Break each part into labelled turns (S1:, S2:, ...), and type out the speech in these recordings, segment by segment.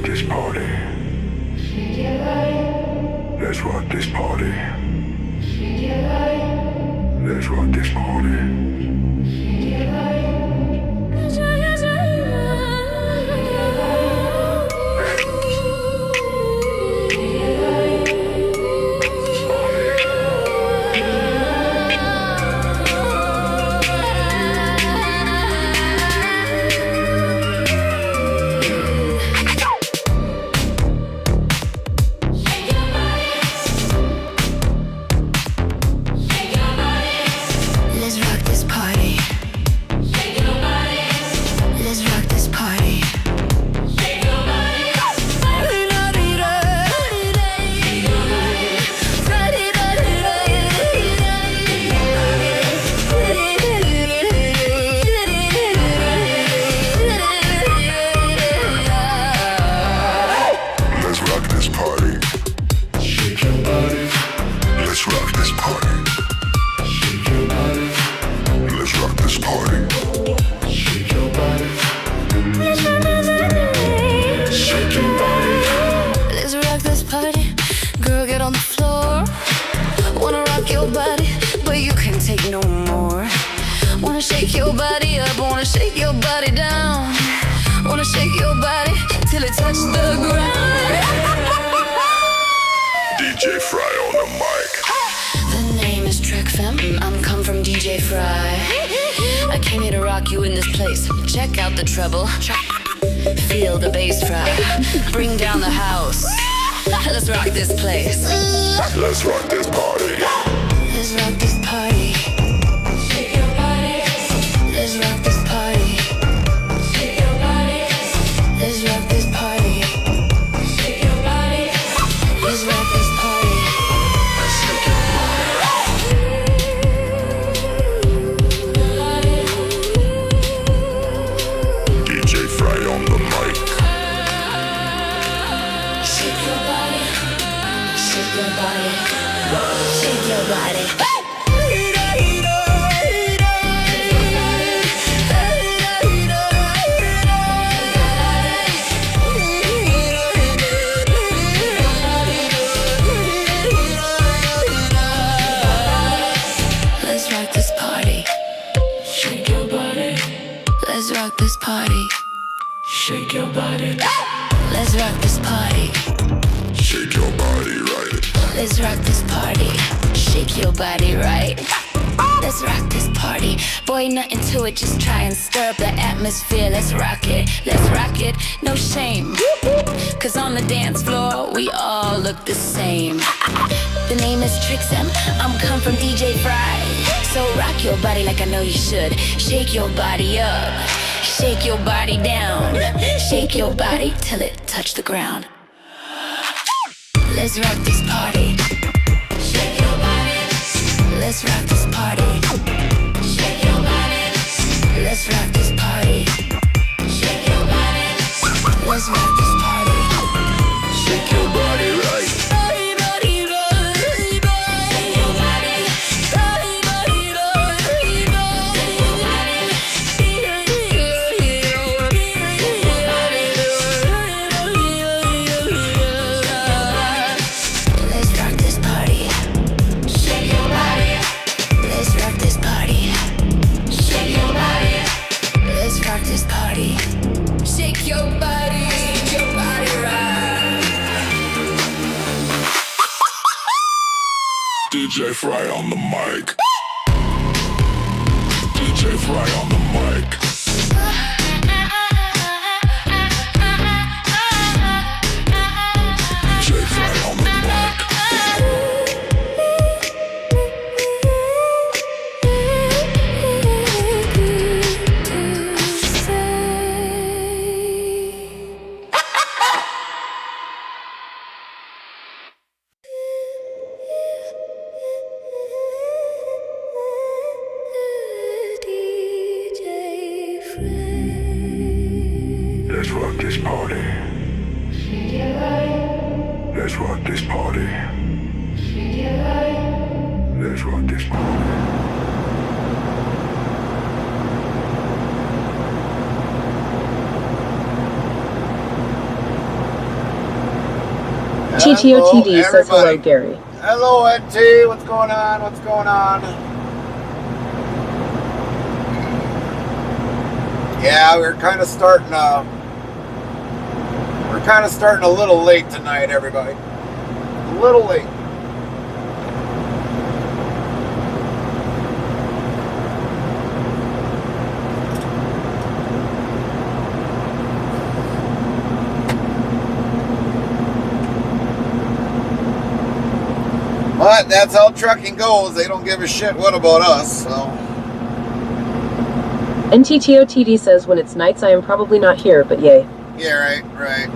S1: rock this party. Let's rock this party. Let's rock this party.
S2: Check out the treble, feel the bass fry, bring down the house. Let's rock this place.
S1: Let's rock this party.
S2: Let's rock this party. Shake your body. Let's rock this party. Shake your body. Let's rock this party. Shake your body. Let's rock this party. Shake your body. Let's rock this party. Shake your body. Let's rock this party. Shake your body. Let's rock this party.
S1: Shake your body right.
S2: Let's rock this party. Shake your body right. Let's rock this party. Boy, nothing to it, just try and stir up the atmosphere. Let's rock it, no shame. Cause on the dance floor, we all look the same. The name is Trixem, I'm come from DJ Fry. So rock your body like I know you should. Shake your body up, shake your body down. Shake your body till it touch the ground. Let's rock this party. Shake your body. Let's rock this party. Shake your body. Let's rock this party. Shake your body. Let's rock this party.
S1: Shake your body right.
S2: Shake your body right.
S1: DJ Fry on the mic. DJ Fry on the mic. DJ Fry on the mic. Let's rock this party. Let's rock this party. Let's rock this party.
S3: TTOTD says hello, Gary.
S4: Hello, NT. What's going on? What's going on? Yeah, we're kind of starting a little late tonight, everybody. A little late. But that's how trucking goes. They don't give a shit what about us, so.
S3: NTTOTD says when it's nights I am probably not here, but yay.
S4: Yeah, right.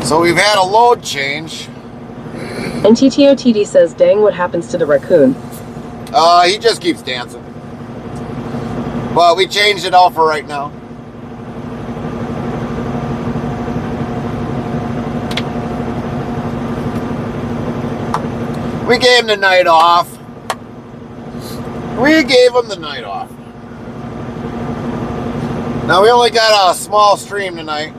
S4: So we've had a load change.
S3: NTTOTD says, dang, what happens to the raccoon?
S4: He just keeps dancing. But we changed it all for right now. We gave him the night off. Now we only got a small stream tonight.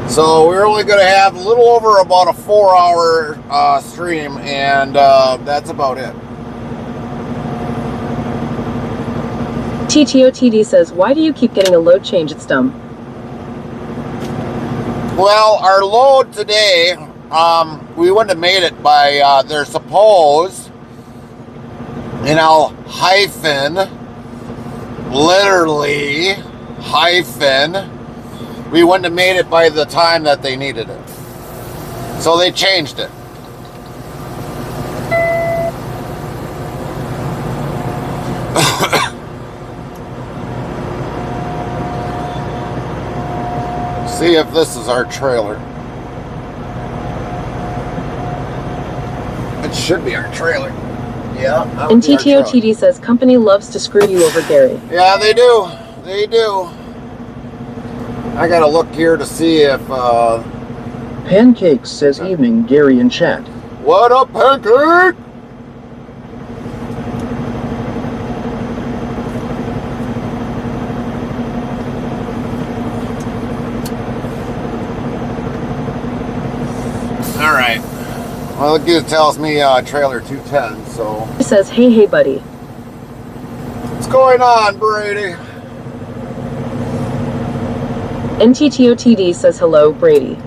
S4: So we're only going to have a little over about a 4-hour stream, and that's about it.
S3: TTOTD says, why do you keep getting a load change? It's dumb.
S4: Well, our load today, we wouldn't have made it by, they're supposed, literally, we wouldn't have made it by the time that they needed it. So they changed it. See if this is our trailer. It should be our trailer. Yeah.
S3: And TTOTD says company loves to screw you over, Gary.
S4: Yeah, they do. They do. I gotta look here to see if
S5: Pancakes says evening, Gary in chat.
S4: what up, Pancake? All right. Well, it tells me trailer 210. So.
S3: He says, hey, buddy.
S4: What's going on, Brady?
S3: NTTOTD says hello, Brady.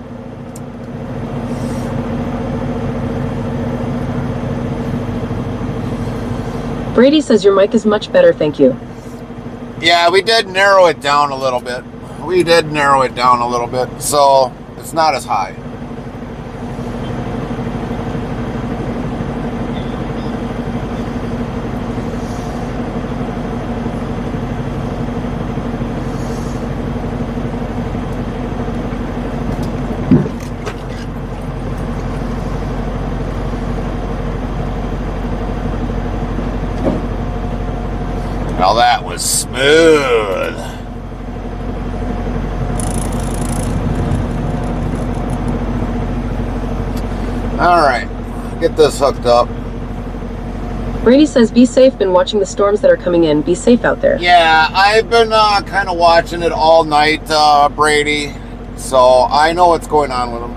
S3: Brady says your mic is much better, thank you.
S4: Yeah, we did narrow it down a little bit. So it's not as high. Now that was smooth. All right, get this hooked up.
S3: Brady says, be safe, been watching the storms that are coming in. Be safe out there.
S4: Yeah, I've been kind of watching it all night, Brady. So I know what's going on with them.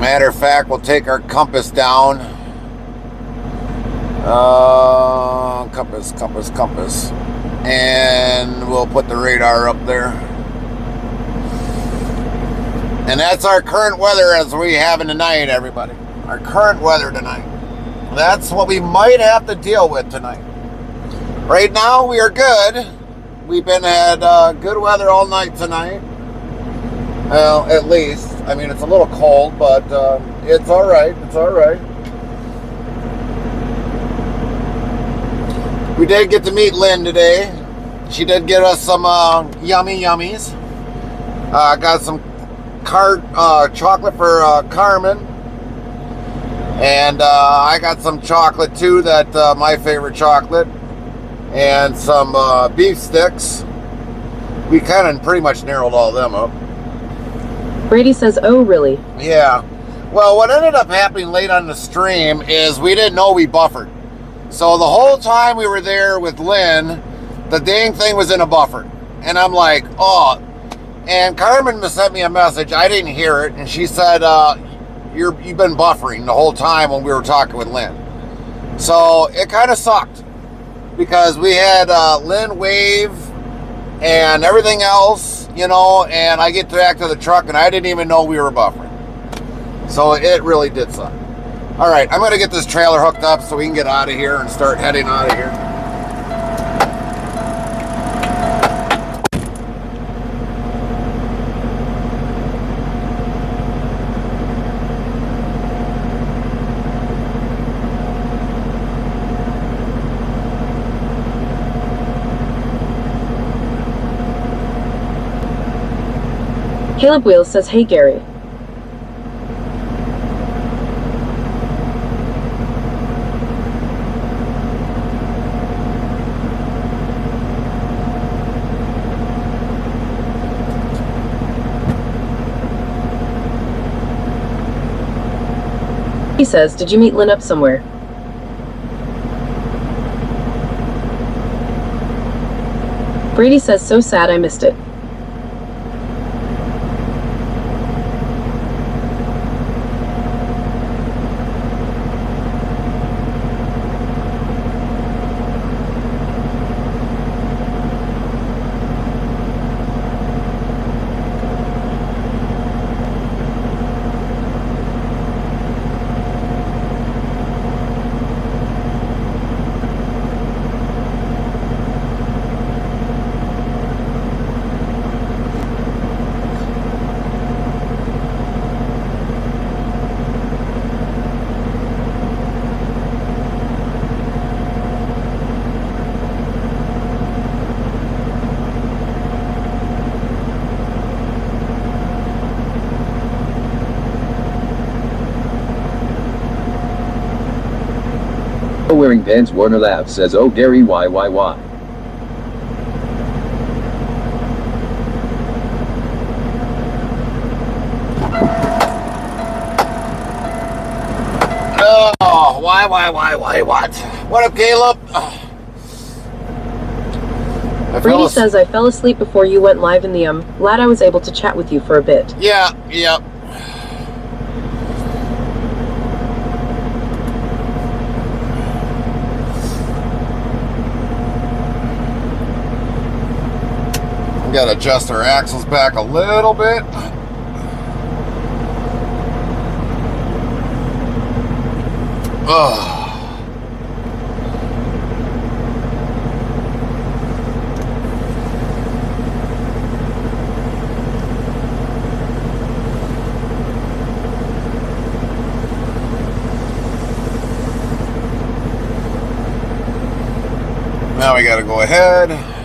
S4: Matter of fact, we'll take our compass down. Compass. And we'll put the radar up there. And that's our current weather as we have in tonight, everybody. Our current weather tonight. That's what we might have to deal with tonight. Right now, we are good. We've been had good weather all night tonight. Well, at least. I mean, it's a little cold, but it's all right. It's all right. We did get to meet Lynn today. She did get us some yummy yummies. Got some chocolate for Carmen. And I got some chocolate too, that my favorite chocolate. And some beef sticks. We kind of pretty much narrowed all them up.
S3: Brady says, oh, really?
S4: Yeah. Well, what ended up happening late on the stream is we didn't know we buffered. So the whole time we were there with Lynn, The dang thing was in a buffer. And I'm like, oh. And Carmen sent me a message. I didn't hear it. And she said, you've been buffering the whole time when we were talking with Lynn. So it kind of sucked. Because we had Lynn wave and everything else, you know, and I get back to the truck and I didn't even know we were buffering. So it really did suck. All right, I'm going to get this trailer hooked up so we can get out of here and start heading out of here.
S3: Caleb Wheels says, hey Gary. He says, did you meet Lynn up somewhere? Brady says, so sad I missed it.
S5: Wearing pants Warner laughs says, oh Gary why.
S4: Oh, why, what? What up, Caleb?
S3: Brady says, I fell asleep before you went live in the glad I was able to chat with you for a bit.
S4: Yeah, yep. We gotta adjust our axles back a little bit. Oh. Now we gotta go ahead.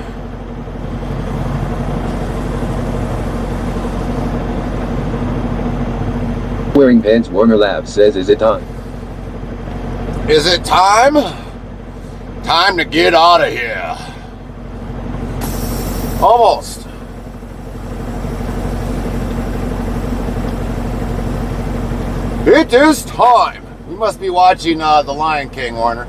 S5: Wearing pants Warner laughs says, is it time?
S4: Is it time? Time to get out of here. Almost. It is time. You must be watching The Lion King, Warner.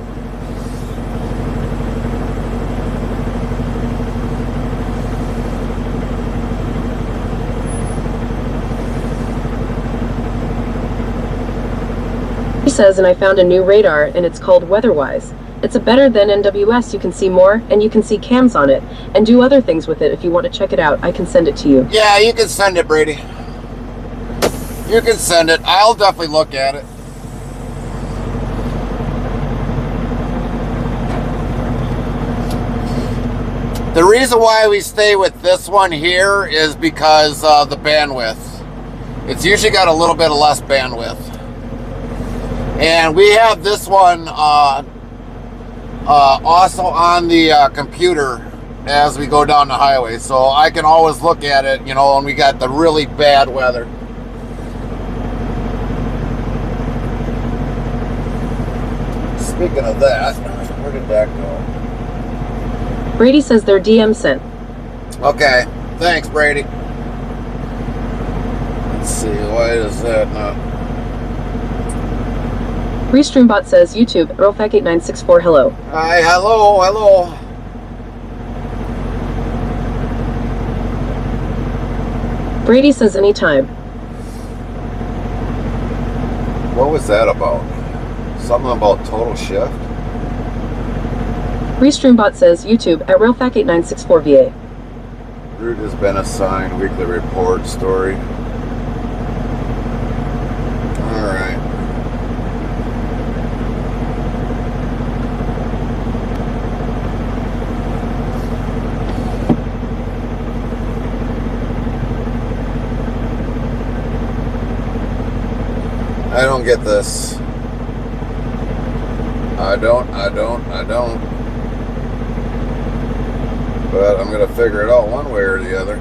S3: He says, and I found a new radar, and it's called Weatherwise. It's a better than NWS. You can see more, and you can see cams on it, and do other things with it. If you want to check it out, I can send it to you.
S4: Yeah, you can send it, Brady. You can send it. I'll definitely look at it. The reason why we stay with this one here is because the bandwidth. It's usually got a little bit of less bandwidth. And we have this one also on the computer as we go down the highway. So I can always look at it, you know, when we got the really bad weather. Speaking of that, where did that go?
S3: Brady says their DM sent.
S4: Okay, thanks, Brady. Let's see, why is that not?
S3: Restreambot says YouTube, EarlFac8964, hello.
S4: Hi, hello.
S3: Brady says anytime.
S4: What was that about? Something about total shift?
S3: Restreambot says YouTube at RailFac8964VA.
S4: Route has been assigned weekly report story. Alright. I don't get this. I don't. But I'm going to figure it out one way or the other.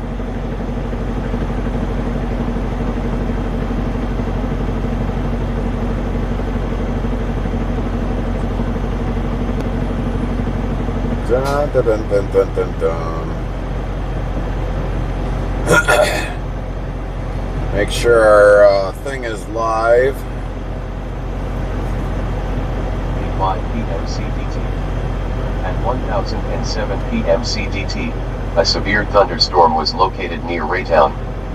S4: Dun, dun, dun, dun, dun, dun, dun. Make sure our thing is live.
S6: 5 p.m. CDT. At 1007 p.m. CDT, a severe thunderstorm was located near Raytown,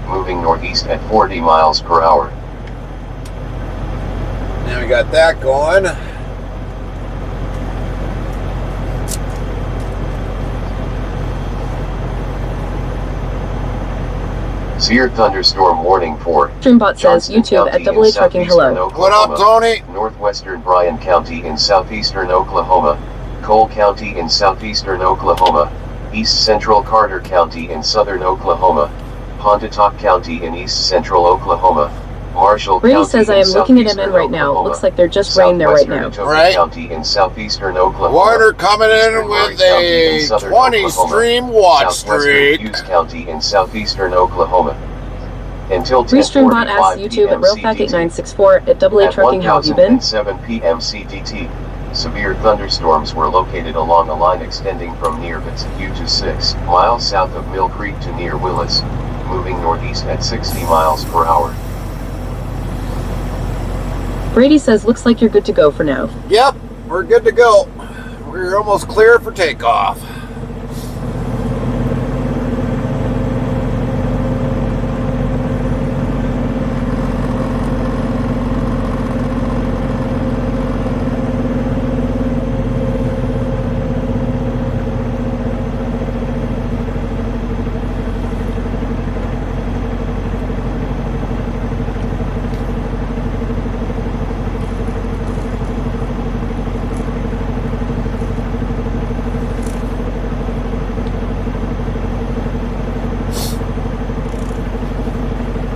S6: moving northeast at 40 miles per hour.
S4: Now we got that going.
S6: Severe thunderstorm warning for
S3: Restreambot says
S6: Johnston
S3: YouTube at
S6: County
S3: AA
S6: in
S3: Trucking
S6: southeastern
S3: hello.
S4: What up,
S6: Oklahoma,
S4: Tony?
S6: Northwestern Bryan County in southeastern Oklahoma, Cole County in southeastern Oklahoma, East Central Carter County in southern Oklahoma, Pontotoc County in east central Oklahoma, Marshall
S3: Brady
S6: County
S3: says I
S6: in
S3: am looking at
S6: southeastern
S3: MN right now.
S6: Oklahoma,
S3: Looks like they're just rain there right now.
S6: southwestern Etoka
S4: Right.
S6: County in southeastern Oklahoma,
S4: Warner coming in
S6: eastern Murray
S4: with
S6: County in
S4: a
S6: southern
S4: 20
S6: Oklahoma,
S4: stream watch
S6: southwestern
S4: streak.
S6: Hughes County in southeastern Oklahoma. Until
S3: Restreambot asks
S6: 10:45
S3: YouTube at
S6: p.m. CDT.
S3: RailFac8964 at AA
S6: At
S3: Trucking, how have you been?
S6: 1007 p.m. CDT, severe thunderstorms were located along a line extending from near Fitzhugh to 6 miles south of Mill Creek to near Willis, moving northeast at 60 miles per hour.
S3: Brady says looks like you're good to go for now.
S4: Yep, we're good to go. We're almost clear for takeoff.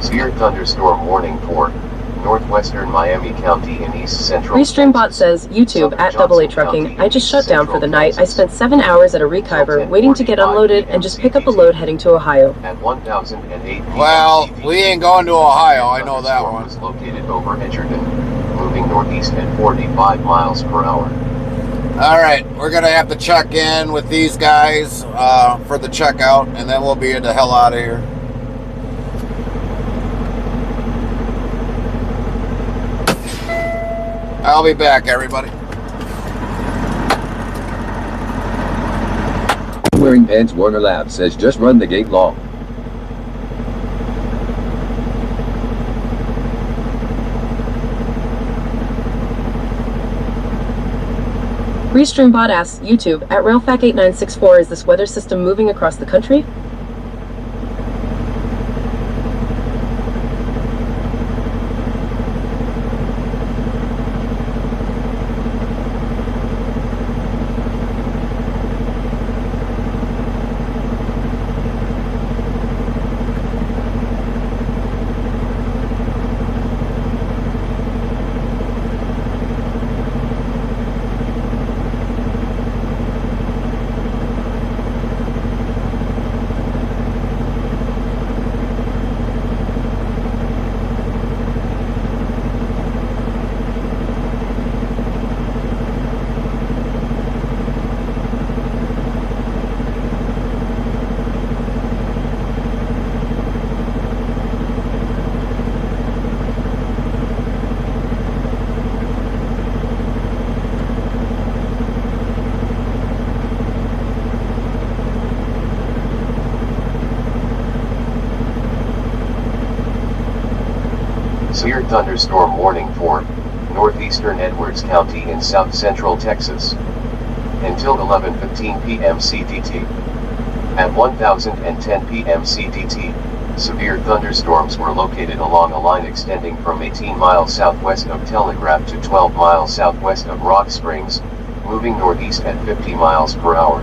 S6: Severe thunderstorm warning for northwestern Miami County in east central
S3: Restreambot
S6: Kansas,
S3: says YouTube
S6: southern
S3: at
S6: Johnson
S3: AA Trucking.
S6: County
S3: I just
S6: in
S3: shut down for
S6: central
S3: the night. I
S6: Kansas.
S3: spent 7 hours at a rekiver waiting to get unloaded and just pick up a load heading to Ohio.
S6: At 1008 p.m.
S4: Well,
S6: CDT,
S4: we ain't going to Ohio, I know that
S6: thunderstorm
S4: one.
S6: was located over Edgerton, moving northeast at 45 miles per hour.
S4: All right, we're going to have to check in with these guys for the checkout, and then we'll be the hell out of here. I'll be back, everybody.
S5: Wearing pants Warner Lab says just run the gate long.
S3: Restreambot asks YouTube at RailFac8964 is this weather system moving across the country?
S6: Severe thunderstorm warning for northeastern Edwards County in south central Texas. Until 11:15 p.m. CDT. At 1010 p.m. CDT, severe thunderstorms were located along a line extending from 18 miles southwest of Telegraph to 12 miles southwest of Rock Springs, moving northeast at 50 miles per hour.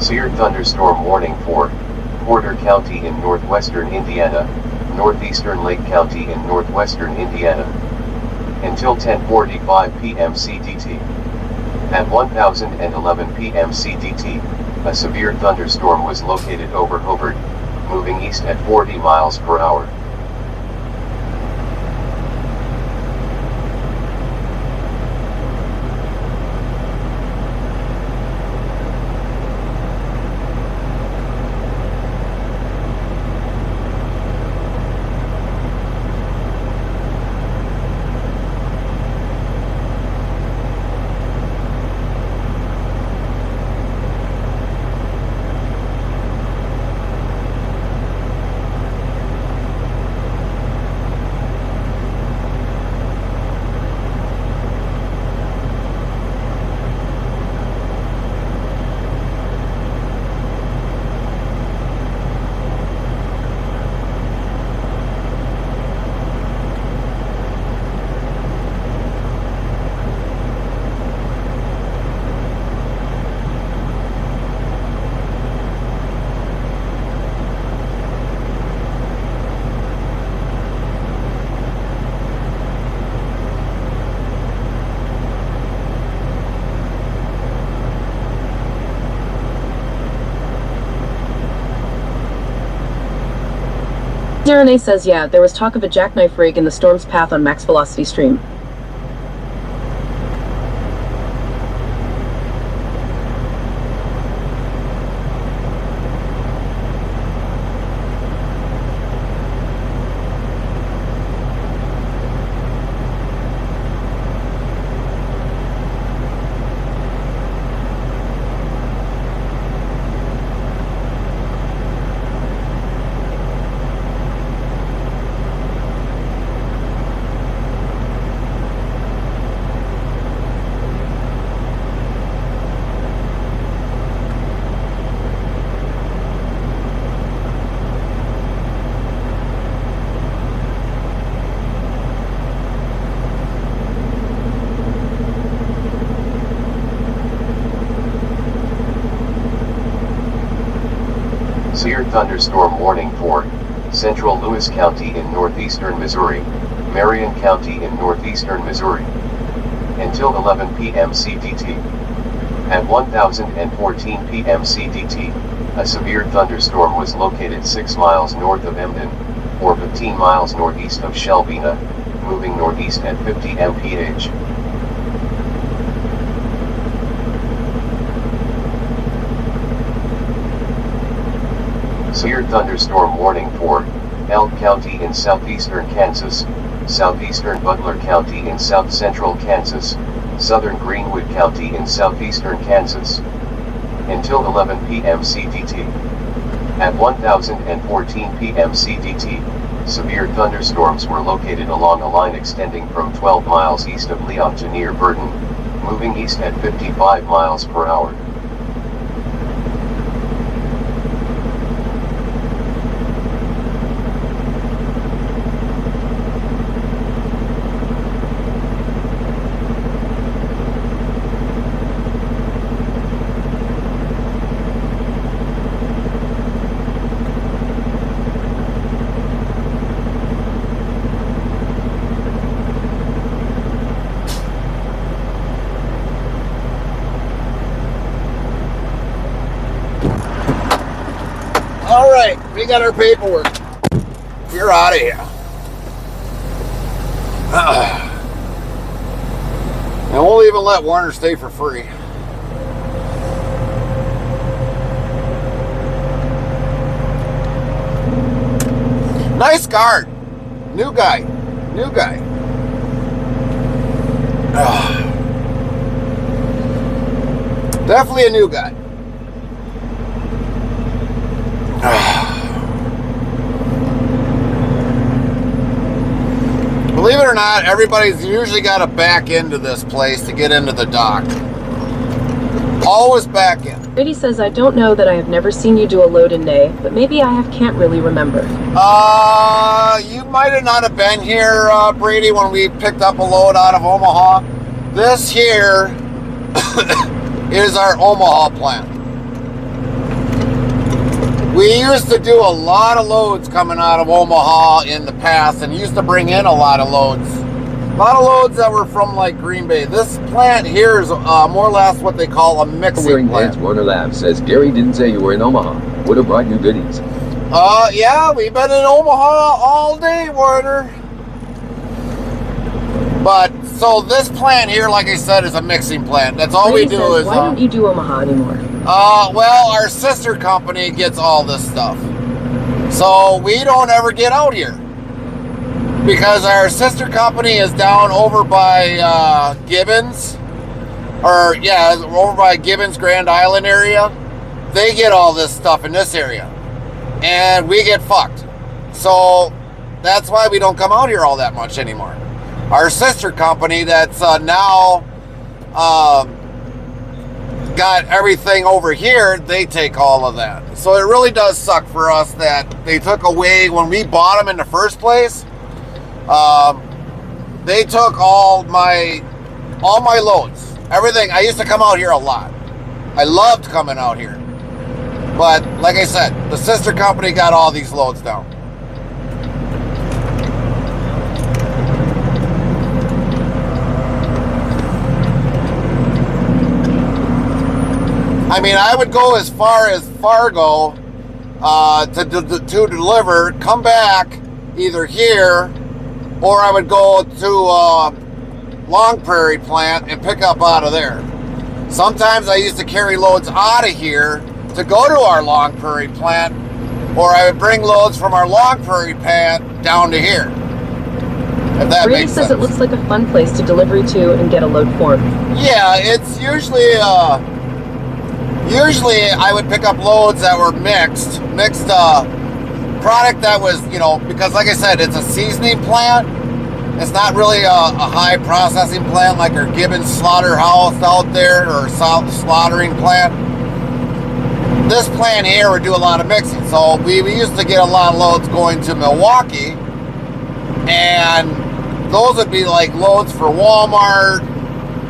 S6: Severe thunderstorm warning for Porter County in northwestern Indiana, northeastern Lake County in northwestern Indiana. Until 10:45 p.m. CDT. At 1011 p.m. CDT, a severe thunderstorm was located over Hobart, moving east at 40 miles per hour.
S3: Renee says, yeah, there was talk of a jackknife rig in the storm's path on max velocity stream.
S6: Severe thunderstorm warning for central Lewis County in northeastern Missouri, Marion County in northeastern Missouri. Until 11 p.m. CDT. At 1014 p.m. CDT, a severe thunderstorm was located 6 miles north of Emden, or 15 miles northeast of Shelbina, moving northeast at 50 mph. Severe thunderstorm warning for Elk County in southeastern Kansas, southeastern Butler County in south central Kansas, southern Greenwood County in southeastern Kansas. Until 11 p.m. CDT. At 1014 p.m. CDT, severe thunderstorms were located along a line extending from 12 miles east of Leon to near Burton, moving east at 55 miles per hour.
S4: Alright, we got our paperwork. We're out of here. And we'll even let Warner stay for free. Nice guard. New guy. New guy. Definitely a new guy. Believe it or not, everybody's usually got to back into this place to get into the dock. Always back in.
S3: Brady says, I don't know that I have never seen you do a load in May, but maybe can't really remember.
S4: You might have not have been here, Brady, when we picked up a load out of Omaha. This here is our Omaha plant. We used to do a lot of loads coming out of Omaha in the past and used to bring in a lot of loads. A lot of loads that were from like Green Bay. This plant here is more or less what they call a mixing
S5: Wearing
S4: plant.
S5: pants, Warner Lab says Gary didn't say you were in Omaha. Would have brought you goodies.
S4: Yeah, we've been in Omaha all day, Warner. But, so this plant here, like I said, is a mixing plant. That's all
S3: Brady
S4: we do
S3: says,
S4: is...
S3: why don't you do Omaha anymore?
S4: Well, our sister company gets all this stuff. So we don't ever get out here. Because our sister company is down over by Gibbons. Or, yeah, over by Gibbons, Grand Island area. They get all this stuff in this area. And we get fucked. So that's why we don't come out here all that much anymore. Our sister company that's now got everything over here, they take all of that. So it really does suck for us that they took away, when we bought them in the first place, they took all my loads. Everything. I used to come out here a lot. I loved coming out here. But like I said, the sister company got all these loads down. I mean, I would go as far as Fargo to deliver, come back either here, or I would go to Long Prairie plant and pick up out of there. Sometimes I used to carry loads out of here to go to our Long Prairie plant, or I would bring loads from our Long Prairie plant down to here. If that
S3: Brady
S4: makes
S3: says
S4: sense.
S3: it looks like a fun place to deliver to and get a load formed.
S4: Yeah, it's usually I would pick up loads that were mixed product that was, because like I said, it's a seasoning plant. It's not really a high processing plant like our Gibbons slaughterhouse out there, or South slaughtering plant. This plant here would do a lot of mixing. So we used to get a lot of loads going to Milwaukee, and those would be like loads for Walmart,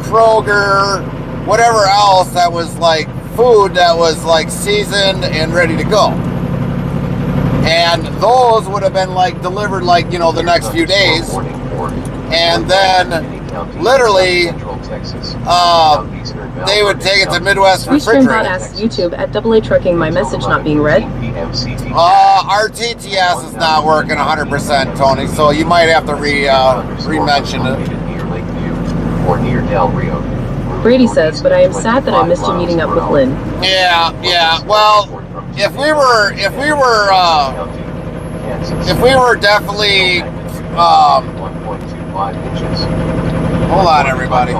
S4: Kroger, whatever else that was like food that was like seasoned and ready to go. And those would have been like delivered like, the next few days. And then literally they would take it to Midwest Refrigerated.
S3: asks YouTube at AA Trucking, my message not being read.
S4: Our TTS is not working 100%, Tony, so you might have to re-mention it.
S6: Or near Del Rio.
S3: Brady says, but I am sad that I missed you meeting up with Lynn.
S4: Yeah. Well, if we were definitely, hold on, everybody.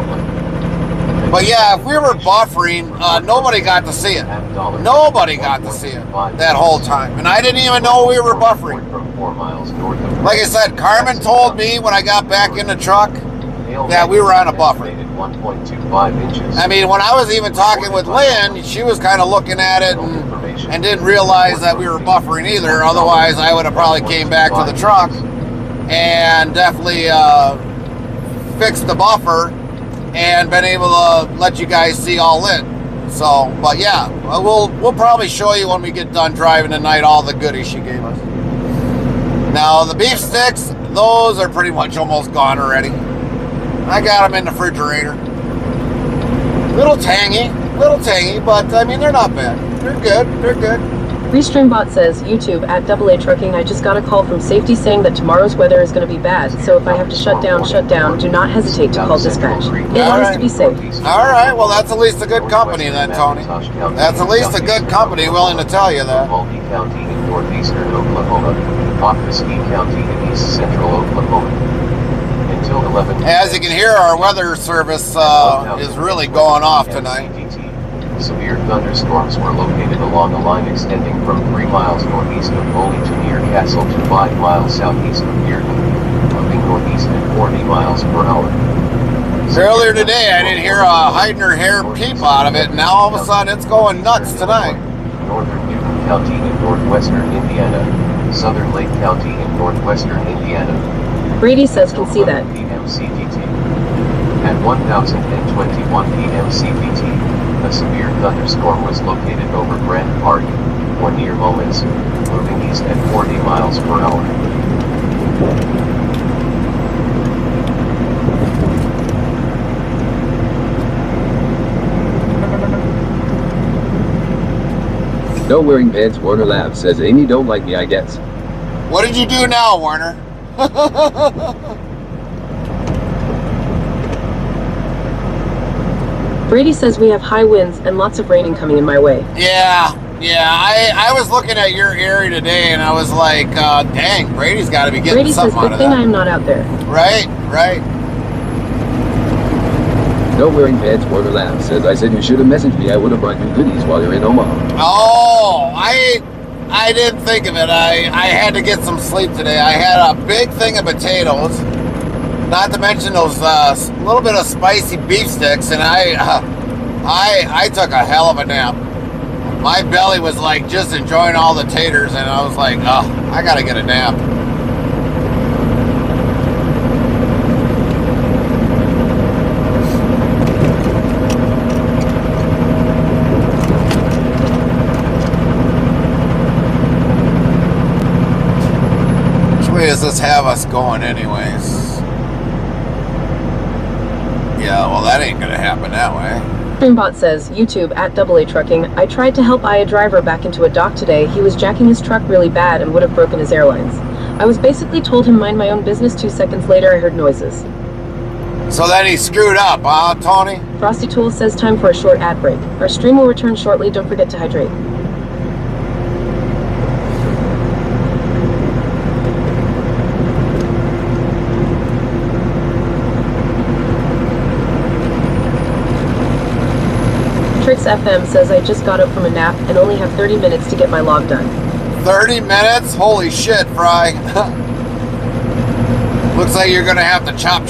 S4: But yeah, if we were buffering, nobody got to see it. Nobody got to see it that whole time, and I didn't even know we were buffering. Like I said, Carmen told me when I got back in the truck that we were on a buffer. I mean, when I was even talking with Lynn, she was kind of looking at it and didn't realize that we were buffering either. Otherwise, I would have probably came back to the truck and definitely fixed the buffer and been able to let you guys see all it. So, but yeah, we'll probably show you when we get done driving tonight all the goodies she gave us. Now, the beef sticks, those are pretty much almost gone already. I got them in the refrigerator. Little tangy, but I mean, they're not bad. They're good.
S3: Restreambot says, YouTube at AA Trucking, I just got a call from safety saying that tomorrow's weather is going to be bad, so if I have to shut down, do not hesitate to call dispatch. They want us to be safe.
S4: All right, well, that's at least a good company then, Tony. That's at least a good company willing to tell you that.
S6: Mulkey County in northeastern Oklahoma, Oklaski County in east central Oklahoma. Until 11.
S4: As you can hear, our weather service is really going off tonight.
S6: Severe thunderstorms were located along a line extending from 3 miles northeast of Bowley to near Castle to 5 miles southeast of Bearden, moving northeast at 40 miles per hour.
S4: Earlier today, I didn't hear a hiding her hair peep out of it, and now all of a sudden it's going nuts tonight.
S6: Northern Newton County in northwestern Indiana, southern Lake County in northwestern Indiana.
S3: Brady says can see that.
S6: PM CPT. At 1021 PM CPT, a severe thunderstorm was located over Grant Park, or near Moments, moving east at 40 miles per hour.
S5: No wearing pants, Warner laughs, says Amy don't like me, I guess.
S4: What did you do now, Warner?
S3: Brady says we have high winds and lots of raining coming in my way.
S4: Yeah. I was looking at your area today, and I was like, dang, Brady's got to be getting
S3: Brady says
S4: something out
S3: good
S4: of
S3: thing
S4: that.
S3: I'm not out there.
S4: Right.
S5: No wearing pants, Warner laughs, says I said you should have messaged me, I would have brought you goodies while you're in Omaha.
S4: Oh, I didn't think of it. I had to get some sleep today. I had a big thing of potatoes, not to mention those little bit of spicy beef sticks, and I took a hell of a nap. My belly was like just enjoying all the taters, and I was like, oh, I gotta get a nap. Does this have us going anyways? Yeah, well, that ain't gonna happen that way.
S3: Streambot says, YouTube at AA Trucking, I tried to help a driver back into a dock today. He was jacking his truck really bad and would have broken his airlines. I was basically told him mind my own business. 2 seconds later I heard noises.
S4: So then he screwed up, huh, Tony?
S3: Frosty Tools says time for a short ad break. Our stream will return shortly. Don't forget to hydrate. Trix FM says I just got up from a nap and only have 30 minutes to get my log done.
S4: 30 minutes? Holy shit, Fry. Looks like you're gonna have to chop.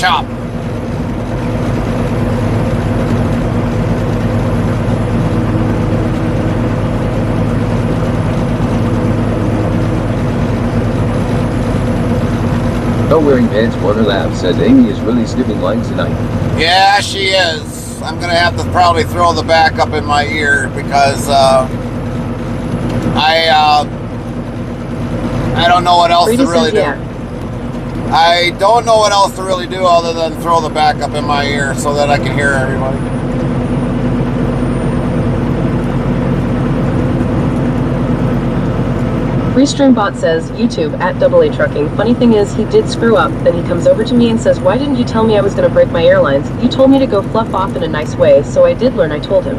S5: No wearing pants, Warner laughs, says Amy is really skipping lines tonight.
S4: Yeah, she is. I'm gonna have to probably throw the back up in my ear because I don't know what else
S3: Brady
S4: to really
S3: says,
S4: do.
S3: yeah.
S4: I don't know what else to really do other than throw the back up in my ear so that I can hear everybody.
S3: Restreambot says, YouTube at AA Trucking. Funny thing is, he did screw up. Then he comes over to me and says, why didn't you tell me I was going to break my airlines? You told me to go fluff off in a nice way, so I did learn. I told him.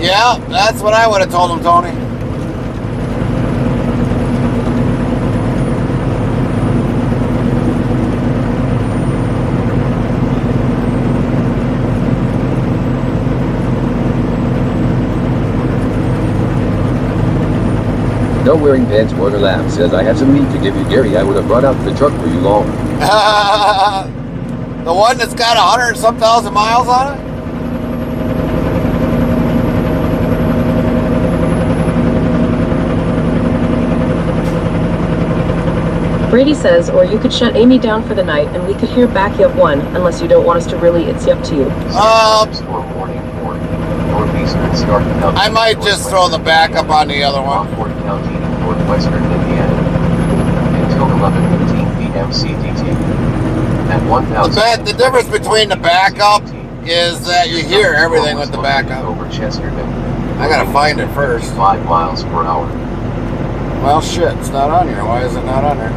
S4: Yeah, that's what I would have told him, Tony.
S5: No wearing pants, Warner laughs, says I have some meat to give you, Gary. I would have brought out the truck for you long.
S4: The one that's got 100 and some thousand miles on it?
S3: Brady says, or you could shut Amy down for the night and we could hear back you have one, unless you don't want us to really, it's up to you.
S6: Storm warning for northeastern Stark County.
S4: I might just throw the back up on the other one.
S6: Rockford County in northwestern Indiana. Until 11:15 p.m. CDT. At 1000.
S4: The difference between the backup is that you hear everything with the backup.
S6: Over Chesterton.
S4: I gotta find it first.
S6: 5 miles per hour.
S4: Well, shit, it's not on here. Why is it not on there?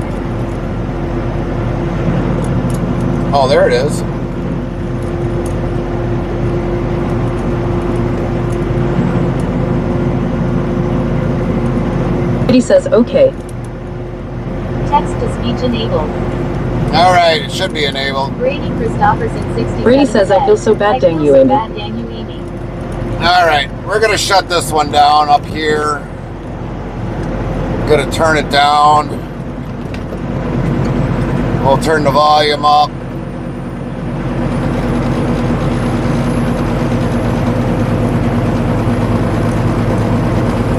S4: Oh, there it is.
S3: Brady says, okay.
S7: Text-to-speech enabled.
S4: All right, it should be enabled.
S7: Brady Christopherson 60.
S3: Brady says, I feel so bad, dang you, Amy.
S4: Alright, we're going to shut this one down up here. Going to turn it down. We'll turn the volume up.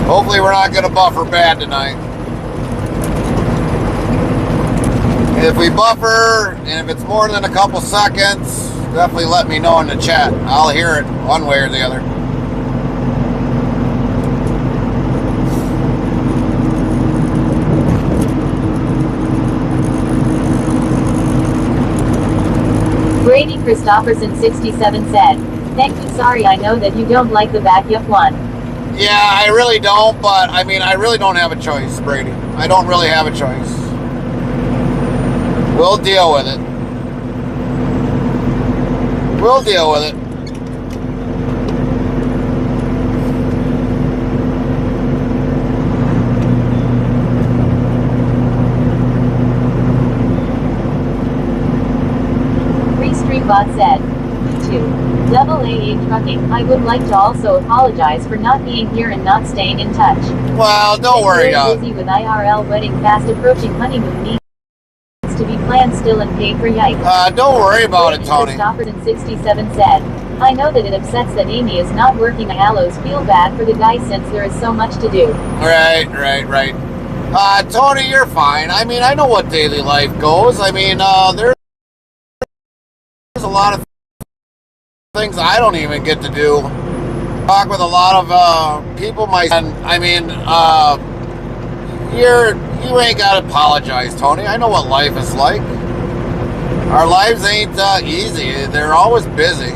S4: Hopefully we're not going to buffer bad tonight. If we buffer, and if it's more than a couple seconds, definitely let me know in the chat. I'll hear it one way or the other.
S7: Brady Christopherson 67 said, "Thank you, sorry, I know that you don't like the backup one."
S4: Yeah, I really don't, but I mean, I really don't have a choice, Brady. I don't really have a choice. We'll deal with it. We'll deal with it.
S7: Restreambot said, "2. Double AA Trucking, I would like to also apologize for not being here and not staying in touch.
S4: Well, don't worry,
S7: Very busy with IRL wedding fast approaching, honeymoon needs to be planned still and paid for. Yikes."
S4: Don't worry about it, Tony.
S7: Christopherson 67 said, "I know that it upsets that Amy is not working. Hallows feel bad for the guy since there is so much to do."
S4: Right. Tony, you're fine. I mean, I know what daily life goes. I mean, there's a lot of things I don't even get to do. Talk with a lot of people. You ain't gotta apologize, Tony. I know what life is like. Our lives ain't easy. They're always busy.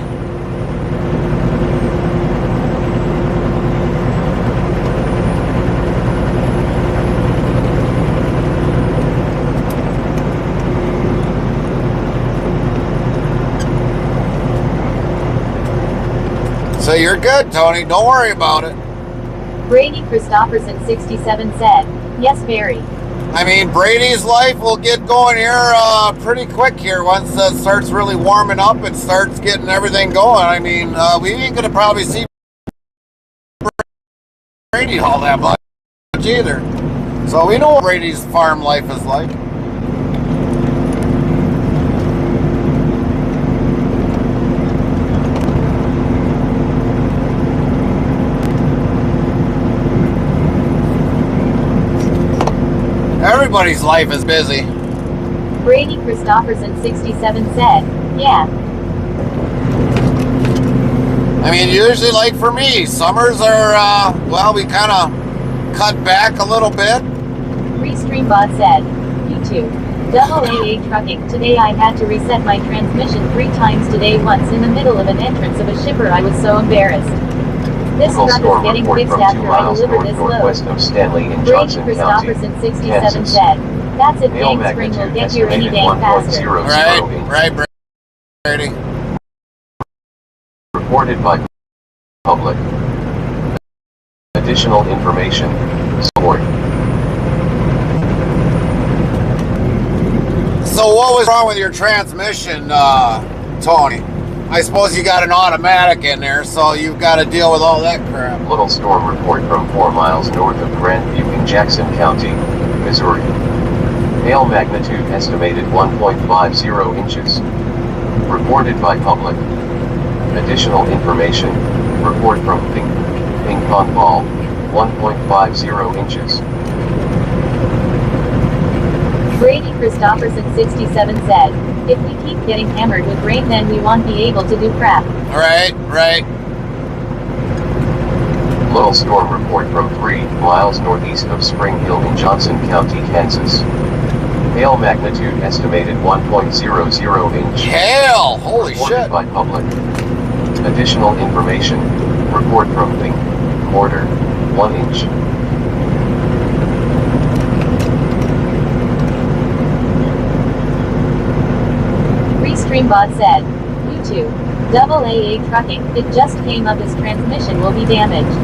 S4: So you're good, Tony. Don't worry about it.
S7: Brady Christopherson 67 said, "Yes, very."
S4: I mean, Brady's life will get going here pretty quick here once it starts really warming up and starts getting everything going. I mean, we ain't going to probably see Brady all that much either. So we know what Brady's farm life is like. Everybody's life is busy.
S7: Brady Christopherson 67 said, "Yeah."
S4: I mean, usually, like for me, summers are, well, we kind of cut back a little bit.
S7: Restreambot said, "YouTube. Double AA Trucking. Today I had to reset my transmission 3 times today, once in the middle of an entrance of a shipper. I was so embarrassed. This truck is getting fixed after I deliver this load."
S6: Of Stanley in
S7: Brady
S6: Johnson
S7: Christopherson
S6: County,
S7: 67
S6: Kansas.
S7: said, "That's it,
S6: Hail
S7: gang spring will
S6: magnitude
S7: get here any
S6: estimated
S7: day faster."
S6: 1.00
S4: Right, Brady.
S6: Reported by public. Additional information. Support.
S4: So what was wrong with your transmission, Tony? I suppose you got an automatic in there, so you've got to deal with all that crap.
S6: Little storm report from 4 miles north of Grandview in Jackson County, Missouri. Hail magnitude estimated 1.50 inches. Reported by public. Additional information. Report from Ping Pong Ball, 1.50 inches.
S7: Brady Christopherson 67 said, "If we keep getting hammered with rain, then we won't be able to do crap."
S4: Right.
S6: Little storm report from 3 miles northeast of Spring Hill in Johnson County, Kansas. Hail magnitude estimated 1.00 inch.
S4: Hail! Holy
S6: Reported
S4: shit.
S6: by public. Additional information. Report from Ping. Mortar, 1 inch.
S7: Restreambot said, "YouTube. Double AA Trucking. It just came up as transmission will be damaged.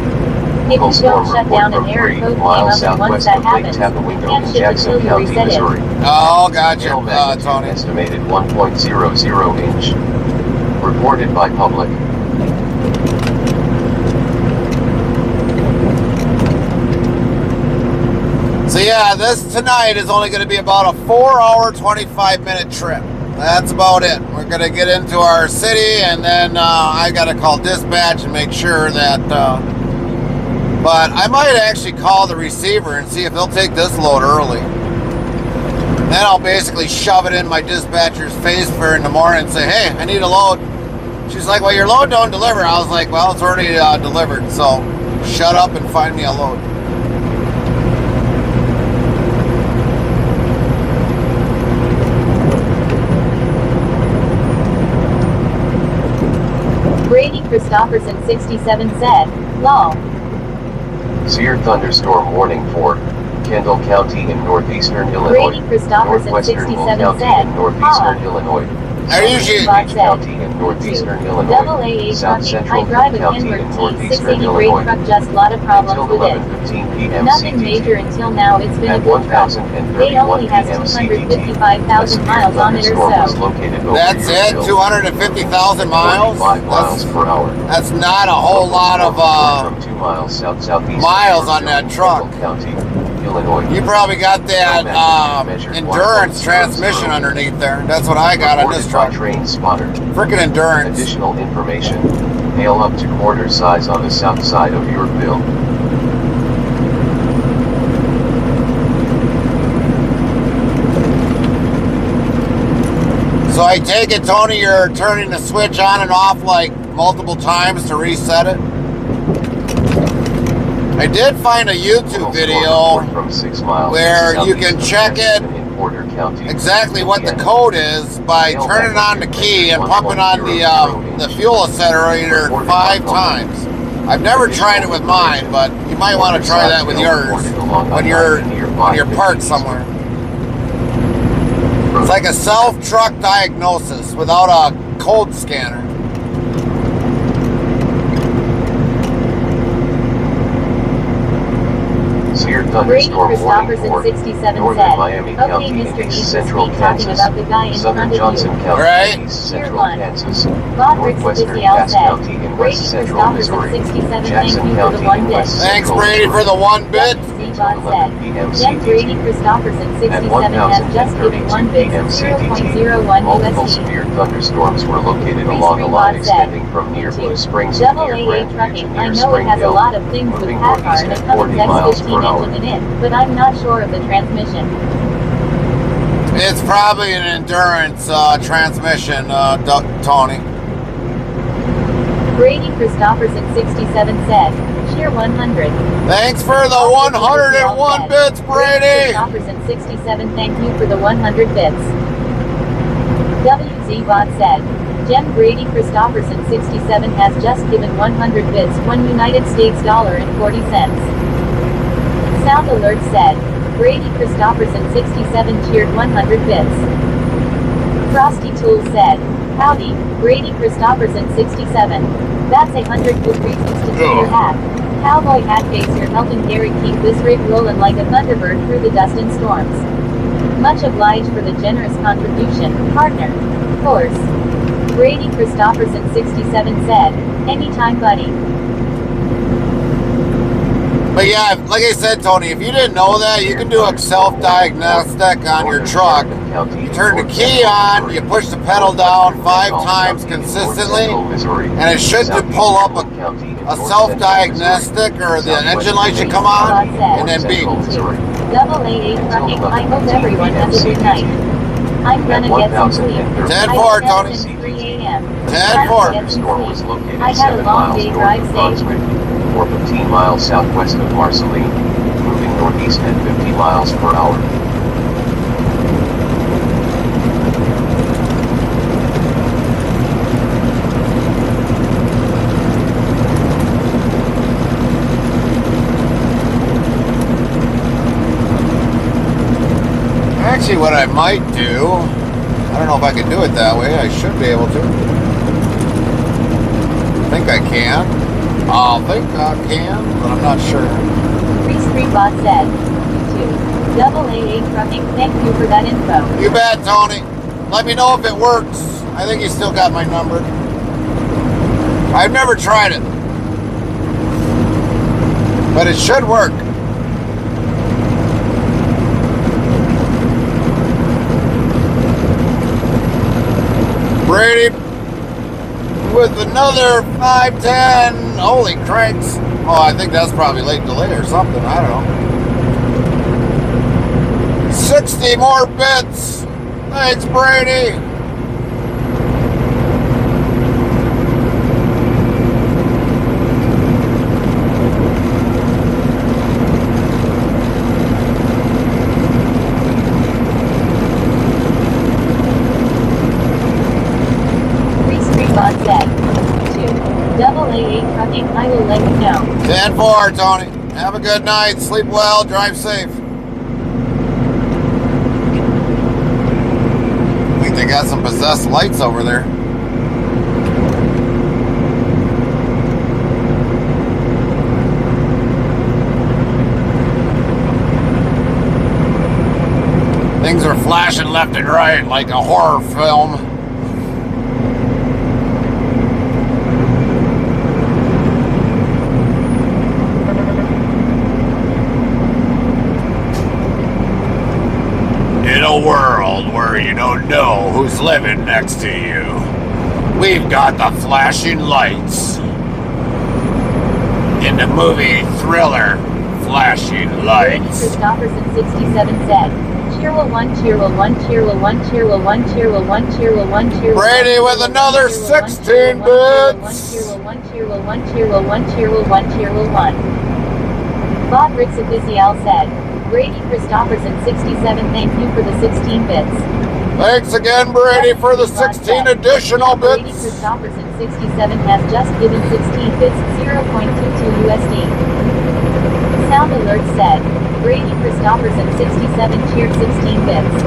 S7: If you don't shut down an error code came up, and once that happens, you can't ship it till you reset it."
S4: Oh, gotcha,
S6: Hail magnitude
S4: Tony.
S6: estimated 1.00 inch. Reported by public.
S4: So yeah, this tonight is only going to be about a 4-hour, 25-minute trip. That's about it. We're going to get into our city, and then I got to call dispatch and make sure that... but I might actually call the receiver and see if they'll take this load early. Then I'll basically shove it in my dispatcher's face for in the morning and say, hey, I need a load. She's like, well, your load don't deliver. I was like, well, it's already delivered, so shut up and find me a load.
S7: Brady Christopherson 67 said, lol.
S6: Severe thunderstorm warning for Kendall County in northeastern Illinois,
S7: Brady Christopherson
S6: northwestern
S7: 67
S6: Will County
S7: said,
S6: in northeastern
S7: "Ah."
S6: Illinois,
S4: I usually-
S6: Southern County in northeastern
S7: Double
S6: Illinois,
S7: AA
S6: South
S7: trucking.
S6: Central
S7: I drive a
S6: County
S7: Kenworth
S6: in northeastern
S7: T680
S6: Illinois,
S7: brake truck, just lot of problems
S6: until
S7: with it.
S6: 11:15 p.m.
S7: Nothing
S6: CTT.
S7: major until now, it's been a
S6: At
S7: good truck.
S6: 1031
S7: They only has
S6: p.m. CTT,
S7: 255,000 miles on it or
S6: thunderstorm was
S7: so.
S6: located over
S4: That's
S6: your
S4: it?
S6: hill,
S4: 250,000 miles?
S6: 45 miles per hour.
S4: That's not a whole lot of
S6: From 2 miles southeast
S4: miles on that truck.
S6: County, Illinois.
S4: You probably got that endurance transmission underneath there. That's what I got on this truck.
S6: Train spotter.
S4: Freaking endurance.
S6: Additional information. Hail up to quarter size on the south side of Yorkville.
S4: So I take it, Tony, you're turning the switch on and off like multiple times to reset it? I did find a YouTube video
S6: from 6 miles
S4: where you can
S6: southeast of
S4: check it
S6: Madison in Porter County,
S4: exactly what the
S6: Indiana.
S4: code is by turning on the key and pumping on the fuel accelerator 5 times. I've never tried it with mine, but you might want to try that with yours when you're parked somewhere. It's like a self-truck diagnosis without a code scanner.
S6: Severe
S7: Brady
S6: thunderstorm warning
S7: Christopherson
S6: for
S7: 67
S6: northern
S7: said,
S6: Miami
S7: okay,
S6: County
S7: Mr.
S6: and
S7: Needs
S6: east
S7: to
S6: central
S7: speak talking
S6: Kansas,
S7: about the guy in
S6: southern
S7: front of
S6: Johnson
S7: you.
S6: County,
S4: Right.
S6: and east
S7: Tier
S6: central
S7: 1.
S6: Kansas,
S7: Godric
S6: northwestern
S7: Special
S6: Cass
S7: said,
S6: County and
S7: Brady
S6: west central
S7: Christopherson
S6: Missouri,
S7: 67 thank
S6: Jackson
S7: you for
S6: County
S7: the one
S6: and
S7: bit.
S6: west
S4: Thanks,
S6: central
S4: Brady, for
S6: Missouri.
S4: the 1 bit.
S7: Z-Bot said,
S6: 11 p.m.
S7: Jen Brady
S6: CTT.
S7: Christopherson
S6: At
S7: 67 has just given 1 bit, 0.01
S6: multiple
S7: USD.
S6: severe thunderstorms were located
S7: Free
S6: along a
S7: Stream
S6: line
S7: Bot said,
S6: extending from near Blue Springs to
S7: Double
S6: near
S7: AA
S6: Grandview to
S7: trucking. I
S6: near
S7: know it has a
S6: Springdale,
S7: lot of things with
S6: moving
S7: PACCAR
S6: northeast
S7: and a
S6: at
S7: Cummins
S6: 40 miles per
S7: X15
S6: hour.
S7: engine in it, but I'm not sure of the transmission.
S4: It's probably an endurance transmission, Tony.
S7: Brady Christopherson 67 said, Cheer 100.
S4: Thanks for the 101 bits, Brady.
S7: Christopherson 67 thank you for the 100 bits. WZ-Bot said, Jen Brady Christopherson 67 has just given 100 bits, $1 United States dollar and 40 cents. Sound Alert said, Brady Christopherson 67 cheered 100 bits. Frosty Tool said, howdy, Brady Christopherson 67. That's 100 good reasons to tip your hat. Cowboy hat face, you're helping Gary keep this rig rolling like a thunderbird through the dust and storms. Much obliged for the generous contribution, partner. Of course. Brady Christopherson 67 said, anytime buddy.
S4: But yeah, like I said, Tony, if you didn't know that, you can do a self-diagnostic on your truck. You turn the key on, you push the pedal down 5 times consistently, and it should pull up a self-diagnostic, or the engine light should come on, and then beep.
S7: Double AA trucking. I hope everyone has a good night. I'm gonna get some sleep.
S4: 10-4, Tony.
S7: 3 a.m.
S4: 10-4.
S6: Storm was located
S7: I had a
S6: 7
S7: long
S6: miles
S7: day,
S6: north
S7: drive
S6: of
S7: safe.
S6: Brunswick, or 15 miles southwest of Marceline, moving northeast at 50 miles per hour.
S4: Actually, what I might do, I don't know if I can do it that way. I should be able to. I think I can. I think I can, but I'm not sure.
S7: Free Street Bot said, to Double AA trucking. Thank you for that info.
S4: You bet, Tony. Let me know if it works. I think you still got my number. I've never tried it, but it should work. Brady with another 510. Holy cranks. Oh, I think that's probably late delay or something. I don't know. 60 more bits. Thanks, Brady.
S7: AA trucking, I will let you know.
S4: 10-4, Tony. Have a good night. Sleep well. Drive safe. I think they got some possessed lights over there. Things are flashing left and right like a horror film. In a world where you don't know who's living next to you, we've got the flashing lights. In the movie Thriller, Flashing Lights.
S7: Christopherson 67 said, cheer will one, cheer will one, cheer will one, cheer will one, cheer will one, cheer will one, cheer will one.
S4: Brady with another 16 bits.
S7: Cheer will one, cheer will one, cheer will one, cheer will one, cheer will one. Bob Ricks official said, Brady Christopherson 67, thank you for the 16 bits.
S4: Thanks again, Brady, for the 16 additional bits.
S7: Brady Christopherson 67 has just given 16 bits, 0.22 USD. Sound Alert said, Brady Christopherson 67 cheered 16 bits.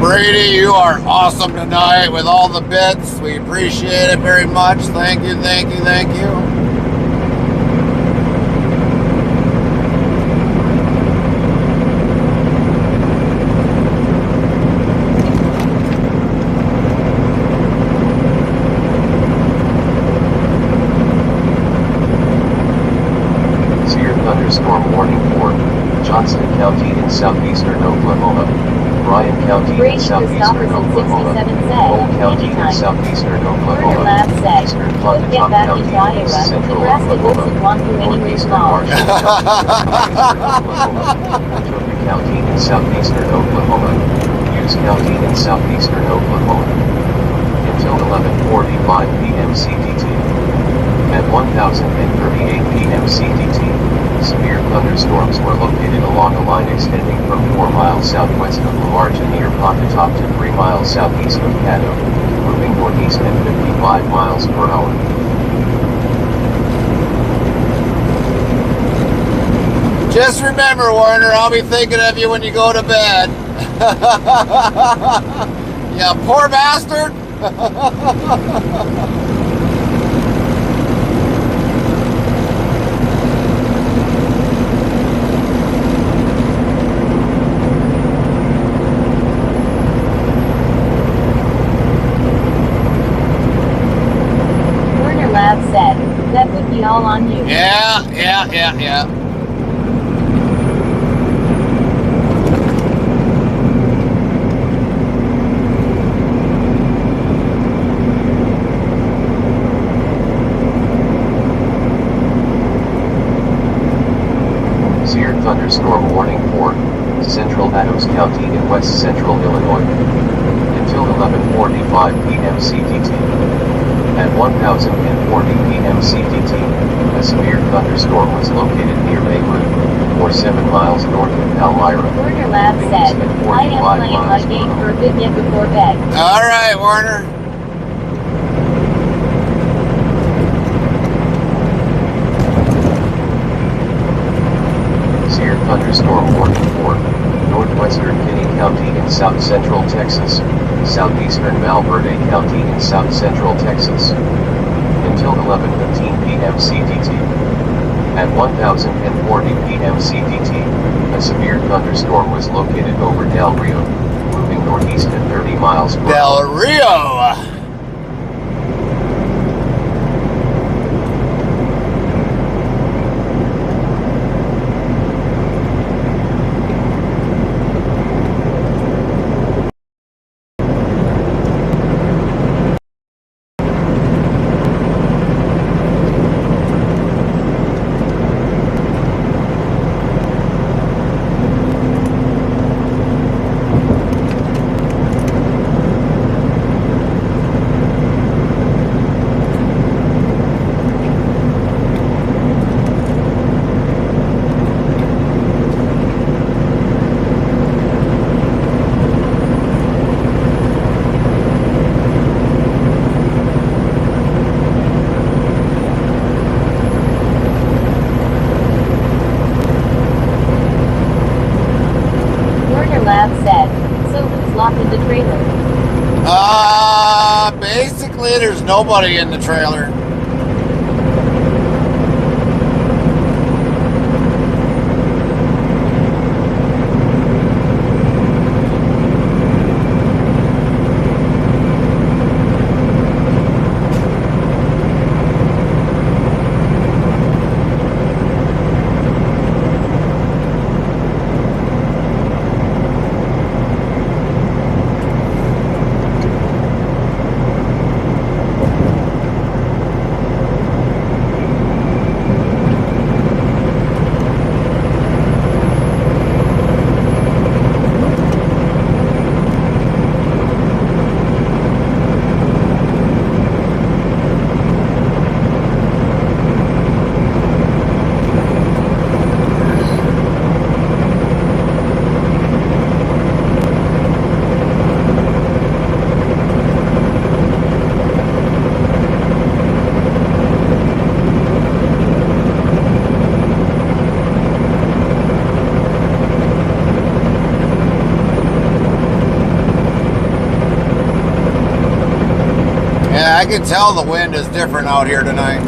S4: Brady, you are awesome tonight with all the bits. We appreciate it very much. Thank you, thank you, thank you.
S6: Severe thunderstorm warning for Johnson County in southeastern Oklahoma, Bryan County in
S7: Brady
S6: southeastern
S7: Christopherson
S6: Oklahoma,
S7: 67 said,
S6: Cole County in
S7: anytime.
S6: southeastern
S7: Werner
S6: Oklahoma,
S7: Lab said,
S6: eastern
S7: get
S6: Pontotoc
S7: back
S6: County
S7: into
S6: in
S7: Iowa,
S6: east central
S7: Nebraska
S6: Oklahoma,
S7: doesn't want you anyways
S6: northeastern
S7: long.
S6: Marshall County in southeastern Oklahoma, Hughes County in southeastern Oklahoma. Until 11:45 p.m. CDT. At 1038 p.m. CDT, severe thunderstorms were located along a line extending from 4 miles southwest of Lamar to near Pontotoc to 3 miles southeast of Caddo, moving northeast at 55 miles per hour.
S4: Just remember, Warner, I'll be thinking of you when you go to bed. You poor bastard.
S7: Werner Lab said, that would be all on you.
S4: Yeah.
S6: Severe thunderstorm warning for Central Adams County in west central Illinois. Until 11:45 p.m. CDT. At 1040 p.m. CDT, a severe thunderstorm was located near Maywood, or 7 miles north of Palmyra.
S7: Werner Lab said, I am playing my game for a bit yet before bed.
S4: All right, Warner.
S6: Severe thunderstorm warning for northwestern Kinney County in south central Texas, southeastern Valverde County in south central Texas. Until 11:15 p.m. CDT. At 1040 p.m. CDT, a severe thunderstorm was located over Del Rio, moving northeast at 30 miles per hour.
S4: Del Rio!
S7: In the trailer.
S4: Basically there's nobody in the trailer. I can tell the wind is different out here tonight.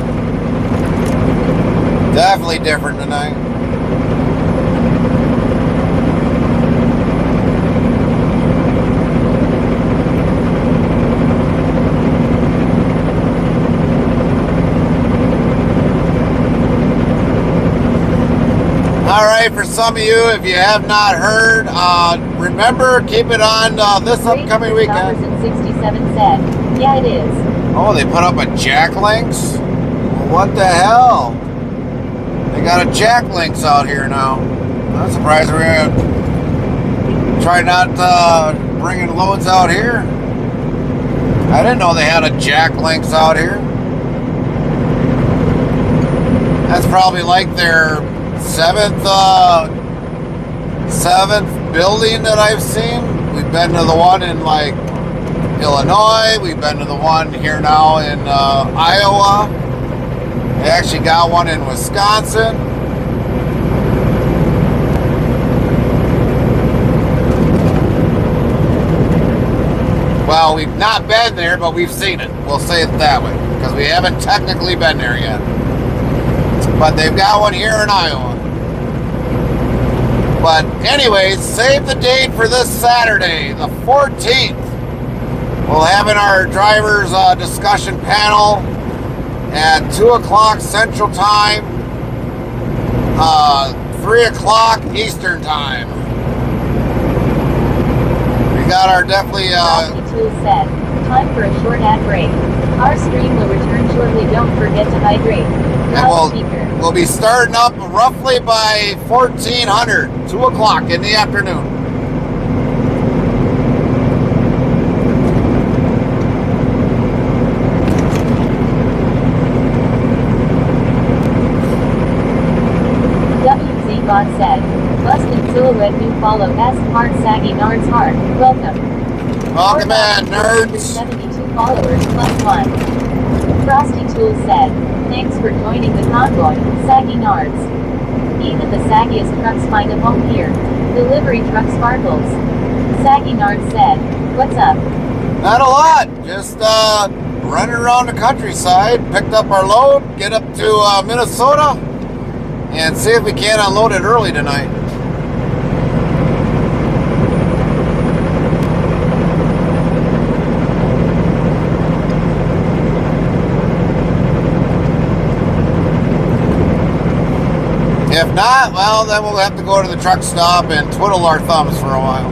S4: Definitely different tonight. All right, for some of you, if you have not heard, remember, keep it on this upcoming weekend.
S7: $3.67 said, yeah, it is.
S4: Oh, they put up a Jack Links? Well, what the hell? They got a Jack Links out here now. I'm surprised we're gonna try not bringing loads out here. I didn't know they had a Jack Links out here. That's probably like their seventh building that I've seen. We've been to the one in like Illinois. We've been to the one here now in Iowa. They actually got one in Wisconsin. Well, we've not been there, but we've seen it. We'll say it that way, because we haven't technically been there yet. But they've got one here in Iowa. But anyways, save the date for this Saturday, the 14th. We'll have in our drivers discussion panel at 2 o'clock Central Time, 3 o'clock Eastern Time. We got our definitely...
S7: Tool said, time for a short ad break. Our stream will return shortly. Don't forget to hydrate.
S4: And we'll be starting up roughly by 1400, 2 o'clock in the afternoon.
S7: God said, Busted Silhouette new follow S Hard Saggy Nards Hard. Welcome.
S4: Welcome in, nerds.
S7: 72 followers plus 1. Frosty Tool said, thanks for joining the convoy, Saggy Nards. Even the saggiest trucks find a home here. Delivery truck sparkles. Saggy Nards said, what's up?
S4: Not a lot. Just running around the countryside. Picked up our load. Get up to Minnesota. and see if we can't unload it early tonight. If not, well, then we'll have to go to the truck stop and twiddle our thumbs for a while.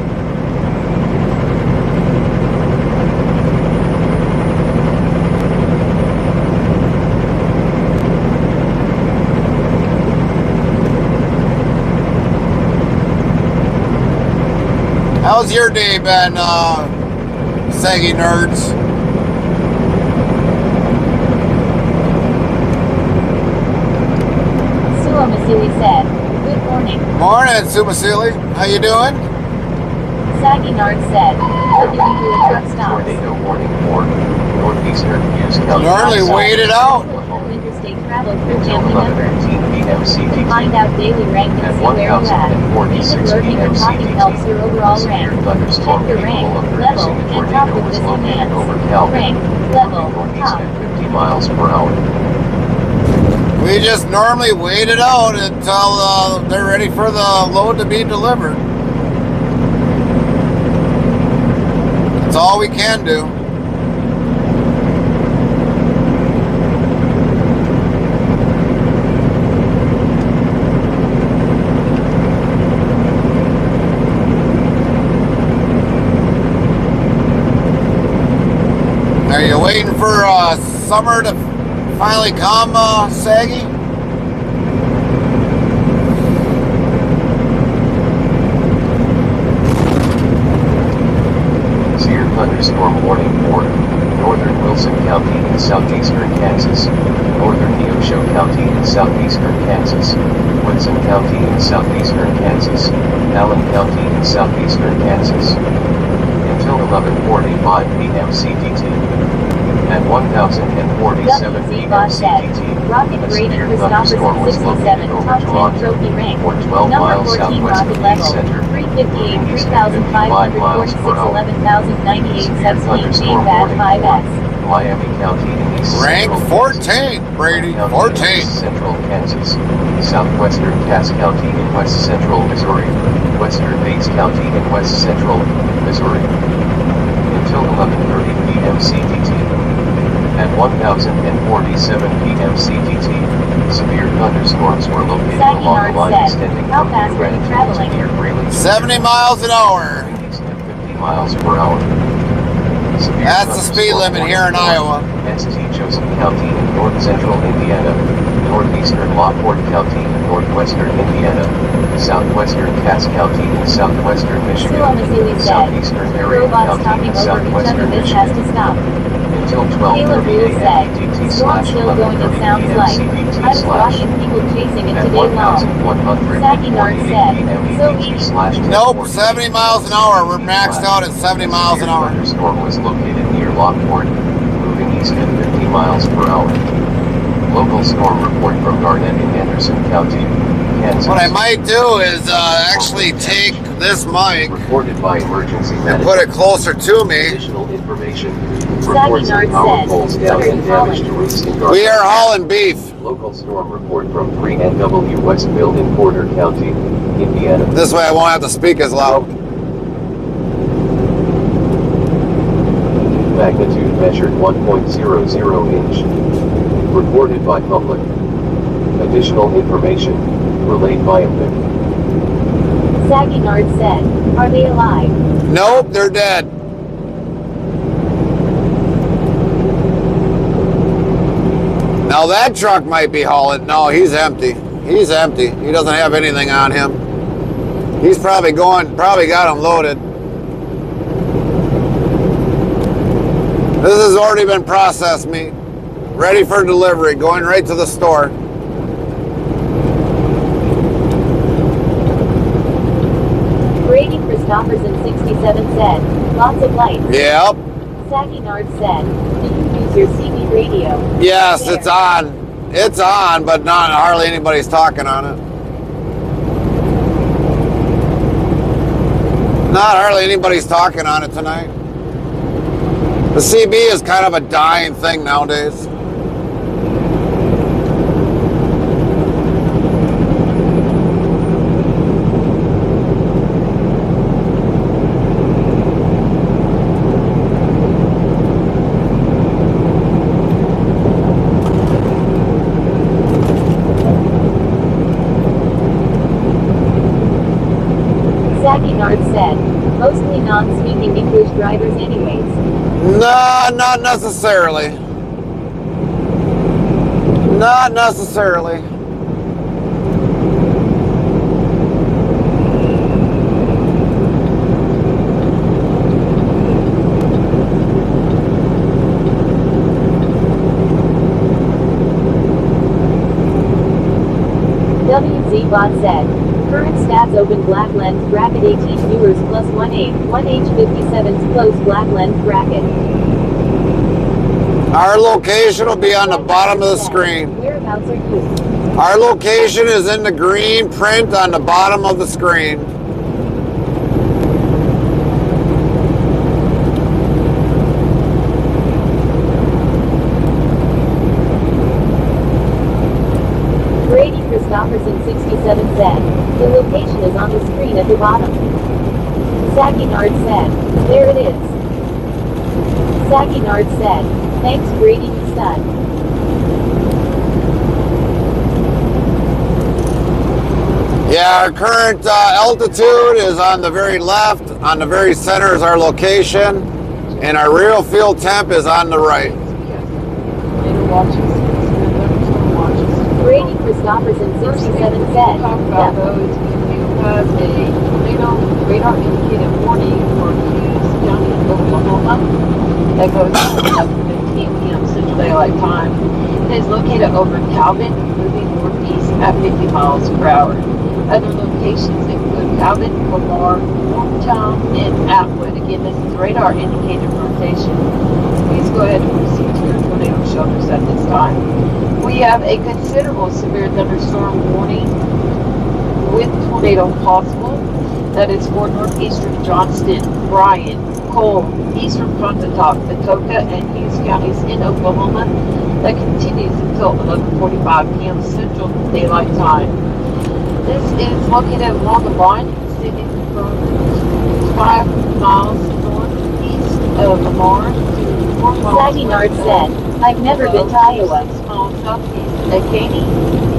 S4: How's your day been, saggy nerds?
S7: Suamasili said, "Good morning."
S4: Morning, Sumasili. How you doing?
S7: Saggy Nard said, "What did you do at truck stops?"
S6: Tornado warning for northeastern Hughes County.
S4: Normally wait it out.
S7: Interstate travel through
S6: Until
S7: family member.
S6: 11:15 p.m. CDT.
S7: Find out daily rank and
S6: At
S7: see where you at.
S6: 1046
S7: Even lurking
S6: p.m.
S7: or talking helps your overall rank.
S6: Thunderstorm
S7: Check your rank,
S6: capable of
S7: level,
S6: producing a
S7: and talk
S6: tornado
S7: with
S6: was
S7: this
S6: located
S7: command.
S6: over Calvin,
S7: Rank, level,
S6: northeast
S7: top.
S6: at 50 miles per hour.
S4: We just normally wait it out until they're ready for the load to be delivered. That's all we can do. Are you waiting for summer to finally come, Saggy?
S6: Severe thunderstorm warning for northern Wilson County in southeastern Kansas, northern Neosho County in southeastern Kansas, Woodson County in southeastern Kansas, Allen County in southeastern Kansas. Until 11:45 p.m. CDT. At 1047 p.m. CDT,
S7: Rocket
S6: a
S7: Brady
S6: severe
S7: Christopherson
S6: thunderstorm was
S7: 67,
S6: located over
S7: top 10
S6: Toronto,
S7: trophy rank.
S6: or 12
S7: Number
S6: miles
S7: 14
S6: southwest
S7: rocket
S6: of
S7: level,
S6: East Center,
S7: 358,
S6: moving east at 55 miles
S7: 3,546,
S6: per hour.
S7: 11,098,
S6: Severe
S7: 17,
S6: thunderstorm
S7: Bad
S6: warning
S7: 5S.
S6: for Miami County in east
S4: Rank
S6: central Kansas,
S4: 14, Brady.
S6: County in
S4: 14.
S6: East central Kansas, southwestern Cass County in west central Missouri, western Bates County in west central Missouri. Until 11:30 p.m. CDT. At 1047 p.m. CDT, severe thunderstorms were located
S7: Saggy
S6: along
S7: Nard
S6: the line
S7: said,
S6: extending
S7: "How
S6: from
S7: fast are you
S6: New
S7: traveling?"
S6: near Grayling,
S4: 70 miles an hour.
S6: east at 50 miles per hour. Severe
S4: That's the speed
S6: thunderstorm
S4: limit here in
S6: warning for
S4: Iowa.
S6: St. Joseph County in north central Indiana, northeastern Lockport County in northwestern Indiana, southwestern Cass County in southwestern Michigan,
S7: Suamasili said,
S6: southeastern Marion
S7: "Robots
S6: County
S7: talking
S6: in
S7: over each other,
S6: southwestern
S7: this has
S6: Michigan.
S7: to stop."
S6: Until
S7: Caleb
S6: 12:30
S7: Rule said,
S6: a.m. EDT
S7: "Storm still going, it
S6: 11:30
S7: sounds
S6: p.m.
S7: like.
S6: CDT
S7: I was watching people chasing it
S6: at
S7: today long."
S6: 1148
S7: Saggy Nard said,
S6: p.m.
S7: "So
S6: EDT
S7: easy."
S4: Nope, 70 miles an hour. We're maxed out at 70 miles an hour.
S6: Thunderstorm was located near Lockport, moving east at 50 miles per hour. Local storm report from Garnett in Anderson County, Kansas.
S4: What I might do is actually take this mic
S6: Reported by emergency
S4: and put it
S6: management.
S4: closer to me.
S6: Additional information.
S7: Saggy
S6: Reports
S7: Nard
S6: of power
S7: said,
S6: poles
S7: "What
S6: down
S7: are you
S6: and damage to
S7: hauling?"
S6: roofs in Garnett.
S4: We are hauling beef.
S6: Local storm report from 3NW Westfield in Porter County, Indiana.
S4: This way I won't have to speak as loud.
S6: Magnitude measured 1.00 inch. Reported by public. Additional information, relayed by a victim.
S7: Saggy Nard said, "Are they alive?"
S4: Nope, they're dead. Now that truck might be hauling. No, he's empty. He's empty. He doesn't have anything on him. He's probably got him loaded. This has already been processed meat. Ready for delivery, going right to the store.
S7: Brady Christopherson 67 said, "Lots of lights."
S4: Yep.
S7: Saggy Nard said, "Do you use your CB radio?"
S4: Yes,
S7: There.
S4: it's on. It's on, but not hardly anybody's talking on it. Not hardly anybody's talking on it tonight. The CB is kind of a dying thing nowadays.
S7: Nard said. Mostly non-speaking English drivers anyways.
S4: No, not necessarily. Not necessarily.
S7: WZBot said. Current stats open black lens bracket 18 viewers plus 1H57's closed black lens bracket.
S4: Our location will be on the bottom of the screen.
S7: Whereabouts are you?
S4: Our location is in the green print on the bottom of the screen.
S7: Brady Christopherson 67 said. The location is on the screen at the bottom. Saggy Nard said. There it is. Saggy Nard said. Thanks Brady, you stud.
S4: Yeah, our current altitude is on the very left. On the very center is our location. And our real field temp is on the right.
S7: Brady Christopherson 67 said.
S8: Talk about those. You have a tornado radar indicated warning for Hughes County, Oklahoma. That goes from 11:15 p.m. Central Daylight Time. It is located over Calvin, moving northeast at 50 miles per hour. Other locations include Calvin, Lamar, Morgantown, and Atwood. Again, this is radar indicated rotation. Please go ahead and proceed to your tornado shelters at this time. We have a considerable severe thunderstorm warning with tornado possible. That is for northeastern Johnston, Bryan, Cole, eastern Pontotoc, Patoka, and Hughes counties in Oklahoma. That continues until 11:45 p.m. Central Daylight Time. This is located along the line extending from 5 miles northeast of Lamar to 4 miles
S7: Saggy Nard said. I've never been to Iowa.
S8: 6 miles southeast of Katy.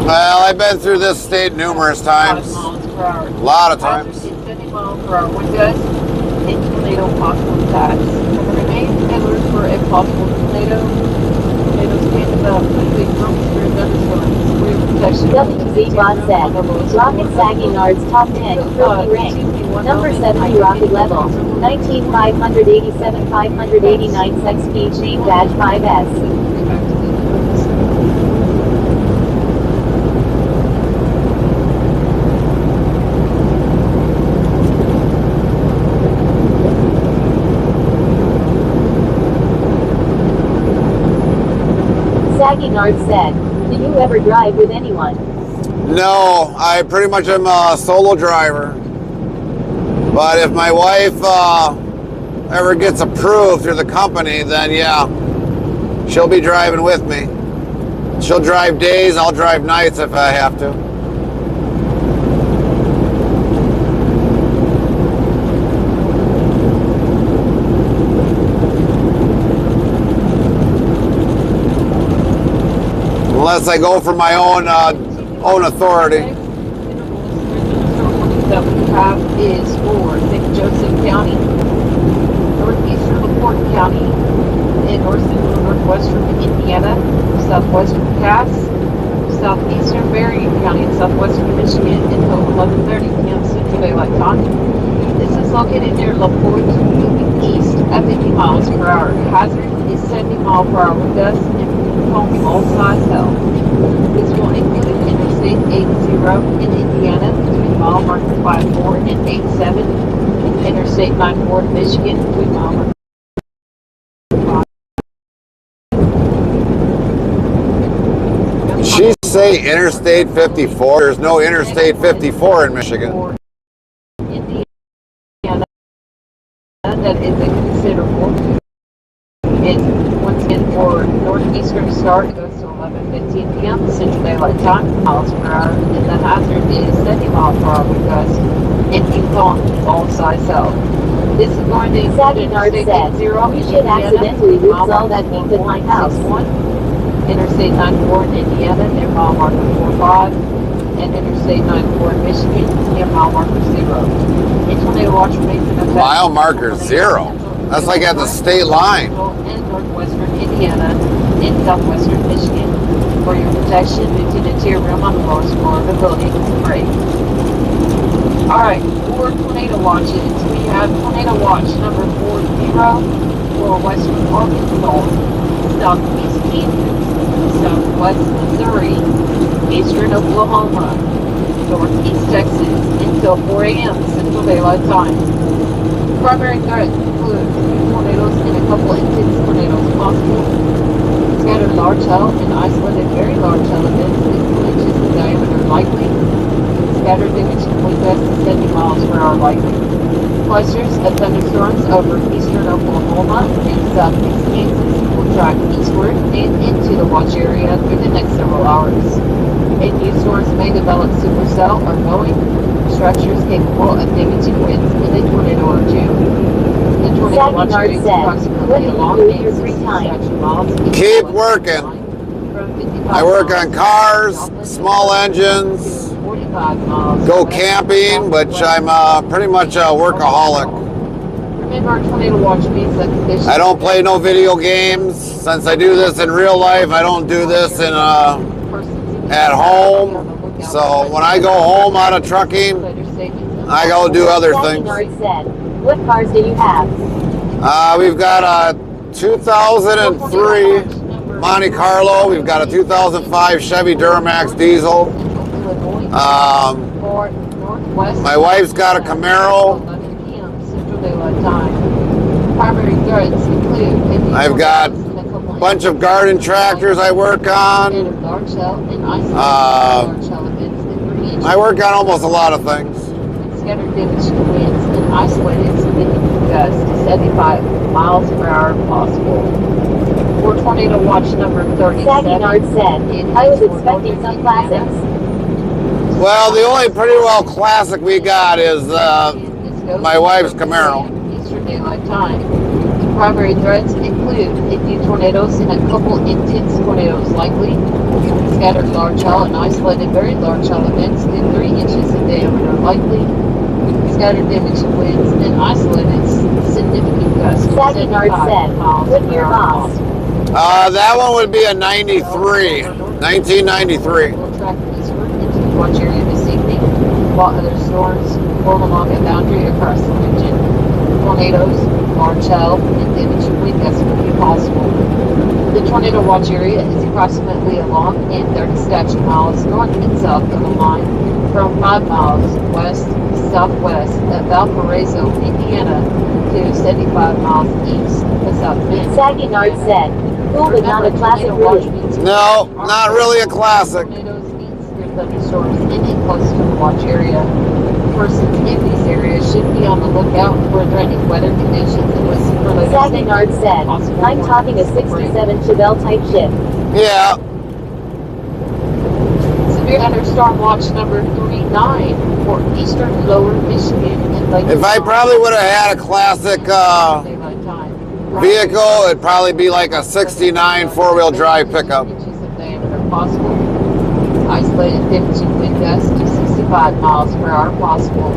S4: Well, I've been through this state numerous
S8: 5
S4: times.
S8: miles per hour.
S4: A lot of
S8: Hazard
S4: times.
S8: is 70 miles per hour wind gusts and tornado possible attacks. Remain alert for a possible tornado. Tornadoes can develop quickly from severe thunderstorms. For your protection,
S7: WZBot said. Rocket Saggy Nard's top 10 trophy rank. Number 70 rocket level. 19,587,589 XP chain badge 5S. Saggy Nard said. Do you ever drive with anyone?
S4: No, I pretty much am a solo driver. But if my wife ever gets approved through the company, then yeah, she'll be driving with me. She'll drive days, I'll drive nights if I have to. Unless I go for my own authority.
S8: That we have is for St. Joseph County, northeastern LaPorte County, in northwestern Indiana, southwestern Cass, southeastern Marion County, and southwestern Michigan until 11:30 p.m. Central Daylight Time. This is located near LaPorte, moving east at 50 miles per hour. Hazard is 70 mile per hour wind gusts and following all sides held. This will include Interstate 80 in Indiana between mile marker 54 and 87, Interstate 94 in Michigan between mile marker 5.
S4: Did she say Interstate 54? There's no Interstate 54 in Michigan.
S8: Indiana, that is a considerable. It's once again for northeastern start, it goes to 11:15 p.m. Central Daylight Time, miles per hour, and the hazard is 70 miles per hour wind gusts and Yukon all sides held. This is going to
S7: Saggy Nard said. You should accidentally lose all that heat at my house.
S8: Interstate 94 in Indiana, near mile marker 45, and Interstate 94 in Michigan near mile marker 0. A tornado watch remains in effect.
S4: Mile marker 0? That's like at the state line.
S8: And northwestern Indiana and southwestern Michigan. For your protection, move to the tier room on the lowest floor of the building. Great. Alright, for tornado watches, we have tornado watch number 40 for western Arkansas, southeast Kansas, southwest Missouri, eastern Oklahoma, northeast Texas, until 4 a.m. Central Daylight Time. Primary threats include tornadoes and a couple intense tornadoes possible. Scattered large hail and isolated very large hail events with 2 inches in diameter likely. Scattered damage and wind gusts of 70 miles per hour likely. Clusters of thunderstorms over eastern Oklahoma and southeast Kansas will track eastward and into the watch area through the next several hours. A new storms may develop supercell or going structures capable of damaging winds in a tornado or two. The tornado watch area is approximately along and 60 miles.
S4: Keep working. I work on cars, small engines, go camping, which I'm pretty much a workaholic.
S8: Remember, tornado watch means that conditions.
S4: I don't play no video games. Since I do this in real life, I don't do this in at home. So when I go home out of trucking, I go do other things.
S7: What cars do you have?
S4: We've got a 2003 Monte Carlo. We've got a 2005 Chevy Duramax diesel. My wife's got a Camaro. I've got a bunch of garden tractors I work on. I work on almost a lot of things.
S8: Scattered damage to winds and isolated significant gusts to 75 miles per hour possible. For tornado watch number 37.
S7: Saginard said, I was expecting some classics.
S4: Well, the only pretty well classic we got is my wife's Camaro.
S8: Eastern Daylight Time. The primary threats include a few tornadoes and a couple intense tornadoes likely. Scattered large hail and isolated very large hail events in 3 inches in diameter likely. Scattered damage and winds and isolated significant gusts.
S7: Saginard said, what year boss?
S4: That one would be a 93, 1993.
S8: Will track eastward into the watch area this evening, while other storms form along a boundary across the region. Tornadoes, large hail, and damage and wind gusts will be possible. The tornado watch area is approximately along and 30 statute miles north and south of the line from 5 miles west southwest of Valparaiso, Indiana, to 75 miles east of South Bend.
S7: Saginard said, cool but not a classic really.
S4: No, not really a classic.
S8: Tornadoes mean severe thunderstorms and close to the watch area. Persons in these areas should be on the lookout for threatening weather conditions and listen for latest.
S7: Saginard said, I'm talking a 67 Chevelle type ship.
S4: Yeah.
S8: Severe thunderstorm watch number 39 for eastern lower Michigan and Lake.
S4: If I probably would have had a classic vehicle, it'd probably be like a 69 four-wheel drive pickup.
S8: Inches of diameter possible. Isolated damage and wind gusts to 65 miles per hour possible.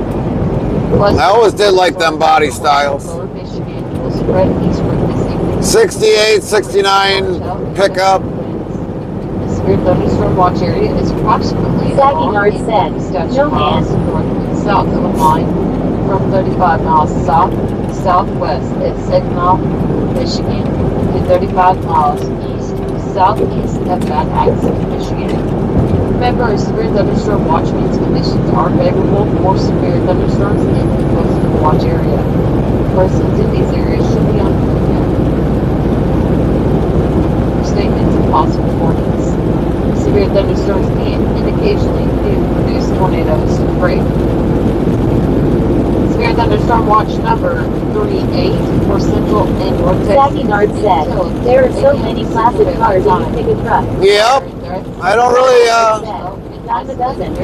S8: Plus,
S4: I always did like them body styles.
S8: lower Michigan will spread eastward this evening.
S4: 68, 69 pickup.
S8: The severe thunderstorm watch area is approximately
S7: Saginard said, no
S8: miles
S7: hand.
S8: north and south of the line from 35 miles south southwest at Saginaw, Michigan, to 35 miles east southeast of Mad Heights, Michigan. Remember, severe thunderstorm watch means conditions are favorable for severe thunderstorms in the coastal watch area. Persons in these areas should be on the lookout for statements and possible warnings. Severe thunderstorms can and occasionally do produce tornadoes. Great. Severe thunderstorm watch number 38 for central and north Texas.
S7: Saginard said, there are so many classic cars and you pick a truck.
S4: Yep. I don't really,
S7: Dime a dozen.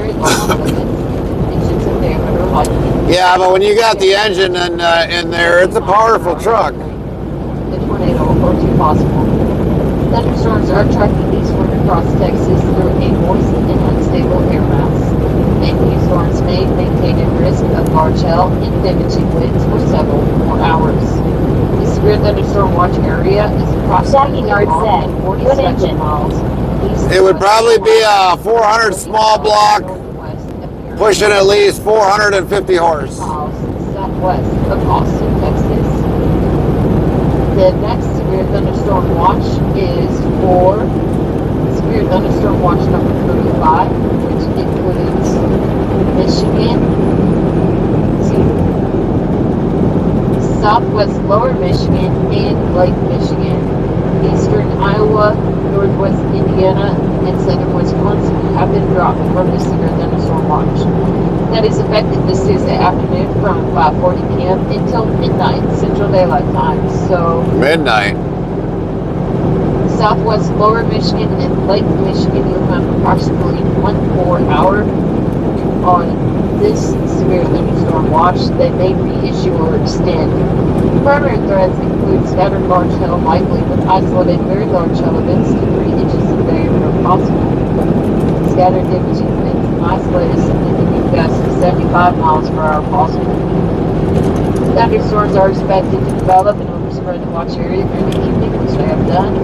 S4: yeah, but when you got the engine in there, it's a powerful truck.
S8: The tornado or two possible. Thunderstorms are tracking eastward across Texas through a moist and unstable air mass. and these storms may maintain a risk of large hail and damaging winds for several more hours. The severe thunderstorm watch area is approximately
S7: Saggy Nard said,
S8: 47 miles east.
S4: It would probably be a 400 small block, pushing at least 450 horse.
S8: Southwest of Austin, Texas. The next severe thunderstorm watch is for severe thunderstorm watch number 35, which includes Michigan to southwest lower Michigan and Lake Michigan, eastern Iowa, northwest Indiana, and southern Wisconsin have been dropped from the severe thunderstorm watch. That is effective this Tuesday afternoon from 5:40 p.m. until midnight Central Daylight Time. So
S4: Midnight.
S8: southwest lower Michigan and Lake Michigan, you'll have approximately 1 hour on this severe thunderstorm watch. They may reissue or extend. Primary threats include scattered large hail likely with isolated very large hail events to 3 inches of diameter possible. Scattered damaging winds and isolated significant gusts to 75 miles per hour possible. Thunderstorms are expected to develop and overspread the watch area during the evening, which they have done.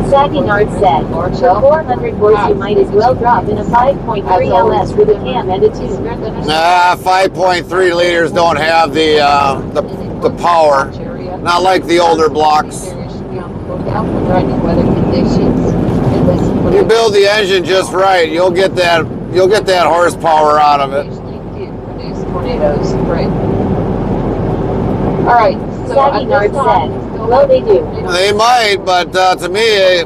S7: Saggy Nard said, for 400 voice you might as well drop in a 5.3 LS with a cam and a tune.
S4: 5.3 liters don't have the power. Not like the older blocks. You build the engine just right, you'll get that horsepower out of it.
S8: Tornadoes, right? All right. So
S7: Saggy Nard said, well, they do.
S4: They might, but to me,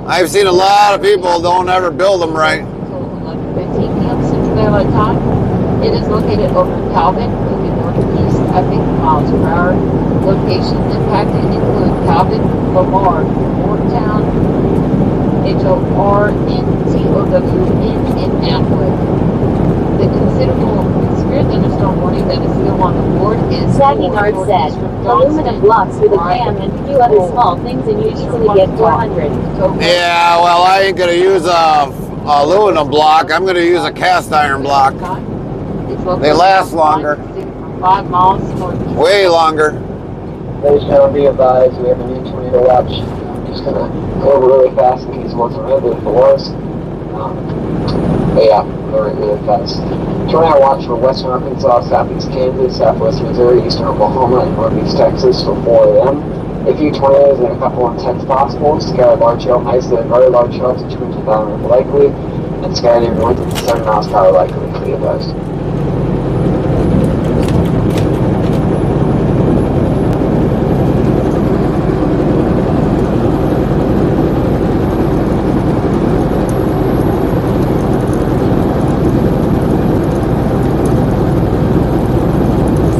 S4: I've seen a lot of people don't ever build them right.
S8: 11:15 p.m. Central Daylight Time. It is located over in Calvin, moving northeast at 50 miles per hour. Locations impacted include Calvin, Lamar, Moretown, HORNTOWN, and Atwood. The considerable severe thunderstorm warning that is still on the board is
S7: Saggy Nard said, aluminum blocks with a cam and a few other small things and you easily get 400.
S4: Yeah, well, I ain't gonna use a aluminum block. I'm gonna use a cast iron block. They last longer.
S8: 5 miles northeast.
S4: Way longer.
S9: Ladies and gentlemen, be advised, we have a new tornado watch. I'm just going to go over really fast in case it wasn't really for us. But yeah, really fast. Tornado watch for western Arkansas, southeast Kansas, southwest Missouri, eastern Oklahoma, and northeast Texas for 4 a.m. A few tornadoes and a couple intense possible. Scattered large hail, isolated very large hail to 2 inches diameter likely, and scattered near north of 7 miles per hour likely. Be advised.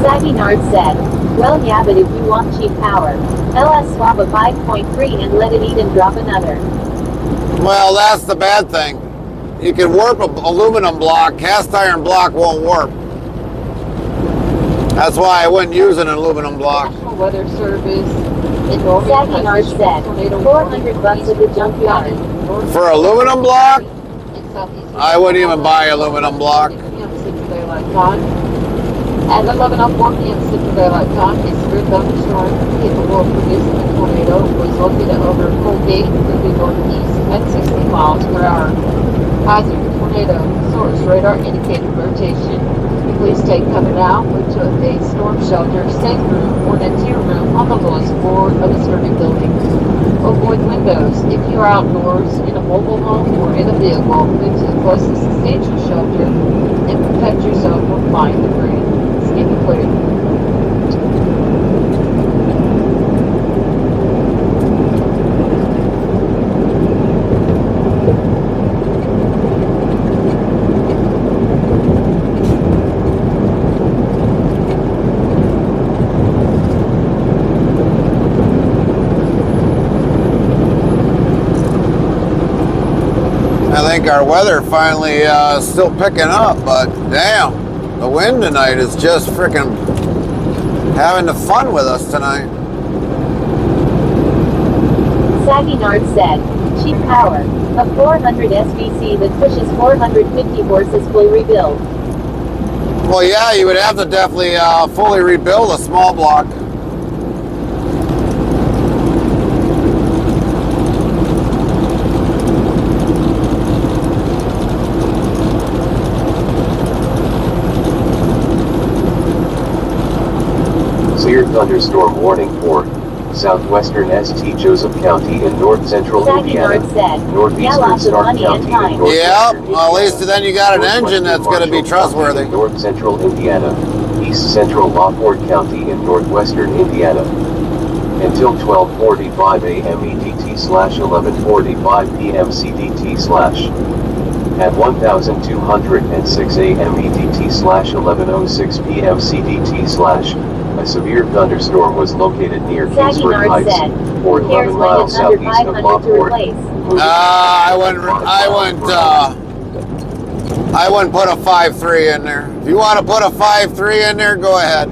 S7: Saggy Nard said, well yeah, but if you want cheap power, LS swap a 5.3 and let it eat and drop another.
S4: Well, that's the bad thing. You can warp an aluminum block, cast iron block won't warp. That's why I wouldn't use an aluminum block.
S8: National Weather Service in
S7: Saggy Nard said, $400 at the junkyard.
S4: For aluminum block, I wouldn't even buy aluminum block.
S8: At 11:04 p.m. Central Daylight Time, a severe thunderstorm capable of producing a tornado was located over Colgate, moving northeast at 60 miles per hour. Hazard tornado source radar indicated rotation. Please take cover now, move to a storm shelter, safe room, or a tier room on the lowest floor of the survey building. Avoid windows. If you are outdoors, in a mobile home, or in a vehicle, move to the closest substantial shelter and protect yourself from flying debris. Skin clear.
S4: I think our weather finally still picking up, but damn, the wind tonight is just freaking having the fun with us tonight.
S7: Saggy Nard said, Cheap power. A 400 SVC that pushes 450 horses full rebuild.
S4: Well, yeah, you would have to definitely fully rebuild a small block.
S6: Severe thunderstorm warning for southwestern St. Joseph County in north-central Indiana,
S7: Saginaw said,
S6: northeastern
S7: lots of
S6: Stark
S7: money and
S6: County
S7: time.
S6: in northwestern
S4: Yeah,
S6: Indiana,
S4: well, at least then you got an engine that's going to be
S6: northwestern Marshall
S4: trustworthy.
S6: County in north-central Indiana, east-central Lafayette County in northwestern Indiana. Until 12:45 a.m. EDT/11:45 p.m. CDT/ at 1206 a.m. EDT/11:06 p.m. CDT/. A severe thunderstorm was located near Kingsford
S7: Saginaw
S6: Heights,
S7: said,
S6: or
S7: who cares
S6: 11
S7: when
S6: miles
S7: it's under
S6: southeast of
S7: 500 to
S6: Lafayette.
S7: replace?
S4: I wouldn't put a 5.3 in there. If you want to put a 5.3 in there, go ahead.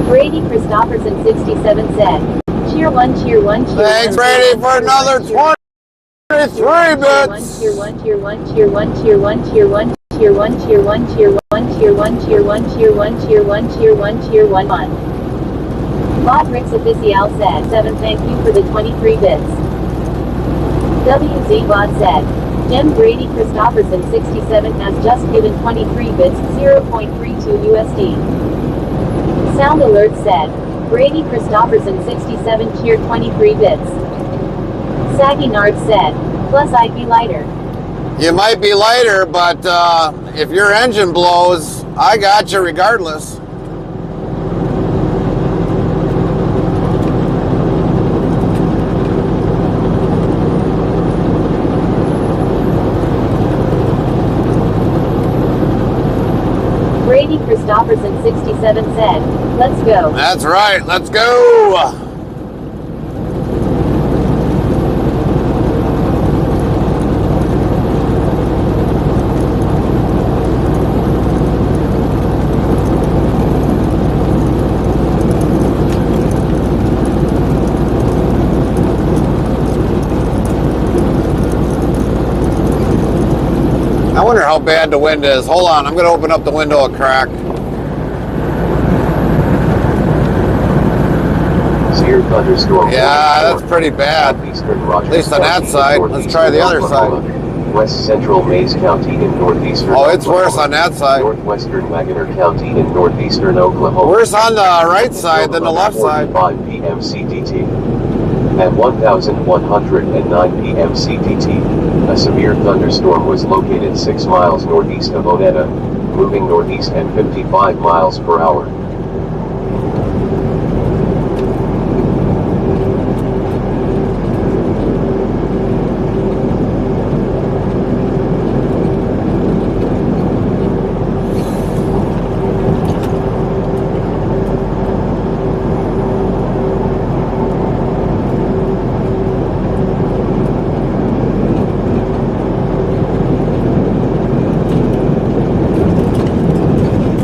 S7: Brady Christopherson 67 said, cheer one, cheer one, cheer one.
S4: Thanks, Brady, for another 23 bits.
S7: Cheer one, cheer one, cheer one, cheer one, cheer one, cheer one, cheer one, cheer one, cheer one, cheer one, cheer one, cheer one, cheer one, cheer one, one. Modrix Official said 7 thank you for the 23 bits. WZ Bot said, Jim Brady Christopherson 67 has just given 23 bits 0.32 USD. Sound Alert said, Brady Christopherson 67 cheer 23 bits. Saggy Nard said, plus I'd be lighter.
S4: You might be lighter, but if your engine blows, I got you regardless.
S7: Brady Christopherson 67 said, let's go.
S4: That's right, let's go. I wonder how bad the wind is. Hold on, I'm going to open up the window a crack.
S6: Severe thunderstorm.
S4: Yeah, that's pretty bad. At least on that side. Let's try the other side.
S6: West Central Mays County in northeastern.
S4: Oh, it's worse on that side.
S6: Northwestern Wagoner County in northeastern Oklahoma.
S4: Worse on the right side than the left side.
S6: 5 p.m. CDT. At 1109 p.m. CDT, a severe thunderstorm was located 6 miles northeast of Onetta, moving northeast at 55 miles per hour.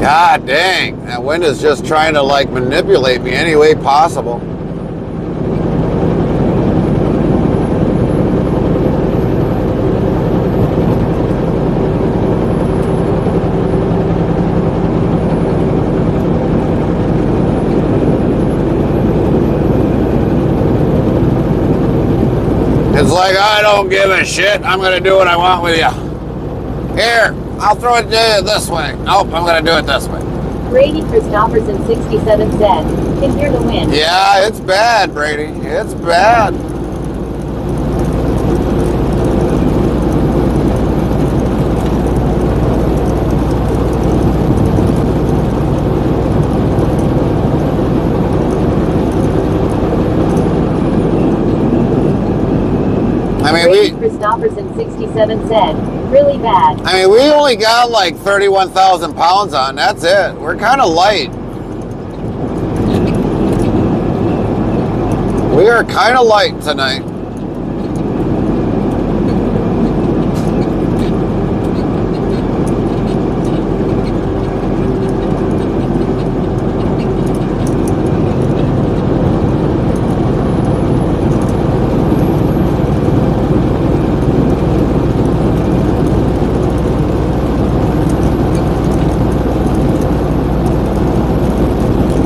S4: God dang, that wind is just trying to like manipulate me any way possible. It's like, I don't give a shit. I'm going to do what I want with you. Here, I'll throw it this way. Nope, I'm going to do it this way.
S7: Brady Christopherson 67 said, can hear the wind.
S4: Yeah, it's bad, Brady. It's bad.
S7: Christopherson 67 said, really bad.
S4: I mean, we only got like 31,000 pounds on. That's it. We're kind of light. We are kind of light tonight.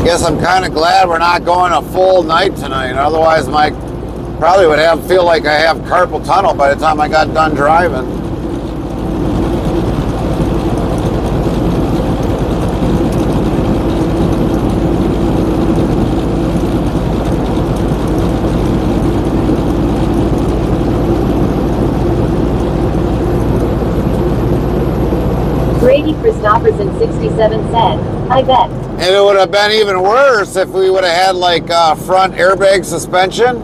S4: Guess I'm kind of glad we're not going a full night tonight. Otherwise, Mike probably would feel like I have carpal tunnel by the time I got done driving.
S7: Brady Christopherson 67 said, I bet.
S4: And it would have been even worse if we would have had like front airbag suspension.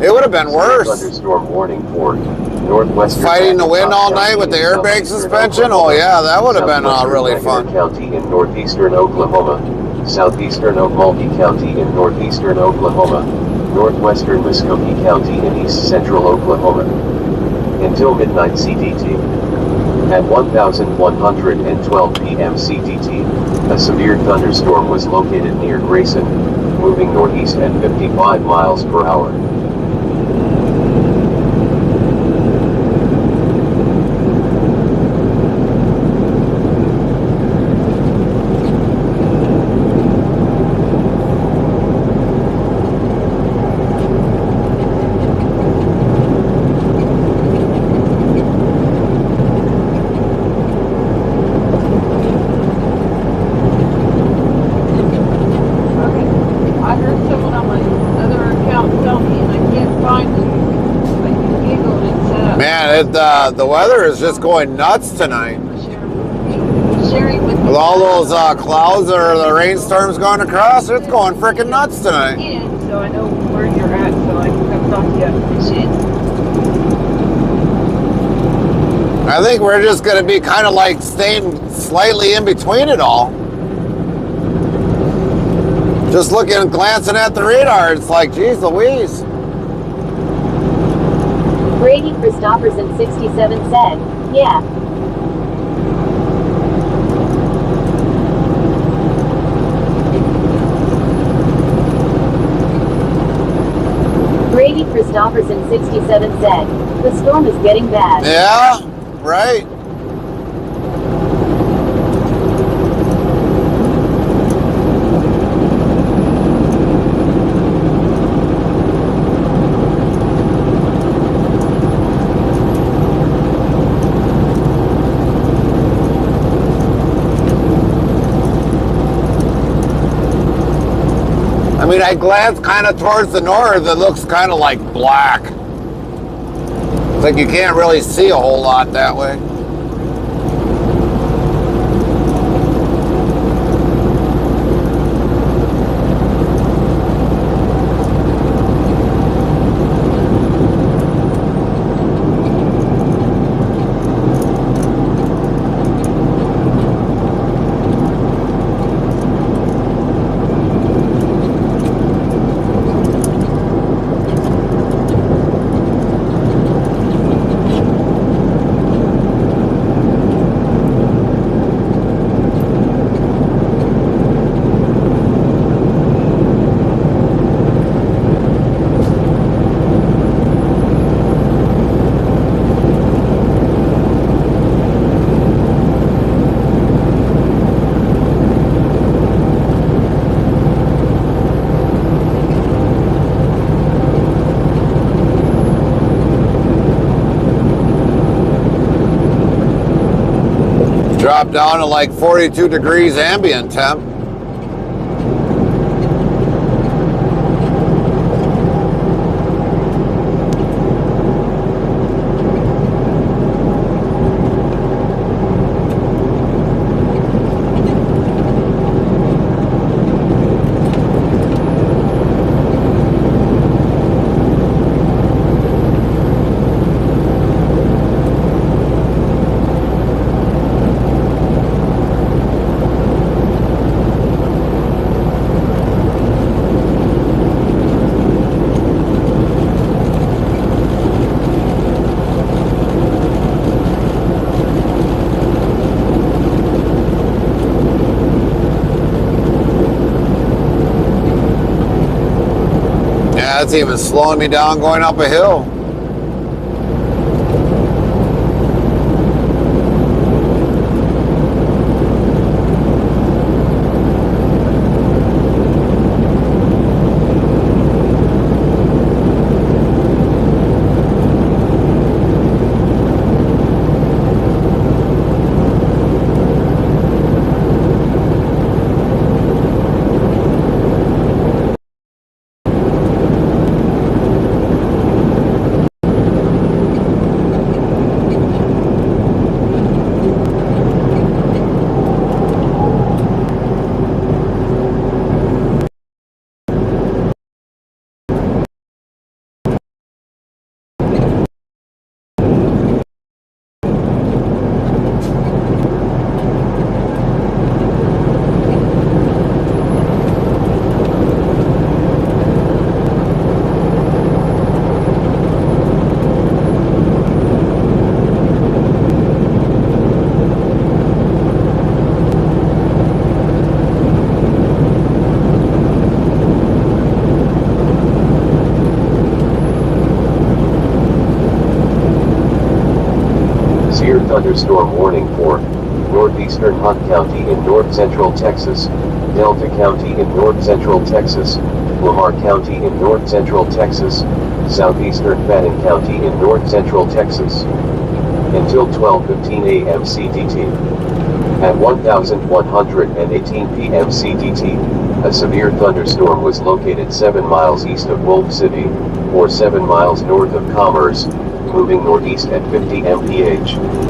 S4: It would have been worse.
S6: Thunderstorm warning for northwestern.
S4: Fighting the wind all night with the airbag suspension? Oh yeah, that would have been really fun.
S6: County in northeastern Oklahoma, southeastern Okmulgee County in northeastern Oklahoma, northwestern Muskogee County in east central Oklahoma. Until midnight CDT. At 1112 p.m. CDT, a severe thunderstorm was located near Grayson, moving northeast at 55 miles per hour.
S4: The weather is just going nuts tonight. With all those clouds or the rainstorms going across, it's going freaking nuts tonight.
S8: So I know where you're at, so I can come talk to you after shit.
S4: I think we're just going to be kind of like staying slightly in between it all. Just looking and glancing at the radar, it's like, geez Louise.
S7: Brady Christopherson 67 said, yeah. Brady Christopherson 67 said, the storm is getting bad.
S4: Yeah, right. I mean, I glance kind of towards the north, it looks kind of like black. It's like you can't really see a whole lot that way. Drop down to like 42 degrees ambient temp. That's even slowing me down going up a hill.
S6: Severe thunderstorm warning for northeastern Hunt County in north-central Texas, Delta County in north-central Texas, Lamar County in north-central Texas, southeastern Fannin County in north-central Texas. Until 12:15 a.m. CDT. At 1118 p.m. CDT, a severe thunderstorm was located 7 miles east of Wolf City, or 7 miles north of Commerce, moving northeast at 50 mph.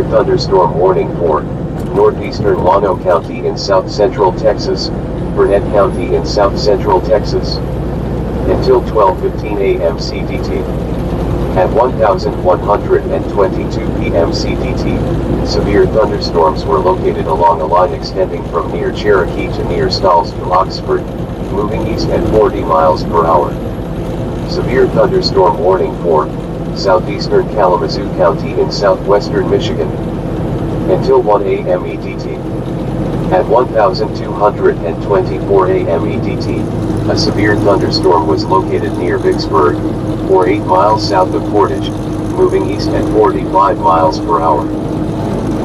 S6: thunderstorm warning for northeastern Llano County in south central Texas, Burnett County in south central Texas, until 12:15 a.m. CDT. At 1122 p.m. CDT, severe thunderstorms were located along a line extending from near Cherokee to near Stalls to Oxford, moving east at 40 miles per hour. Severe thunderstorm warning for southeastern Kalamazoo County in southwestern Michigan, until 1 a.m. EDT. At 1224 a.m. EDT, a severe thunderstorm was located near Vicksburg, or 8 miles south of Portage, moving east at 45 miles per hour.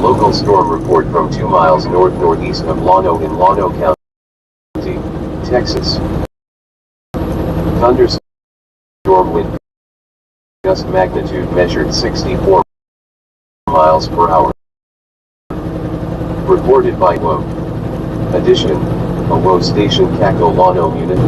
S6: Local storm report from 2 miles north-northeast of Llano in Llano County, Texas. Thunderstorm wind gust magnitude measured 64 miles per hour. Reported by WO. Addition, a WO station Caco Llano unit.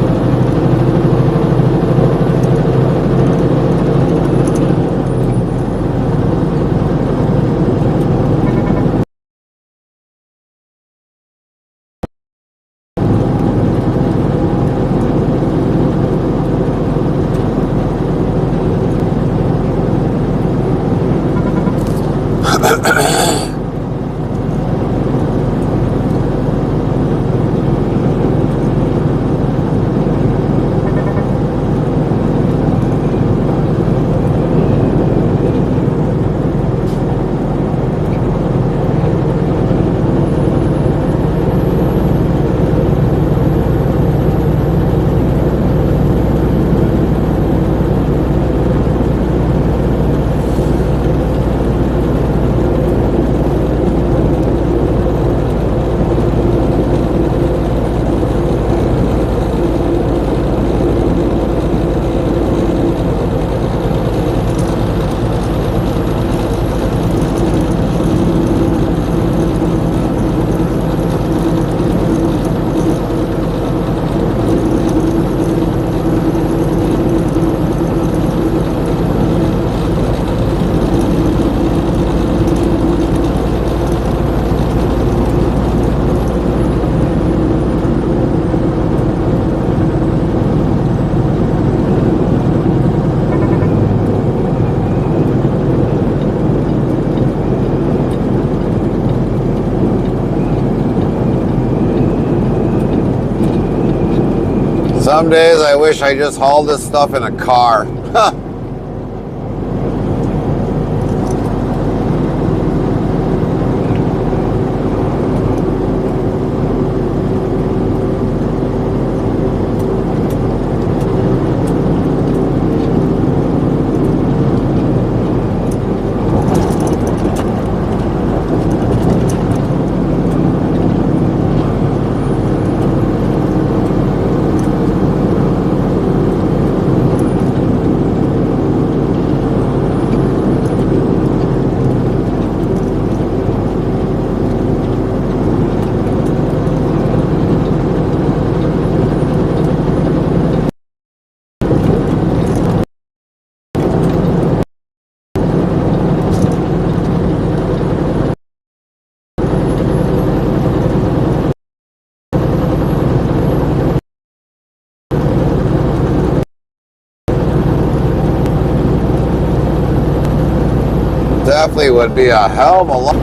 S4: Some days I wish I just hauled this stuff in a car. Definitely would be a hell of a lot.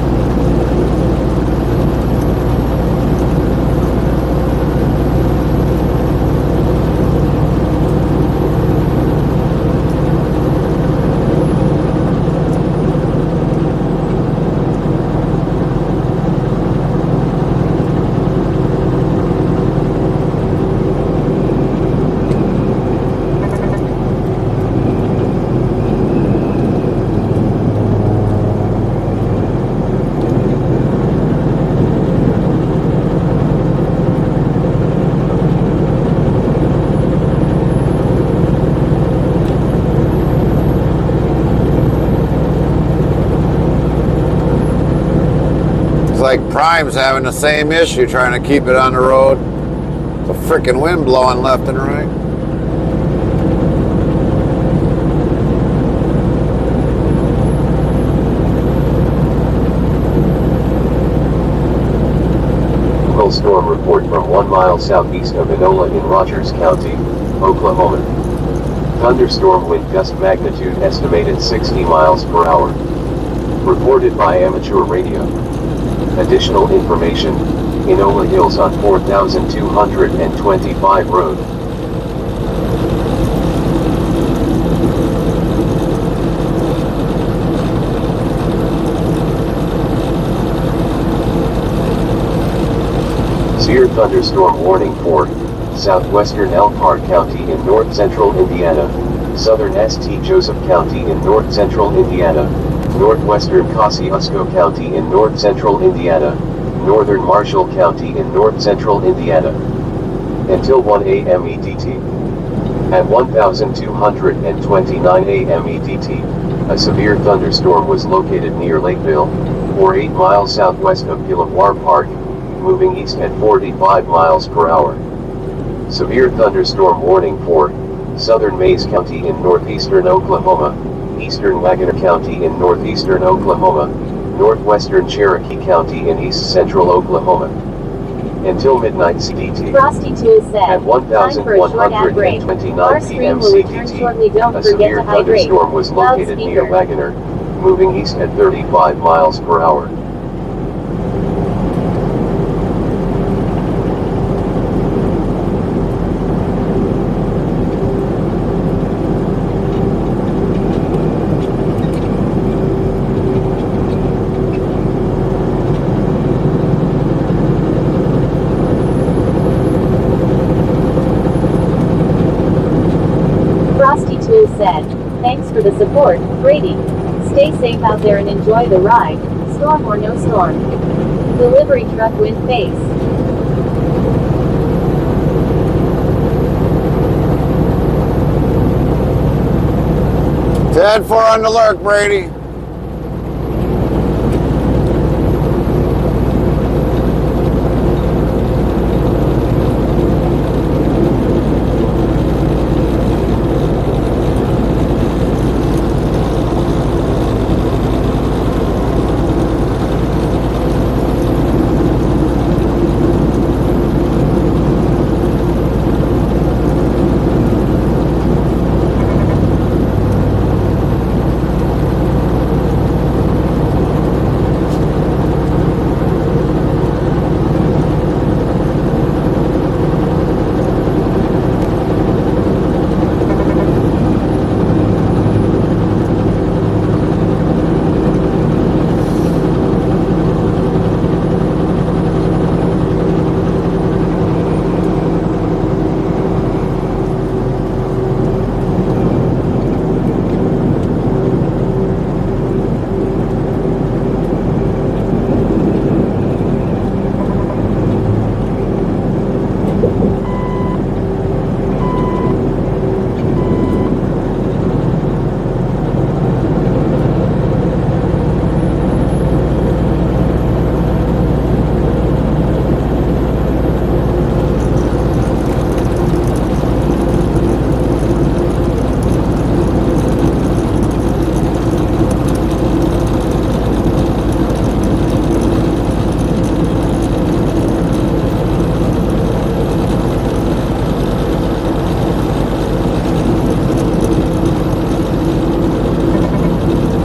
S4: Like Prime's having the same issue trying to keep it on the road. The freaking wind blowing left and right.
S6: Additional storm report from 1 mile southeast of Enola in Rogers County, Oklahoma. Thunderstorm wind gust magnitude estimated 60 miles per hour. Reported by amateur radio. Additional information, Enola Hills on 4225 road. Severe thunderstorm warning for southwestern Elkhart County in north-central Indiana, southern St. Joseph County in north-central Indiana, northwestern Kosciuszko County in north-central Indiana, northern Marshall County in north-central Indiana. Until 1 a.m. EDT. At 1229 a.m. EDT, a severe thunderstorm was located near Lakeville, or 8 miles southwest of Gillawar Park, moving east at 45 miles per hour. Severe thunderstorm warning for southern Mays County in northeastern Oklahoma, eastern Wagoner County in northeastern Oklahoma, northwestern Cherokee County in east central Oklahoma. Until midnight CDT.
S7: Frosty2 said,
S6: At 1129 p.m. CDT, a severe thunderstorm was located near Wagoner, moving east at 35 miles per hour.
S7: Frosty2 said, thanks for the support, Brady. Stay safe out there and enjoy the ride, storm or no storm. Delivery truck wind face.
S4: Dead for on the lurk, Brady.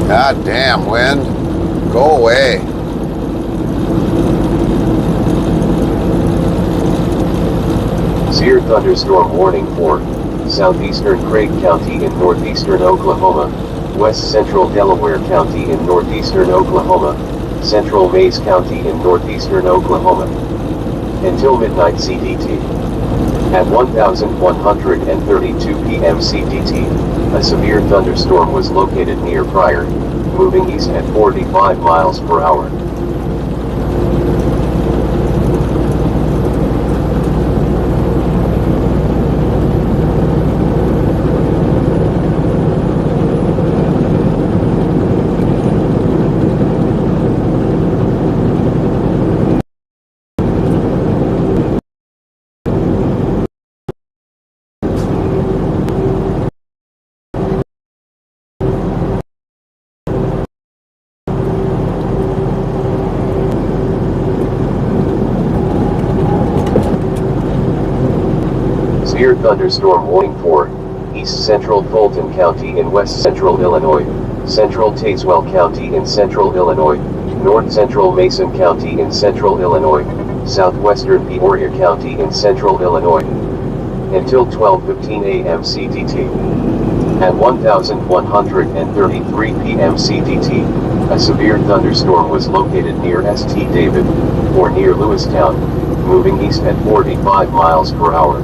S4: God damn, wind. Go away.
S6: Severe thunderstorm warning for southeastern Craig County in northeastern Oklahoma, west central Delaware County in northeastern Oklahoma, central Mays County in northeastern Oklahoma. Until midnight CDT. At 1132 p.m. CDT, a severe thunderstorm was located near Pryor, moving east at 45 miles per hour. Severe thunderstorm warning for East Central Fulton County in West Central Illinois, Central Tazewell County in Central Illinois, North Central Mason County in Central Illinois, Southwestern Peoria County in Central Illinois. Until 12:15 a.m. CDT. At 1133 p.m. CDT, a severe thunderstorm was located near St. David, or near Lewistown, moving east at 45 miles per hour.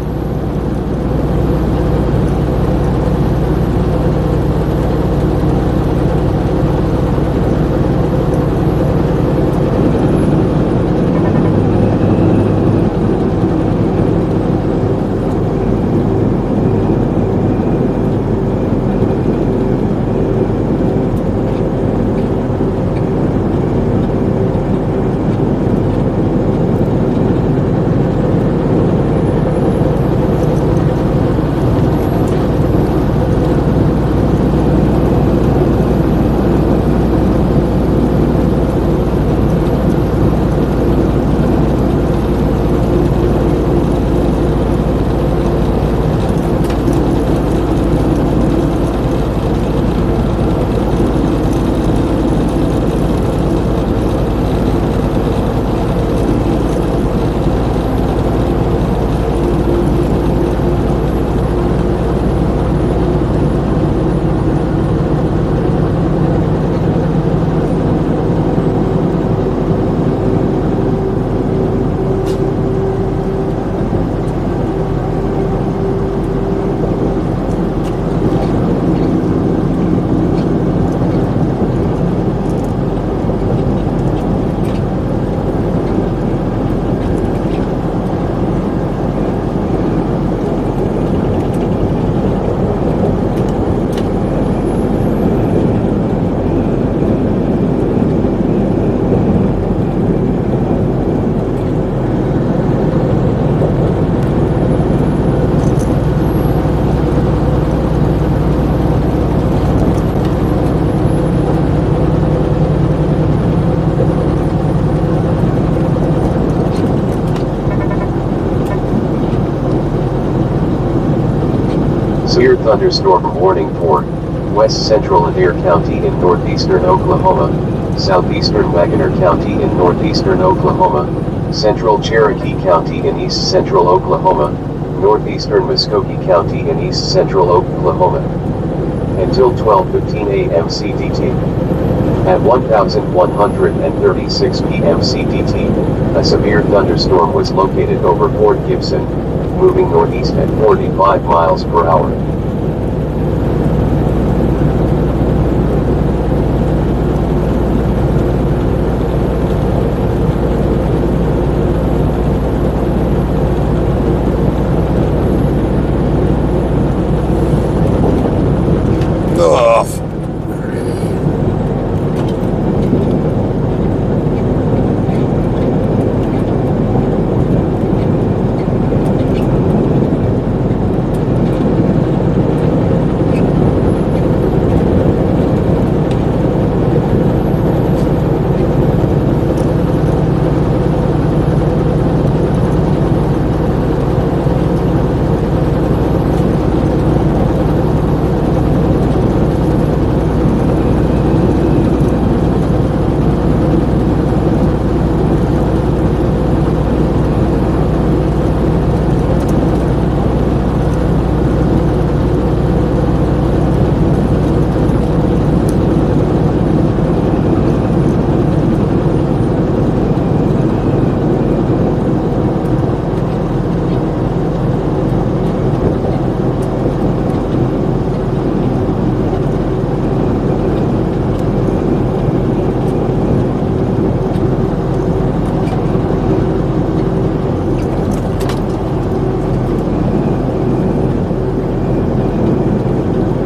S6: Severe thunderstorm warning for West Central Adair County in northeastern Oklahoma, southeastern Wagoner County in northeastern Oklahoma, central Cherokee County in east central Oklahoma, northeastern Muskogee County in east central Oklahoma. Until 12:15 a.m. CDT. At 1136 p.m. CDT, a severe thunderstorm was located over Fort Gibson, moving northeast at 45 miles per hour.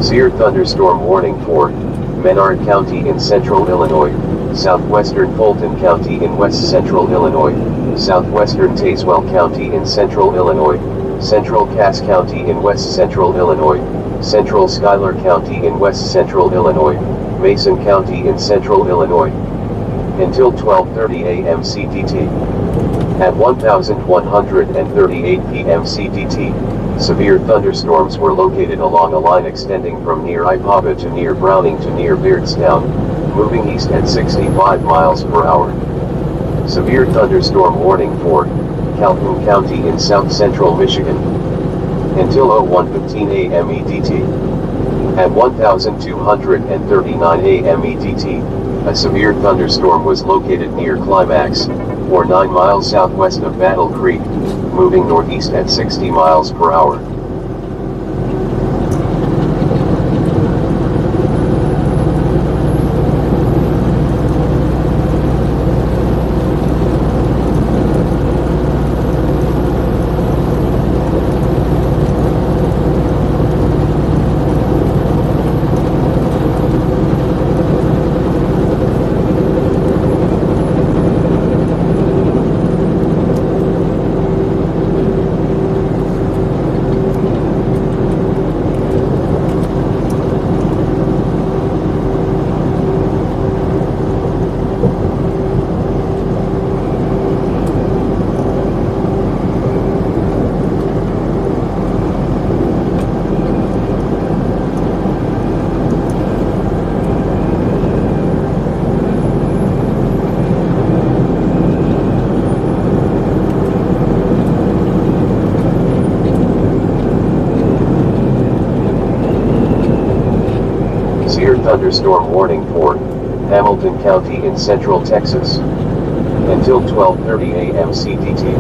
S6: Severe thunderstorm warning for Menard County in central Illinois, southwestern Fulton County in west central Illinois, southwestern Tazewell County in central Illinois, central Cass County in west central Illinois, central Schuyler County in west central Illinois, Mason County in central Illinois. Until 12:30 a.m. CDT. At 1138 p.m. CDT, severe thunderstorms were located along a line extending from near Ipava to near Browning to near Beardstown, moving east at 65 miles per hour. Severe thunderstorm warning for Calhoun County in south central Michigan. Until 01:15 a.m. EDT. At 1239 a.m. EDT, a severe thunderstorm was located near Climax, or 9 miles southwest of Battle Creek, moving northeast at 60 miles per hour. Thunderstorm warning for Hamilton County in central Texas. Until 12:30 a.m. CDT.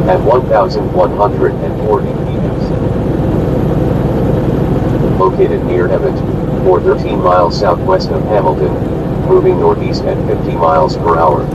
S6: At 1140 p.m. Located near Evett, or 13 miles southwest of Hamilton, moving northeast at 50 miles per hour.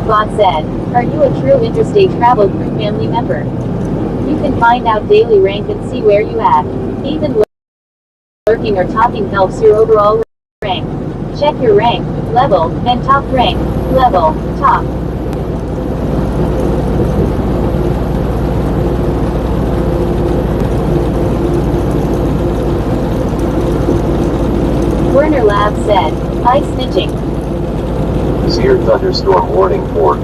S7: Bot said, "Are you a true interstate travel crew family member? You can find out daily rank and see where you at. Even lurking or talking helps your overall rank. Check your rank, level, and top rank, level, top." Werner Lab said, "Ice snitching."
S6: Severe thunderstorm warning for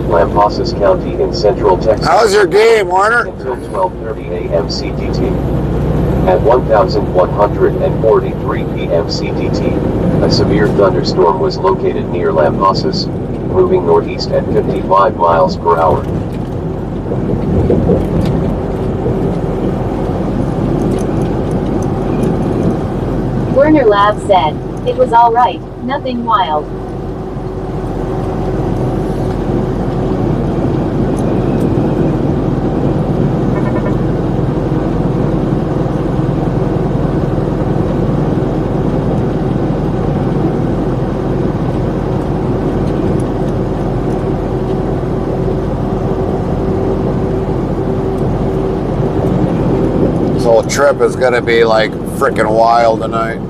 S6: Lampasas County in central Texas.
S4: How's your game, Warner?
S6: Until 12:30 a.m. CDT. At 1143 p.m. CDT, a severe thunderstorm was located near Lampasas, moving northeast at 55 miles per hour.
S7: Werner Lab said, "It was all right, nothing wild."
S4: whole trip is gonna be like freaking wild tonight.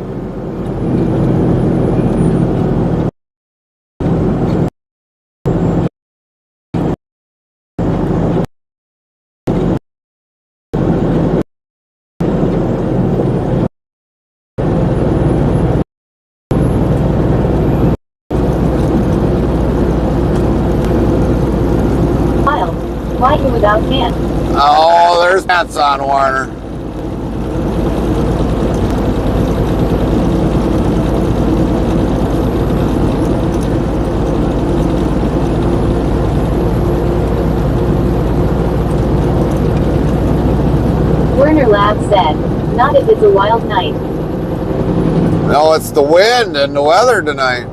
S7: Why you without pants?
S4: Oh, there's pants on, Warner.
S7: Werner Lab said, not if it's a wild night.
S4: No, it's the wind and the weather tonight.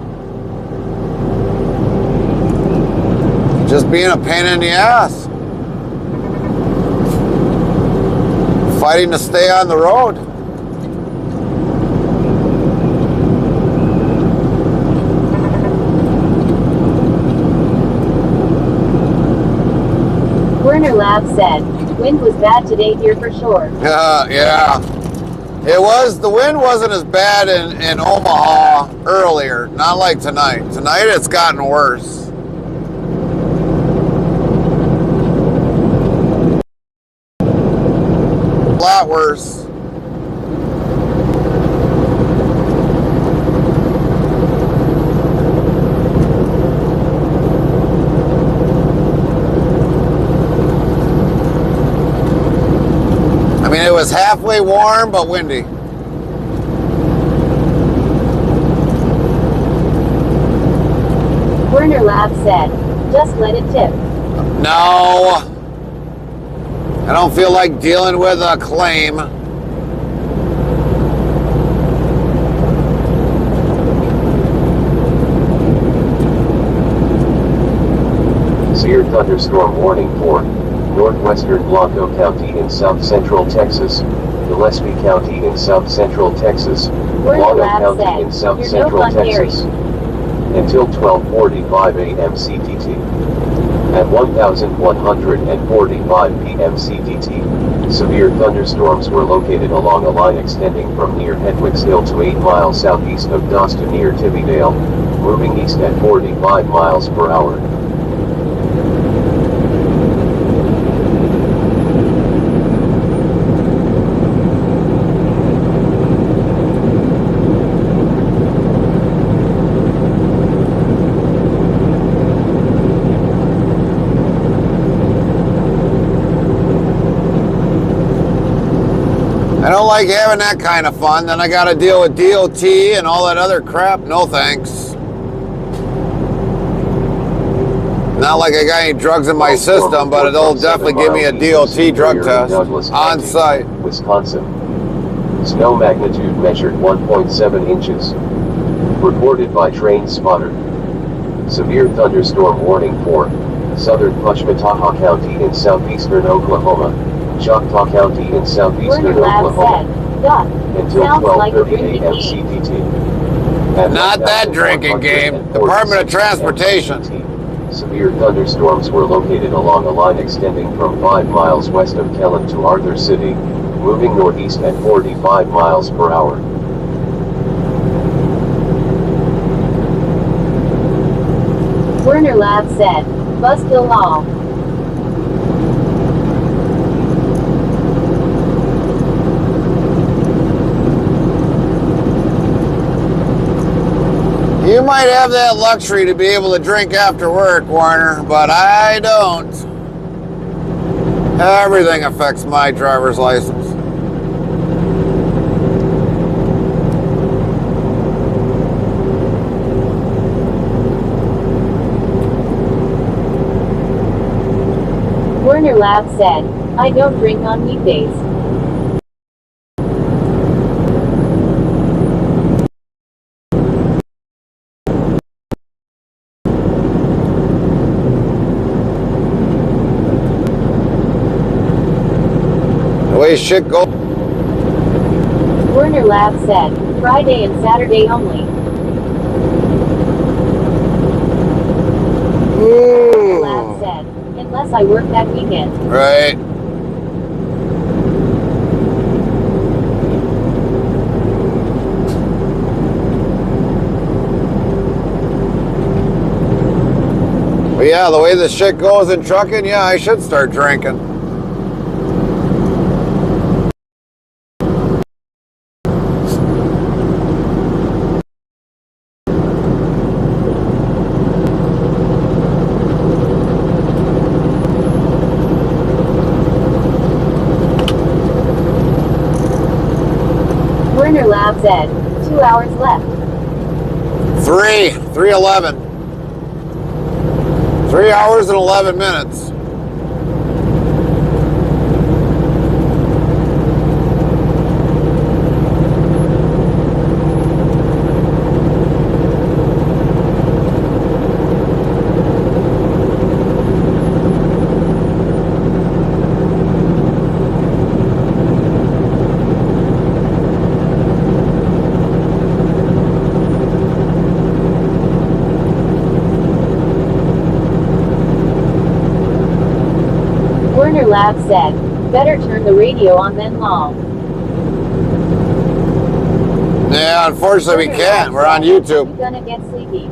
S4: Just being a pain in the ass. Fighting to stay on the road.
S7: Werner Lab said, wind was bad today here for sure.
S4: Yeah. It was, the wind wasn't as bad in Omaha earlier. Not like tonight. Tonight it's gotten worse. A lot worse. I mean, it was halfway warm, but windy.
S7: Werner Lab said, just let it tip.
S4: No. I don't feel like dealing with a claim.
S6: Severe thunderstorm warning for northwestern Blanco County in south central Texas, Gillespie County in south central Texas, Blanco County in south central Texas, until 12:45 a.m. CDT. At 1145 p.m. CDT, severe thunderstorms were located along a line extending from near Hedwig's Hill to 8 miles southeast of Doston near Tibbydale, moving east at 45 miles per hour.
S4: I don't like having that kind of fun. Then I got to deal with DOT and all that other crap. No thanks. Not like I got any drugs in my system, but it'll definitely give me a DOT drug test on site.
S6: Wisconsin. Snow magnitude measured 1.7 inches. Reported by Train Spotter. Severe thunderstorm warning for southern Pushmataha County in southeastern Oklahoma, Choctaw County in southeastern Oklahoma, until 12:30 a.m. CDT.
S4: Not that drinking game. Department of Transportation.
S6: Severe thunderstorms were located along a line extending from 5 miles west of Kellen to Arthur City, moving northeast at 45 miles per hour.
S7: Werner Lab said, Buzzkill Law.
S4: You might have that luxury to be able to drink after work, Warner, but I don't. Everything affects my driver's license.
S7: Werner Lab said, I don't drink on weekdays.
S4: The way shit goes.
S7: Werner Lab said, Friday and Saturday only. Werner Lab said, unless I work that weekend.
S4: Right. yeah, the way this shit goes in trucking, yeah, I should start drinking.
S7: Werner Labs Ed. 2 hours left.
S4: 3:11. 3 hours and 11 minutes.
S7: Werner Labs said, better turn the radio on then long.
S4: Yeah, unfortunately we
S7: Werner
S4: can't.
S7: Labs
S4: We're on
S7: said,
S4: YouTube.
S7: You gonna get sleepy.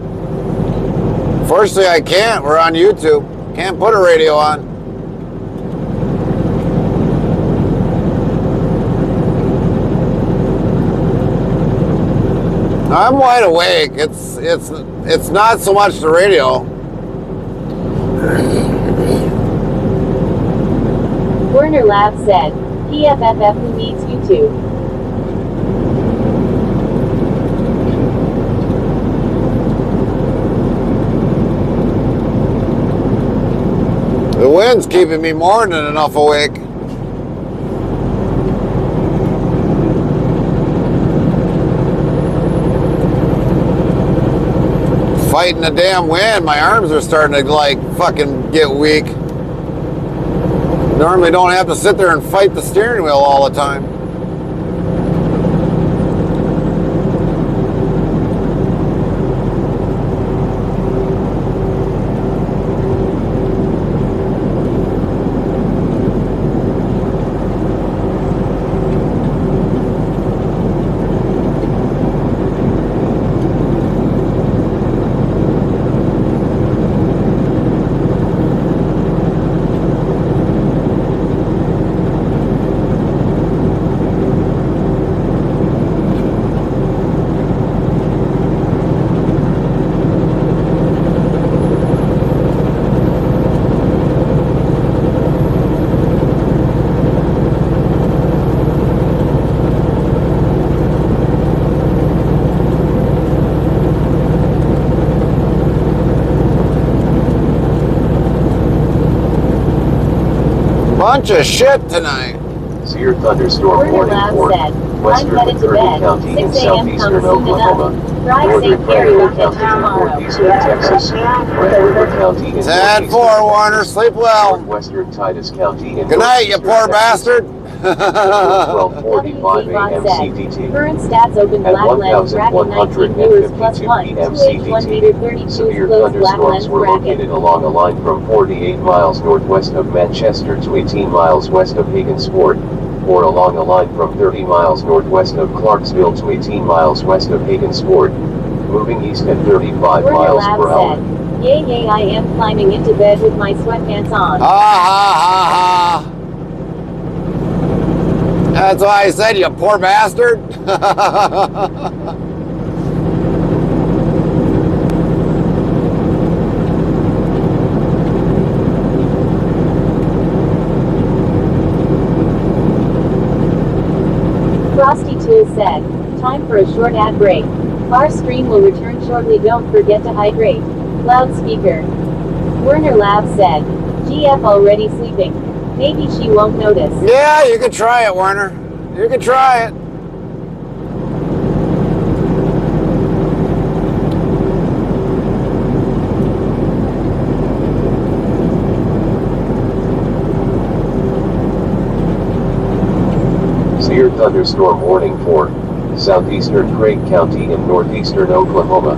S4: Fortunately I can't. We're on YouTube. Can't put a radio on. I'm wide awake. It's not so much the radio.
S7: Werner Labs said, PFFF who needs YouTube.
S4: The wind's keeping me more than enough awake. Fighting the damn wind, my arms are starting to like fucking get weak. Normally don't have to sit there and fight the steering wheel all the time. Bunch of shit tonight.
S6: Severe thunderstorm
S7: Werner
S6: warning
S7: Labs
S6: for
S7: said, I'm
S6: western
S7: headed to
S6: McCurdy
S7: bed.
S6: County in
S7: 6 a.m.
S6: southeastern
S7: comes soon
S6: Oklahoma,
S7: enough. Drive
S6: northern
S7: safe, Gary.
S6: Collier
S7: We'll catch
S6: County
S7: you
S6: in
S7: tomorrow.
S6: northeastern Texas, Red River County in
S4: 10-4, Warner. Sleep well.
S6: northwestern Titus County in
S4: Good night, you poor bastard.
S6: 12:45 a.m. CDT.
S7: Current stats open
S6: At
S7: black lens bracket 19 viewers plus 1,
S6: p.m.
S7: 2H1 meter 32
S6: Severe
S7: closed black
S6: thunderstorms
S7: lens
S6: were
S7: bracket.
S6: located along a line from 48 miles northwest of Manchester to 18 miles west of Hagensport, or along a line from 30 miles northwest of Clarksville to 18 miles west of Hagensport, moving east at 35
S7: Werner
S6: miles
S7: Labs
S6: per hour.
S7: said, yay I am climbing into bed with my sweatpants on.
S4: Ha ha ha ha. That's why I said, you poor bastard.
S7: Frosty2 said, time for a short ad break. Our stream will return shortly, don't forget to hydrate. Loudspeaker. Werner Labs said, GF already sleeping. Maybe she won't notice.
S4: Yeah, you can try it, Warner. You can try it.
S6: Severe thunderstorm warning for southeastern Craig County in northeastern Oklahoma,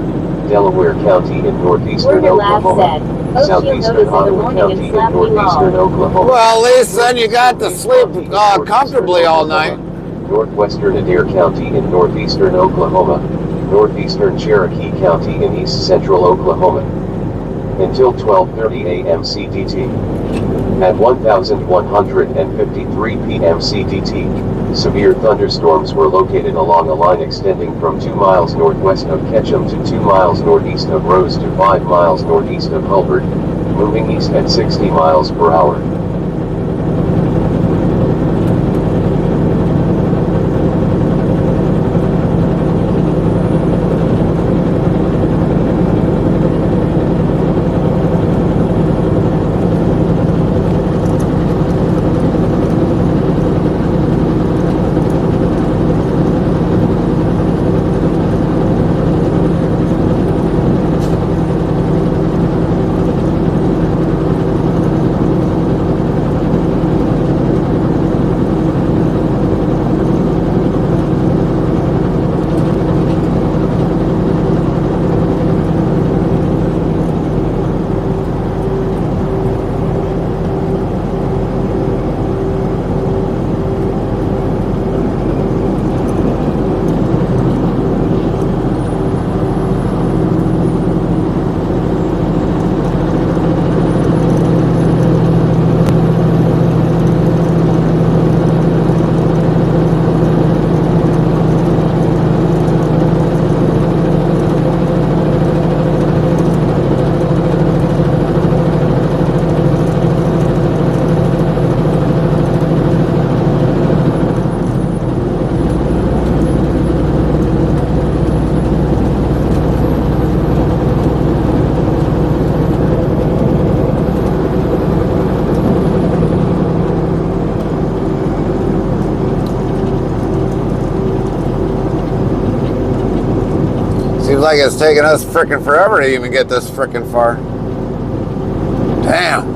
S6: Delaware County in northeastern
S7: Werner Labs
S6: Oklahoma,
S7: said, oh, she'll notice
S6: southeastern
S7: in the
S6: Ottawa
S7: morning
S6: County
S7: and
S6: in
S7: slap me
S6: northeastern
S7: long.
S6: Oklahoma.
S4: Well, at least then you got to sleep comfortably all night.
S6: Northwestern Adair County in northeastern Oklahoma, northeastern Cherokee County in east central Oklahoma. until 12:30 a.m. CDT. At 1153 p.m. CDT, severe thunderstorms were located along a line extending from 2 miles northwest of Ketchum to 2 miles northeast of Rose to 5 miles northeast of Hulbert, moving east at 60 miles per hour.
S4: Seems like it's taking us frickin' forever to even get this frickin' far. Damn.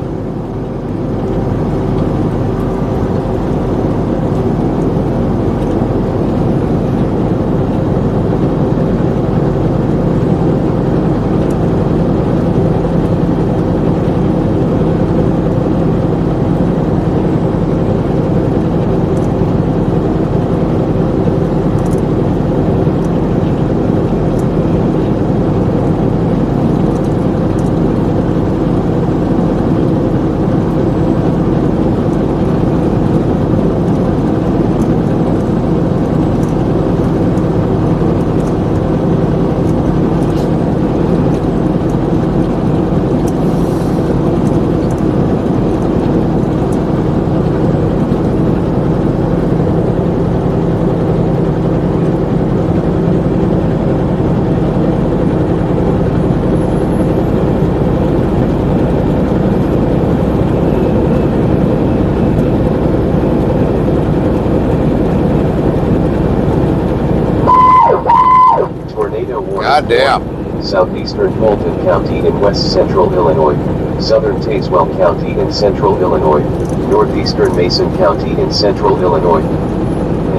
S4: God damn.
S6: Southeastern Fulton County in west central Illinois, southern Tazewell County in central Illinois, northeastern Mason County in central Illinois.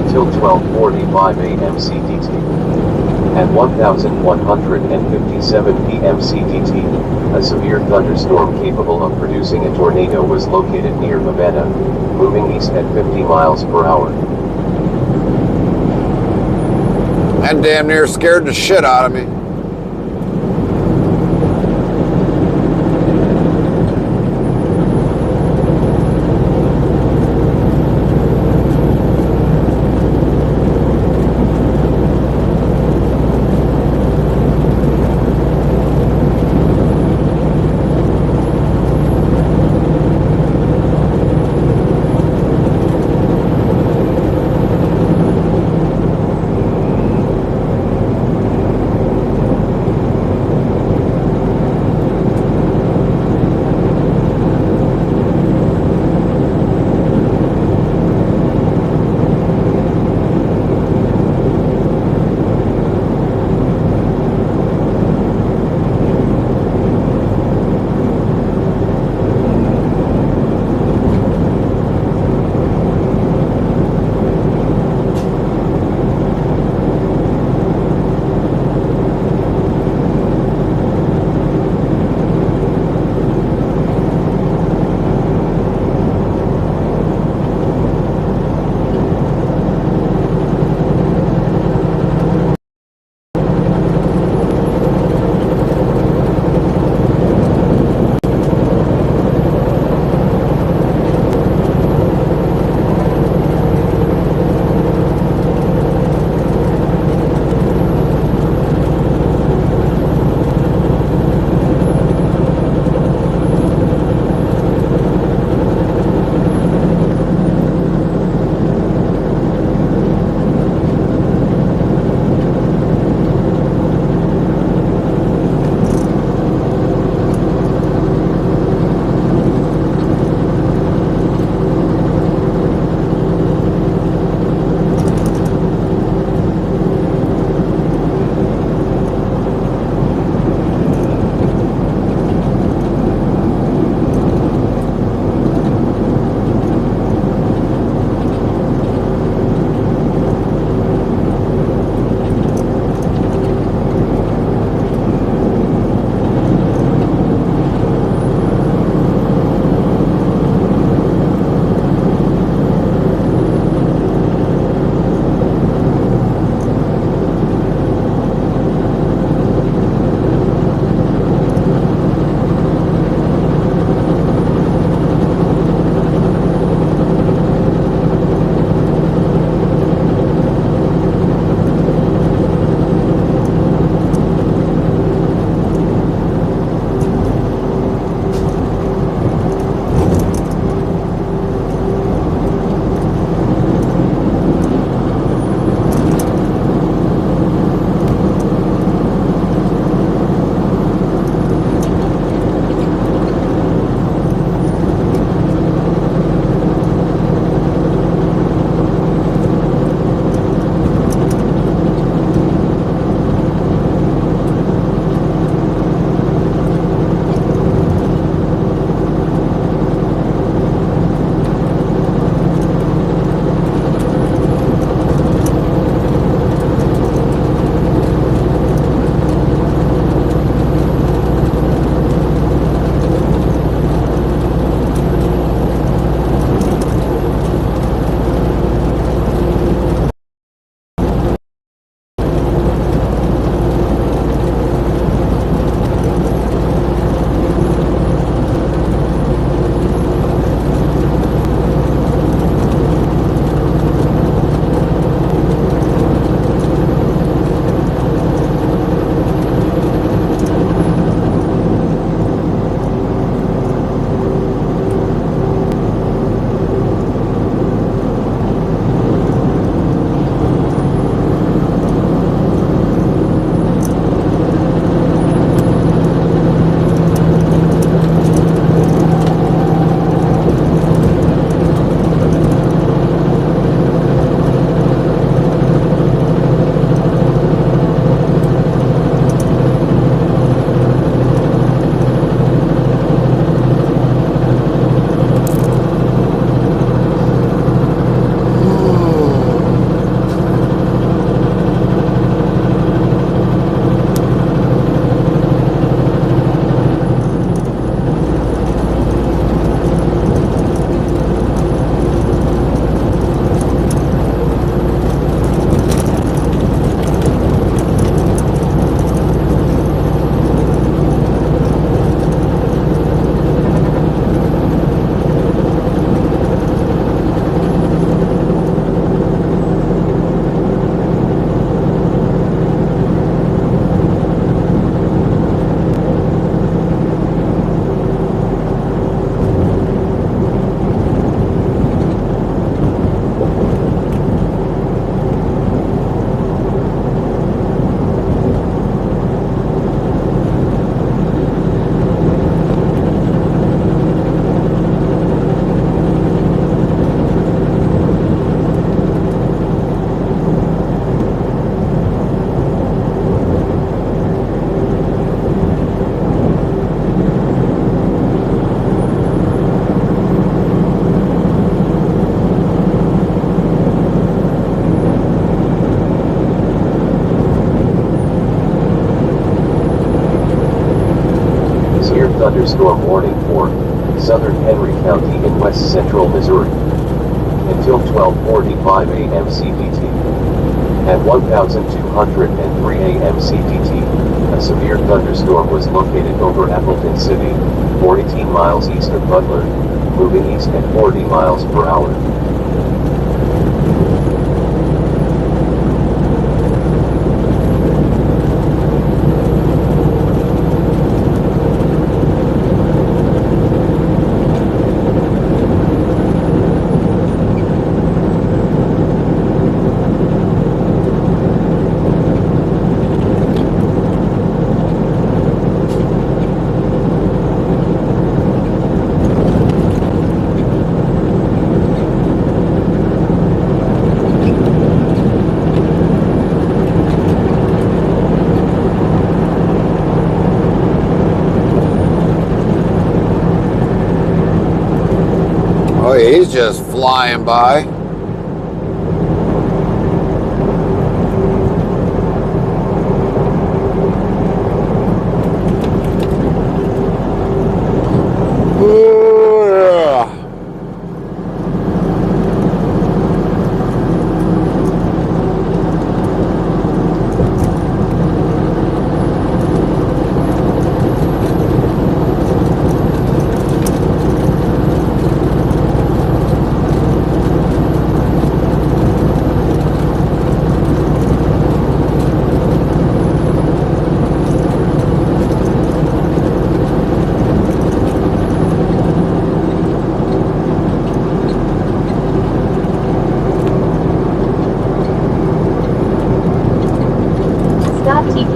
S6: Until 12:45 a.m. CDT. At 1157 p.m. CDT, a severe thunderstorm capable of producing a tornado was located near Havana, moving east at 50 miles per hour.
S4: That damn near scared the shit out of me.
S6: thunderstorm warning for southern Henry County in west central Missouri until 12:45 a.m. CDT. At 1203 a.m. CDT, a severe thunderstorm was located over Appleton City, 18 miles east of Butler, moving east at 40 miles per hour.
S4: Oh, he's just flying by.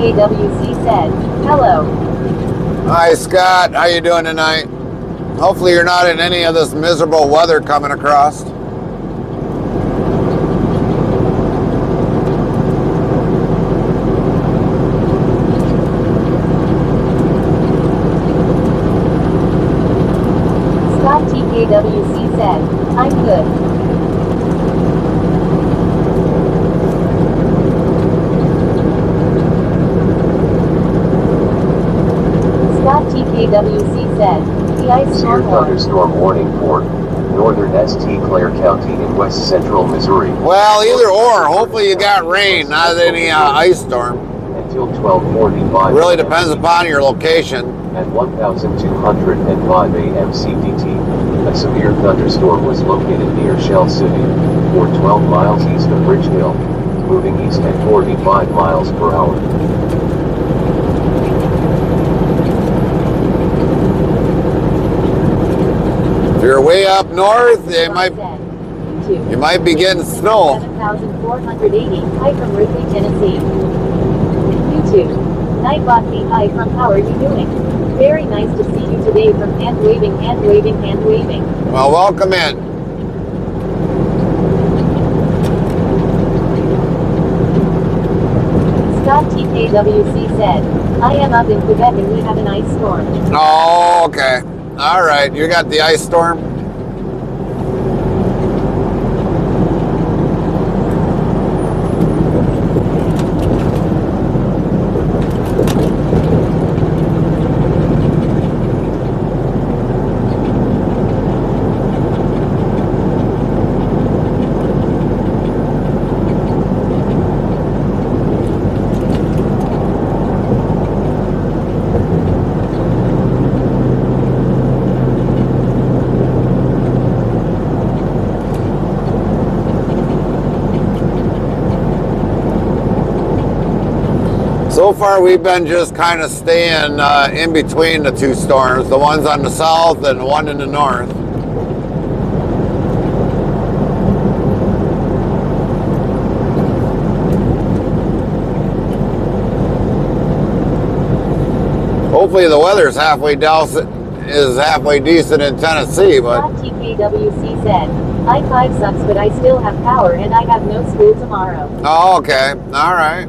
S7: TKWC said, hello.
S4: Hi, Scott. How you doing tonight? Hopefully you're not in any of this miserable weather coming across.
S7: Scott TKWC said, I'm good. TKWC said, the ice
S6: severe
S7: storm
S6: thunderstorm warning for northern St. Clair County in west central Missouri.
S4: Well, either or. Hopefully you got rain, not any ice storm.
S6: Until 12:45.
S4: Really depends upon your location.
S6: At 1205 a.m. CDT, a severe thunderstorm was located near Shell City, or 12 miles east of Ridge Hill, moving east at 45 miles per hour.
S4: If you're way up north, you might be getting snow.
S7: 7,480, hi from Ripley, Tennessee. YouTube. Nightbot hi from how are you doing? Very nice to see you today from hand waving, hand waving, hand waving.
S4: Well, welcome in.
S7: Scott TKWC said, I am up in Quebec and we have an ice storm.
S4: Oh, okay. All right, you got the ice storm? So far, we've been just kind of staying in between the two storms, the ones on the south and the one in the north. Hopefully the weather's halfway decent in Tennessee, but
S7: TKWC said, I-5 sucks but I still have power and I have no school tomorrow.
S4: oh, okay, all right.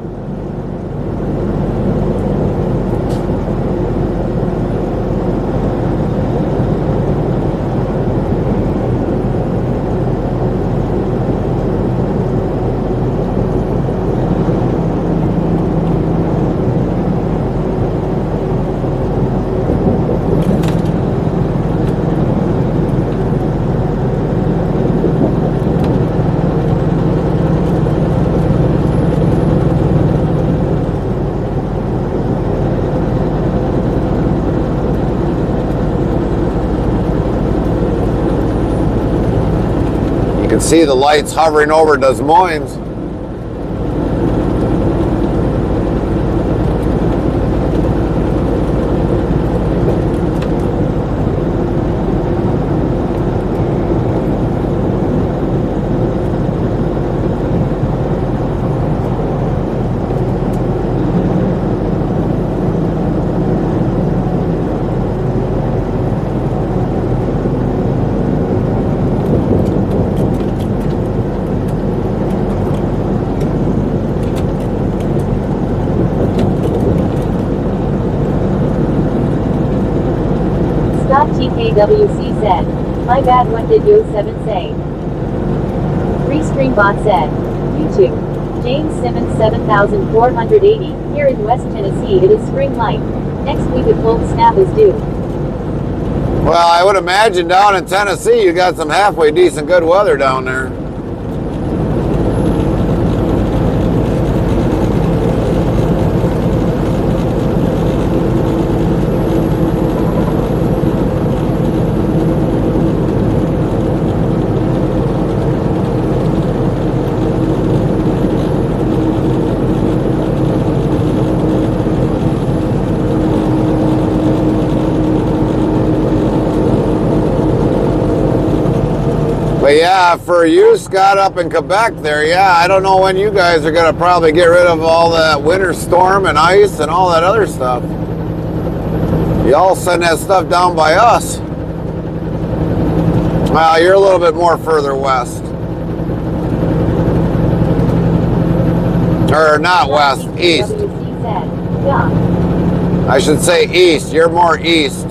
S4: see the lights hovering over Des Moines.
S7: Scott TKWC said, "My bad, what did Yo 7 say?" Restreambot said, YouTube. James Simmons 7480, here in West Tennessee it is spring light. Next week a cold snap is due.
S4: Well, I would imagine down in Tennessee you got some halfway decent good weather down there. But yeah, for you, Scott, up in Quebec there, yeah, I don't know when you guys are going to probably get rid of all that winter storm and ice and all that other stuff. Y'all send that stuff down by us. Well, you're a little bit more further west. Or not west, east. I should say east. You're more east.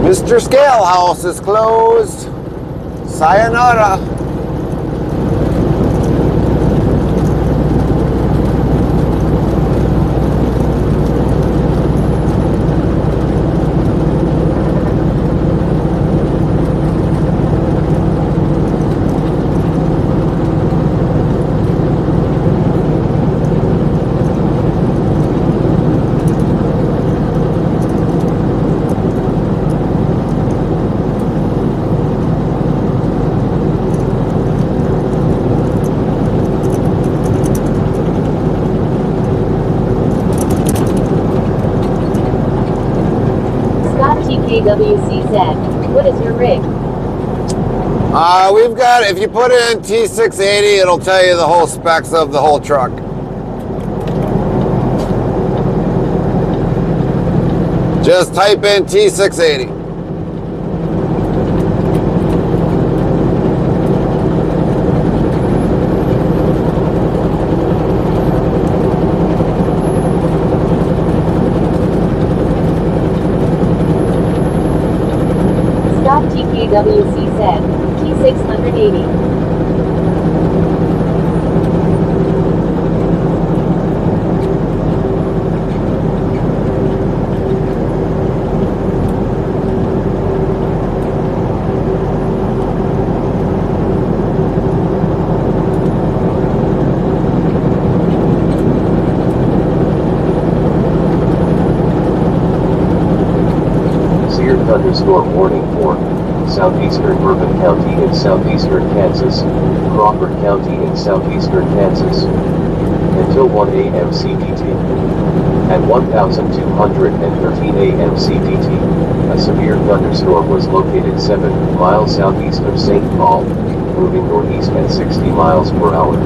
S4: Mr. Scale House is closed. Sayonara.
S7: TKWCZ, what is your rig?
S4: We've got, if you put in T680, it'll tell you the whole specs of the whole truck. Just type in T680.
S7: TKWC said, T680.
S6: Thunderstorm warning for southeastern Bourbon County in southeastern Kansas, Crawford County in southeastern Kansas, until 1 a.m. CPT. At 1213 a.m. CPT, a severe thunderstorm was located 7 miles southeast of St. Paul, moving northeast at 60 miles per hour.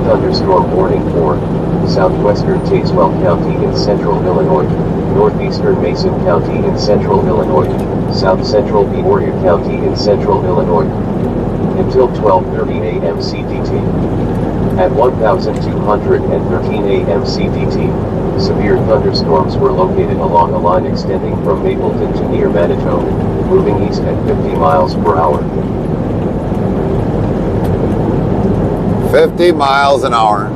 S6: Thunderstorm warning for southwestern Tazewell County in central Illinois, northeastern Mason County in central Illinois, south central Peoria County in central Illinois, until 12:30 a.m. CDT. At 1213 a.m. CDT, severe thunderstorms were located along a line extending from Mapleton to near Manitoba, moving east at 50 miles per hour.
S4: 50 miles an hour.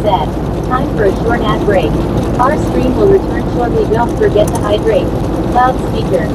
S7: Said, time for a short ad break. Our stream will return shortly. Don't forget to hydrate. Loudspeaker.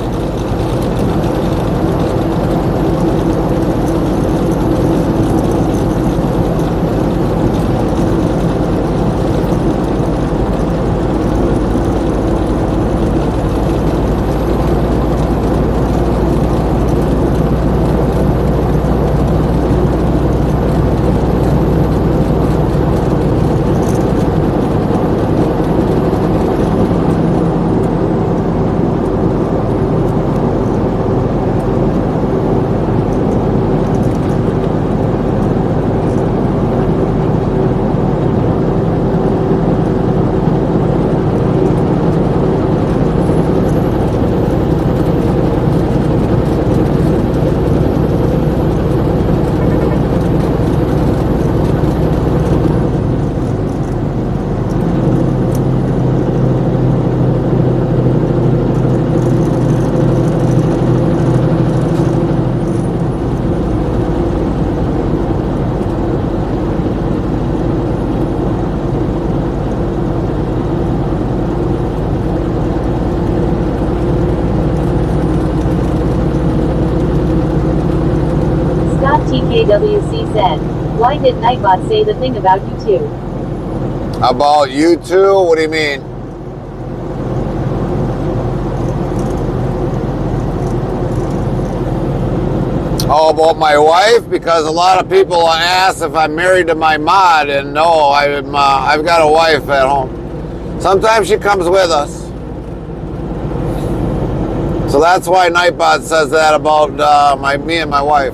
S7: TKWC said, why did Nightbot say the thing about you two?
S4: About you two? What do you mean? Oh, about my wife? Because a lot of people ask if I'm married to my mod, and no, I've got a wife at home. Sometimes she comes with us. So that's why Nightbot says that about me and my wife.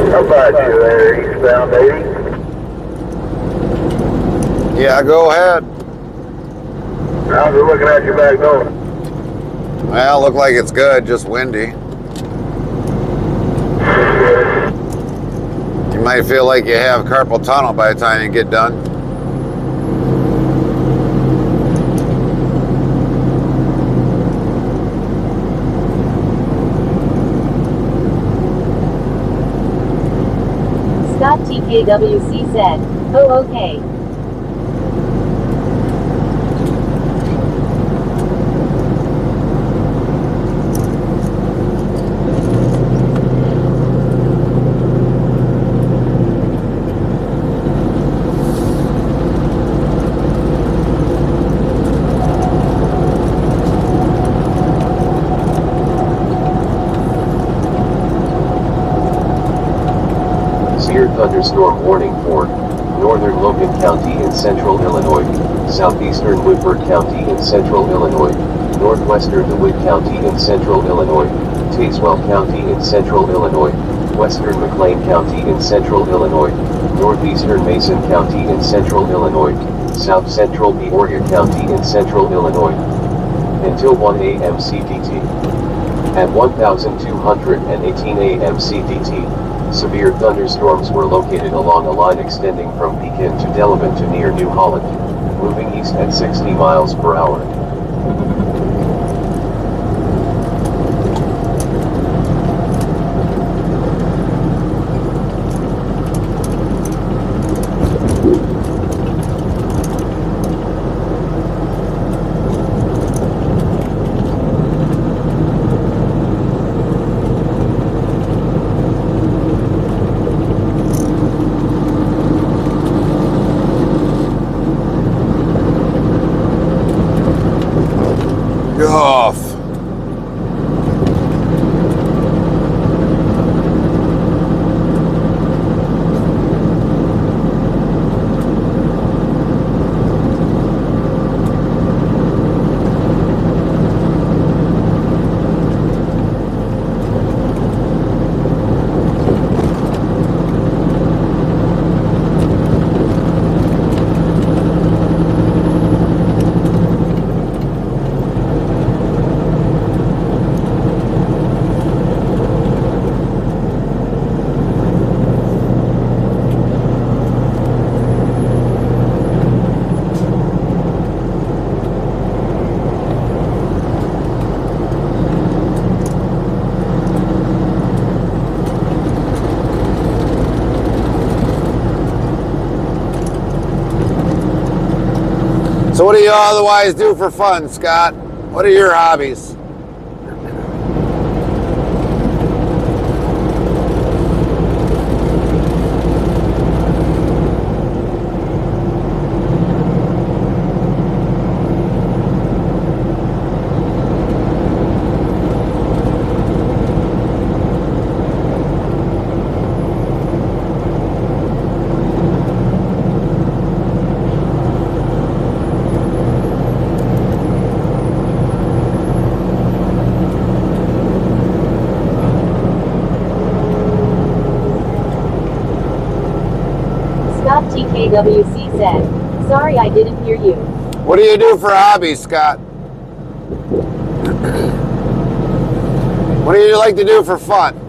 S10: How about you there, eastbound 80?
S4: Yeah, go ahead.
S10: How's it looking at you back door?
S4: Well, look like it's good, just windy. You might feel like you have carpal tunnel by the time you get done.
S7: Scott TKWC said, oh okay.
S6: Thunderstorm warning for northern Logan County in central Illinois, southeastern Woodford County in central Illinois, northwestern DeWitt County in central Illinois, Tazewell County in central Illinois, western McLean County in central Illinois, northeastern Mason County in central Illinois, south central Peoria County in central Illinois. Until 1 a.m. CDT. At 1218 a.m. CDT. Severe thunderstorms were located along a line extending from Pekin to Delavan to near New Holland, moving east at 60 miles per hour.
S4: So what do you otherwise do for fun, Scott? What are your hobbies?
S7: Scott TKWC said, sorry I didn't hear you.
S4: What do you do for hobbies, Scott? What do you like to do for fun?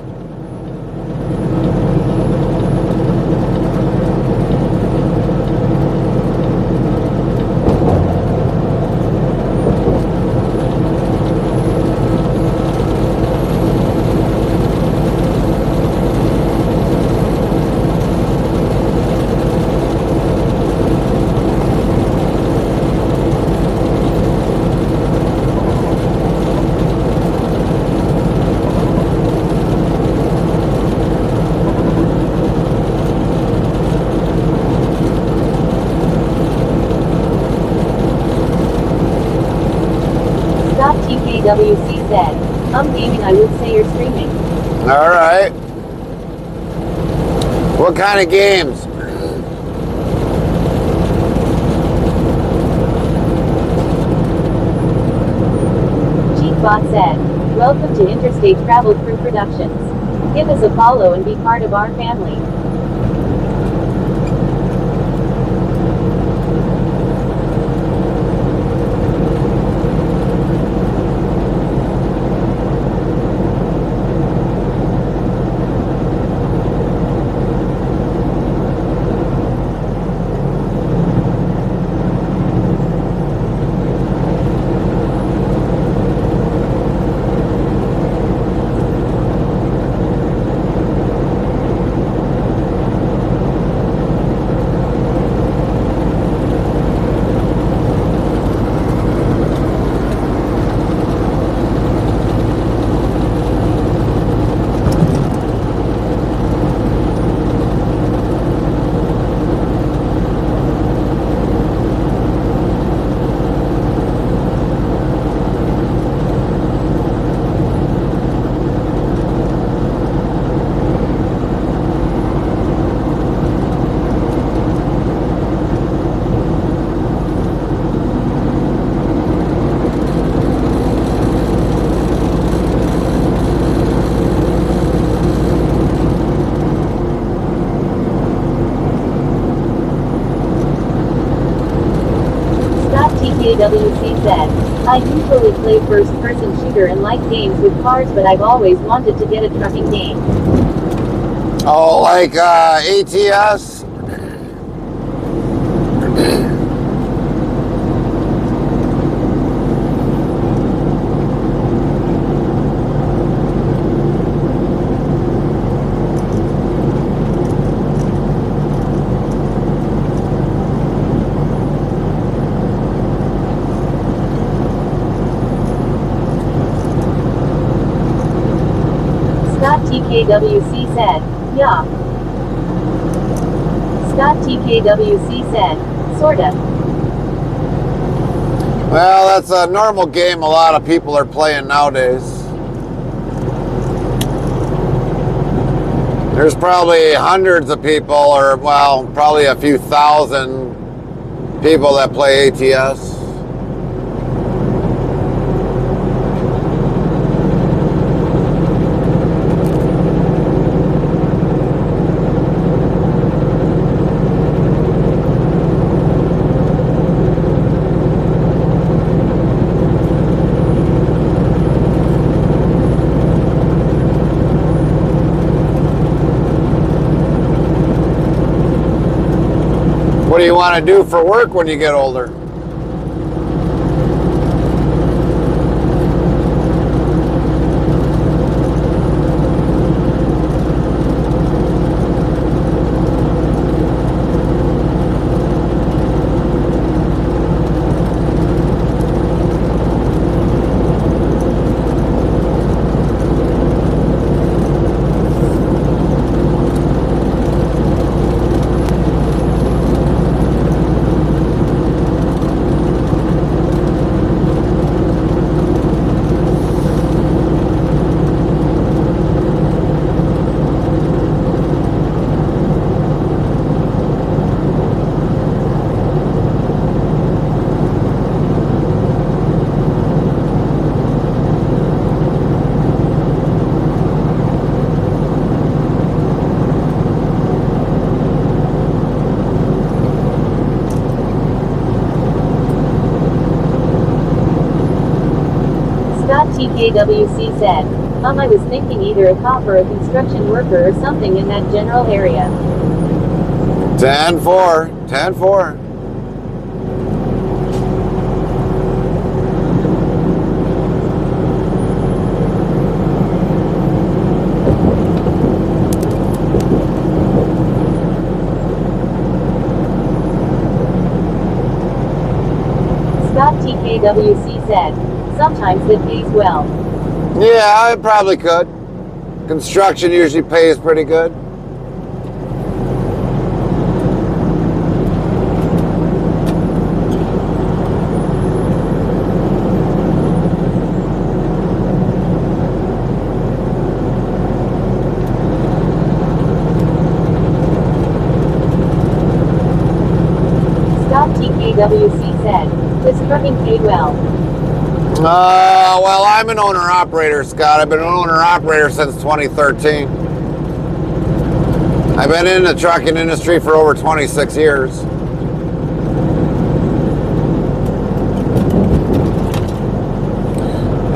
S7: Scott TKWC said, I'm gaming, I would say you're streaming.
S4: All right. What kind of games?
S7: Cheatbot said, welcome to Interstate Travel Crew Productions. Give us a follow and be part of our family. TKWC said, I usually play first-person shooter and like games with cars, but I've always wanted to get a trucking game.
S4: Oh, like ATS?
S7: Scott TKWC said, yeah. Scott TKWC said, sorta.
S4: Well, that's a normal game a lot of people are playing nowadays. There's probably hundreds of people, or well, probably a few thousand people that play ATS. What do you want to do for work when you get older?
S7: TKWC said, I was thinking either a cop or a construction worker or something in that general area.
S4: 10-4. 10-4.
S7: Scott TKWC said, sometimes it pays well.
S4: Yeah, I probably could. Construction usually pays pretty good.
S7: Scott TKWC said, this trucking paid well.
S4: Well, I'm an owner-operator, Scott. I've been an owner-operator since 2013. I've been in the trucking industry for over 26 years.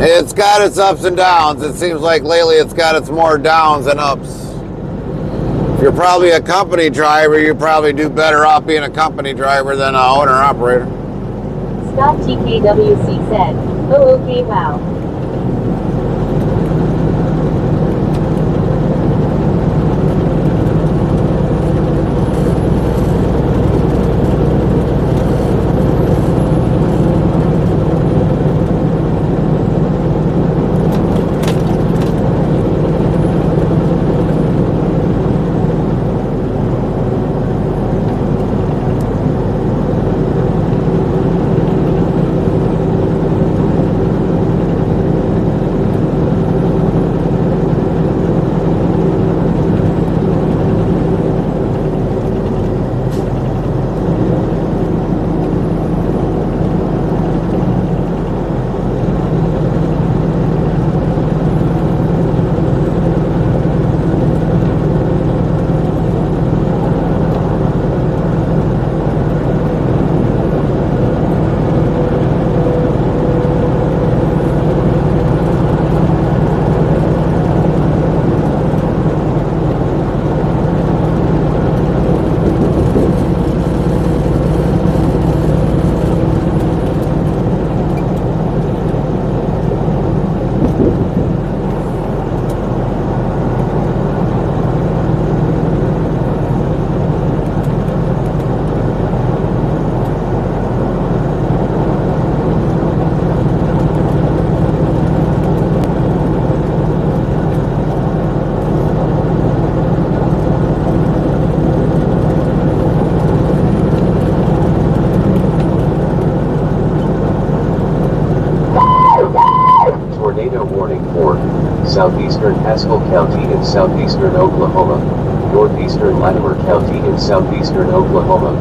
S4: It's got its ups and downs. It seems like lately it's got its more downs than ups. If you're probably a company driver, you probably do better off being a company driver than an owner-operator.
S7: Scott TKWC said, oh okay wow.
S6: Southeastern Haskell County in southeastern Oklahoma, northeastern Latimer County in southeastern Oklahoma,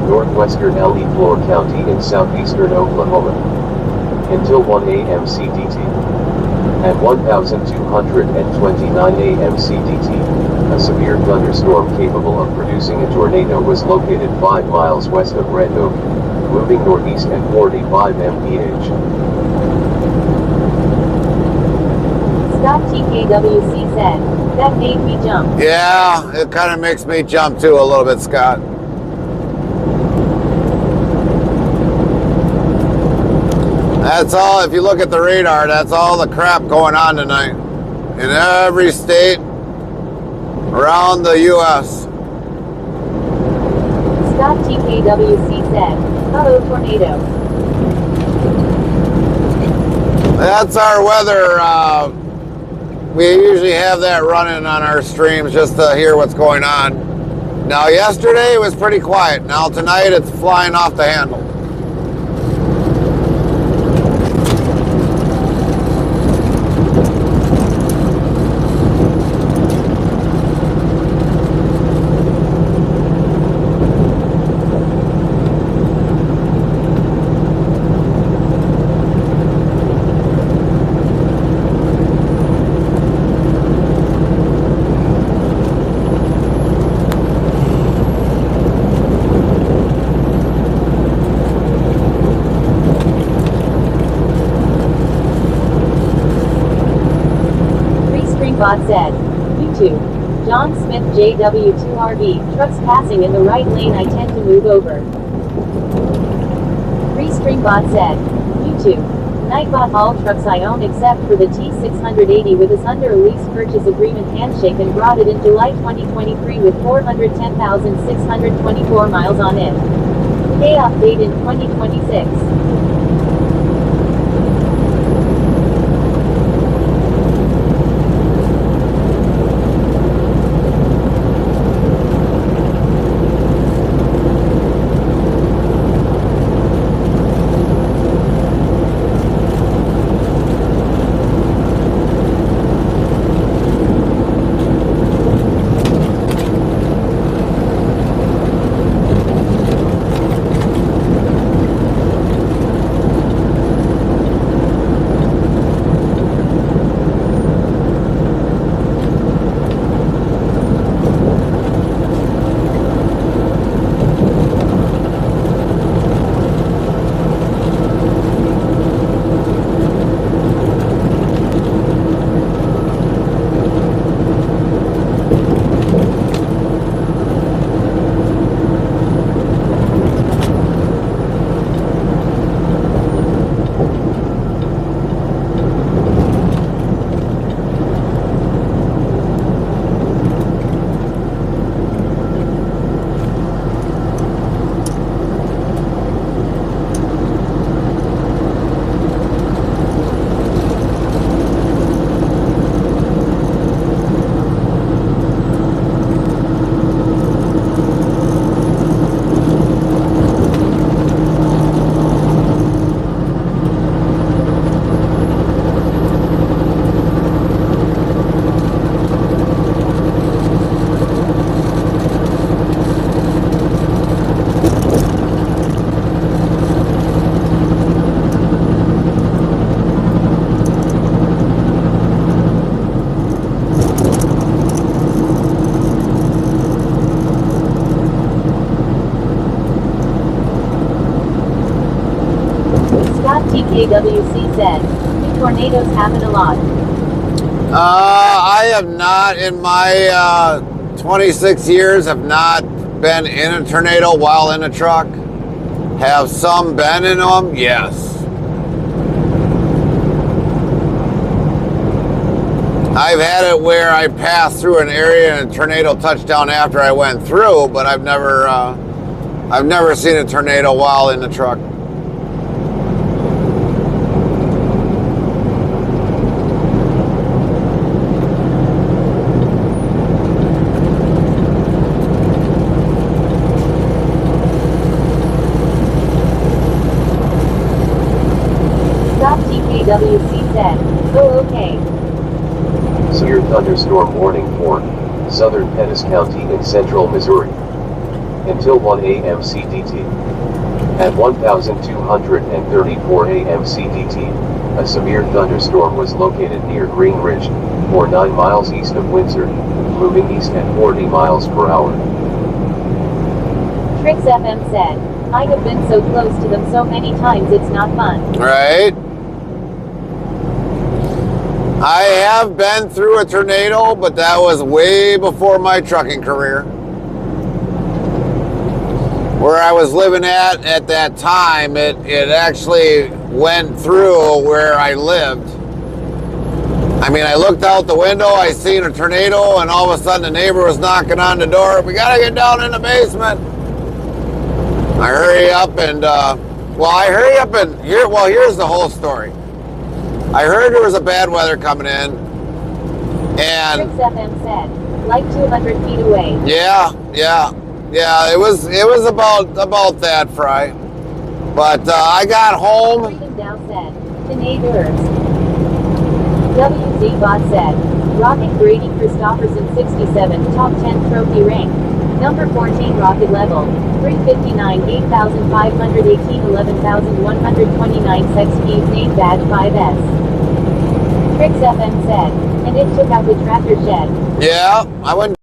S6: northwestern Leflore County in southeastern Oklahoma. Until 1 a.m. CDT. At 1229 a.m. CDT, a severe thunderstorm capable of producing a tornado was located 5 miles west of Red Oak, moving northeast at 45 mph.
S7: Scott TKWC said, that made me jump.
S4: Yeah, it kind of makes me jump too a little bit, Scott. That's all, if you look at the radar, that's all the crap going on tonight. In every state around the U.S.
S7: Scott TKWC said, uh-oh tornado.
S4: That's our weather. We usually have that running on our streams just to hear what's going on. Now, yesterday it was pretty quiet. Now, tonight it's flying off the handle.
S7: said. YouTube. John Smith JW2RB. Trucks passing in the right lane, I tend to move over. Restreambot said. YouTube. Nightbot, all trucks I own except for the T680 with us under a lease purchase agreement handshake and brought it in July 2023 with 410,624 miles on it. Payoff date in 2026. TKWC said. Do tornadoes happen a lot?
S4: I have not, in my 26 years, have not been in a tornado while in a truck. Have some been in them? Yes. I've had it where I passed through an area and a tornado touched down after I went through, but I've never seen a tornado while in the truck.
S7: TKWC said. Oh, okay.
S6: Severe thunderstorm warning for southern Pettis County in central Missouri. Until 1 a.m. CDT. At 1234 a.m. CDT, a severe thunderstorm was located near Green Ridge, or 9 miles east of Windsor, moving east at 40 miles per hour.
S7: Trix FM said, I have been so close to them so many times it's not fun.
S4: Right? I have been through a tornado, but that was way before my trucking career. Where I was living at that time, it actually went through where I lived. I mean, I looked out the window, I seen a tornado, and all of a sudden the neighbor was knocking on the door. We gotta get down in the basement. I hurry up and, here's the whole story. I heard there was a bad weather coming in, and
S7: Trix FM said, like 200 feet away.
S4: Yeah, it was about that, Fry. But I got home.
S7: Freedom Dow said, the neighbors. WZ Bot said, Rocket Grady Christopherson 67, top 10 trophy rank. Number 14 rocket level, 359, 8,518, 11,129 sex keys, name badge 5S. Trix FM said, and it took out the tractor shed.
S4: Yeah, I went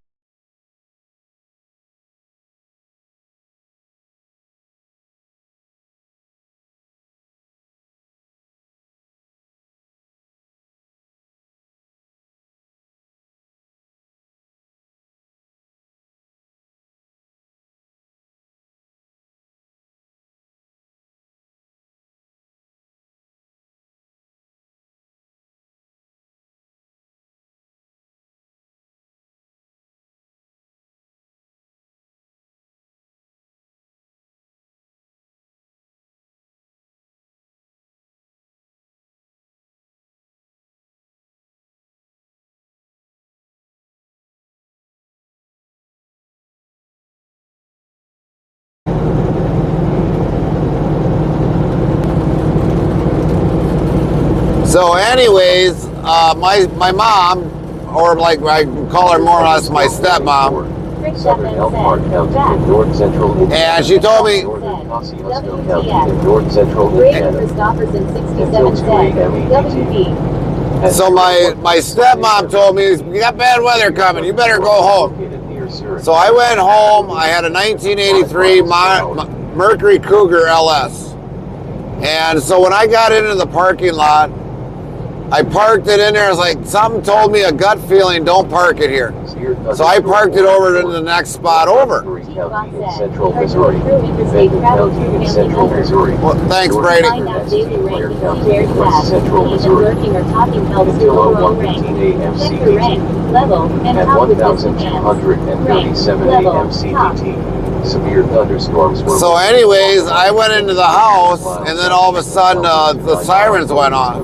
S4: So anyways, my mom, or like I call her more or less my stepmom,
S6: Southern Elkhart County in north central Indiana.
S4: and she told me,
S6: Northern Kosciuszko County in north central
S7: Brady
S6: Indiana.
S7: Christopherson,
S6: Until
S7: 67
S6: 2
S7: said,
S6: a.m.
S7: WD.
S4: so my stepmom told me, you got bad weather coming, you better go home. So I went home. I had a 1983 Mercury Cougar LS. And so when I got into the parking lot, I parked it in there. I was like, something told me, a gut feeling, don't park it here. So I parked it over into the next spot over.
S6: County in central Missouri. Benton County in central Missouri.
S4: Well, thanks, Brady.
S7: Find out daily
S6: Blair
S7: ranking
S6: County
S7: shared
S6: in west
S7: fast.
S6: central
S7: Even
S6: Missouri.
S7: lurking or talking helps to
S6: Until
S7: overall rank.
S6: 1:15 a.m.
S7: Check your rank,
S6: CDT.
S7: level, and
S6: At
S7: top with distant hands.
S6: 1,237
S7: Rank, level,
S6: a.m.
S7: top.
S6: CDT. Severe thunderstorms were.
S4: So anyways, I went into the house, and then all of a sudden the sirens went off.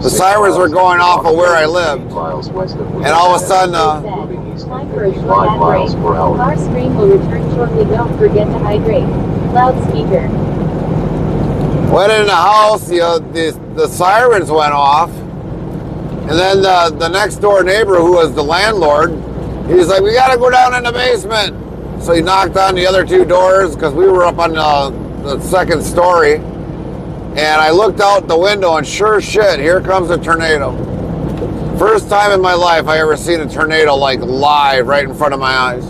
S4: The sirens were going off of where I lived. And all of a sudden,
S7: Time for a short ad break. Our stream will return shortly. Don't forget to hydrate. Loudspeaker.
S4: went in the house, the sirens went off. And then the next door neighbor, who was the landlord, he's like, we got to go down in the basement. So he knocked on the other two doors because we were up on the second story. And I looked out the window, and sure shit, here comes a tornado. First time in my life I ever seen a tornado like live right in front of my eyes.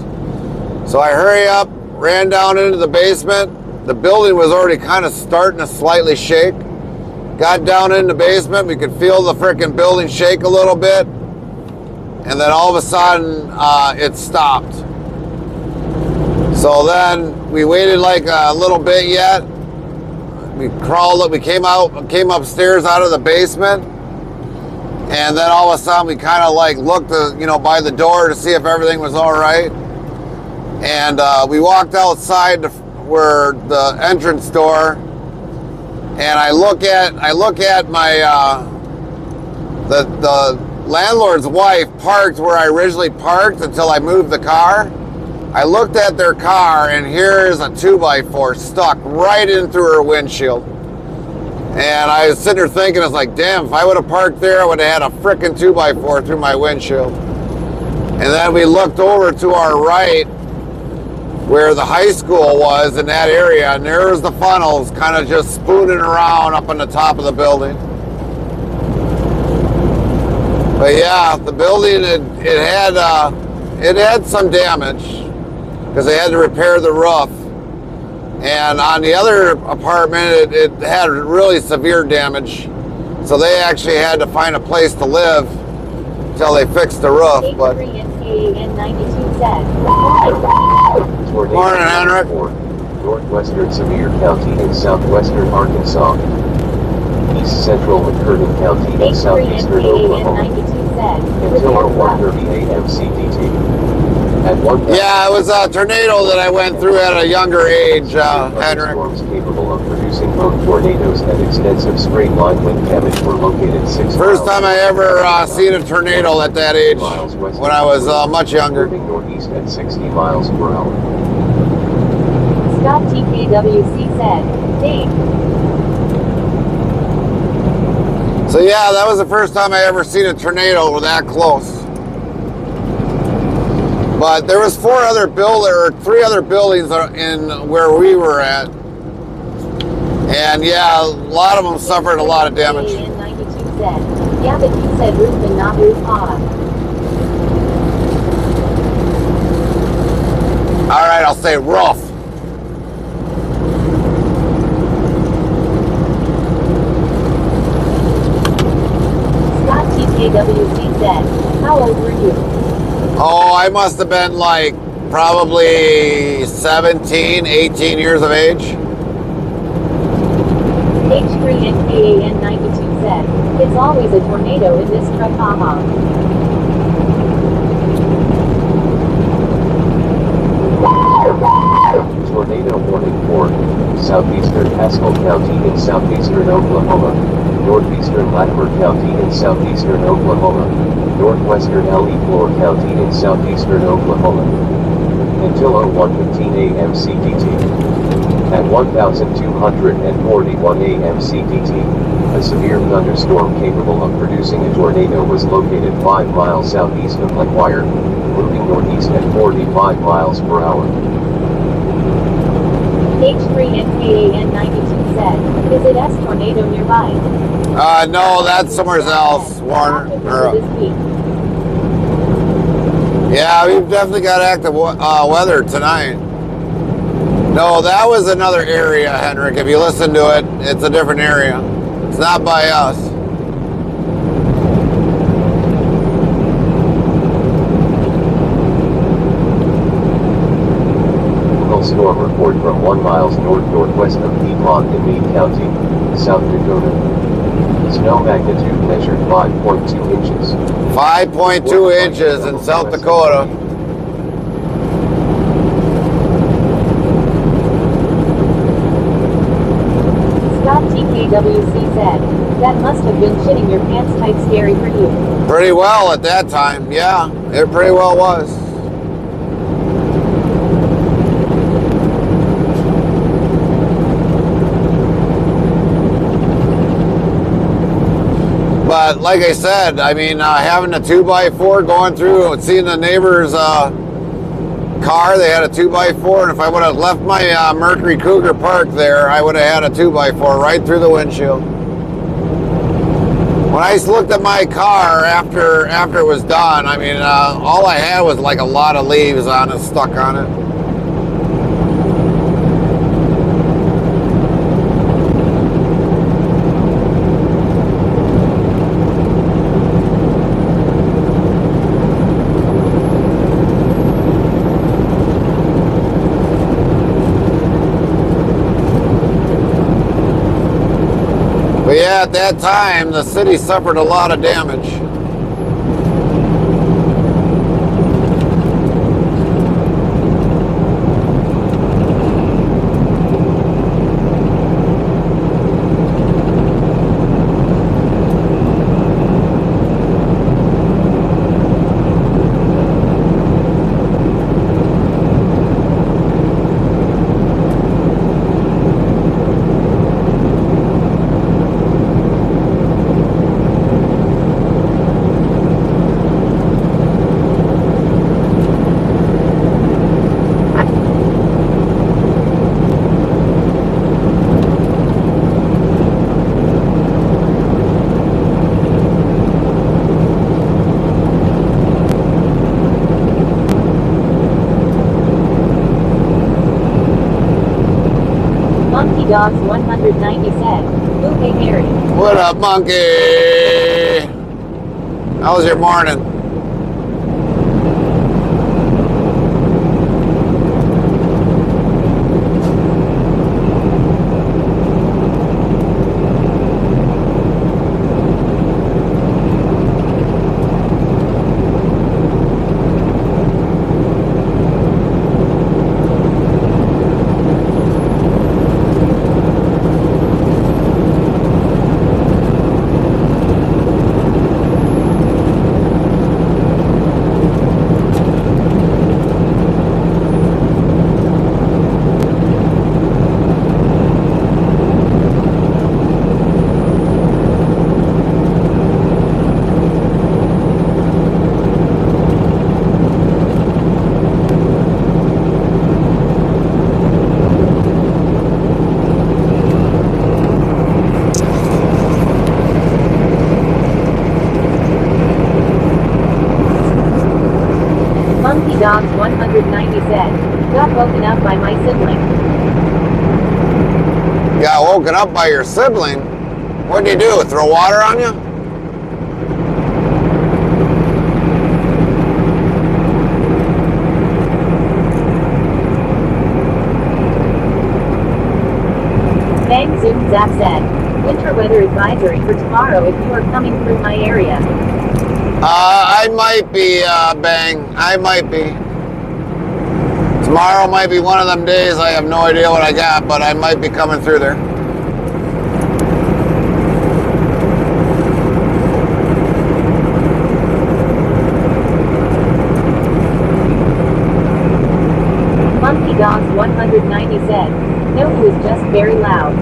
S4: So I hurry up, ran down into the basement. The building was already kind of starting to slightly shake. Got down in the basement, we could feel the frickin' building shake a little bit. And then all of a sudden, it stopped. So then we waited like a little bit yet. We crawled up, we came upstairs out of the basement. And then all of a sudden we kind of like looked, by the door to see if everything was all right. And we walked outside where the entrance door, and I look at my the landlord's wife parked where I originally parked until I moved the car. I looked at their car, and here's a 2x4 stuck right in through her windshield. And I was sitting there thinking, I was like, damn, if I would have parked there, I would have had a frickin' 2x4 through my windshield. And then we looked over to our right, where the high school was in that area, and there was the funnels kind of just spooning around up on the top of the building. But yeah, the building, it had some damage because they had to repair the roof. And on the other apartment, it had really severe damage. So they actually had to find a place to live until they fixed the roof. But morning, Henrik.
S6: Northwestern Sevier County in southwestern Arkansas. East central McCurtain County in southeastern Oklahoma. Until 1:30 a.m. CDT.
S4: Yeah, it was a tornado that I went through at a younger age, Henrik.
S6: Storms capable of producing both tornadoes and extensive straight line wind damage were located 6
S4: First time I ever seen a tornado at that age, when I was much younger.
S6: moving northeast at 60 miles per hour.
S7: Scott TKWC said, Dave.
S4: So yeah, that was the first time I ever seen a tornado that close. But there was three other buildings in where we were at. And yeah, a lot of them suffered a lot of damage.
S7: Yeah, but you said roof and not roof on.
S4: All right, I'll say roof.
S7: Scott TKWC said, how old were you?
S4: Oh, I must have been like probably 17, 18 years of age.
S7: H3NKAN92 said, it's always a tornado in this truck, haha.
S6: Tornado warning for southeastern Haskell County in southeastern Oklahoma, northeastern Latimer County in southeastern Oklahoma, northwestern Le Fleur County in southeastern Oklahoma. Until 1:15 a.m. CDT. At 1,241 a.m. CDT. A severe thunderstorm capable of producing a tornado was located 5 miles southeast of Blackwire, moving northeast at 45 miles per hour.
S7: H3NKAN92 said, is it S tornado nearby?
S4: No, that's somewhere else, Warner.
S7: This week.
S4: Yeah, we've definitely got active weather tonight. No, that was another area, Henrik. If you listen to it, it's a different area. It's not by us.
S6: Storm report from 1 miles north-northwest of Piedmont in Meade County, South Dakota. Snow magnitude measured 5.2 inches.
S4: 5.2 inches in South Dakota.
S7: Scott TKWC said, that must have been shitting your pants type scary for you.
S4: Pretty well at that time, yeah. It pretty well was. But like I said, I mean, having a 2x4 going through and seeing the neighbor's car, they had a 2x4, and if I would have left my Mercury Cougar parked there, I would have had a 2x4 right through the windshield. When I looked at my car after it was done, I mean, all I had was like a lot of leaves on it, stuck on it. But yeah, at that time, the city suffered a lot of damage.
S7: Dogs 190 said, "Ooh, hey Mary."
S4: What up, monkey? How was your morning?
S7: Dogs 190 said, got woken up by my sibling.
S4: Got woken up by your sibling? What'd you do? Throw water on you?
S7: Bang Zoom Zap said, winter weather advisory for tomorrow if you are coming through my area.
S4: I might be, Bang. I might be. Tomorrow might be one of them days. I have no idea what I got, but I might be coming through there.
S7: Monkey Dogs 190 said, no, it was just very loud.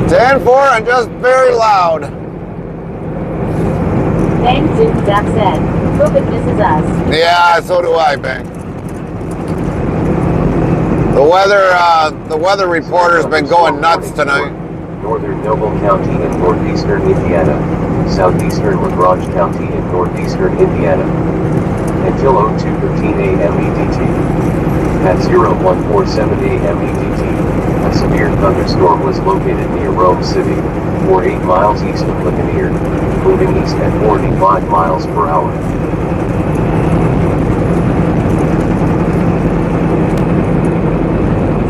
S4: 10-4 and just very loud.
S7: Bang Zoom Zap said, hope it misses us.
S4: Yeah, so do I, Bang. The weather reporter's been going nuts tonight.
S6: Northern Noble County in northeastern Indiana, southeastern LaGrange County in northeastern Indiana. Until 02:15 a.m. EDT. At 0147 a.m. EDT, a severe thunderstorm was located near Rome City, 8 miles east of Ligonier, moving east at 45 miles per hour.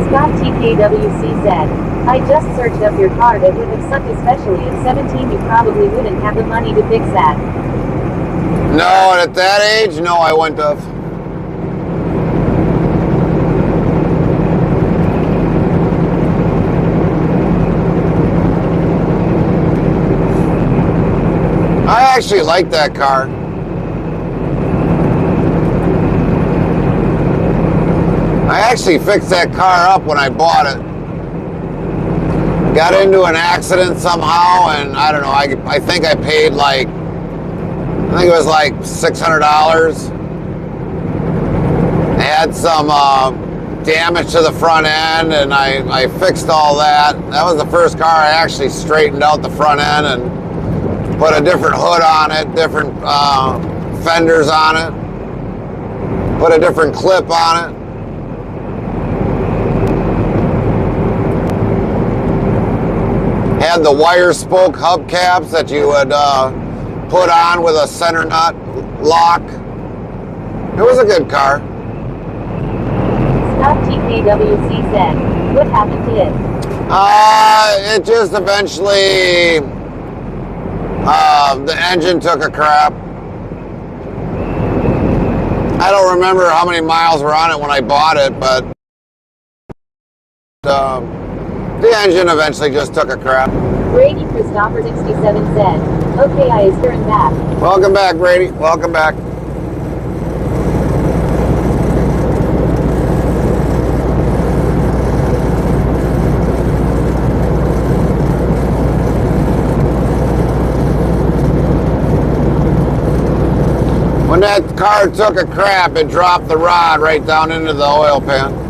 S7: Scott TKWC said, I just searched up your car. That would have sucked, especially at 17. You probably wouldn't have the money to fix that.
S4: No, at that age, no, I wouldn't have. I actually like that car. I actually fixed that car up when I bought it. Got into an accident somehow, and I don't know, I think I paid like, I think it was like $600. I had some damage to the front end, and I fixed all that. That was the first car I actually straightened out the front end and put a different hood on it, different fenders on it, put a different clip on it. Had the wire spoke hubcaps that you would put on with a center nut lock. It was a good car.
S7: Scott TKWC said, what happened to it?
S4: It just eventually, the engine took a crap. I don't remember how many miles were on it when I bought it, but the engine eventually just took a crap.
S7: Brady Christopher 67 said, okay, I is here and back.
S4: Welcome back, Brady. Welcome back. When that car took a crap, it dropped the rod right down into the oil pan.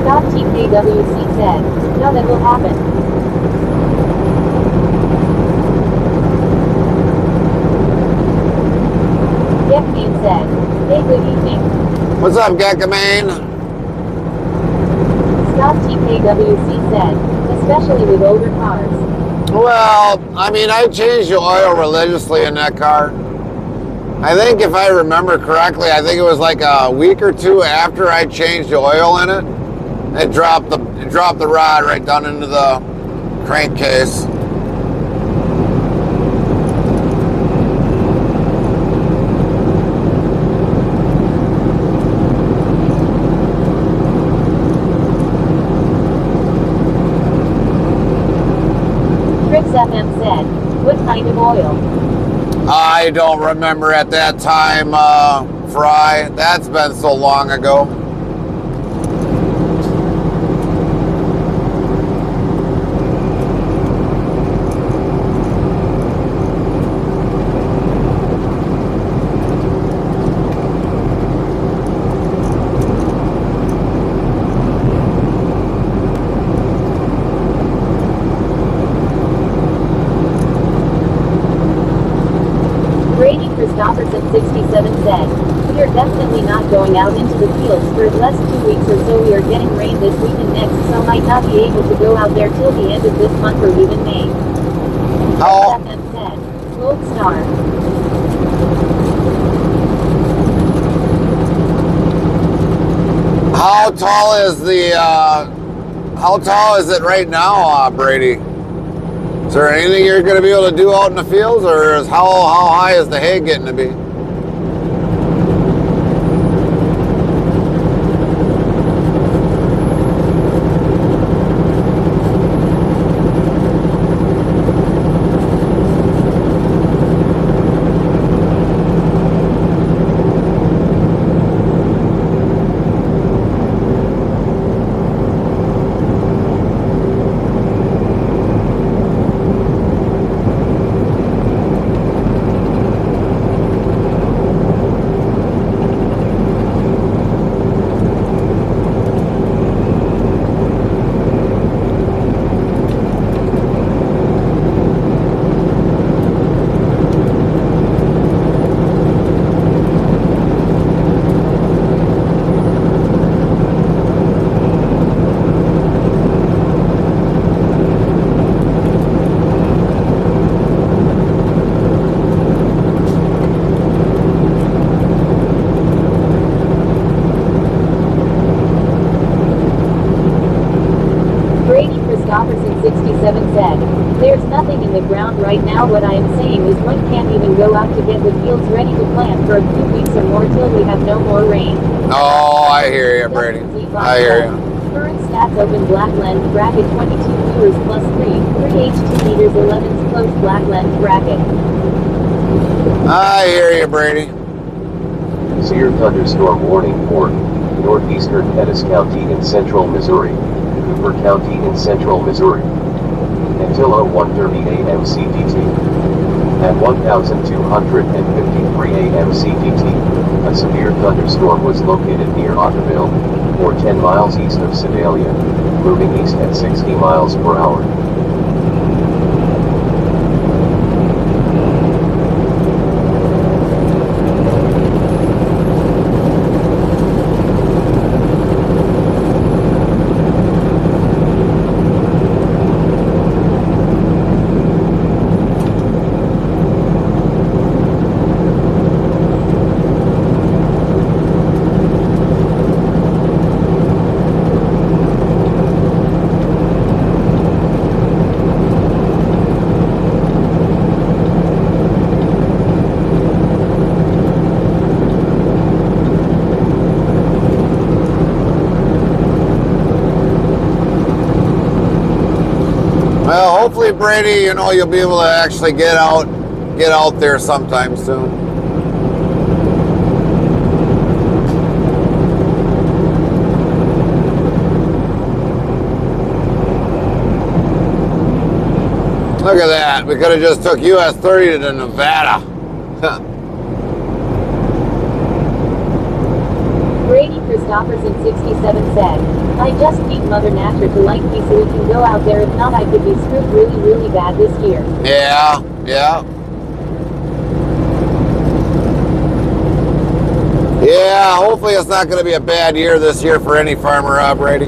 S7: Scott TKWC said, no, that will happen. Gekmane said, hey, good evening.
S4: What's up, Gekmane?
S7: Scott TKWC said, especially with older cars.
S4: Well, I mean, I changed the oil religiously in that car. I think if I remember correctly, I think it was like a week or two after I changed the oil in it, it dropped the rod right down into the crankcase.
S7: Trix FM said, what kind of oil?
S4: I don't remember at that time, Fry. That's been so long ago.
S7: Brady Christopherson 67 said, we are definitely not going out into the fields for at least 2 weeks or so. We are getting rain this week and next, so might not be able to go out there till the end of this month or even May.
S4: How,
S7: FM said, Gold Star.
S4: how tall is how tall is it right now, Brady? Is there anything you're going to be able to do out in the fields, or is how high is the hay getting to be?
S7: Christopherson 67 said, "There's nothing in the ground right now. What I am saying is one can't even go out to get the fields ready to plant for a few weeks or more till we have no more rain."
S4: Oh, I hear you, Brady. I hear you.
S7: Current stats open black lens bracket 22 viewers plus 3 H2 meters 11's close black lens bracket.
S4: I hear you, Brady.
S6: Severe thunderstorm warning for northeastern Pettis County in central Missouri, Cooper County in central Missouri. Until 01:30 a.m. CDT. At 1253 a.m. CDT, a severe thunderstorm was located near Otterville, or 10 miles east of Sedalia, moving east at 60 miles per hour.
S4: Well, hopefully, Brady, you know, you'll be able to actually get out there sometime soon. Look at that. We could have just took US 30 to Nevada.
S7: Brady Christopherson 67 said, "I just need Mother Nature to like me so we can go out there. If not, I could be screwed really, really bad this year."
S4: Yeah, yeah. Yeah, hopefully it's not going to be a bad year this year for any farmer, Brady.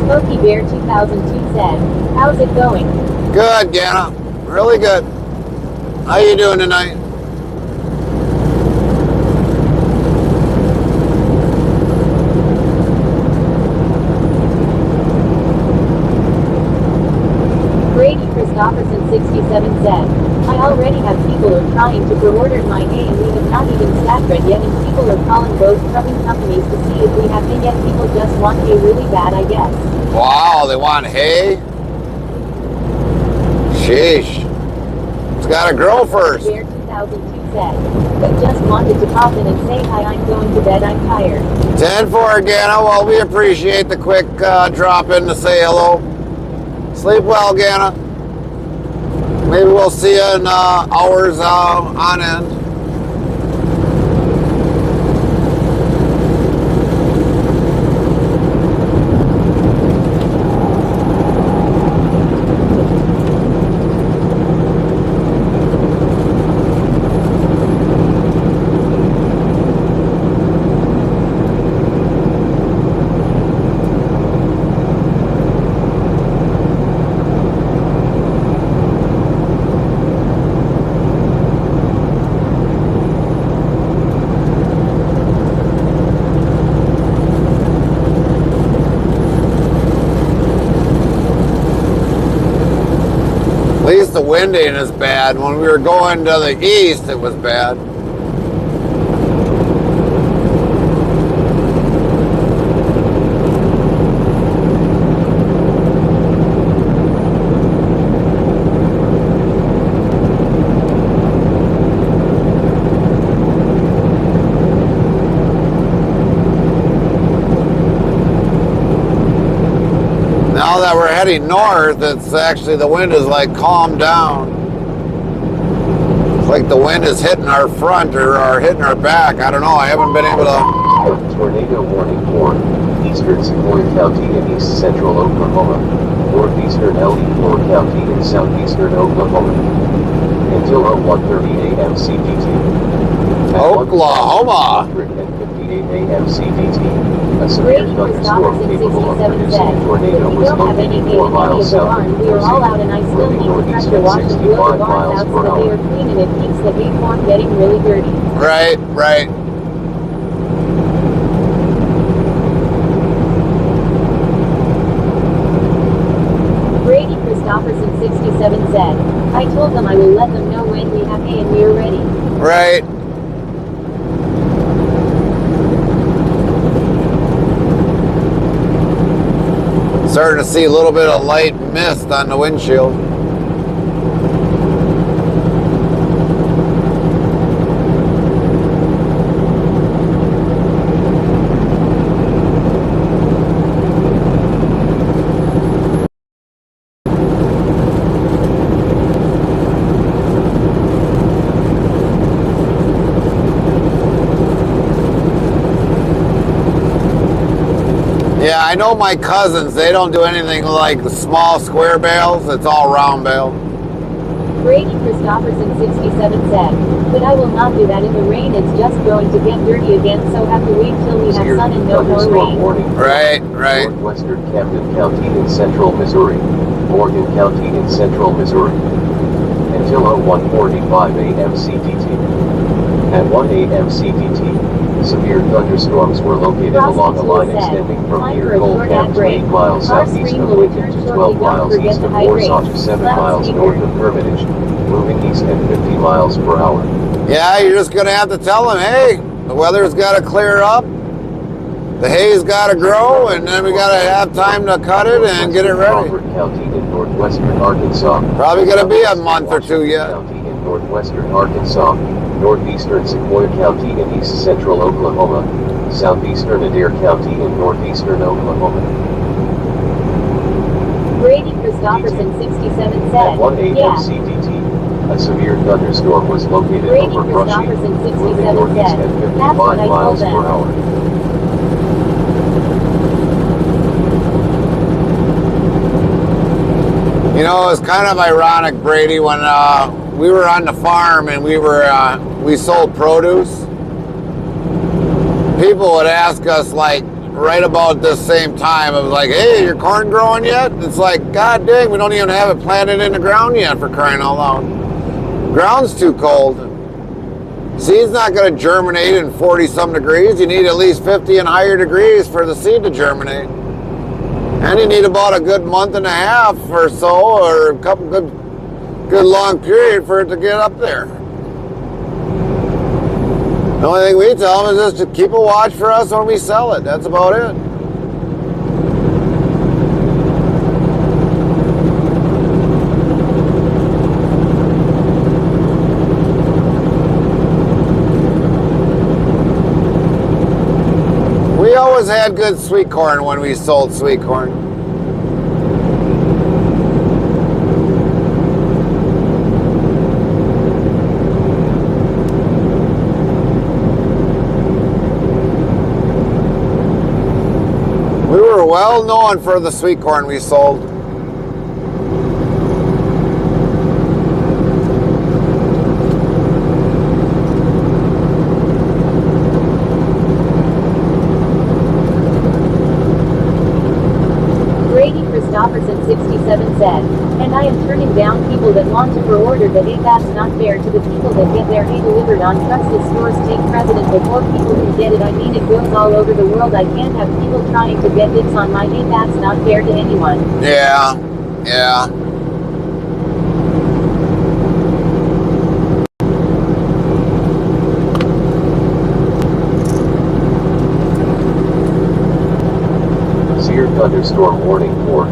S7: Smokey Bear 2002 said, "How's it going?"
S4: Good, Ganna. Really good. How you doing tonight?
S7: Brady Christopherson 67 said, "I already have people are trying to pre-order my hay and we have not even started yet, and people are calling both trucking companies to see if we have hay yet. People just want hay really bad, I guess."
S4: Wow, they want hay? Sheesh. It's got to grow first.
S7: Bear 2002 said, "But just wanted to pop in and say hi. I'm going to bed. I'm tired."
S4: 10-4, Ganna. Well, we appreciate the quick drop in to say hello. Sleep well, Ganna. Maybe we'll see you in hours on end. At least the wind ain't as bad. When we were going to the east, it was bad. now that we're heading north, it's actually, the wind is like calmed down. It's like the wind is hitting our front or hitting our back. I don't know. I haven't been able to.
S6: Tornado warning for eastern Sequoia County and east central Oklahoma, northeastern LE4 County and southeastern Oklahoma. Until 01:30 a.m. CDT. At
S4: Oklahoma.
S6: 1:58 a.m. CDT. A severe thunderstorm capable of producing a tornado was located 4 miles south of
S7: we are all out and I still
S6: moving
S7: need to
S6: northeast
S7: pressure
S6: at
S7: wash and
S6: 65
S7: blow the
S6: miles
S7: barns out
S6: per
S7: so that they
S6: hour.
S7: are clean and it keeps the hay from getting really dirty.
S4: Right, right.
S7: Brady Christopherson 67 said, I told them I will let them know when we have hay and we are ready.
S4: Right. Starting to see a little bit of light mist on the windshield. Yeah, I know my cousins, they don't do anything like the small square bales. It's all round bale.
S7: Brady Christopherson 67 said, but I will not do that in the rain, it's just going to get dirty again, so have to wait till we have
S6: Severe
S7: sun and no more
S6: thunderstorm
S7: rain.
S6: warning for
S4: Right, right.
S6: northwestern Camden County in central Missouri, Morgan County in central Missouri. Until 01:45 a.m. CDT. At 1 a.m. CDT, severe thunderstorms were located along a line extending from near Cole Camp to 8 miles southeast of Lincoln to 12 miles east of Warsaw to 7 miles north of Hermitage, moving east at 50 miles per hour.
S4: Yeah, you're just gonna have to tell them, hey, the weather's gotta clear up, the hay's gotta grow, and then we gotta have time to cut it and get it ready.
S6: Crawford County in northwestern Arkansas.
S4: Probably gonna be a month or two yet.
S6: County in northwestern Arkansas, northeastern Sequoia County in east central Oklahoma, southeastern Adair County in northeastern Oklahoma.
S7: Brady Christopherson 67
S6: At
S7: said,
S6: 1 a.m.
S7: yeah.
S6: CDT, a severe thunderstorm was located
S7: Brady
S6: over Brushy,
S7: Christopherson
S6: moving
S7: 67
S6: northeast
S7: said,
S6: at 55
S7: that's what I
S6: miles
S7: told
S6: per
S7: them.
S6: hour.
S4: You know, it's kind of ironic, Brady, when we were on the farm and we sold produce. People would ask us, like, right about this same time, it was like, hey, your corn growing yet? It's like, god dang, we don't even have it planted in the ground yet, for crying out loud. Ground's too cold. Seed's not going to germinate in 40-some degrees. You need at least 50 and higher degrees for the seed to germinate. And you need about a good month and a half or so, or a couple good long period for it to get up there. The only thing we tell them is just to keep a watch for us when we sell it. That's about it. We always had good sweet corn when we sold sweet corn. We were well known for the sweet corn we sold.
S7: Brady Christopherson 67 said, and I am turning down people that want to pre-order the hay. That's not fair to the people that get their hay delivered on trucks. The stores take precedent before people who get it. I mean, it goes all over the world. I can't have people trying to get hits on my hay. That's not fair to anyone.
S4: Yeah, yeah.
S6: Severe thunderstorm warning for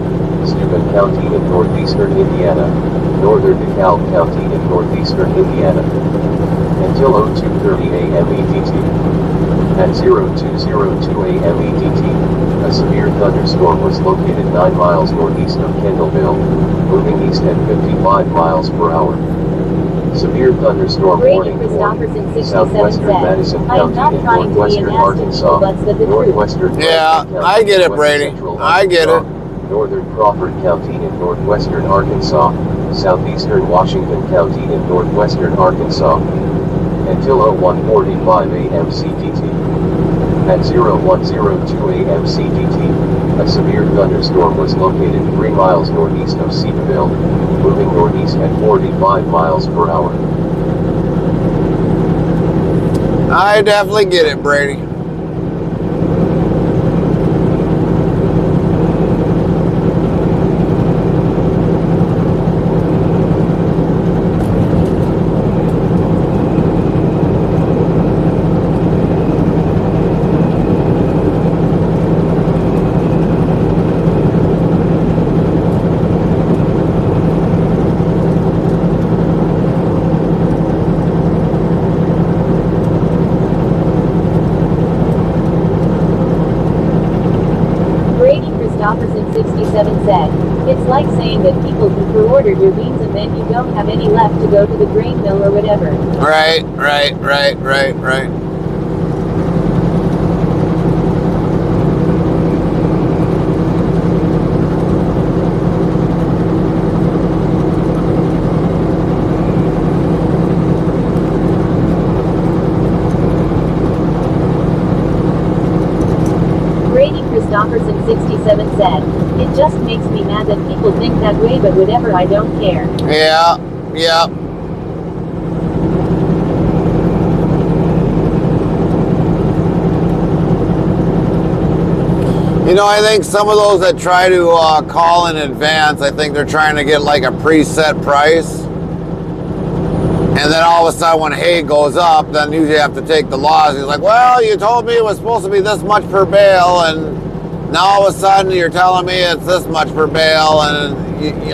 S6: Steuben County in northeastern Indiana, northern DeKalb County in northeastern Indiana. Until 02:30 a.m. EDT. At 02:02 a.m. EDT, A severe thunderstorm was located 9 miles northeast of Kendallville, moving east at 55 miles per hour. Severe thunderstorm warning for southwestern Madison County and northwestern Arkansas, northwestern
S4: Yeah, I get it, Brady. I get it.
S6: Northern Crawford County in northwestern Arkansas, southeastern Washington County in northwestern Arkansas, until 01:45 a.m. CDT. At 01:02 a.m. CDT, a severe thunderstorm was located 3 miles northeast of Cedarville, moving northeast at 45 miles per hour.
S4: I definitely get it, Brady.
S7: Christopherson 67 said, "It's like saying that people who pre-ordered your beans and then you don't have any left to go to the grain mill or whatever."
S4: Right.
S7: Christopherson 67 said, "It just makes me mad that people think that way, but whatever, I don't care."
S4: Yeah. You know, I think some of those that try to call in advance, I think they're trying to get like a preset price. And then all of a sudden when hay goes up, then you have to take the loss. He's like, well, you told me it was supposed to be this much per bale, and now all of a sudden you're telling me it's this much per bale. And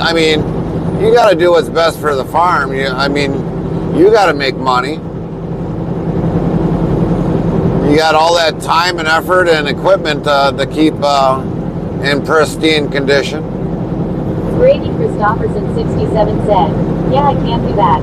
S4: I mean, you got to do what's best for the farm. You got to make money. You got all that time and effort and equipment to keep in pristine condition.
S7: Brady Christopherson 67 said, "Yeah, I can't do that."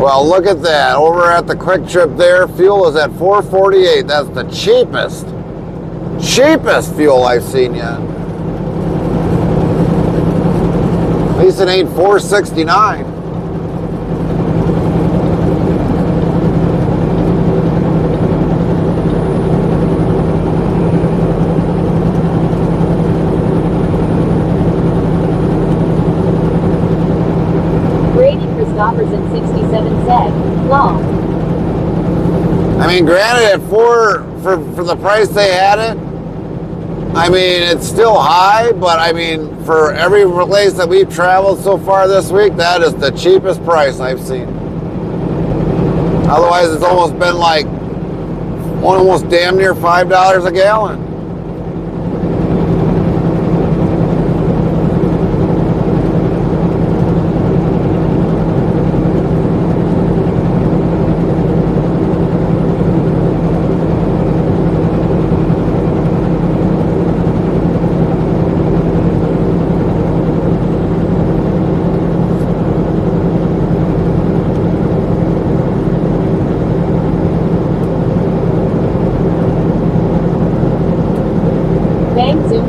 S4: Well, look at that. Over at the Quick Trip there, fuel is at $4.48. That's the cheapest fuel I've seen yet. At least it ain't $4.69.
S7: Christopherson 67 said, "Long."
S4: I mean, granted, at for the price they had it, I mean, it's still high, but I mean, for every place that we've traveled so far this week, that is the cheapest price I've seen. Otherwise, it's almost been like almost damn near $5 a gallon.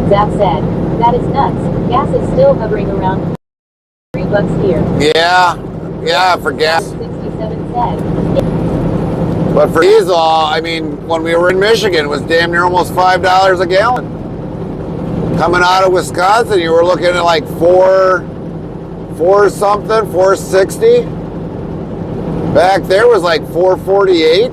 S7: Zap said, "That is nuts. Gas is still hovering around $3 here."
S4: Yeah, for gas.
S7: 67 said.
S4: But for diesel, I mean, when we were in Michigan, it was damn near almost $5 a gallon. Coming out of Wisconsin, you were looking at like four something, 460. Back there was like 448.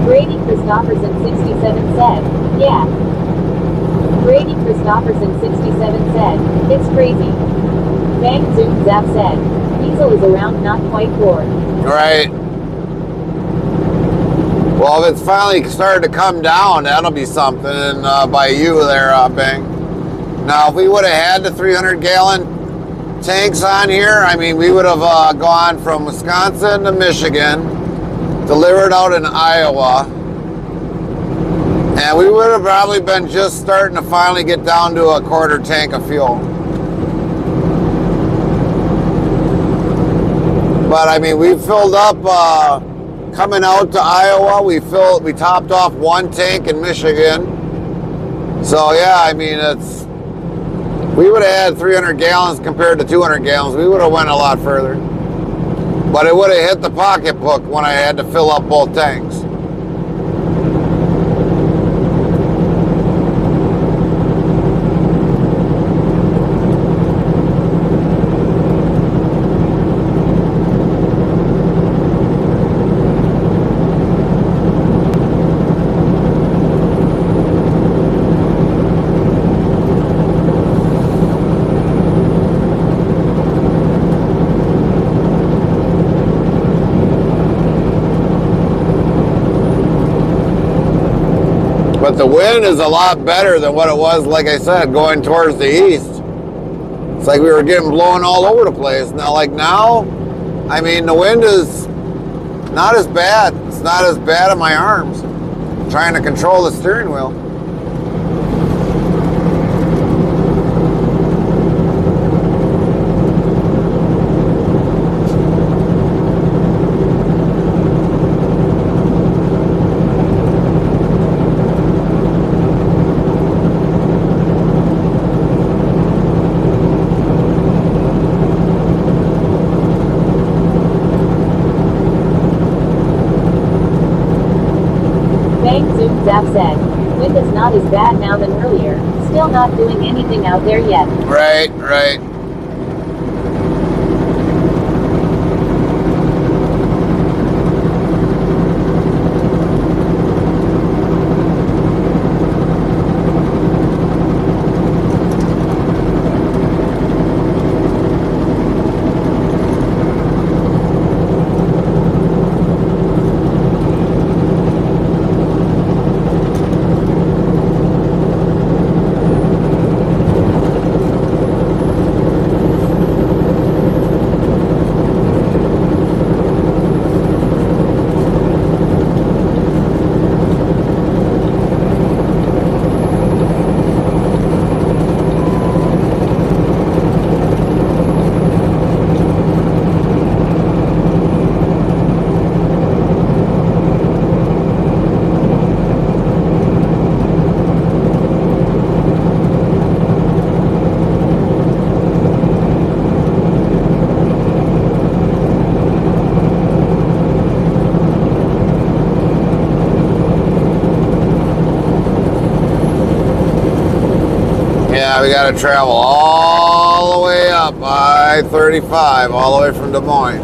S7: Brady Christopherson 67 said, yeah. Brady Christopherson 67 said, it's crazy. Bang Zoom Zap said, diesel is around not quite 4.
S4: Right. Well, if it's finally started to come down, that'll be something by you there, Bang. Now, if we would have had the 300-gallon tanks on here, I mean, we would have gone from Wisconsin to Michigan, delivered out in Iowa, and we would have probably been just starting to finally get down to a quarter tank of fuel. But I mean, we filled up coming out to Iowa. We topped off one tank in Michigan. So yeah, I mean, we would have had 300 gallons compared to 200 gallons. We would have went a lot further. But it would have hit the pocketbook when I had to fill up both tanks. But the wind is a lot better than what it was, like I said, going towards the east. It's like we were getting blown all over the place. Now, I mean, the wind is not as bad. It's not as bad in my arms. I'm trying to control the steering wheel.
S7: Zap said, wind is not as bad now than earlier, still not doing anything out there yet.
S4: Right, right. We got to travel all the way up I-35, all the way from Des Moines.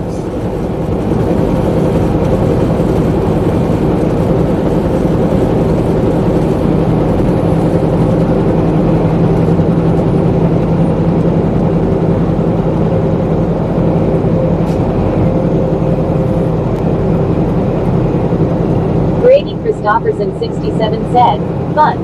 S7: Brady Christopherson 67 said, fun.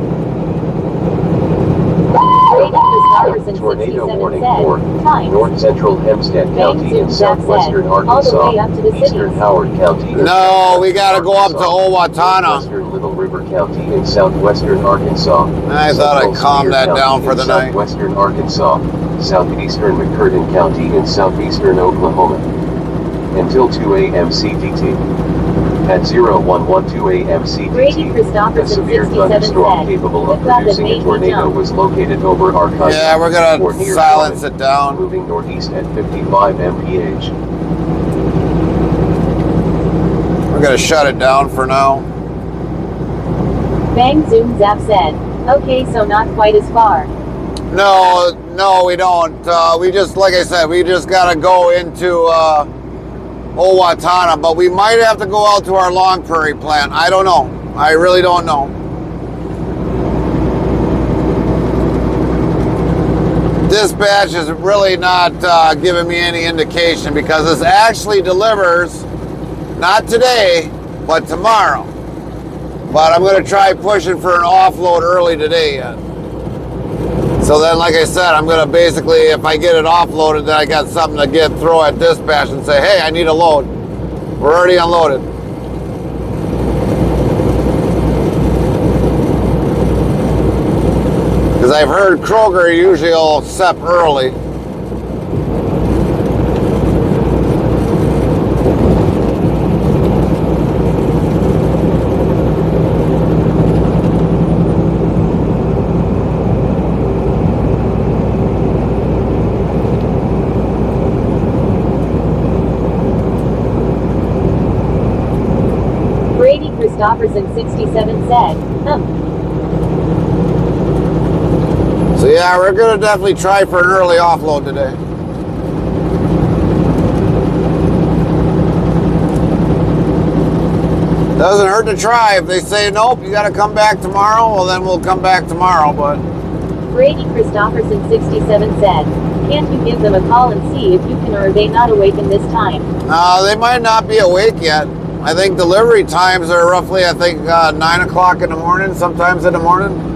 S6: Tornado warning for north central Hempstead County and southwestern Arkansas,
S7: all the way up to the
S6: eastern Howard County.
S4: No, we got to go up to Owatonna.
S6: Western Little River County and southwestern Arkansas.
S4: I thought I'd calm that down for the night.
S6: Southwestern Arkansas, southeastern McCurtain County and southeastern Oklahoma. Until 2 a.m. CDT. At 0112 a.m. CDT, a severe thunderstorm capable of producing a tornado was located over Arkansas.
S4: Yeah, we're going to silence it down.
S6: Moving northeast at 55 mph.
S4: going to shut it down for now.
S7: Bang Zoom Zap said. Okay, so not quite as far.
S4: No, we don't. We just, like I said, we just got to go into Owatonna, but we might have to go out to our Long Prairie plant. I don't know. I really don't know. Dispatch is really not giving me any indication because this actually delivers not today, but tomorrow. But I'm going to try pushing for an offload early today yet. So then, like I said, I'm going to basically, if I get it offloaded, then I got something to throw at dispatch and say, hey, I need a load. We're already unloaded. Because I've heard Kroger usually will SEP early.
S7: Brady Christopherson 67 said,
S4: So yeah, we're going to definitely try for an early offload today. Doesn't hurt to try. If they say, nope, you got to come back tomorrow, well then we'll come back tomorrow, but...
S7: Brady Christopherson 67 said, can't you give them a call and see if you can, or are they not awakened this time?
S4: They might not be awake yet. I think delivery times are roughly, 9 o'clock in the morning, sometimes in the morning.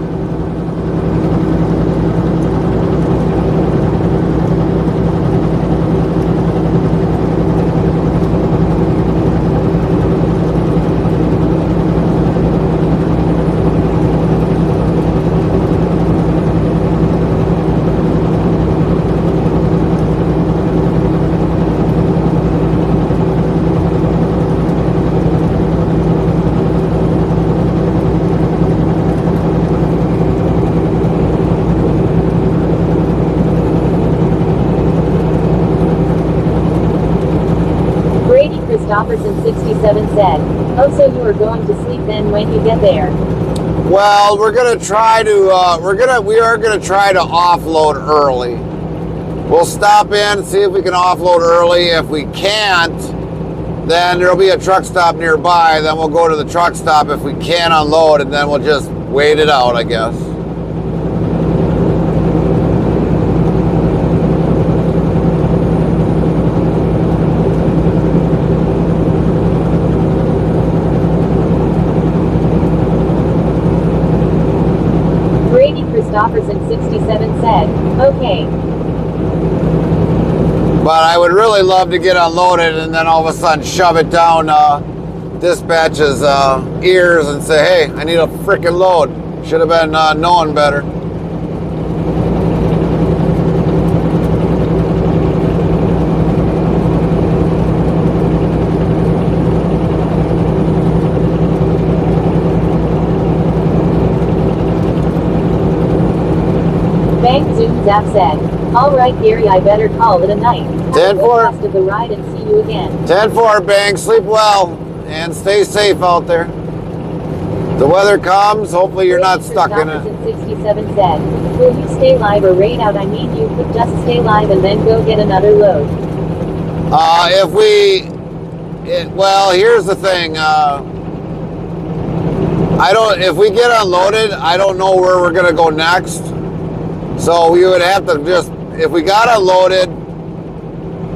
S7: Christopherson 67 said, oh, so you are going to sleep then when you get there?
S4: Well, we're gonna try to we are gonna try to offload early. We'll stop in, see if we can offload early. If we can't, then there'll be a truck stop nearby. Then we'll go to the truck stop if we can unload, and then we'll just wait it out, I guess.
S7: Christopherson 67 said, okay.
S4: But I would really love to get unloaded and then all of a sudden shove it down dispatch's ears and say, hey, I need a freaking load. Should have been knowing better.
S7: Zap said, all right, Gary, I better call it a night.
S4: 10-4.
S7: Rest of the ride and see you again.
S4: 10-4, Bang. Sleep well and stay safe out there. The weather comes. Hopefully you're not stuck in it.
S7: 67 said, will you stay live or raid out? I mean, you could just stay live and then go get another load.
S4: Well, here's the thing. If we get unloaded, I don't know where we're going to go next. So we would have to just, if we got unloaded,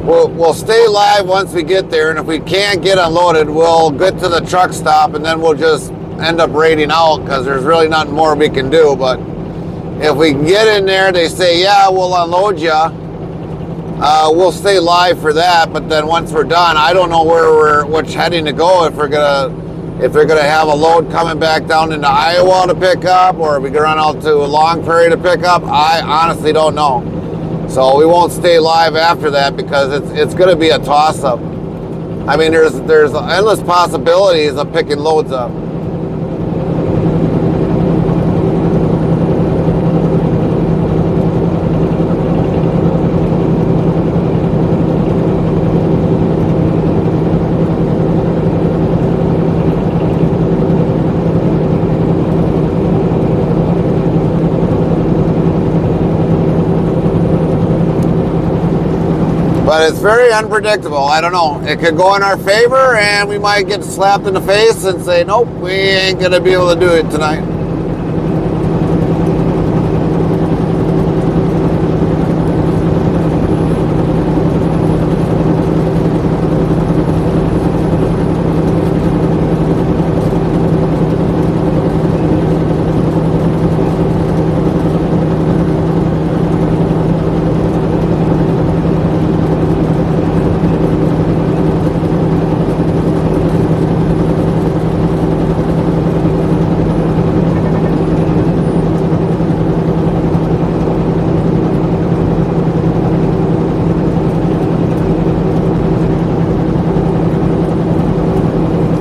S4: we'll stay live once we get there. And if we can't get unloaded, we'll get to the truck stop and then we'll just end up raiding out because there's really nothing more we can do. But if we can get in there, they say, yeah, we'll unload you. We'll stay live for that. But then once we're done, I don't know which heading to go. If they're gonna have a load coming back down into Iowa to pick up, or if we can run out to Long Prairie to pick up, I honestly don't know. So we won't stay live after that because it's gonna be a toss-up. I mean, there's endless possibilities of picking loads up. But it's very unpredictable. I don't know. It could go in our favor and we might get slapped in the face and say, nope, we ain't going to be able to do it tonight.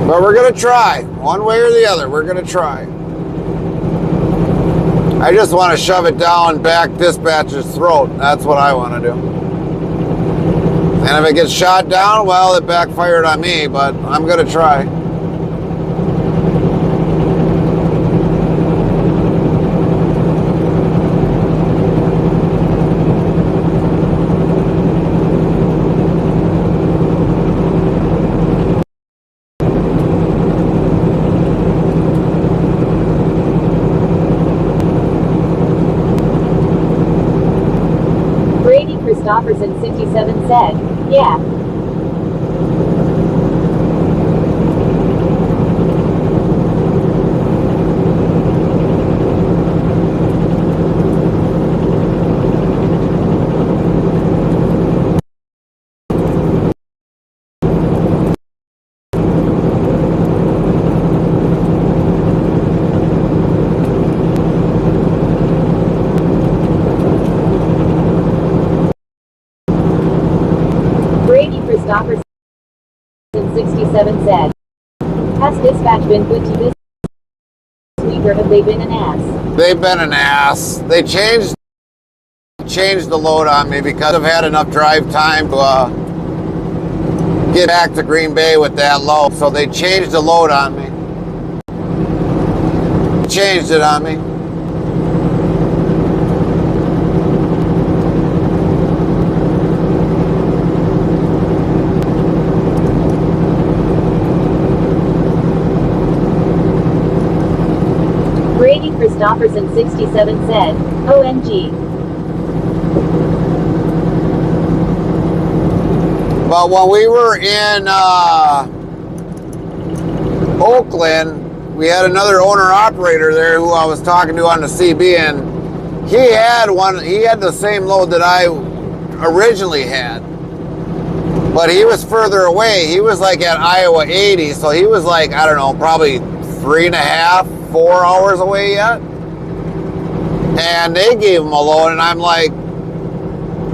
S4: But we're going to try. One way or the other, we're going to try. I just want to shove it down back dispatcher's throat. That's what I want to do. And if it gets shot down, well, it backfired on me, but I'm going to try.
S7: Christopherson 67 said, yeah. Christopherson 67 said, has dispatch been good to this week or have they been an ass?
S4: They've been an ass. They changed the load on me because I've had enough drive time to get back to Green Bay with that load. So they changed the load on me. Changed it on me.
S7: Christopherson 67 said, OMG.
S4: But when we were in Oakland, we had another owner-operator there who I was talking to on the CB, and he had the same load that I originally had. But he was further away. He was like at Iowa 80, so he was like, I don't know, probably 3.5, 4 hours away yet. And they gave him a load, and I'm like,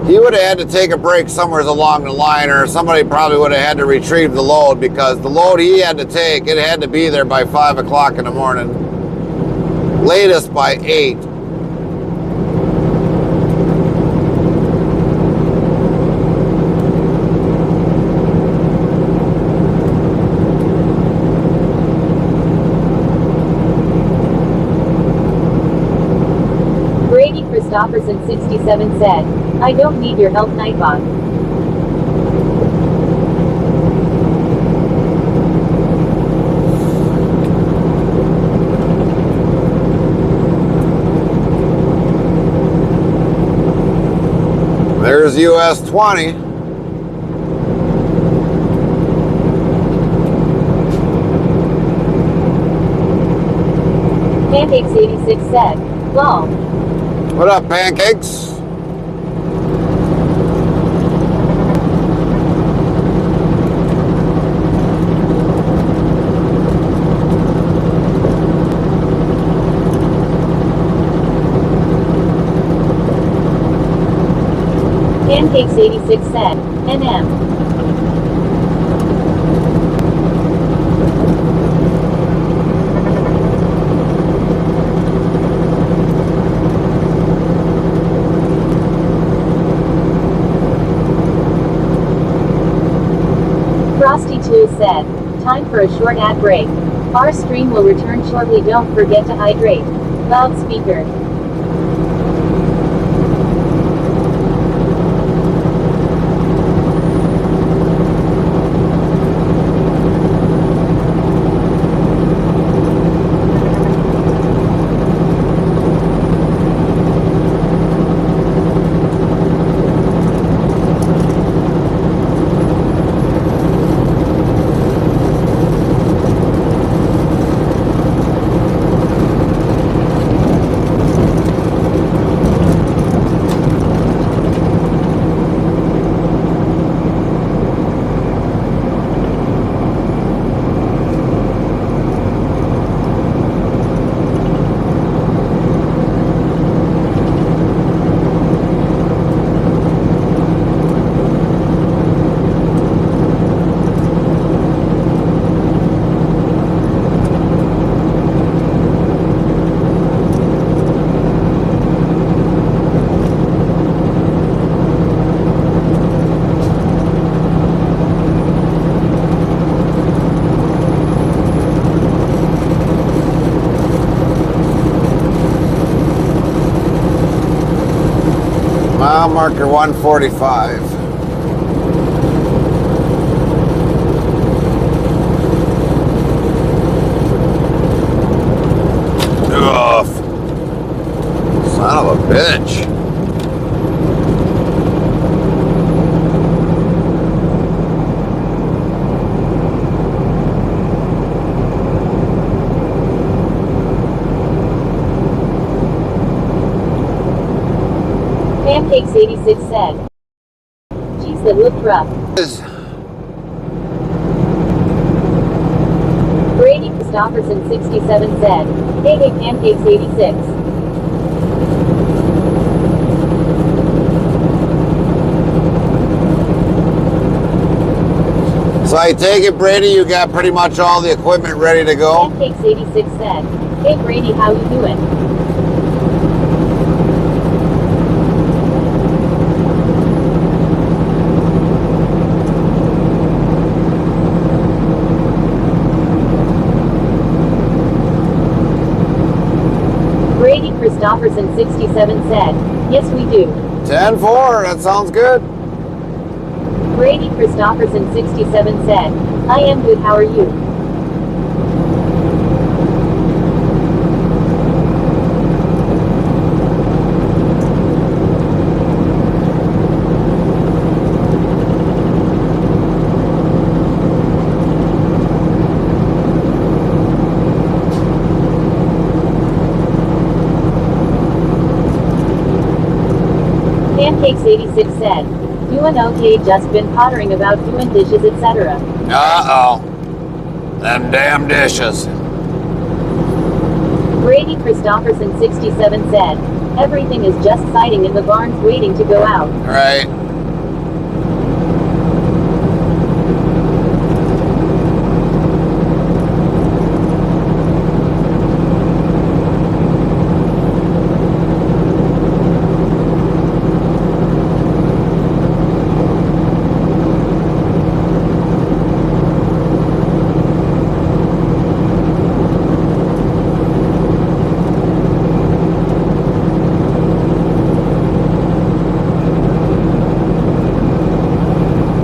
S4: he would have had to take a break somewhere along the line, or somebody probably would have had to retrieve the load, because the load he had to take, it had to be there by 5 o'clock in the morning, latest by 8.
S7: Christopherson 67 said, I don't need your help, Nightbot.
S4: There's US 20.
S7: Pancakes 86 said, lol.
S4: What up, Pancakes?
S7: Pancakes 86 said, NM. Frosty2 said, time for a short ad break. Our stream will return shortly. Don't forget to hydrate. Loudspeaker.
S4: mile marker 145. Ugh. Son of a bitch.
S7: Pancakes 86 said. Geez, that looked rough. Brady Christopherson 67 said. Hey Pancakes 86.
S4: So I take it, Brady, you got pretty much all the equipment ready to go?
S7: Pancakes 86 said. Hey Brady, how you doing? Brady Christopherson 67 said. Yes we do.
S4: 10-4, that sounds good.
S7: Brady Christopherson 67 said. I am good, how are you? Pancakes 86 said. Doing okay, just been pottering about doing dishes, etc.
S4: Uh-oh. Them damn dishes.
S7: Brady Christopherson 67 said. Everything is just siding in the barns waiting to go out.
S4: Right.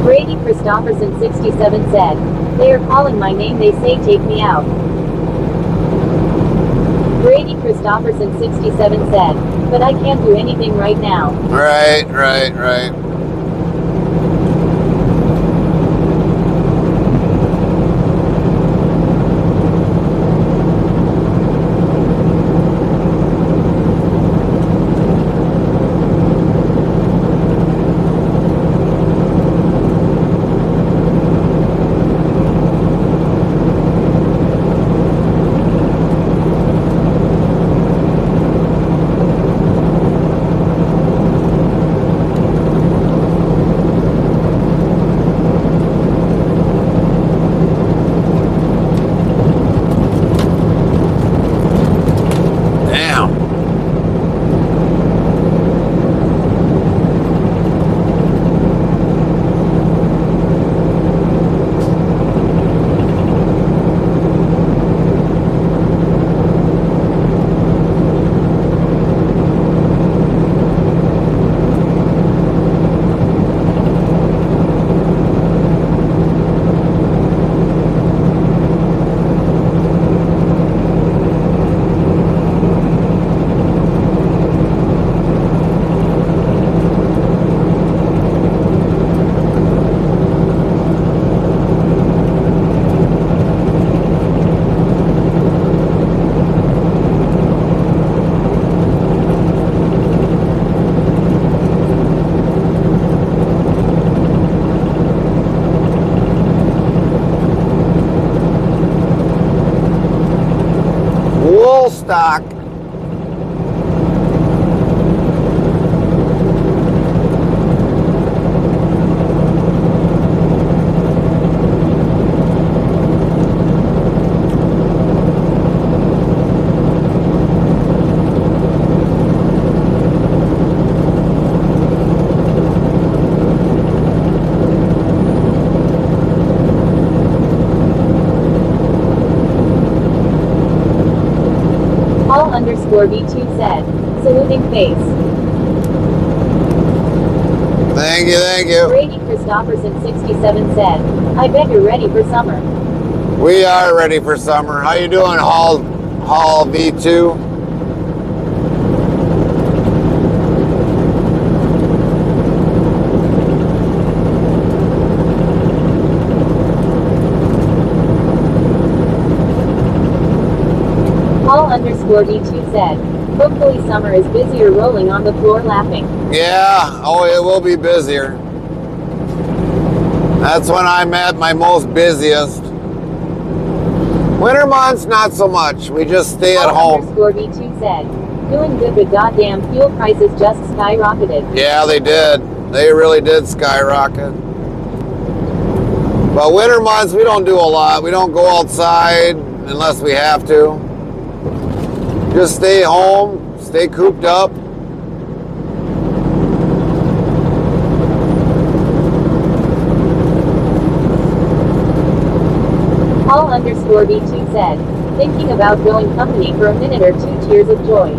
S7: Brady Christopherson 67 said. They are calling my name, they say take me out. Brady Christopherson 67 said. But I can't do anything right now.
S4: Right. Damn. Woolstock.
S7: Paul_V2 said. Saluting face.
S4: Thank you, thank you.
S7: Brady Christopherson 67 said, I bet you're ready for summer.
S4: We are ready for summer. How you doing, Hall V2?
S7: Paul_D2 said, hopefully summer is busier rolling on the floor laughing.
S4: Yeah, oh, it will be busier. That's when I'm at my most busiest. Winter months, not so much. We just stay at home.
S7: Paul_D2 said, doing good, but goddamn fuel prices just skyrocketed.
S4: Yeah, they did. They really did skyrocket. But winter months, we don't do a lot. We don't go outside unless we have to. Just stay home, stay cooped up.
S7: Paul_D2 said, thinking about going company for a minute or two, tears of joy.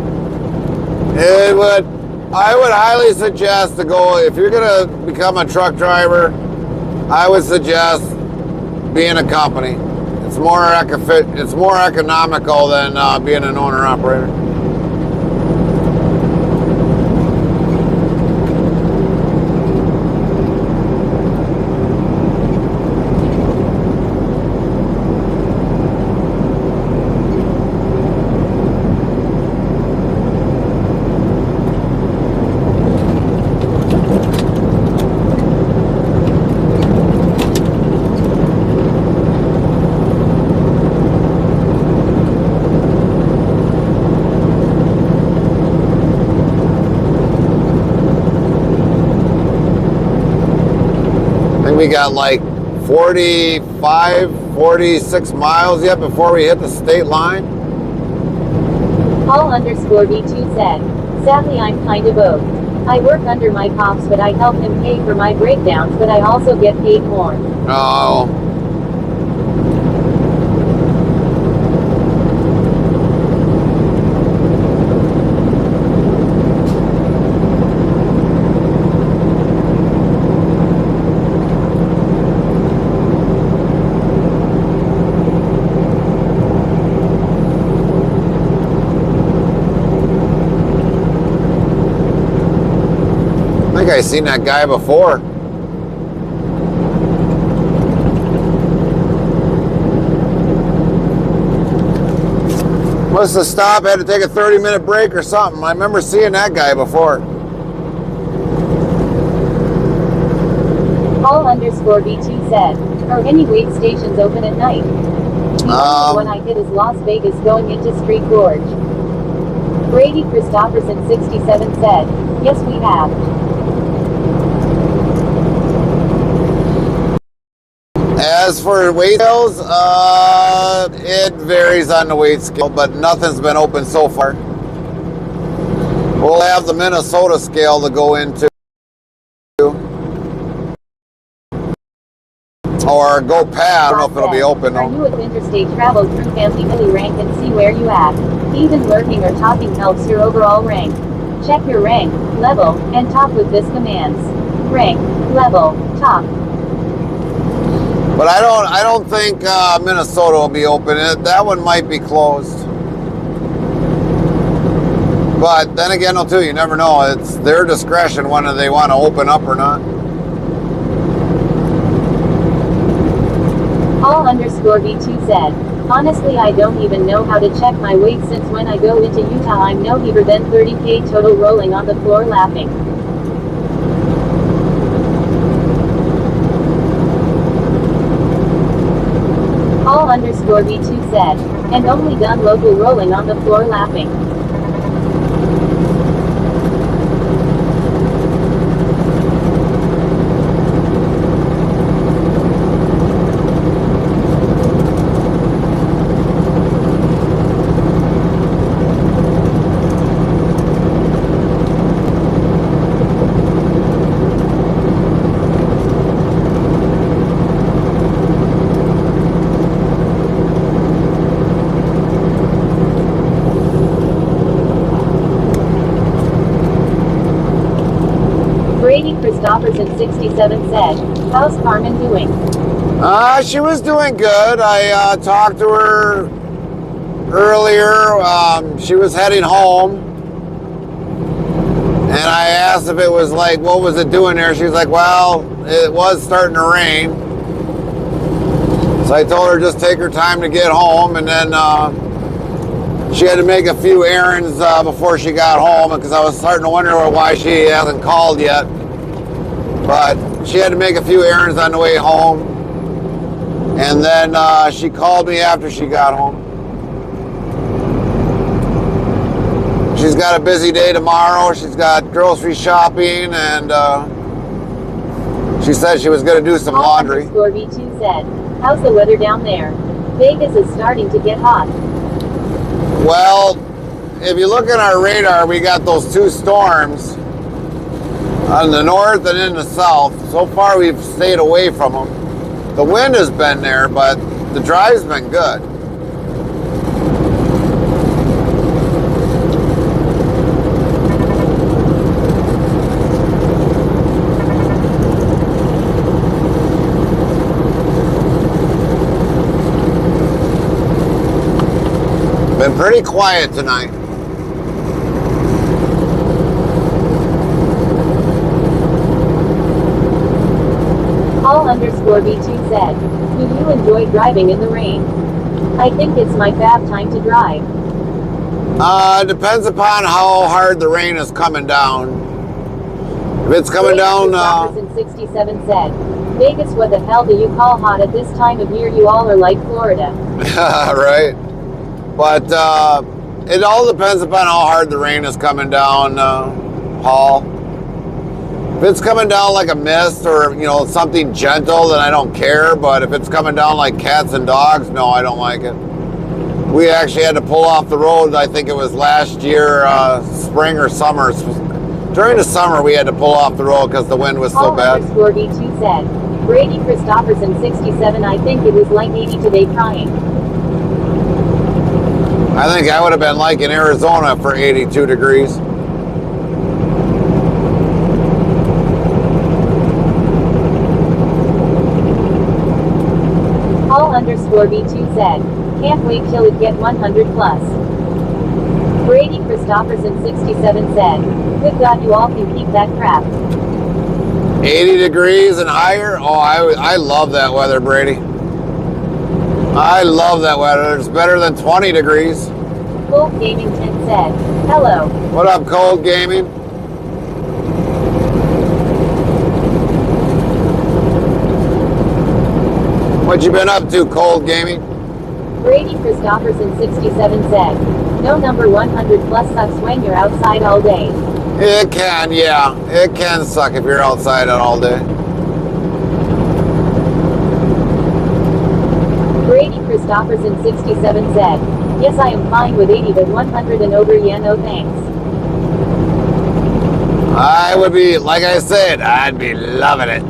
S4: I would highly suggest to go, if you're gonna become a truck driver, I would suggest being a company. It's more economical than being an owner-operator. We got like 45, 46 miles yet before we hit the state line.
S7: Paul_D2 said, sadly I'm kind of both. I work under my pops, but I help him pay for my breakdowns, but I also get paid more.
S4: Oh. I think I seen that guy before. Must have stopped, had to take a 30-minute break or something. I remember seeing that guy before.
S7: Paul_D2 said, are any wait stations open at night? The only one I hit is Las Vegas going into Street Gorge. Brady Christopherson 67 said, yes we have.
S4: As for weight scales, it varies on the weight scale, but nothing's been open so far. We'll have the Minnesota scale to go into, or go past. I don't know if it'll be open though.
S7: Are you with interstate travel through family Billy rank and see where you at? Even lurking or talking helps your overall rank. Check your rank, level, and talk with this commands. Rank, level, talk.
S4: But I don't think Minnesota will be open. That one might be closed. But then again, though, too, you never know. It's their discretion whether they want to open up or not.
S7: Paul_D2 said, honestly I don't even know how to check my weight since when I go into Utah I'm no heavier than 30k total rolling on the floor laughing. Paul_D2 said, and only done local rolling on the floor laughing. Christopherson 67 said, how's Carmen doing?
S4: She was doing good. I talked to her earlier. She was heading home. And I asked if it was like, what was it doing there? She's like, well, it was starting to rain. So I told her just take her time to get home. And then she had to make a few errands before she got home, because I was starting to wonder why she hasn't called yet. But she had to make a few errands on the way home. And then she called me after she got home. She's got a busy day tomorrow. She's got grocery shopping, and she said she was going to do some laundry.
S7: V2 said, how's the weather down there? Vegas is starting to get hot.
S4: Well, if you look at our radar, we got those two storms on the north and in the south. So far, we've stayed away from them. The wind has been there, but the drive's been good. Been pretty quiet tonight.
S7: Paul_V2 said, do you enjoy driving in the rain? I think it's my fab time to drive.
S4: Depends upon how hard the rain is coming down. If it's coming down...
S7: Jefferson 67 said, Vegas, what the hell do you call hot at this time of year? You all are like Florida.
S4: Right. But it all depends upon how hard the rain is coming down, Paul. If it's coming down like a mist or, you know, something gentle, then I don't care. But if it's coming down like cats and dogs, no, I don't like it. We actually had to pull off the road, I think it was last year, spring or summer. During the summer, we had to pull off the road because the wind was so bad.
S7: Paul_V2 said, Brady Christopherson 67, I think it was like 80 today trying.
S4: I think I would have been like in Arizona for 82 degrees.
S7: Paul_V2 said, can't wait till it get 100 plus. Brady Christopherson 67 said, good God, you all can keep that crap.
S4: 80 degrees and higher? Oh, I love that weather, Brady. I love that weather. It's better than 20 degrees.
S7: Cold Gaming 10 said, hello.
S4: What up, Cold Gaming? What you been up to, Cold Gaming?
S7: Brady Christopherson 67 said, no, number 100 plus sucks when you're outside all day.
S4: It can, yeah. It can suck if you're outside all day.
S7: Brady Christopherson 67 said, yes, I am fine with 80, but 100 and over, yeah, no thanks.
S4: I would be, like I said, I'd be loving it.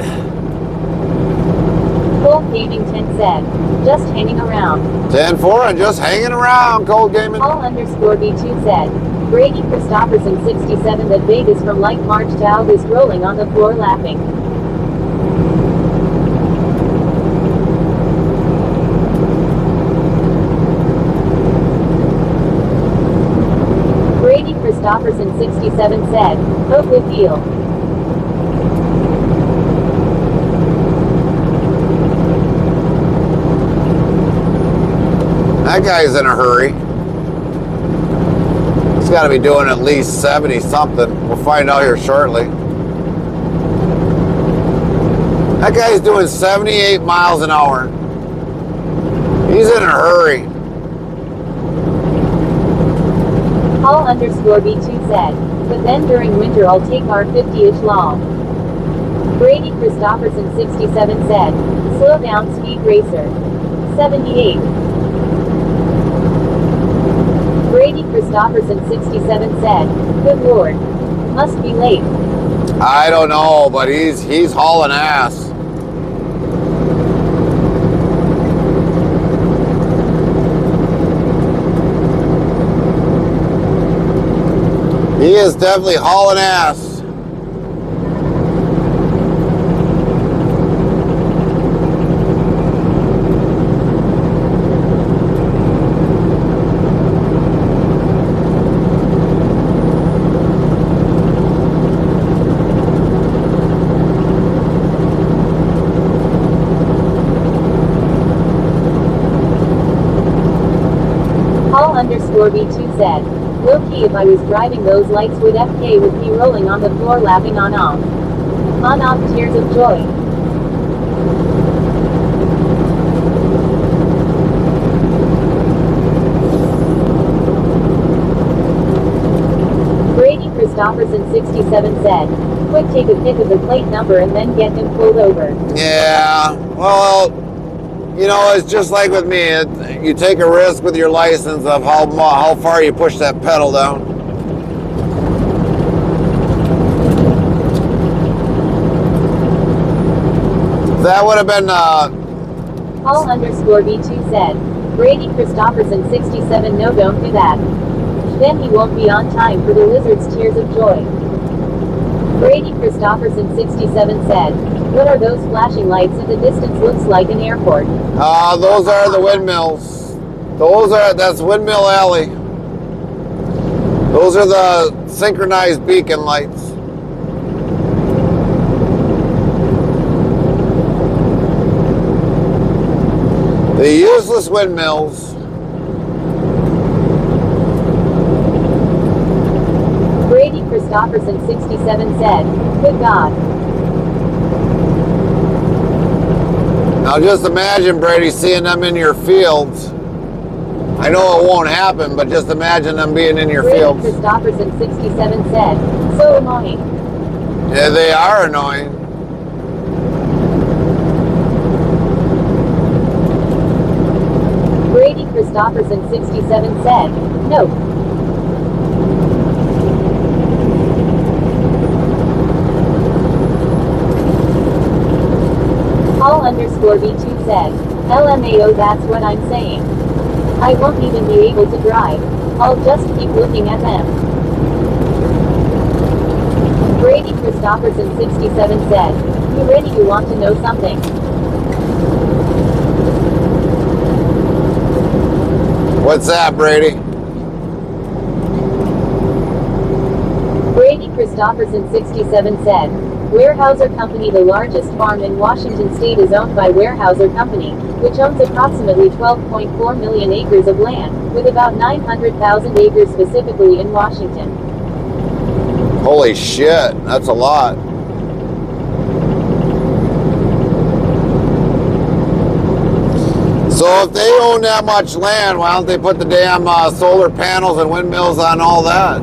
S7: Cold Gaming 10 said, just hanging around.
S4: 10-4 and just hanging around, Cold Gaming.
S7: Paul_V2 said, Brady Christopherson 67 that Vegas from like March to August rolling on the floor laughing. Brady Christopherson 67 said, oh, good deal.
S4: That guy's in a hurry. He's got to be doing at least 70 something. We'll find out here shortly. That guy's doing 78 miles an hour. He's in a hurry.
S7: Paul_V2 said, but then during winter I'll take our 50-ish long. Brady Christopherson 67 said, slow down, speed racer. 78. Brady Christopherson 67 said, good lord. Must be late.
S4: I don't know, but he's hauling ass. He is definitely hauling ass.
S7: Paul_B2 said, low-key if I was driving those lights would FK with me rolling on the floor laughing on off. On off tears of joy. Brady Christopherson 67 said, quick take a pic of the plate number and then get him pulled over.
S4: Yeah, well, you know, it's just like with me. You take a risk with your license of how far you push that pedal down. That would have been,
S7: Paul_B2 said, Brady Christopherson 67 no don't do that. Then he won't be on time for the lizard's tears of joy. Brady Christopherson 67 said, what are those flashing lights in the distance looks like an airport?
S4: those are the windmills. That's Windmill Alley. Those are the synchronized beacon lights. The useless windmills.
S7: Brady Christopherson 67 said, good God.
S4: Now just imagine, Brady, seeing them in your fields. I know it won't happen, but just imagine them being in your
S7: Brady
S4: fields.
S7: Christopherson 67 said, so annoying.
S4: Yeah, they are annoying.
S7: Brady Christopherson 67 said, nope. Paul_B2 said, LMAO that's what I'm saying. I won't even be able to drive. I'll just keep looking at them. Brady Christopherson 67 said, you ready you want to know something?
S4: What's that, Brady?
S7: Brady Christopherson 67 said, Weyerhaeuser Company. The largest farm in Washington state is owned by Weyerhaeuser Company, which owns approximately 12.4 million acres of land, with about 900,000 acres specifically in Washington.
S4: Holy shit, that's a lot. So if they own that much land, why don't they put the damn solar panels and windmills on all that?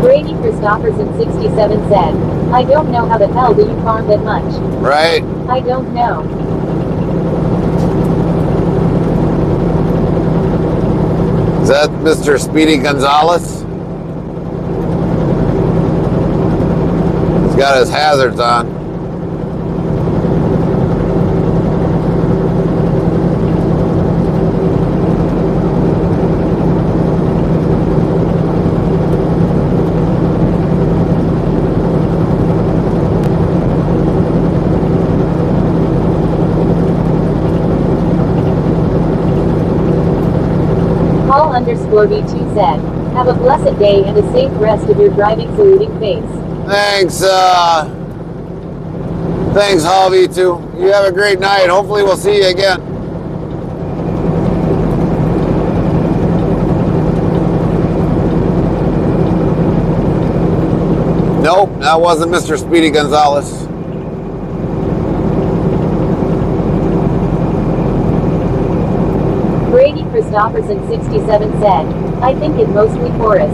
S7: Brady Christopherson 67 said, I don't know how the hell do you farm that much?
S4: Right?
S7: I don't know.
S4: Is that Mr. Speedy Gonzalez? He's got his hazards on.
S7: Paul_B2 said, have a blessed day and a safe rest of your driving saluting face.
S4: Thanks, thanks, Harvey, too. You have a great night. Hopefully we'll see you again. Nope, that wasn't Mr. Speedy Gonzalez.
S7: Brady Christopherson 67 said, I think it mostly forest.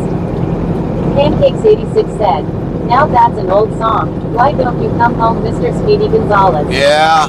S7: Pancakes 86 said, now that's an old song. Why don't you come home, Mr. Speedy Gonzalez?
S4: Yeah.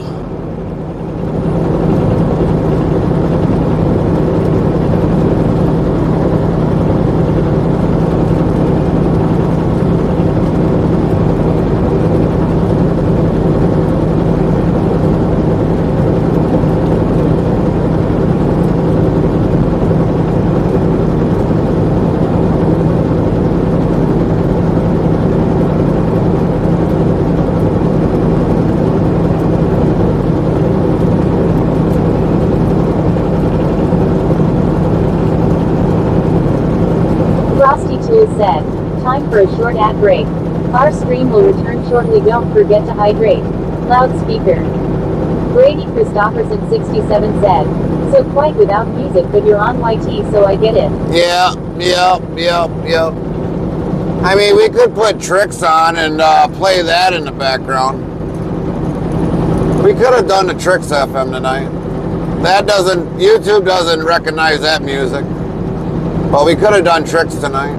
S7: break. Our stream will return shortly. Don't forget to hydrate. Loudspeaker. Brady Christopherson 67 said. So quite without music, but you're on YT, so I get it.
S4: Yeah. I mean, we could put Tricks on and play that in the background. We could have done the Tricks FM tonight. YouTube doesn't recognize that music. But we could have done Tricks tonight.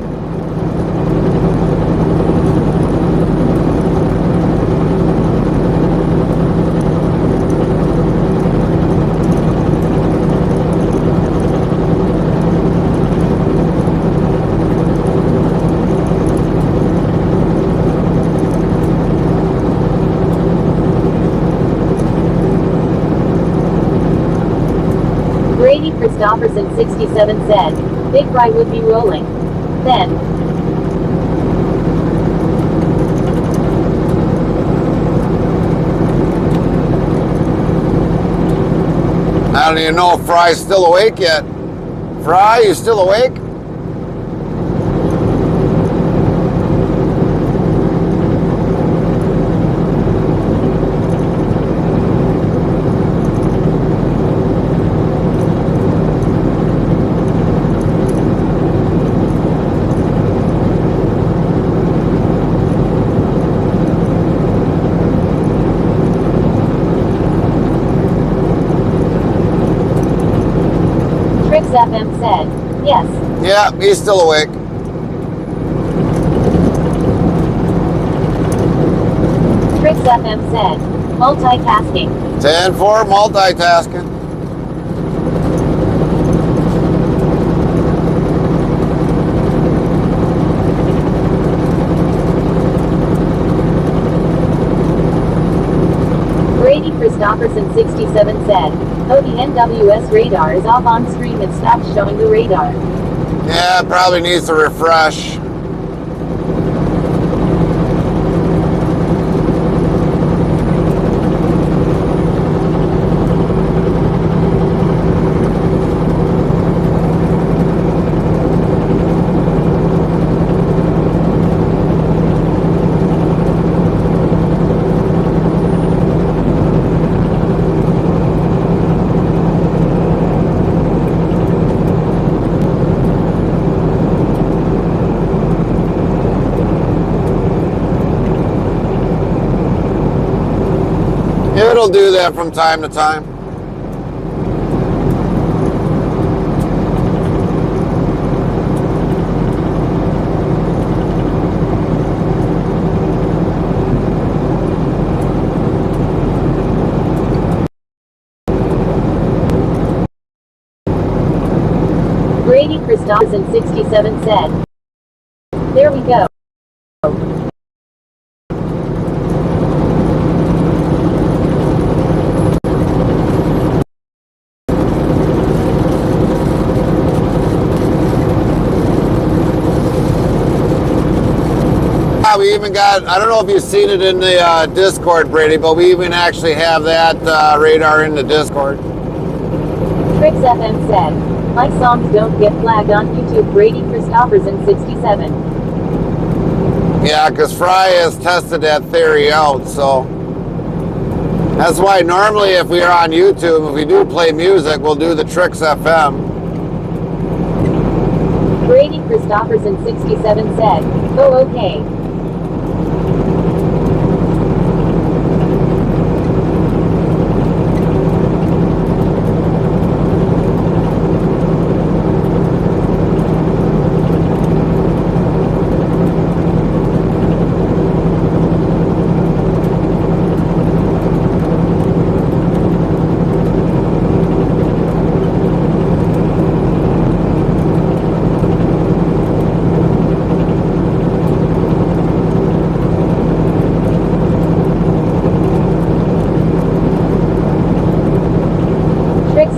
S7: Brady Christopherson 67 said, Big Fry would be rolling. Then.
S4: I don't even know if Fry's still awake yet. Fry, you still awake?
S7: Tricks FM said, yes.
S4: Yeah, he's still awake.
S7: Tricks FM said, multitasking.
S4: 10-4 multitasking.
S7: Brady Christopherson 67 said, oh, the NWS radar is off on stream. It stopped showing the radar.
S4: Yeah, it probably needs to refresh. It'll do that from time to time.
S7: Brady Christopherson 67 said, there we go.
S4: We even got, I don't know if you've seen it in the Discord, Brady, but we even actually have that radar in the Discord.
S7: Tricks FM said, my songs don't get flagged on YouTube. Brady Christopherson 67.
S4: Yeah, because Fry has tested that theory out, so that's why normally if we are on YouTube, if we do play music, we'll do the Tricks FM.
S7: Brady Christopherson 67 said, oh, okay.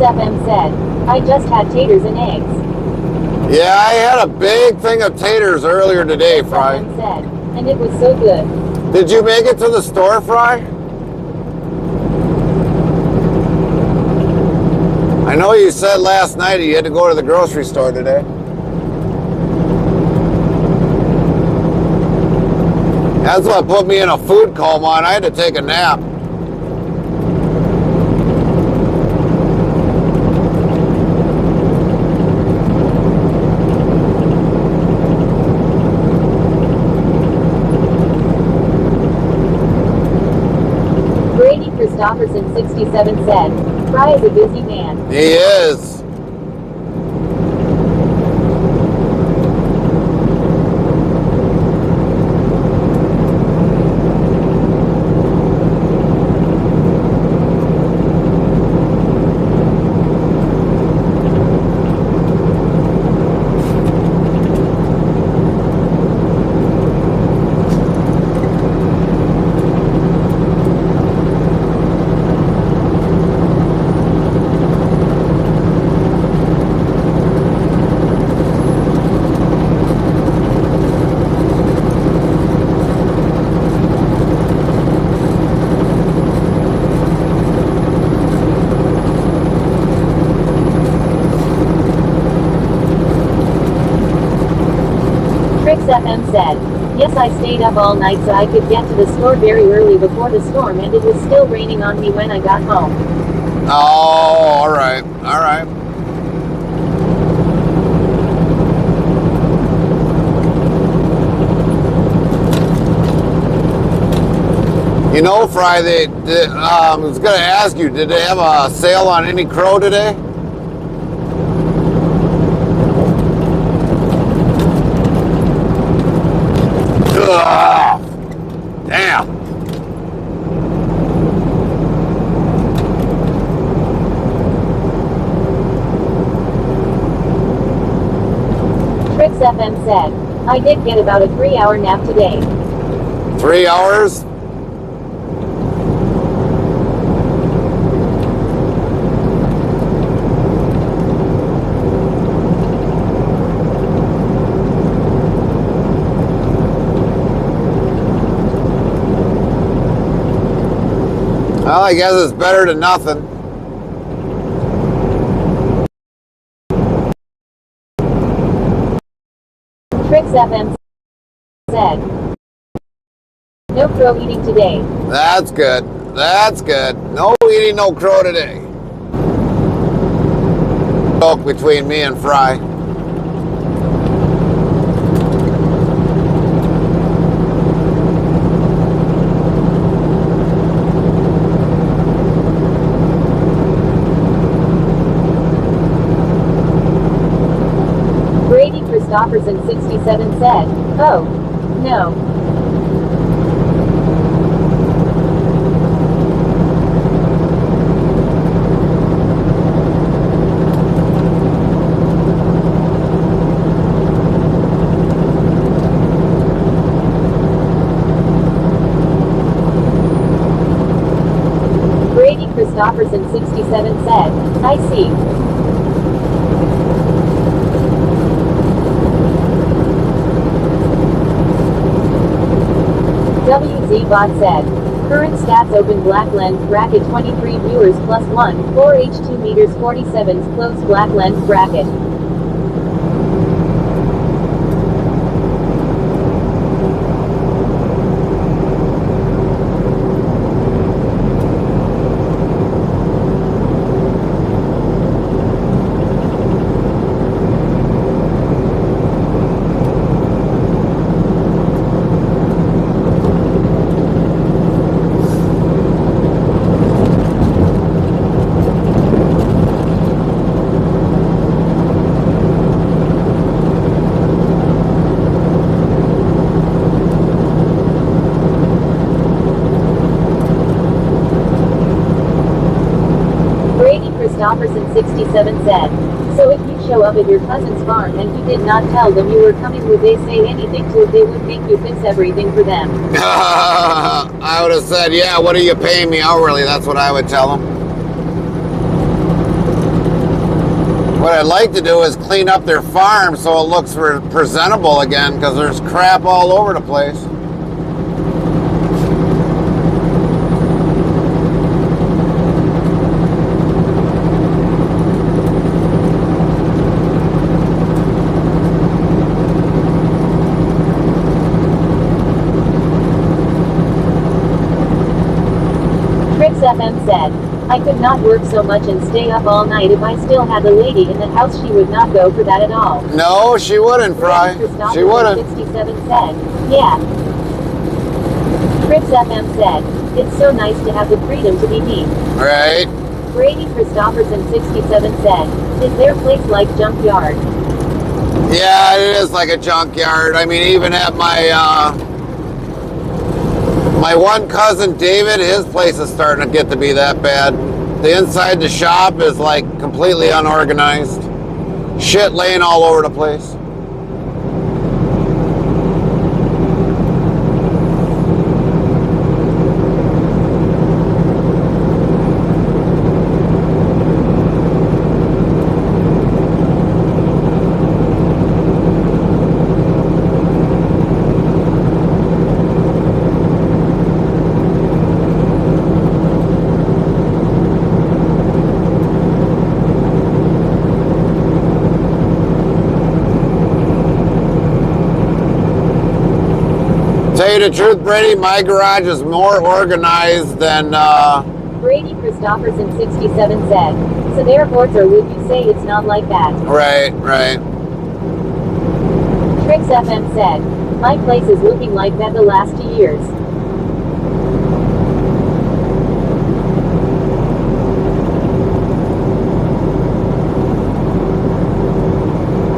S7: FM said, I just had taters and eggs.
S4: Yeah, I had a big thing of taters earlier today, Fry.
S7: FM said, and it was so good.
S4: Did you make it to the store, Fry? I know you said last night you had to go to the grocery store today. That's what put me in a food coma, and I had to take a nap.
S7: Brady Christopherson 67 said, Fry is a busy man.
S4: He is.
S7: FM said, yes, I stayed up all night so I could get to the store very early before the storm, and it was still raining on me when I got home.
S4: Oh, all right. All right. You know, Fry, I was going to ask you, did they have a sale on any crow today? Ugh. Damn.
S7: Trix FM said, I did get about a 3-hour nap today.
S4: 3 hours? Well, I guess it's better than nothing.
S7: Trix FM said, no crow eating today.
S4: That's good. That's good. No eating no crow today. Joke between me and Fry.
S7: Christopherson 67 said, oh, no. Brady Christopherson 67 said, I see. WZBot said, current stats open black lens bracket 23 viewers plus 1, 4H2 meters 47s close black lens bracket. Christopherson 67 said, so if you show up at your cousin's farm and you did not tell them you were coming, would they say anything to it? They would make you fix everything for them.
S4: I would have said, yeah, what are you paying me hourly? That's what I would tell them. What I'd like to do is clean up their farm so it looks presentable again, because there's crap all over the place.
S7: said, I could not work so much and stay up all night if I still had a lady in the house. She would not go for that at all.
S4: No, she wouldn't, Fry. She wouldn't.
S7: 67 said, yeah. Chris FM said, it's so nice to have the freedom to be me.
S4: Right.
S7: Brady Christopherson 67 said, is their place like junkyard?
S4: Yeah, it is like a junkyard. I mean, even at my one cousin David, his place is starting to get to be that bad. The inside the shop is like completely unorganized. Shit laying all over the place. Tell you the truth, Brady, my garage is more organized than
S7: Brady Christopherson 67 said, so therefore, or would you say it's not like that?
S4: Right.
S7: Trix FM said, my place is looking like that the last 2 years.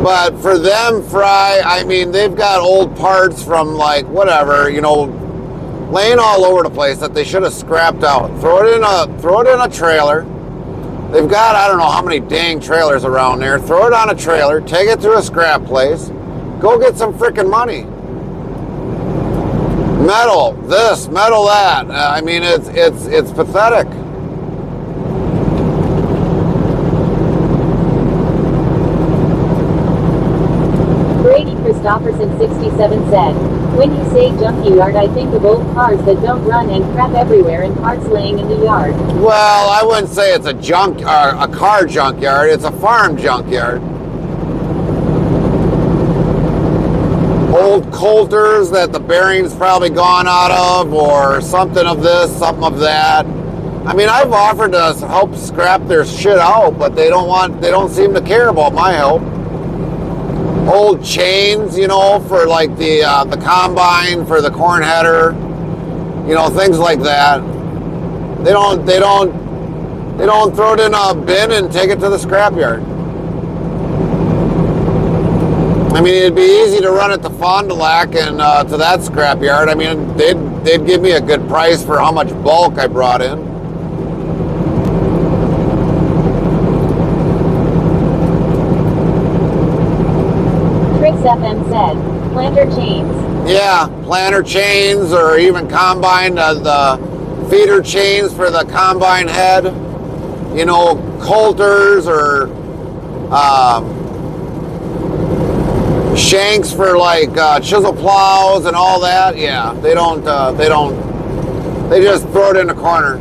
S4: But for them, Fry, I mean, they've got old parts from like whatever, you know, laying all over the place that they should have scrapped out. Throw it in a trailer. They've got I don't know how many dang trailers around there. Throw it on a trailer, take it to a scrap place, go get some freaking money. Metal this, metal that. I mean, it's pathetic.
S7: Brady Christopherson 67 said, when you say junkyard, I think of old cars that don't run and crap everywhere and parts laying in the yard.
S4: Well, I wouldn't say it's a car junkyard. It's a farm junkyard. Old coulters that the bearing's probably gone out of, or something of this, something of that. I mean, I've offered to help scrap their shit out, but they don't seem to care about my help. Old chains, you know, for like the combine, for the corn header, you know, things like that. They don't throw it in a bin and take it to the scrapyard. I mean, it'd be easy to run it to Fond du Lac and to that scrapyard. I mean, they'd give me a good price for how much bulk I brought in.
S7: FM said, planter chains.
S4: Yeah, planter chains, or even combine, the feeder chains for the combine head. You know, coulters or shanks for like chisel plows and all that. Yeah, they just throw it in the corner.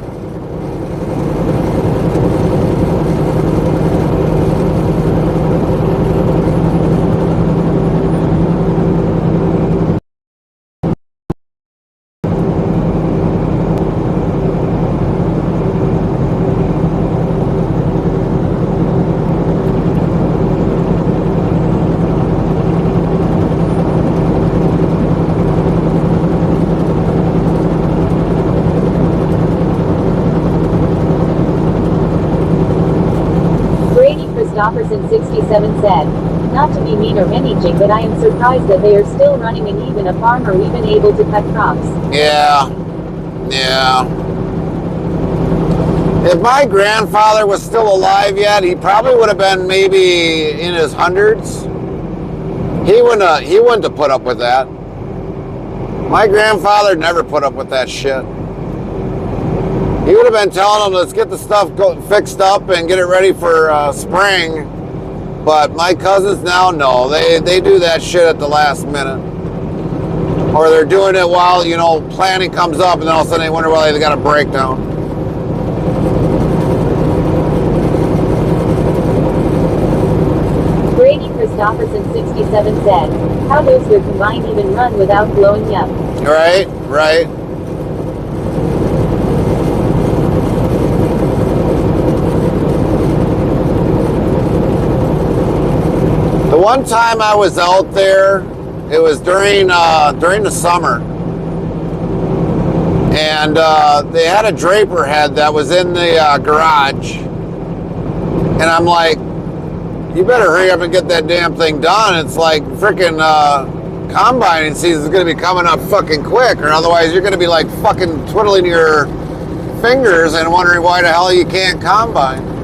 S7: Christopherson 67 said, not to be mean or anything, but I am surprised that they are still running and even a farmer even able to cut crops.
S4: Yeah. If my grandfather was still alive yet, he probably would have been maybe in his hundreds. He wouldn't have put up with that. My grandfather never put up with that shit. He would have been telling them, let's get the stuff fixed up and get it ready for spring. But my cousins now, no. They do that shit at the last minute. Or they're doing it while, you know, planning comes up, and then all of a sudden they wonder why they got a breakdown.
S7: Brady Christopherson 67 said, how does their combine even run without blowing up?
S4: Right. one time I was out there, it was during the summer, and they had a draper head that was in the garage, and I'm like, you better hurry up and get that damn thing done. It's like freaking combining season is going to be coming up fucking quick, or otherwise you're going to be like fucking twiddling your fingers and wondering why the hell you can't combine.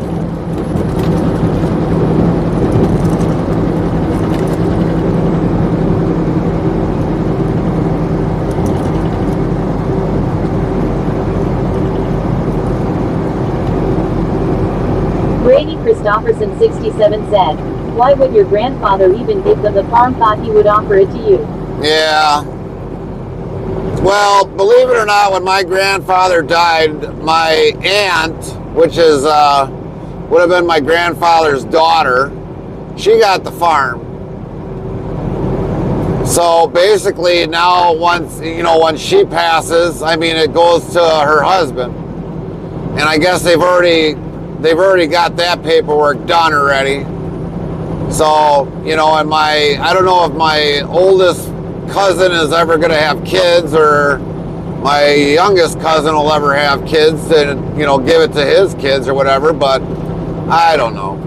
S7: Brady Christopherson 67 said, why would your grandfather even give them the farm? Thought he would offer it to you.
S4: Yeah. Well, believe it or not, when my grandfather died, my aunt, which is would have been my grandfather's daughter, she got the farm. So basically now once she passes, I mean, it goes to her husband. And I guess they've already got that paperwork done already. So, and I don't know if my oldest cousin is ever going to have kids, or my youngest cousin will ever have kids and, give it to his kids or whatever, but I don't know.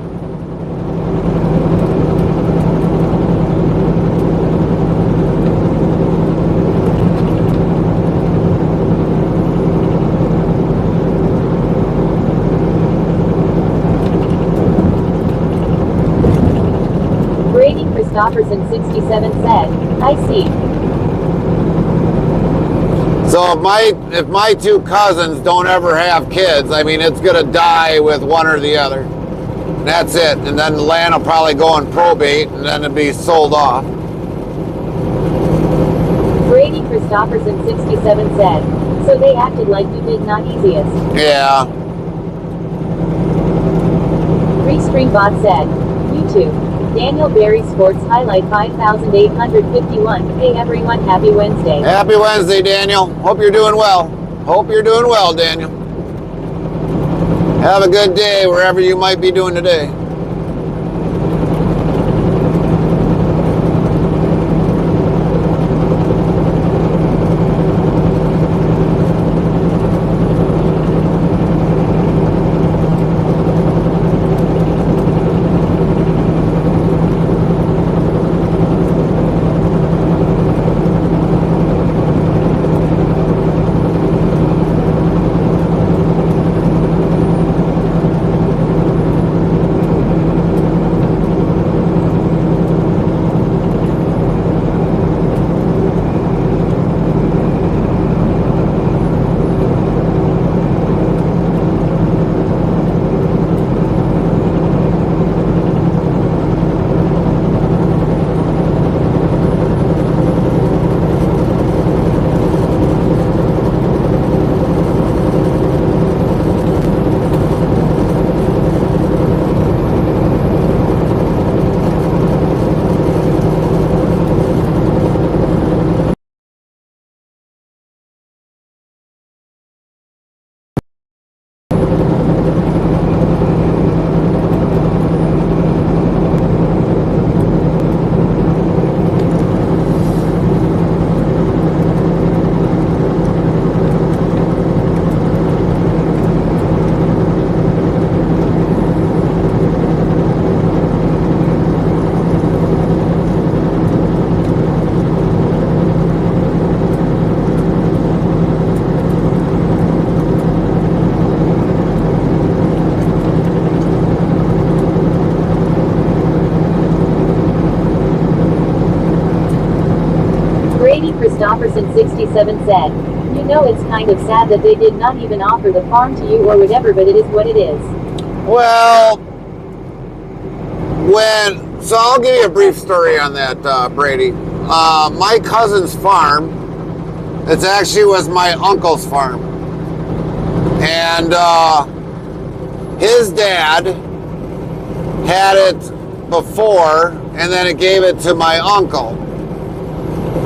S7: Brady Christopherson 67 said, I see.
S4: So if my two cousins don't ever have kids, I mean, it's going to die with one or the other. And that's it. And then the land will probably go on probate, and then it'll be sold off.
S7: Brady Christopherson 67 said, so they acted like you did not easiest.
S4: Yeah.
S7: Restreambot said, YouTube. Daniel Berry Sports Highlight 5851. Hey everyone, happy Wednesday.
S4: Happy Wednesday, Daniel. Hope you're doing well. Hope you're doing well, Daniel. Have a good day wherever you might be doing today.
S7: Christopherson 67 said, it's kind of sad that they did not even offer the farm to you or whatever, but it is what it is.
S4: Well, so I'll give you a brief story on that, Brady. My cousin's farm, it actually was my uncle's farm. And his dad had it before, and then it gave it to my uncle.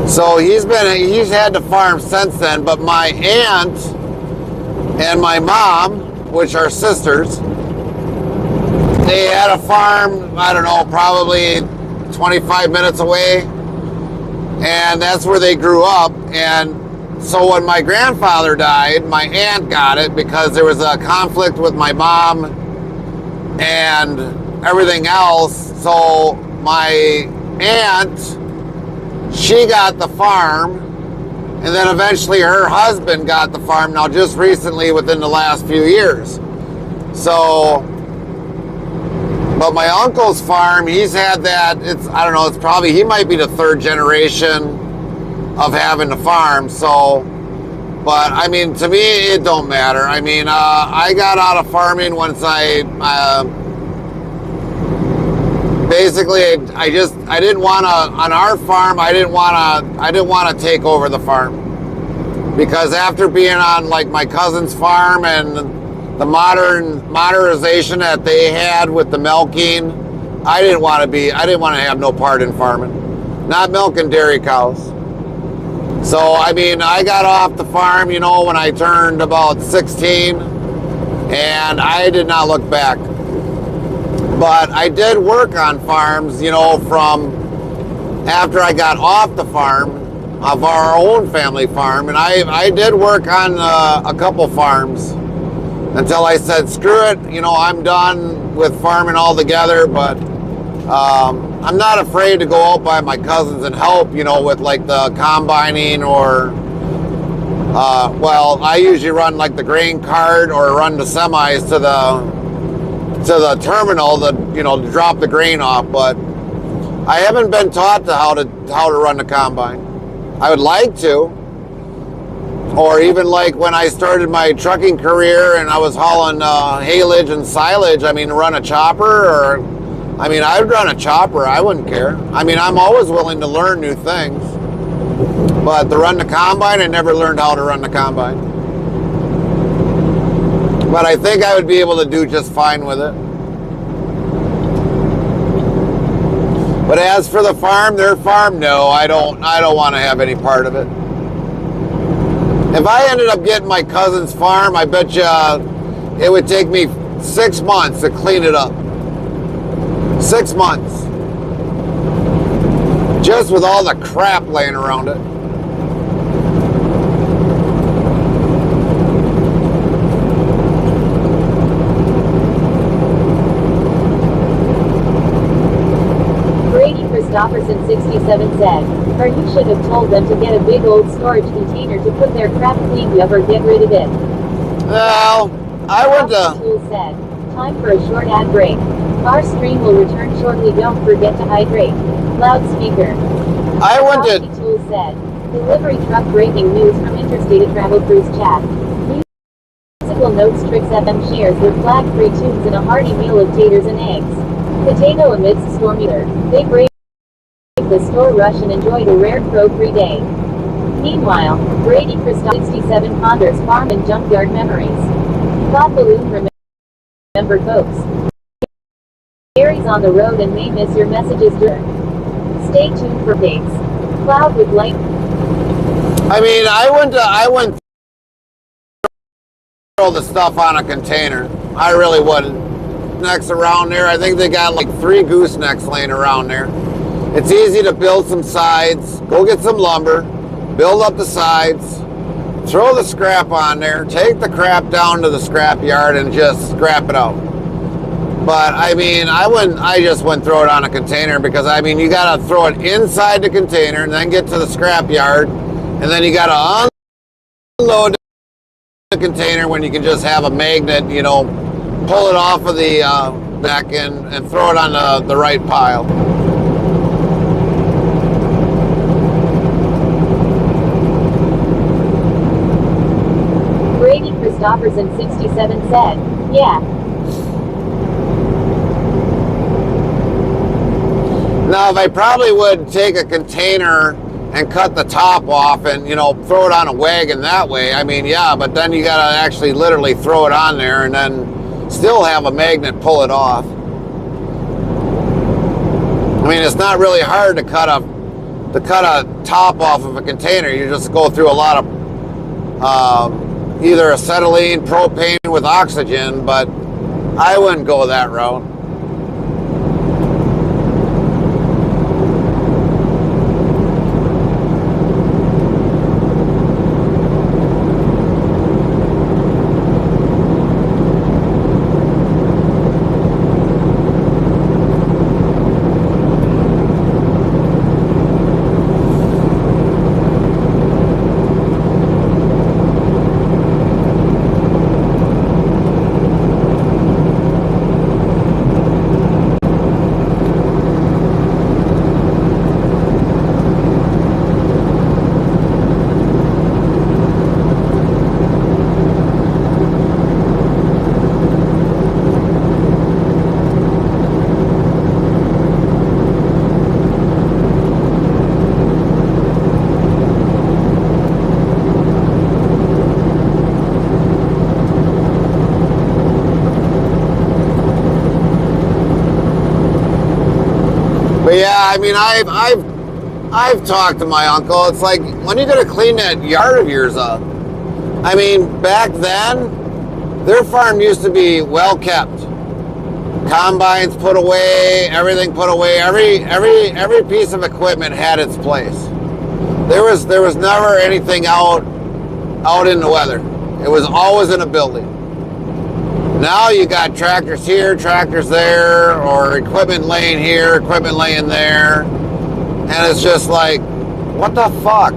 S4: So he's had the farm since then, but my aunt and my mom, which are sisters, they had a farm, I don't know, probably 25 minutes away, and that's where they grew up. And so when my grandfather died, my aunt got it because there was a conflict with my mom and everything else. So my aunt, she got the farm, and then eventually her husband got the farm, now just recently within the last few years. So, but my uncle's farm, he's had that, I don't know, it's probably, he might be the third generation of having the farm. So, but I mean, to me, it don't matter. I mean, I got out of farming once I, basically, I didn't want to, on our farm, I didn't want to take over the farm. Because after being on like my cousin's farm and the modernization that they had with the milking, I didn't want to have no part in farming. Not milking dairy cows. So, I mean, I got off the farm, you know, when I turned about 16, and I did not look back. But I did work on farms, you know, from after I got off the farm of our own family farm. And I did work on a couple farms until I said, screw it, you know, I'm done with farming altogether. But I'm not afraid to go out by my cousins and help, you know, with like the combining or, well, I usually run like the grain cart or run the semis to the terminal you know, to drop the grain off. But I haven't been taught how to run the combine. I would like to. Or even like when I started my trucking career and I was hauling haylage and silage, I mean, run a chopper, or I mean, I would run a chopper, I wouldn't care. I mean, I'm always willing to learn new things. But to run the combine, I never learned how to run the combine. But I think I would be able to do just fine with it. But as for the farm, their farm, no, I don't want to have any part of it. If I ended up getting my cousin's farm, I bet you it would take me 6 months to clean it up. 6 months. Just with all the crap laying around it.
S7: Christopherson 67 said, or you should have told them to get a big old storage container to put their crap cleaned up or get rid of it.
S4: Well, I would
S7: Tool said, time for a short ad break. Our stream will return shortly, don't forget to hydrate. Loudspeaker.
S4: I went to
S7: Tool said, delivery truck breaking news from Interstate Travel Cruise Chat. Musical notes, tricks, FM shares with flag-free tunes and a hearty meal of taters and eggs. Potato amidst stormy weather. They brave the store rush and enjoyed a rare crow-free day. Meanwhile, Brady Christopher 67 ponders farm and junkyard memories. Thought balloon remember folks. Gary's on the road and may miss your messages during. Stay tuned for updates. Cloud with light.
S4: I mean, I wouldn't throw the stuff on a container. I really wouldn't. Necks around there, I think they got like 3 goosenecks laying around there. It's easy to build some sides, go get some lumber, build up the sides, throw the scrap on there, take the crap down to the scrap yard and just scrap it out. But I mean, I just wouldn't throw it on a container, because I mean, you gotta throw it inside the container and then get to the scrap yard, and then you gotta unload the container when you can just have a magnet, you know, pull it off of the back end and throw it on the right pile.
S7: Brady Christopherson 67 said, yeah.
S4: Now, if I probably would take a container and cut the top off and, you know, throw it on a wagon that way, I mean, yeah, but then you gotta actually literally throw it on there and then still have a magnet pull it off. I mean, it's not really hard to cut a top off of a container. You just go through a lot of either acetylene, propane with oxygen, but I wouldn't go that route. mean, I've talked to my uncle. It's like, when are you gonna clean that yard of yours up? I mean, back then, their farm used to be well kept. Combines put away, everything put away. Every piece of equipment had its place. There was never anything out in the weather. It was always in a building. Now you got tractors here, tractors there, or equipment laying here, equipment laying there. And it's just like, what the fuck?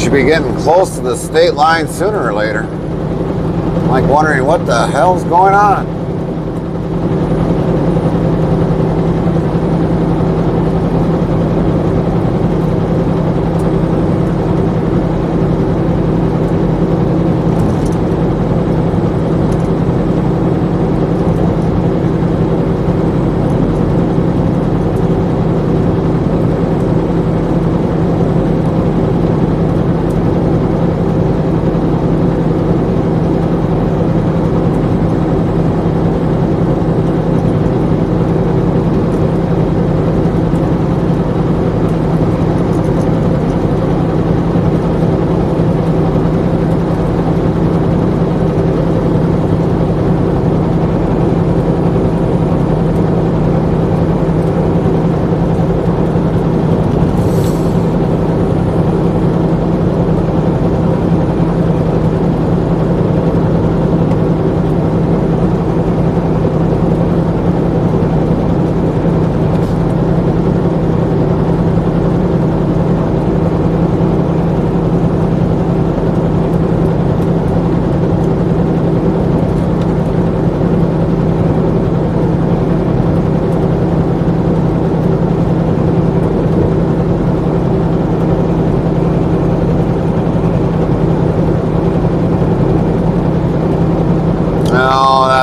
S4: should be getting close to the state line sooner or later. I'm like wondering what the hell's going on.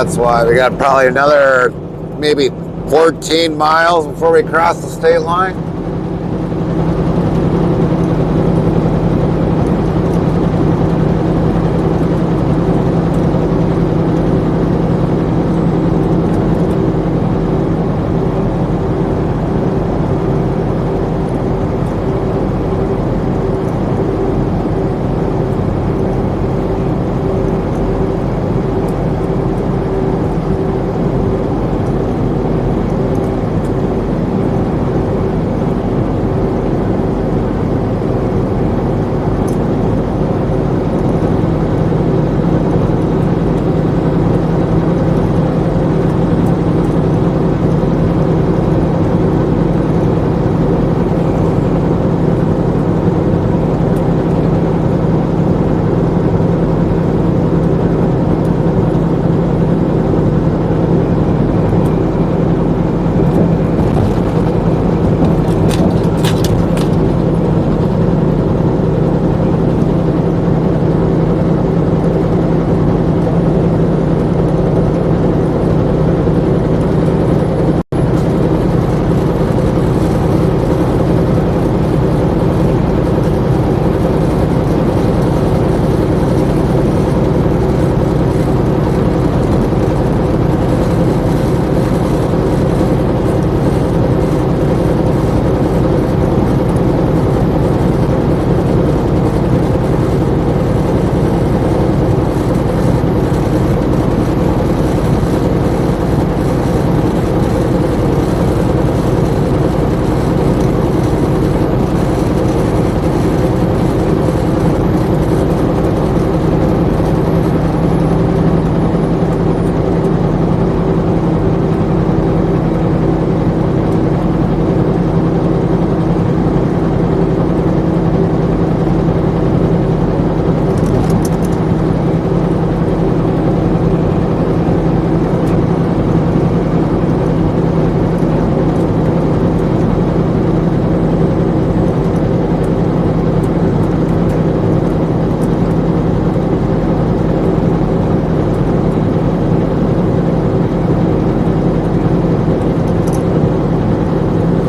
S4: That's why we got probably another maybe 14 miles before we cross the state line.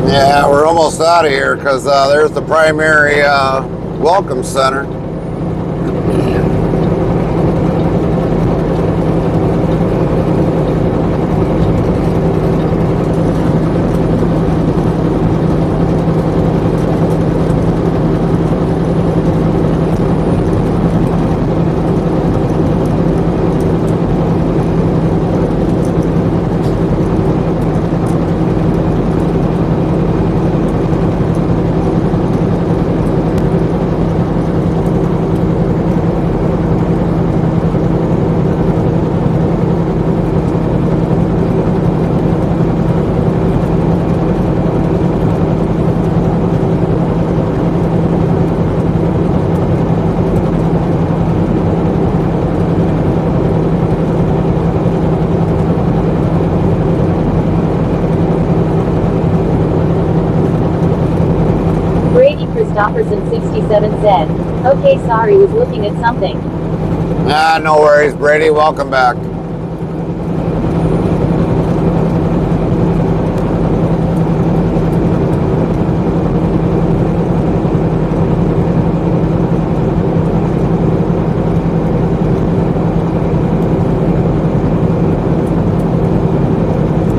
S4: Yeah, we're almost out of here because there's the primary welcome center.
S7: 67 said. Okay, sorry, was looking at something.
S4: Ah, no worries, Brady. Welcome back.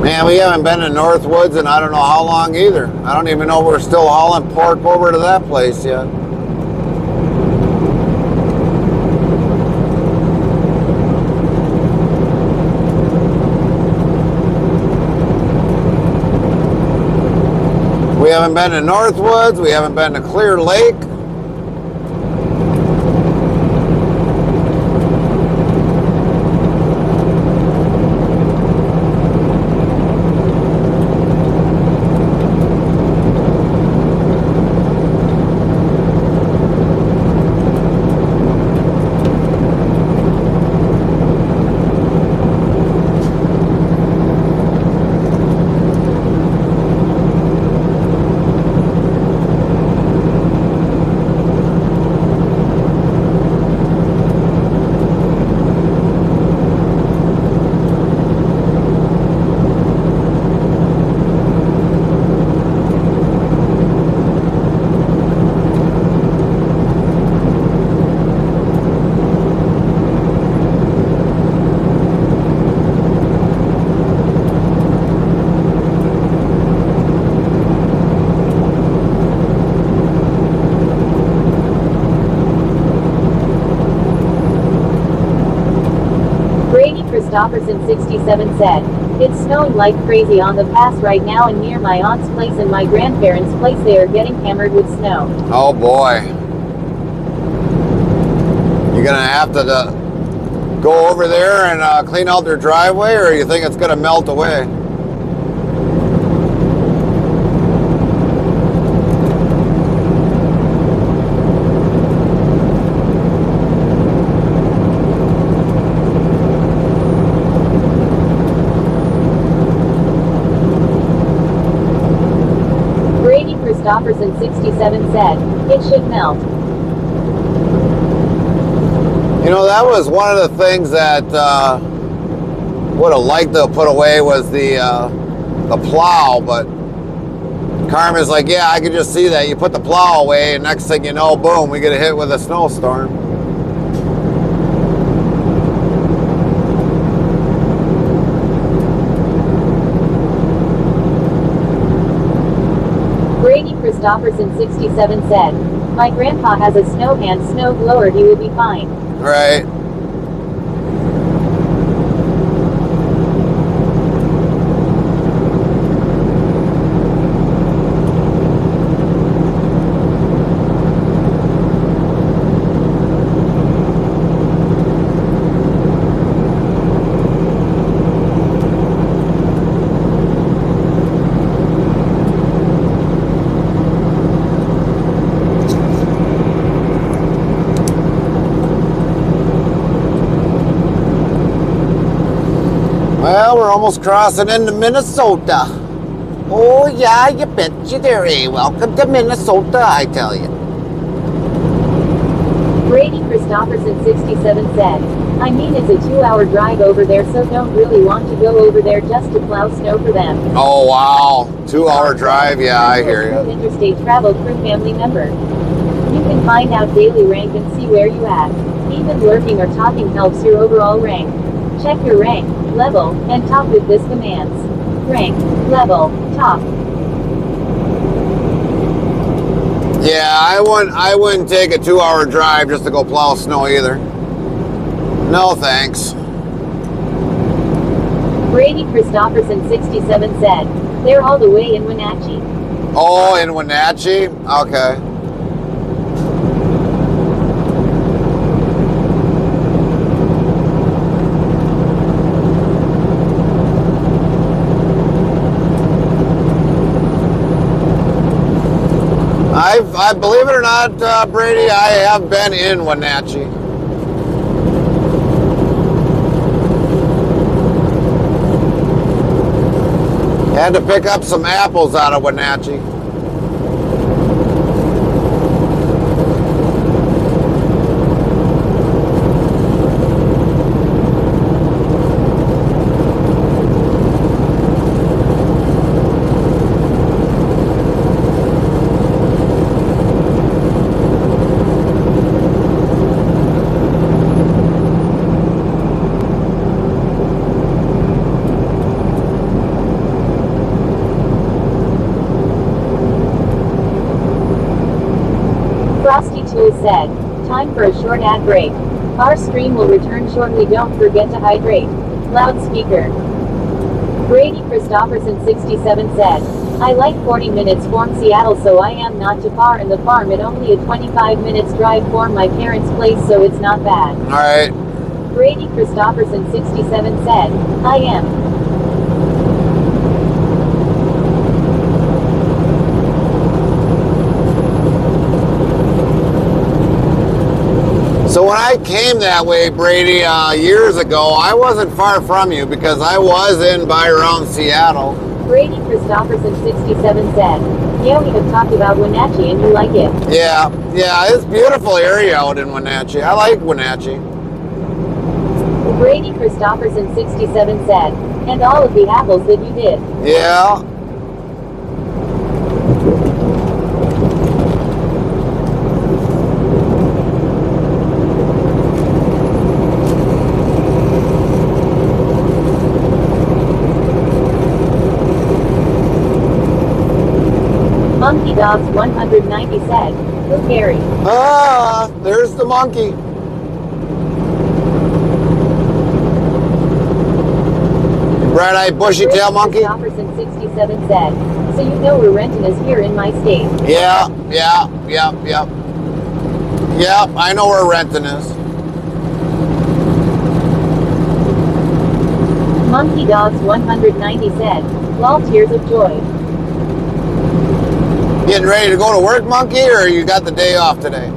S4: Man, we haven't been to Northwoods in I don't know how long either. I don't even know if we're still hauling pork over to that place yet. We haven't been to Northwoods. We haven't been to Clear Lake.
S7: Christopherson 67 said. It's snowing like crazy on the pass right now and near my aunt's place and my grandparents' place they are getting hammered with snow.
S4: Oh boy. You're gonna have to go over there and clean out their driveway, or you think it's gonna melt away?
S7: Christopherson 67 said, it should melt.
S4: You know, that was one of the things that would have liked to put away was the plow, but Carmen's like, yeah, I could just see that. You put the plow away, and next thing you know, boom, we get hit with a snowstorm.
S7: Christopherson 67 said, my grandpa has a snow hand snow blower, he will be fine.
S4: Right. Well, we're almost crossing into Minnesota. Oh, yeah, you bet you there, eh? Welcome to Minnesota, I tell you.
S7: Brady Christopherson 67 said, I mean it's a 2-hour drive over there, so don't really want to go over there just to plow snow for them.
S4: Oh, wow. 2-hour drive? Yeah, I hear you.
S7: Interstate travel crew family member. You can find out daily rank and see where you at. Even lurking or talking helps your overall rank. Check your rank, level, and top with this commands. Rank, level, top.
S4: Yeah, I wouldn't take a 2-hour drive just to go plow snow either. No thanks.
S7: Brady Christopherson 67 said, they're all the way in Wenatchee.
S4: Oh, in Wenatchee? Okay. I believe it or not, Brady, I have been in Wenatchee. Had to pick up some apples out of Wenatchee.
S7: short ad break. Our stream will return shortly. Don't forget to hydrate. Loudspeaker. Brady Christopherson 67 said, I like 40 minutes from Seattle, so I am not too far in the farm. It only a 25 minutes drive from my parents' place, so it's not bad.
S4: Alright.
S7: Brady Christopherson 67 said, I am.
S4: So when I came that way, Brady, years ago, I wasn't far from you because I was in by around Seattle.
S7: Brady Christopherson 67 said, yeah, we have talked about Wenatchee and you like it.
S4: Yeah, it's a beautiful area out in Wenatchee. I like Wenatchee.
S7: Brady Christopherson 67 said, and all of the apples that you did.
S4: Yeah.
S7: Monkey Dogs 190 said, who Gary?
S4: Ah, there's the monkey. Bright-eyed bushy-tailed monkey.
S7: Christopherson 67 said, so you know we're renting us here in my state.
S4: Yeah, I know where renting is.
S7: Monkey Dogs 190 said, lol, tears of joy.
S4: Getting ready to go to work, monkey, or you got the day off today?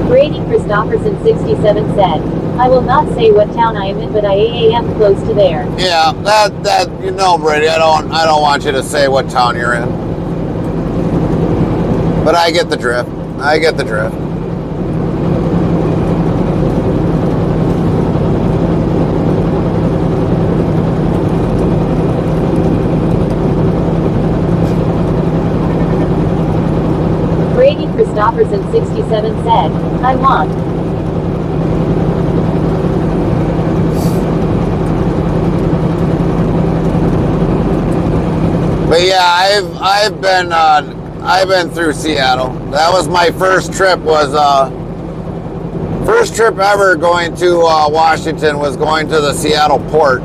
S7: Brady Christopherson 67 said, I will not say what town I am in, but I am close to there.
S4: Yeah, that you know, Brady, I don't want you to say what town you're in. But I get the drift.
S7: Brady Christopherson 67 said, I want.
S4: But yeah, I've been through Seattle. That was my first trip. First trip ever going to Washington was going to the Seattle port.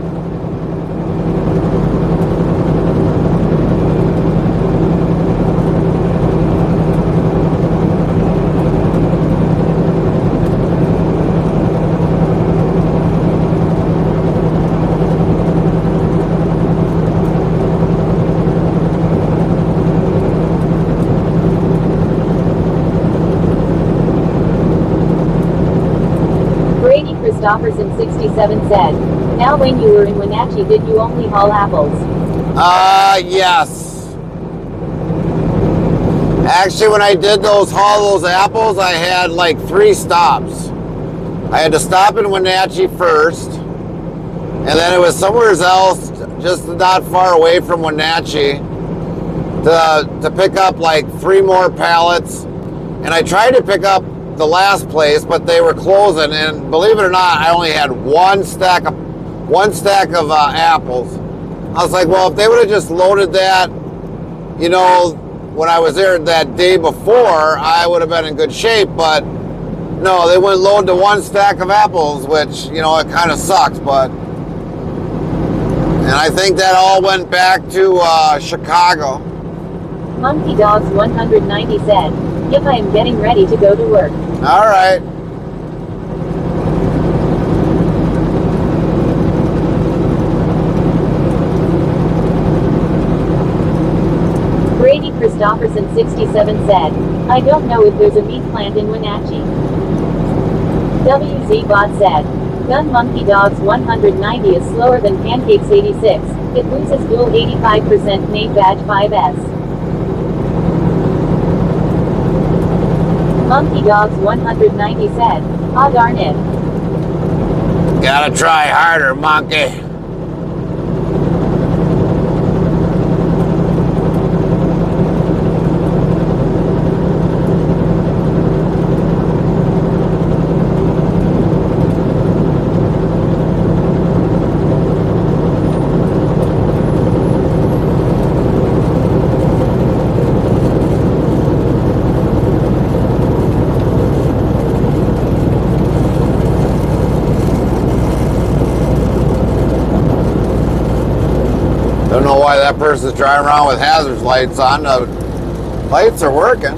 S7: Christopherson 67 said, now when you were in Wenatchee, did you only haul apples?
S4: Yes. Actually, when I did haul those apples, I had like 3 stops. I had to stop in Wenatchee first, and then it was somewhere else, just not far away from Wenatchee, to pick up like 3 more pallets. And I tried to pick up the last place, but they were closing, and believe it or not, I only had one stack of apples. I was like, well, if they would have just loaded that, you know, when I was there that day before, I would have been in good shape. But no, they wouldn't load the 1 stack of apples, which, you know, it kind of sucks. But, and I think that all went back to Chicago.
S7: Monkey Dogs 190 said, yep, I am getting ready to go to work.
S4: All right.
S7: Brady Christopherson 67 said, I don't know if there's a meat plant in Wenatchee. WZ Bot said, Gun Monkey Dogs 190 is slower than Pancakes 86. It loses dual 85% Nate Badge 5S. Monkey Dogs 190 said, ah darn it.
S4: Gotta try harder, monkey. that person's driving around with hazard lights on. The lights are working.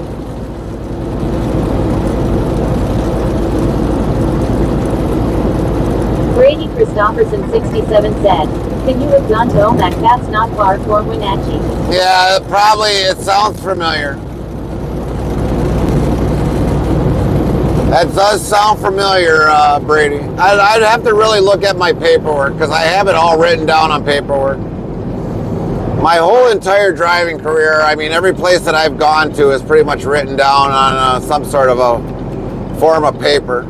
S7: Brady Christopherson 67 said, can you have gone to Omak? That's not far for Wenatchee.
S4: Yeah, probably, it sounds familiar. That does sound familiar, Brady. I'd have to really look at my paperwork because I have it all written down on paperwork. My whole entire driving career, I mean, every place that I've gone to is pretty much written down on some sort of a form of paper.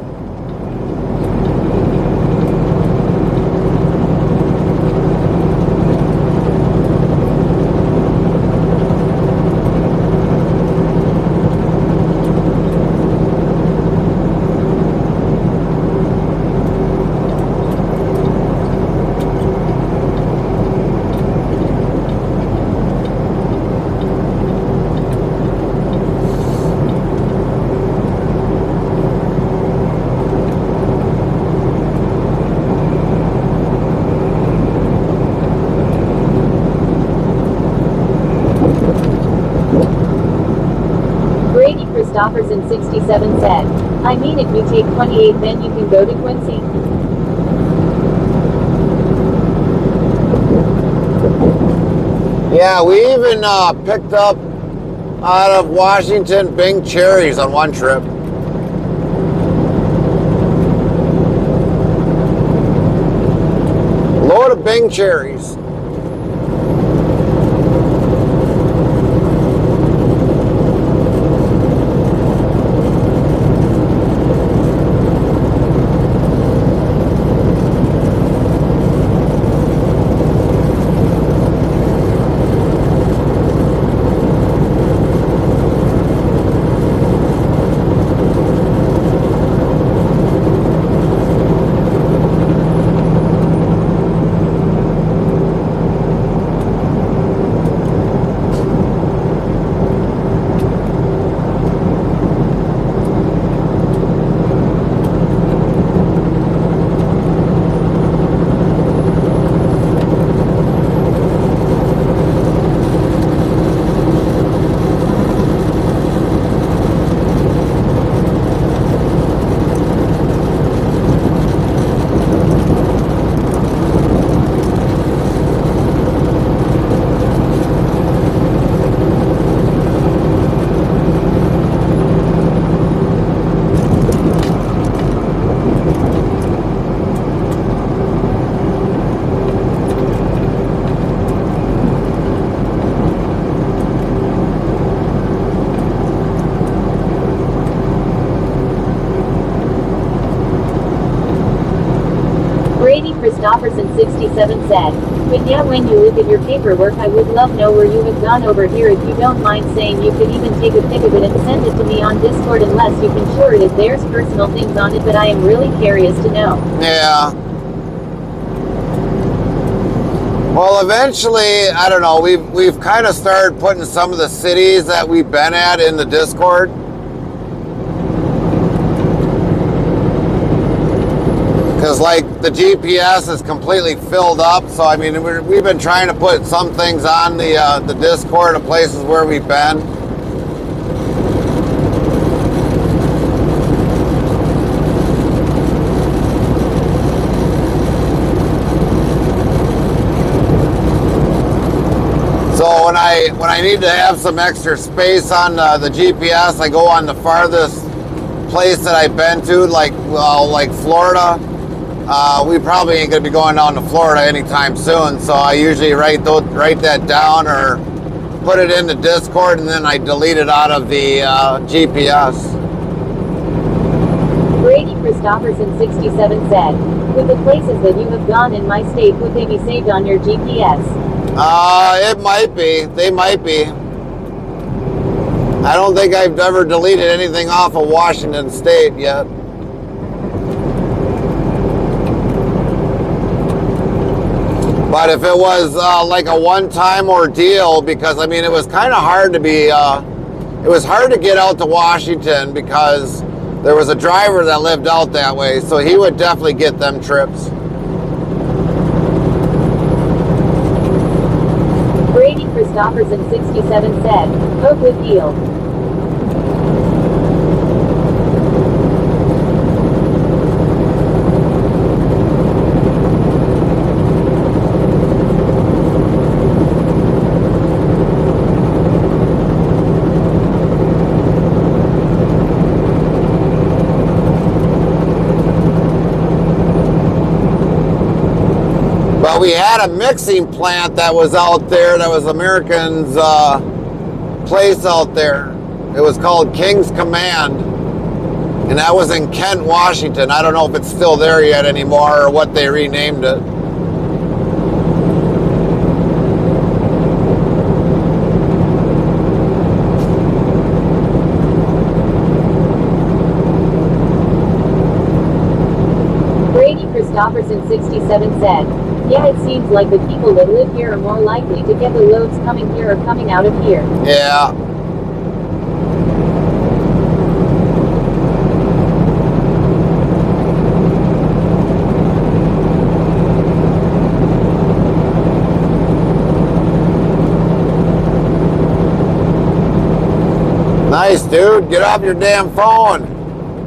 S7: Christopherson 67 said, I mean if you take 28 then you can go to Quincy.
S4: Yeah, we even picked up out of Washington Bing cherries on one trip. Load of Bing cherries.
S7: Christopherson 67 said, but yeah, when you look at your paperwork I would love know where you have gone over here. If you don't mind saying, you could even take a pic of it and send it to me on Discord, unless you can sure it is there's personal things on it, but I am really curious to know.
S4: Yeah. Well, eventually, I don't know, we've kind of started putting some of the cities that we've been at in the Discord. Because like the GPS is completely filled up, so I mean we've been trying to put some things on the Discord of places where we've been. So when I need to have some extra space on the GPS, I go on the farthest place that I've been to, like Florida. We probably ain't gonna be going down to Florida anytime soon, so I usually write that down or put it in the Discord, and then I delete it out of the GPS.
S7: Brady Christopherson 67 said, with the places that you have gone in my state, would they be saved on your GPS?
S4: It might be. They might be. I don't think I've ever deleted anything off of Washington State yet. But if it was like a one-time ordeal, because I mean it was kind of hard to be, it was hard to get out to Washington because there was a driver that lived out that way, so he would definitely get them trips.
S7: Brady Christopherson 67 said, oh good deal.
S4: But we had a mixing plant that was out there, that was American's place out there. It was called King's Command, and that was in Kent, Washington. I don't know if it's still there yet anymore or what they renamed it.
S7: Brady Christopherson 67 said, yeah, it seems like the people that live here are more likely to get the loads coming here or coming out of here.
S4: Yeah. Nice, dude. Get off your damn phone.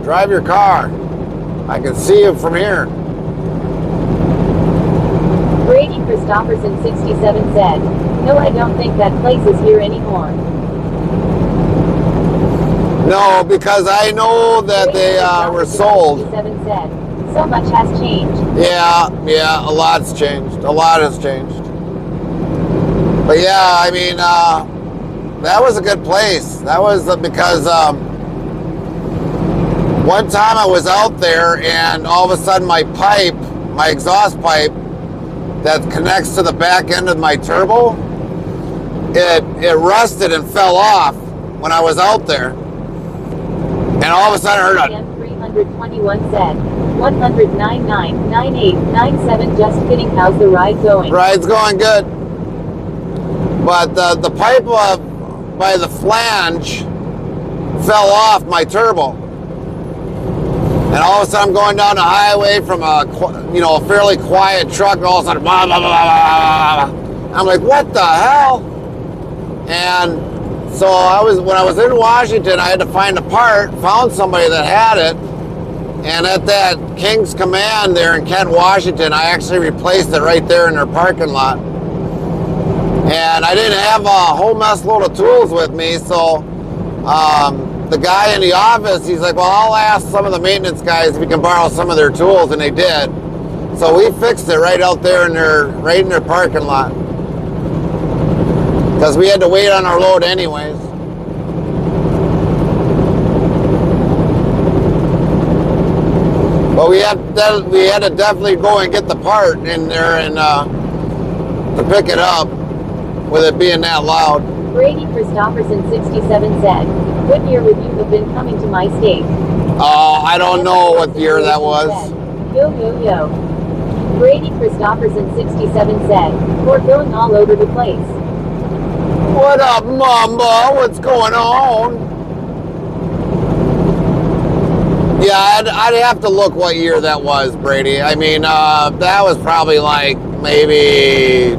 S4: Drive your car. I can see you from here.
S7: Brady Christopherson 67 said, no, I don't think that place is here anymore.
S4: No, because I know that they were sold.
S7: 67 said, so much has changed.
S4: Yeah, a lot's changed. A lot has changed. But yeah, I mean, that was a good place. That was because one time I was out there and all of a sudden my pipe, my exhaust pipe that connects to the back end of my turbo, it rusted and fell off when I was out there. And all of a sudden I heard a
S7: 321 said, 109.9897 just kidding, how's the ride going?
S4: Ride's going good. But the pipe by the flange fell off my turbo. And all of a sudden I'm going down the highway from a fairly quiet truck, and all of a sudden, blah, blah, blah, blah, blah. I'm like, what the hell? And so when I was in Washington, I had to find a part, found somebody that had it, and at that King's Command there in Kent, Washington, I actually replaced it right there in their parking lot. And I didn't have a whole mess load of tools with me, so the guy in the office, he's like, well, I'll ask some of the maintenance guys if we can borrow some of their tools, and they did. So we fixed it right out there in their parking lot. Because we had to wait on our load anyways. But we had to definitely go and get the part in there and to pick it up with it being that loud.
S7: Brady Christopherson 67 said, what year would you have been coming to my state?
S4: I don't know what year that was.
S7: Yo, yo, yo. Brady Christopherson 67 said, we're going all over the place.
S4: What up, Mamba? What's going on? Yeah, I'd have to look what year that was, Brady. I mean, that was probably like maybe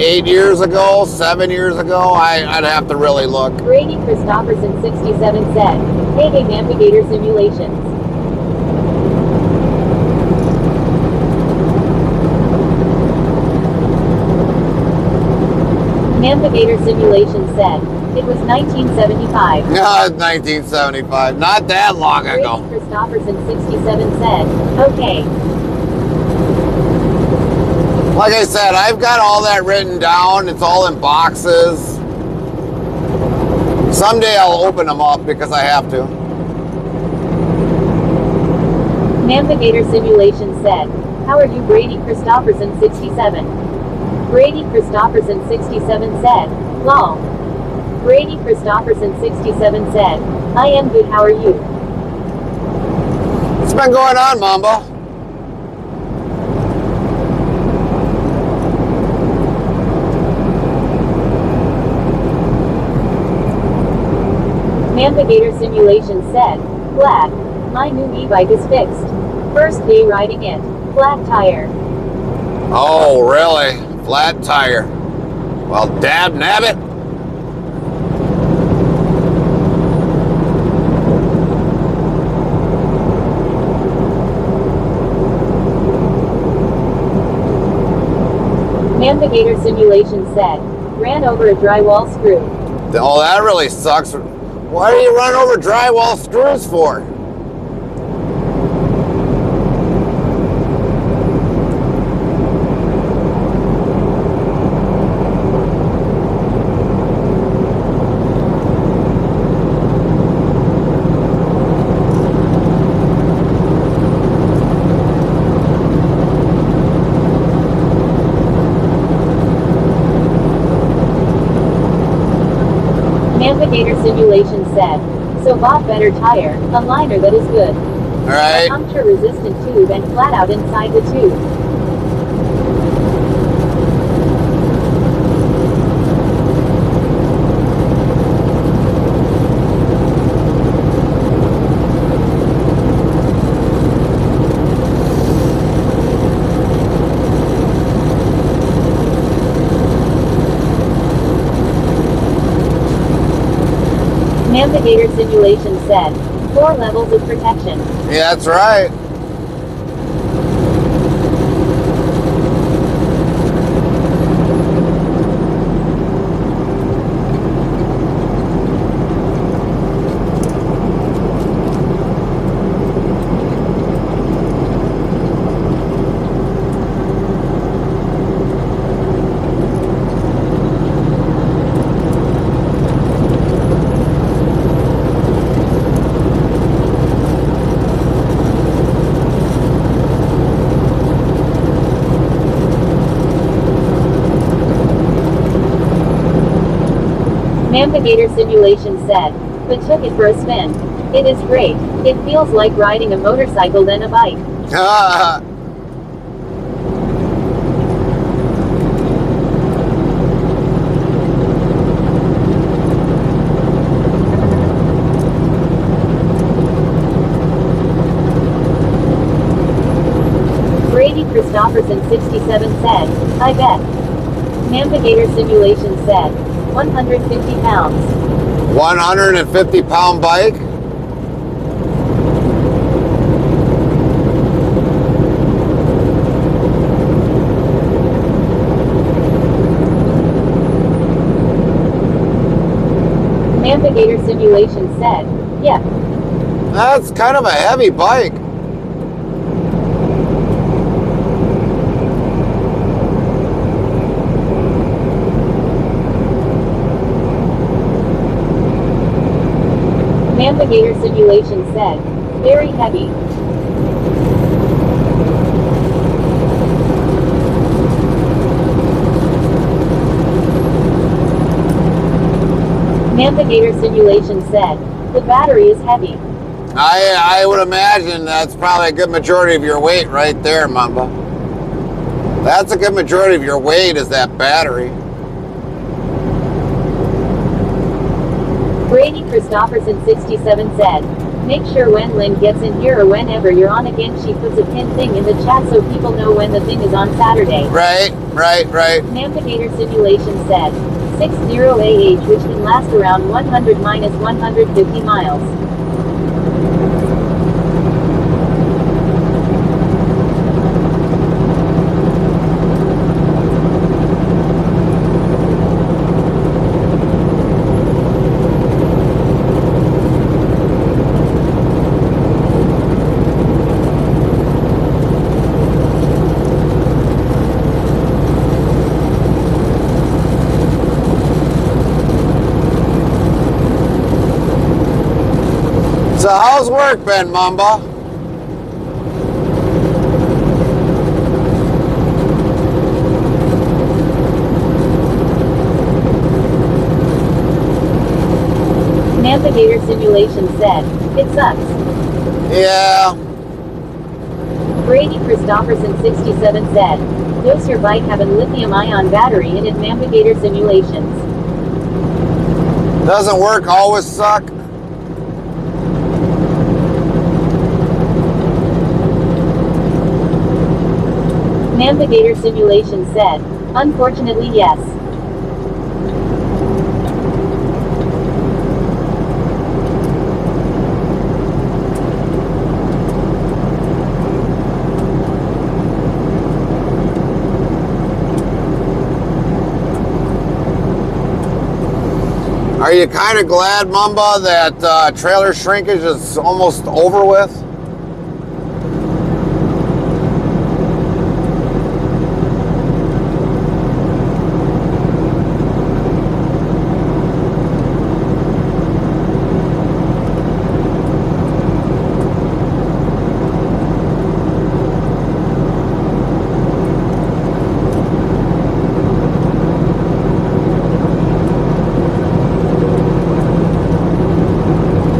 S4: 8 years ago, 7 years ago. I'd have to really look.
S7: Brady Christopherson 67 said, hey, Navigator Simulations. Navigator Simulation said, it was 1975.
S4: No, it's 1975. Not that long ago.
S7: Brady Christopherson 67 said, okay.
S4: Like I said, I've got all that written down. It's all in boxes. Someday I'll open them up because I have to.
S7: Navigator Simulation said, how are you, Brady Christopherson 67? Brady Christopherson 67 said, lol. Brady Christopherson 67 said, I am good, how are you?
S4: What's been going on, Mamba?
S7: Navigator Simulation said, glad. My new e-bike is fixed. First day riding it. Flat tire.
S4: Oh, really? Flat tire. Well, dab nabbit.
S7: Navigator simulation said, ran over a drywall screw.
S4: Oh, that really sucks. Why do you run over drywall screws for?
S7: Navigator simulation said, so bought better tire, a liner that is good.
S4: Alright.
S7: A puncture resistant tube and flat out inside the tube. Navigator simulation said, 4 levels of protection.
S4: Yeah, that's right.
S7: Navigator simulation said, but took it for a spin. It is great. It feels like riding a motorcycle than a bike. Brady Christopherson 67 said, I bet. Navigator simulation said, 150 pounds.
S4: 150-pound bike?
S7: Navigator simulation said, yeah.
S4: That's kind of a heavy bike.
S7: Navigator simulation said, very heavy. Navigator simulation said, the battery is heavy.
S4: I would imagine that's probably a good majority of your weight right there, Mamba. That's a good majority of your weight is that battery.
S7: Brady Christopherson 67 said, make sure when Lynn gets in here or whenever you're on again she puts a pin thing in the chat so people know when the thing is on Saturday.
S4: Right.
S7: Navigator simulation said, 60AH which can last around 100-150 miles.
S4: So how's work been, Mamba?
S7: Navigator simulation said, it sucks.
S4: Yeah.
S7: Brady Christopherson 67 said, does your bike have a lithium-ion battery in it? Navigator simulations.
S4: Doesn't work always suck?
S7: Navigator simulation said, unfortunately yes.
S4: you kind of glad, Mamba, that trailer shrinkage is almost over with?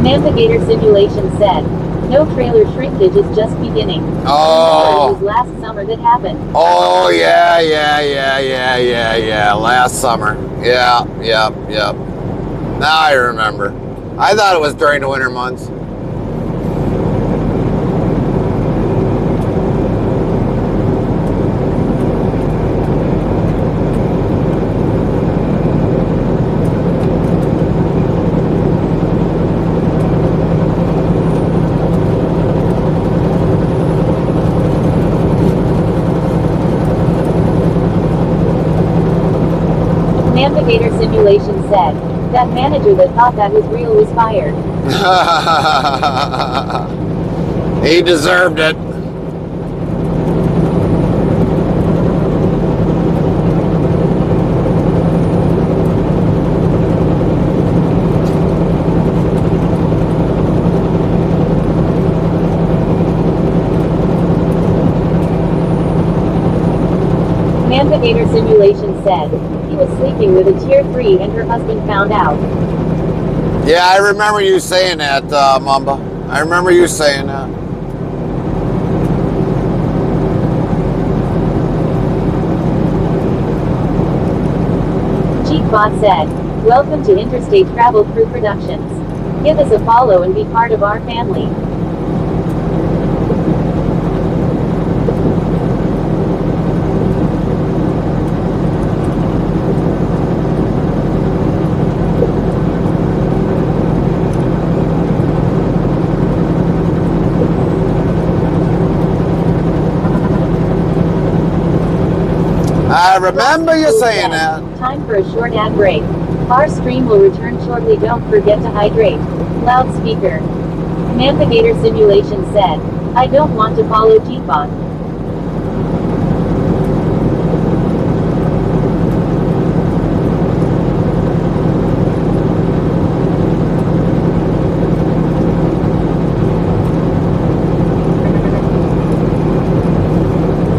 S7: Navigator Simulation said, no trailer shrinkage is just beginning.
S4: Oh.
S7: It was last summer that happened.
S4: Oh, yeah. Last summer. Yeah. Now I remember. I thought it was during the winter months.
S7: Navigator Simulation said, that manager that thought that was real was fired.
S4: He deserved it.
S7: Navigator Simulation said, he was sleeping with a tier 3 and her husband found out.
S4: Yeah, I remember you saying that, Mamba. I remember you saying that.
S7: Jeepbot said, welcome to Interstate Travel Crew Productions. Give us a follow and be part of our family.
S4: I remember you saying that.
S7: Time for a short ad break. Our stream will return shortly. Don't forget to hydrate. Loudspeaker. Navigator Simulation said, I don't want to follow Jeepbot.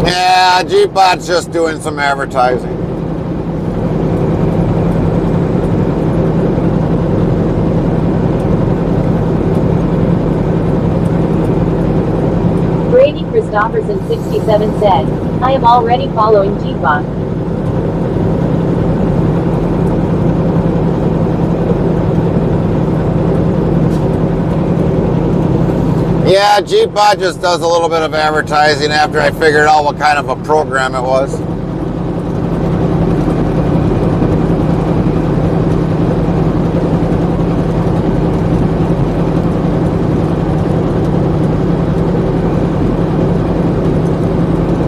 S4: Yeah, Jeepbot's just doing some advertising.
S7: Brady Christopherson 67 said, I am already following Jeepbot.
S4: Yeah, Jeepbot just does a little bit of advertising after I figured out what kind of a program it was.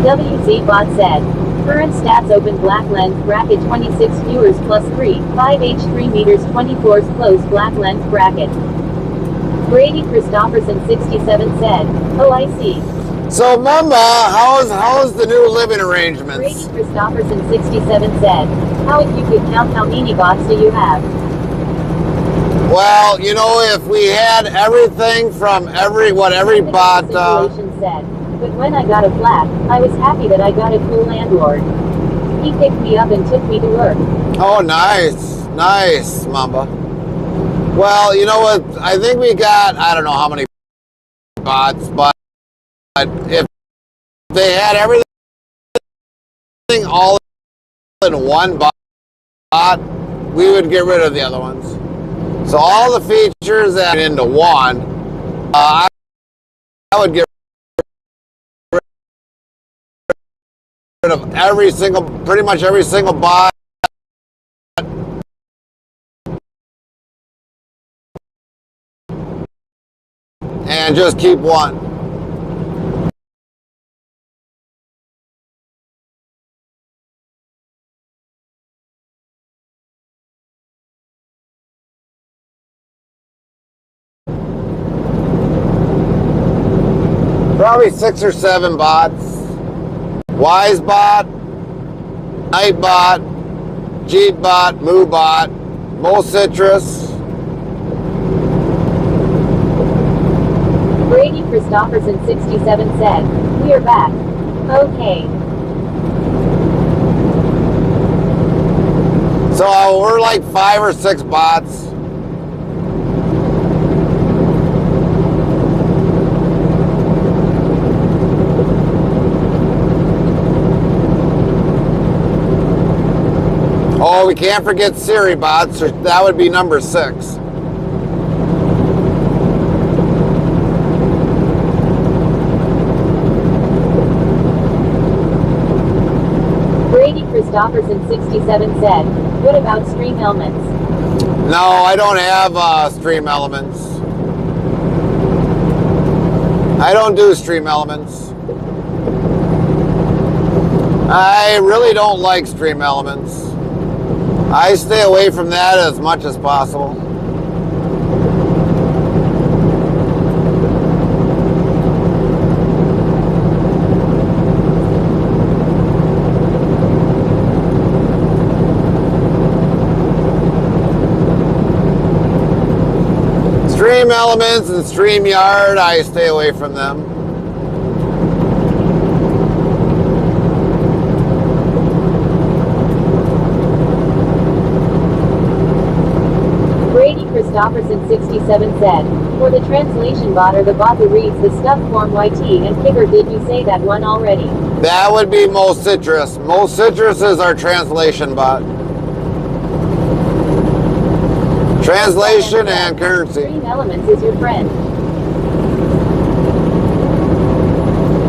S7: WZBot said, current stats open black lens bracket 26 viewers plus 3, 5H 3 meters 24's closed black lens bracket. Brady Christopherson 67 said, oh I see.
S4: So Mamba, how's the new living arrangements?
S7: Brady Christopherson 67 said, how if you could count how many bots do you have?
S4: Well, you know, if we had everything from every bot
S7: Simulation said, but when I got a flat, I was happy that I got a cool landlord. He picked me up and took me to work.
S4: Oh, nice, Mamba. Well, you know what? I think we got, I don't know how many bots, but if they had everything all in one bot, we would get rid of the other ones. So all the features that into one, I would get rid of pretty much every single bot. And just keep one. Probably 6 or 7 bots. Wise bot, Night bot, Jeet bot, Moo bot, Mo Citrus.
S7: Brady Christopherson 67 said, "We are back." Okay.
S4: So we're like 5 or 6 bots. Oh, we can't forget Siri bots. That would be number 6.
S7: Brady Christopherson 67 said, "What about Stream Elements?"
S4: No, I don't have Stream Elements. I don't do Stream Elements. I really don't like Stream Elements. I stay away from that as much as possible. Stream Elements and StreamYard, I stay away from them.
S7: Brady Christopherson 67 said, "For the translation bot or the bot who reads the stuff form YT and figure, did you say that one already?"
S4: That would be Mo Citrus. Mo Citrus is our translation bot. Translation and currency.
S7: Stream Elements is your friend.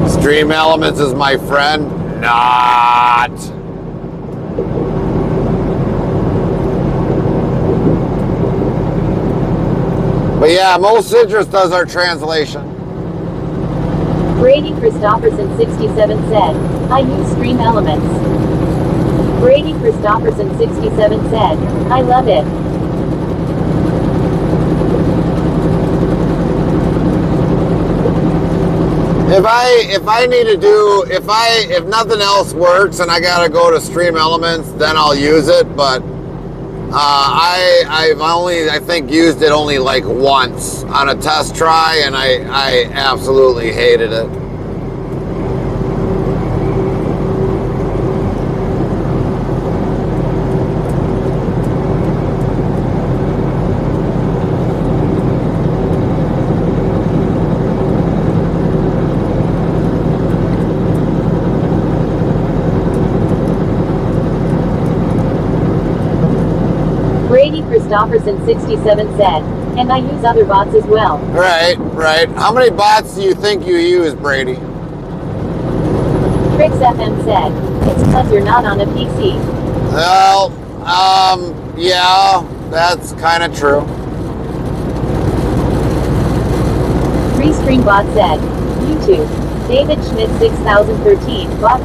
S4: Stream Elements is my friend? Not. But yeah, Mo Citrus does our translation.
S7: Brady Christopherson 67 said, "I use Stream Elements." Brady Christopherson 67 said, "I love it."
S4: If I need to do, if nothing else works and I gotta go to Stream Elements, then I'll use it. But I've only, I think, used it only like once on a test try, and I absolutely hated it.
S7: Brady Christopherson 67 said, "And I use other bots as well."
S4: Right, right. How many bots do you think you use, Brady?
S7: Trix FM said, "It's because you're not on a PC."
S4: Well, yeah, that's kind of true.
S7: Restreambot said, "YouTube. David Schmidt 6013, bot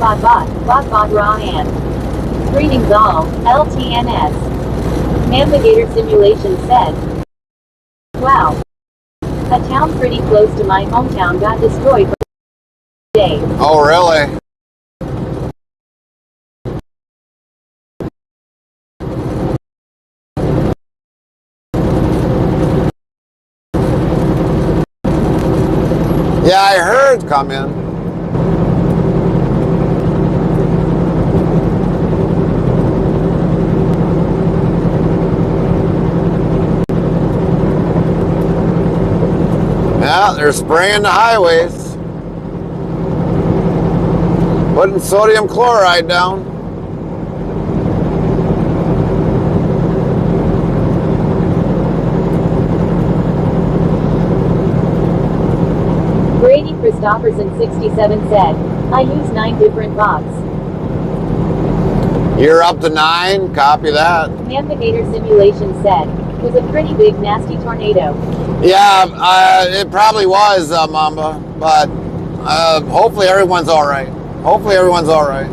S7: raw and." Greetings all, LTNS. Navigator Simulation said, "Wow. A town pretty close to my hometown got destroyed for day."
S4: Oh, really? Yeah, I heard come in. Yeah, they're spraying the highways. Putting sodium chloride down.
S7: Brady Christopherson 67 said, "I use 9 different bots."
S4: You're up to 9, copy that.
S7: Navigator Simulation said, "Was a pretty big nasty tornado."
S4: Yeah, it probably was, Mamba, but hopefully everyone's all right. Hopefully everyone's all right.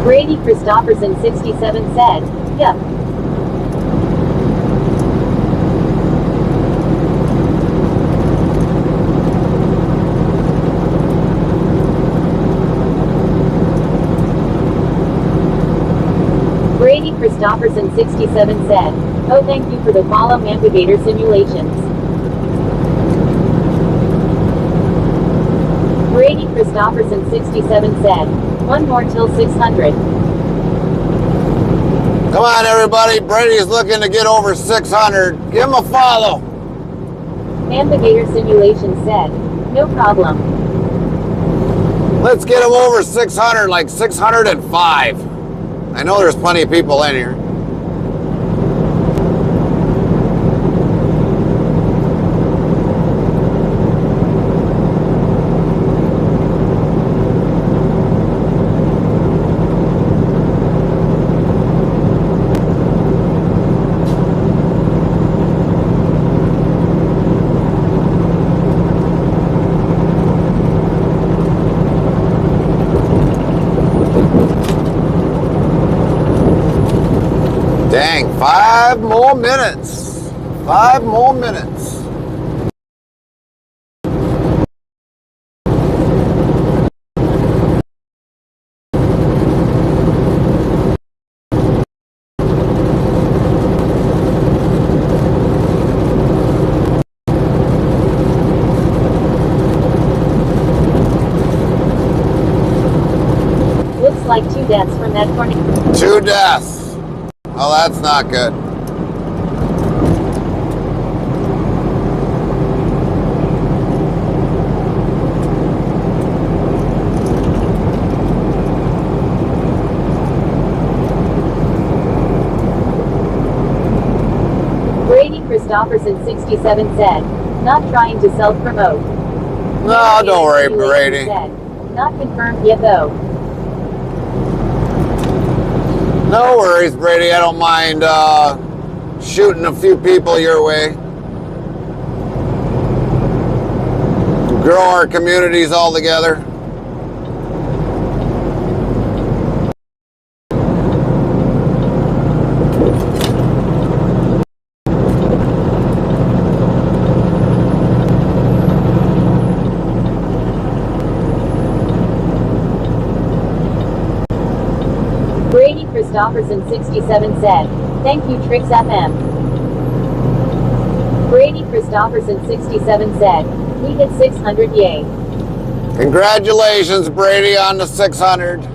S7: Brady Christopherson 67 said, "Yup." Christopherson 67 said, "Oh, thank you for the follow, Navigator Simulations." Brady Christopherson 67 said, "One more till 600.
S4: Come on, everybody. Brady's looking to get over 600. Give him a follow.
S7: Navigator Simulations said, "No problem."
S4: Let's get him over 600, like 605. I know there's plenty of people in here. Dang, 5 more minutes. 5 more minutes.
S7: Looks like 2 deaths from that tornado.
S4: 2 deaths. Oh, that's not good.
S7: Brady Christopherson 67 said, "Not trying to self-promote."
S4: No, don't worry,
S7: Simulations
S4: Brady.
S7: said, "Not confirmed yet though."
S4: No worries, Brady. I don't mind shooting a few people your way. Grow our communities all together.
S7: Brady Christopherson 67 said, "Thank you Trix FM." Brady Christopherson 67 said, "We hit 600, yay."
S4: Congratulations, Brady, on the 600.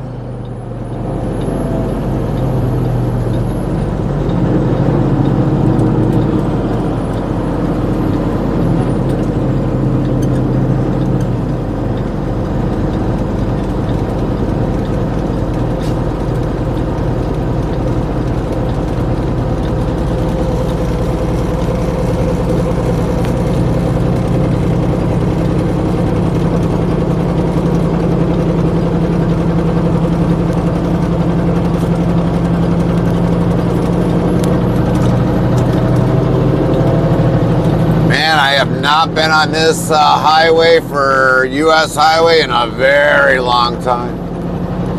S4: Not been on this highway for U.S. highway in a very long time.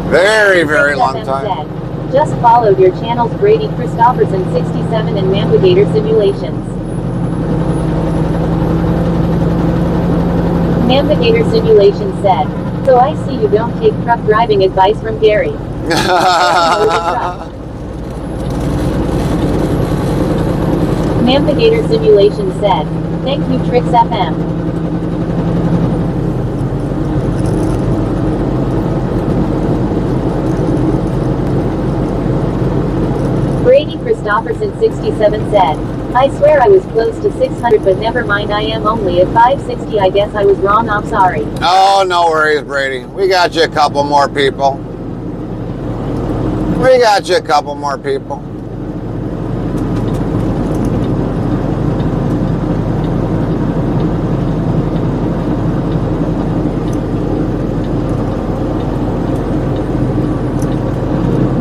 S4: Very, very long time.
S7: Said, "Just followed your channels Brady Christopherson 67 and Navigator Simulations." Navigator Simulations said, "So I see you don't take truck driving advice from Gary." Navigator Simulations said, "Thank you Trix FM." Brady Christopherson 67 said, "I swear I was close to 600 but never mind, I am only at 560, I guess I was wrong, I'm sorry."
S4: Oh, no worries, Brady. We got you a couple more people. We got you a couple more people.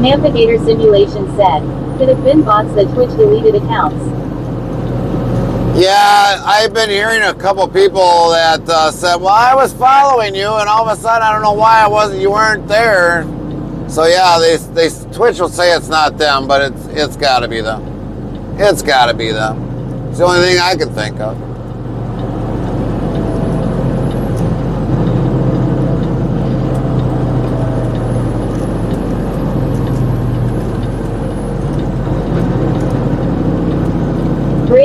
S7: Navigator Simulation said, "Could have been bots that Twitch deleted accounts."
S4: Yeah, I've been hearing a couple people that said, "Well, I was following you, and all of a sudden, I don't know why you weren't there." So yeah, they Twitch will say it's not them, but it's got to be them. It's got to be them. It's the only thing I can think of.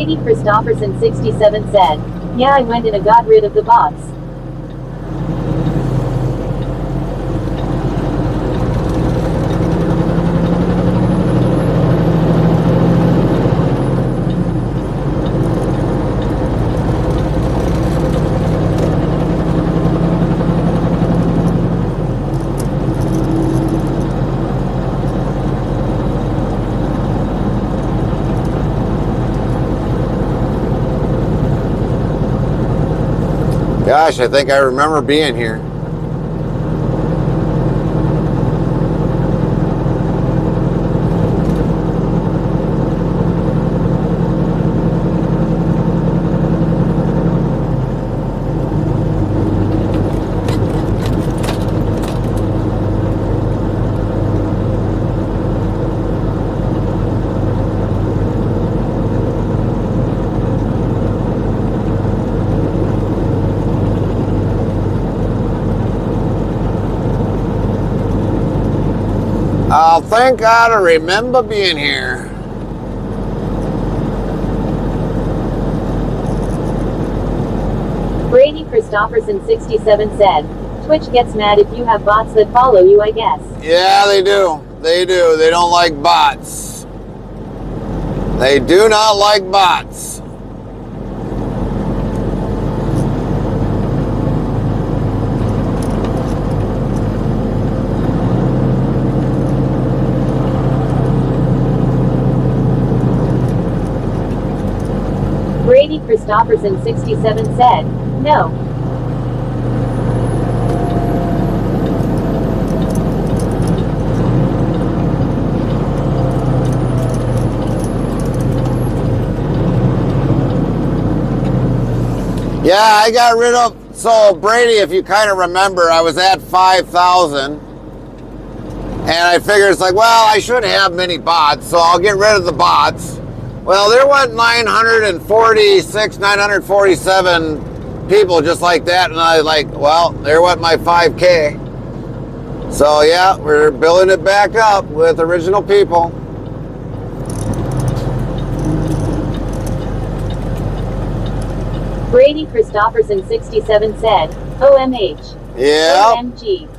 S7: Brady Christopherson 67 said, yeah, I went in and got rid of the bots.
S4: Gosh, I think I remember being here. Oh, thank God I remember being here.
S7: Brady Christopherson 67 said, Twitch gets mad if you have bots that follow you, I guess.
S4: Yeah, they do. They do. They don't like bots. They do not like bots.
S7: Brady Christopherson 67 said, no.
S4: Yeah, I got rid of, so Brady, if you kind of remember, I was at 5,000. And I figured it's like, well, I shouldn't have many bots, so I'll get rid of the bots. Well, there went 946, 947 people just like that. And I was like, well, there went my 5K. So yeah, we're building it back up with original people.
S7: Brady Christopherson 67 said, OMH.
S4: Yeah.
S7: OMG.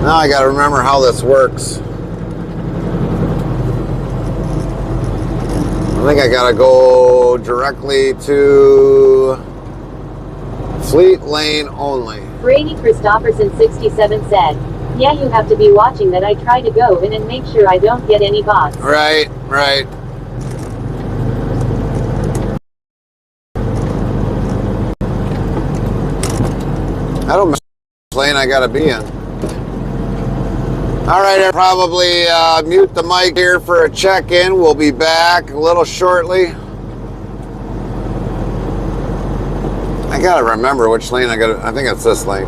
S4: Now I got to remember how this works. I think I got to go directly to Fleet Lane only.
S7: Brady Christopherson 67 said, yeah, you have to be watching that I try to go in and make sure I don't get any bots.
S4: Right, right. I don't know which lane I got to be in. All right, I'll probably mute the mic here for a check-in. We'll be back a little shortly. I gotta remember which lane I think it's this lane.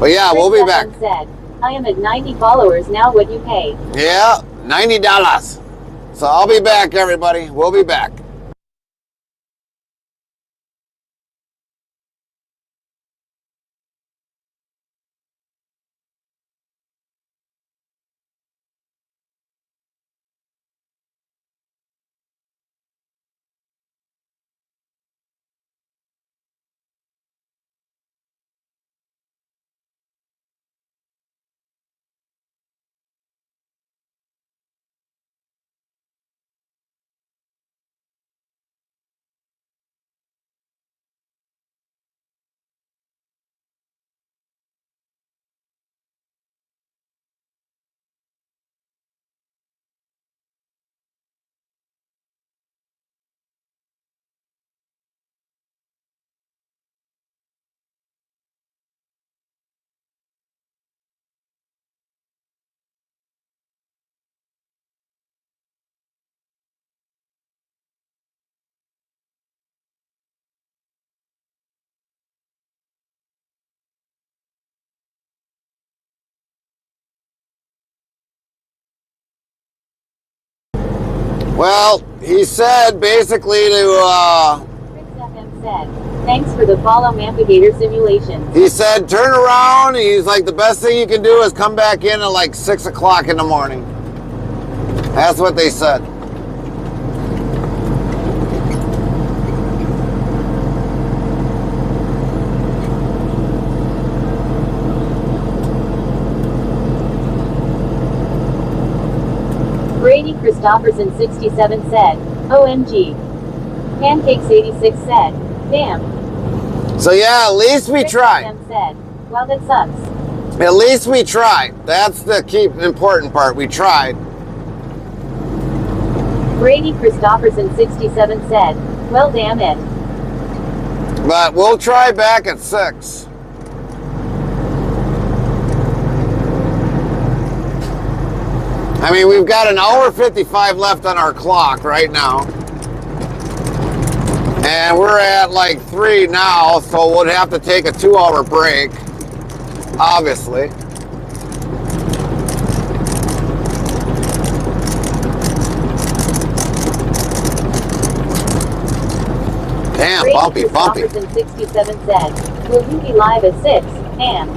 S4: But yeah, we'll be back.
S7: Said, I am at 90 followers now, what you pay?
S4: Yeah, $90. So I'll be back, everybody. We'll be back. Well, he said basically to,
S7: Chris FM said, thanks for the follow Navigator simulation.
S4: he said, turn around. He's like, the best thing you can do is come back in at like 6 o'clock in the morning. That's what they said.
S7: Brady Christopherson 67 said, OMG. Pancakes 86 said, damn.
S4: So yeah, at least we
S7: Chris
S4: tried.
S7: FM said, well, that sucks.
S4: At least we tried. That's the key important part. We tried.
S7: Brady Christopherson 67 said, well, damn it.
S4: But we'll try back at 6. I mean, we've got an hour 55 left on our clock right now. And we're at like 3 now, so we'll have to take a 2-hour break, obviously. Damn,
S7: Brady
S4: bumpy, bumpy.
S7: Christopherson 67 said, will you be live at 6? And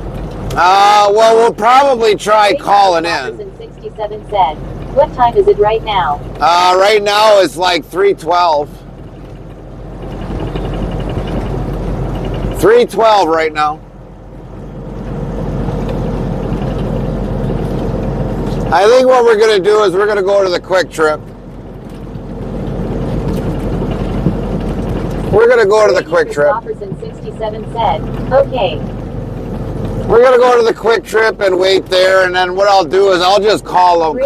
S4: Well, we'll probably try
S7: Brady
S4: calling in.
S7: Christopherson 67 said, what time is it right now?
S4: Right now it's like 3:12. 3:12 right now. I think what we're going to do is we're going to go to the Quick Trip. We're going to go to the Quick Trip.
S7: Christopherson 67 said, okay.
S4: We're going to go to the Quick Trip and wait there, and then what I'll do is I'll just call in.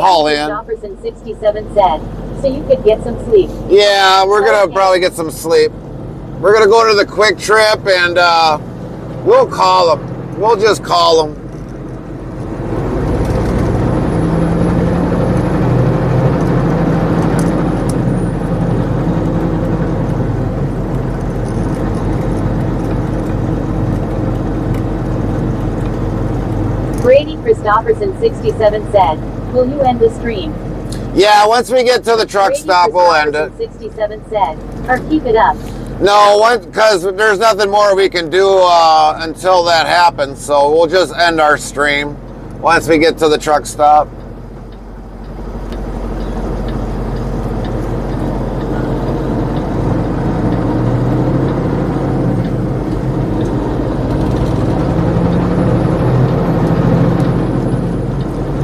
S7: Christopherson 67 said, so you could get some sleep.
S4: Yeah, we're going to probably get some sleep. We're going to go to the Quick Trip, and we'll call them. We'll just call them.
S7: Brady Christopherson 67 said, will you end the stream?
S4: Yeah, once we get to the truck
S7: Brady
S4: stop, we'll end it.
S7: Christopherson 67 said, or keep it up.
S4: No, because there's nothing more we can do until that happens, so we'll just end our stream once we get to the truck stop.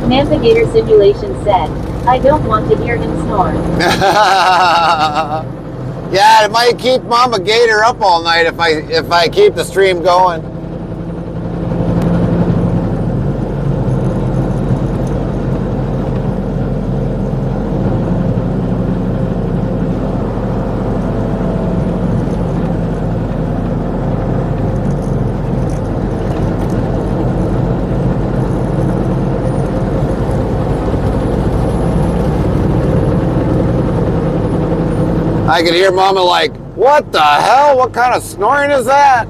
S7: Navigator simulation said, I don't want to hear him snore.
S4: Yeah, it might keep Mama Gator up all night if I keep the stream going. I could hear Mama like, what the hell? What kind of snoring is that?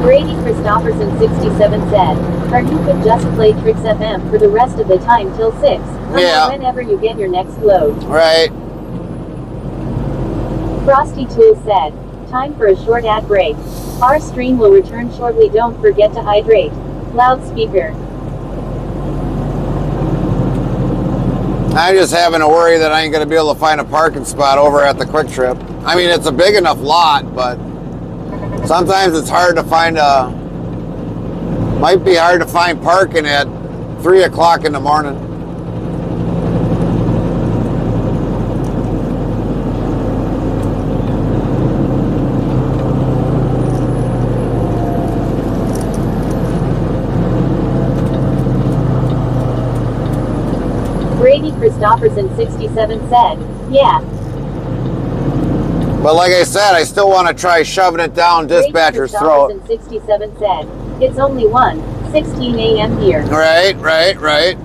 S7: Brady Christopherson 67 said, or you could just play Tricks FM for the rest of the time till 6.
S4: Yeah.
S7: Whenever you get your next load.
S4: Right.
S7: Frosty Tool said, time for a short ad break. Our stream will return shortly. Don't forget to hydrate. Loudspeaker.
S4: I'm just having a worry that I ain't going to be able to find a parking spot over at the Quick Trip. I mean, it's a big enough lot, but sometimes it's hard to find might be hard to find parking at 3 o'clock in the morning.
S7: Brady Christopherson 67 said, yeah.
S4: But like I said, I still want to try shoving it down dispatcher's throat.
S7: Brady Christopherson 67 said, it's only 1, 6:16 a.m. here.
S4: Right, right, right.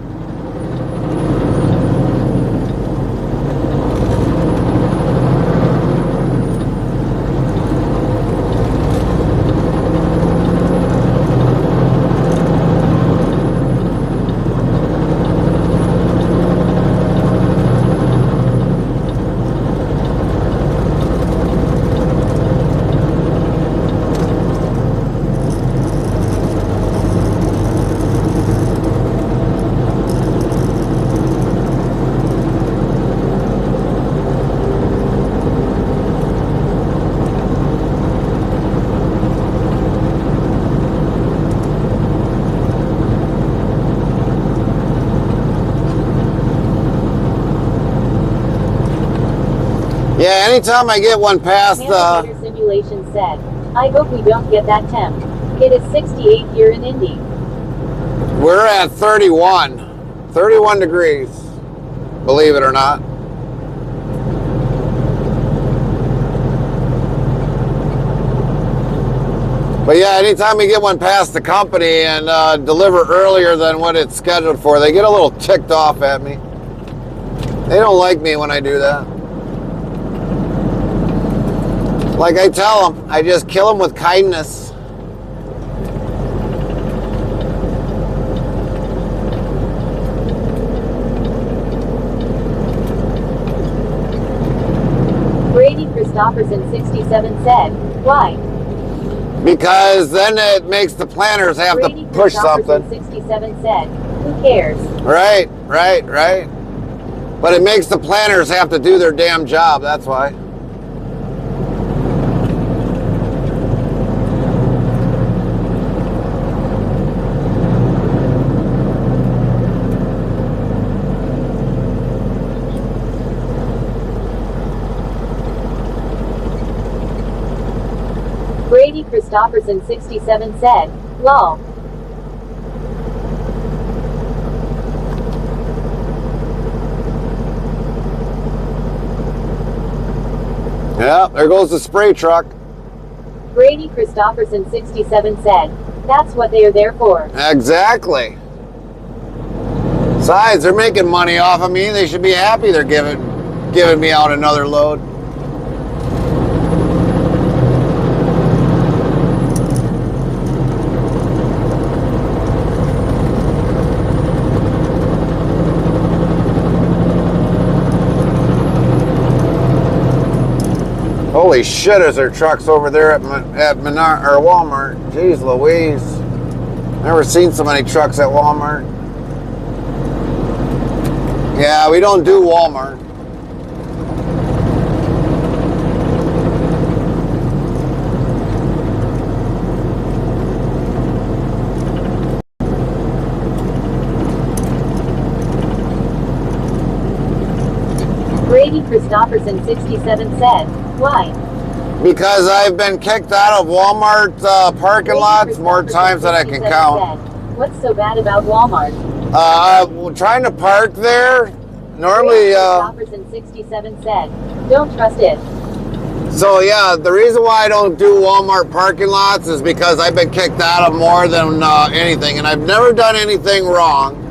S4: Yeah, anytime I get one past
S7: Navigator simulation said, I hope we don't get that temp. It is 68 here in Indy.
S4: we're at 31 degrees, believe it or not. But yeah, anytime we get one past the company and deliver earlier than what it's scheduled for, they get a little ticked off at me. They don't like me when I do that. Like I tell them, I just kill them with kindness.
S7: Brady Christopherson 67 said, why?
S4: Because then it makes the planners have
S7: Brady
S4: to push
S7: Christopherson
S4: something.
S7: 67 said, who cares?
S4: Right, right, right. But it makes the planners have to do their damn job, that's why.
S7: Brady Christopherson 67 said, lol.
S4: Yeah, there goes the spray truck.
S7: Brady Christopherson 67 said, that's what they are there for.
S4: Exactly. Besides, they're making money off of me. They should be happy they're giving me out another load. Holy shit, is there trucks over there at Menard or Walmart? Jeez Louise. Never seen so many trucks at Walmart. Yeah, we don't do Walmart.
S7: Brady Christopherson 67 said, why?
S4: Because I've been kicked out of Walmart parking
S7: Brady
S4: lots more
S7: Christopherson
S4: times than I can
S7: 67
S4: count.
S7: said, what's so bad about Walmart?
S4: Trying to park there, normally,
S7: Brady Christopherson 67 said, don't trust it.
S4: so yeah, the reason why I don't do Walmart parking lots is because I've been kicked out of more than anything, and I've never done anything wrong.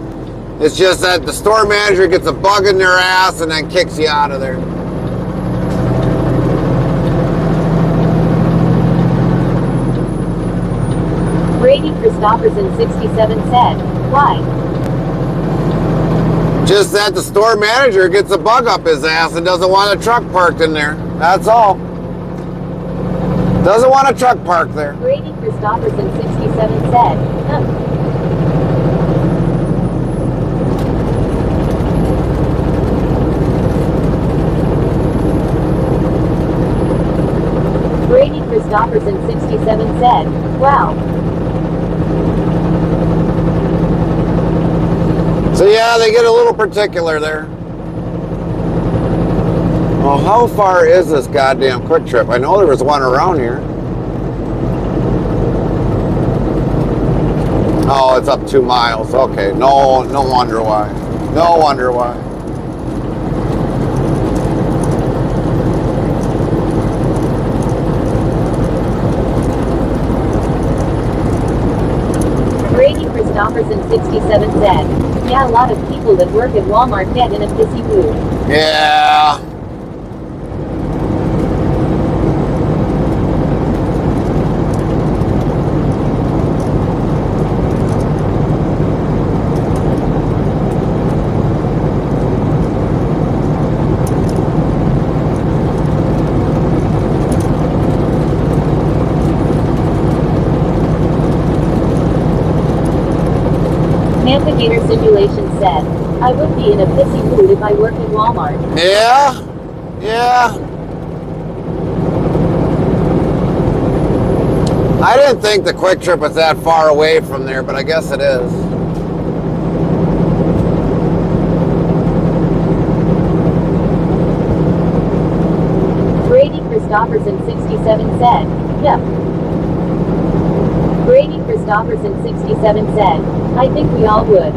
S4: It's just that the store manager gets a bug in their ass and then kicks you out of there.
S7: Brady Christopherson 67 said, why?
S4: Just that the store manager gets a bug up his ass and doesn't want a truck parked in there. That's all. Doesn't want a truck parked there.
S7: Brady Christopherson 67 said, Brady Christopherson 67 said, wow.
S4: So yeah, they get a little particular there. Well, how far is this goddamn Quick Trip? I know there was one around here. Oh, it's up 2 miles. Okay, no wonder why. No wonder why.
S7: Brady Christopherson67 said. Yeah, a lot of people that work at Walmart get in a pissy mood.
S4: Yeah.
S7: Navigator Simulation said, I would be in a pissy mood if I worked at Walmart.
S4: Yeah. Yeah. I didn't think the Quick Trip was that far away from there, but I guess it is.
S7: Brady Christopherson 67 said, yep. Brady Christopherson 67 said, I think we all would.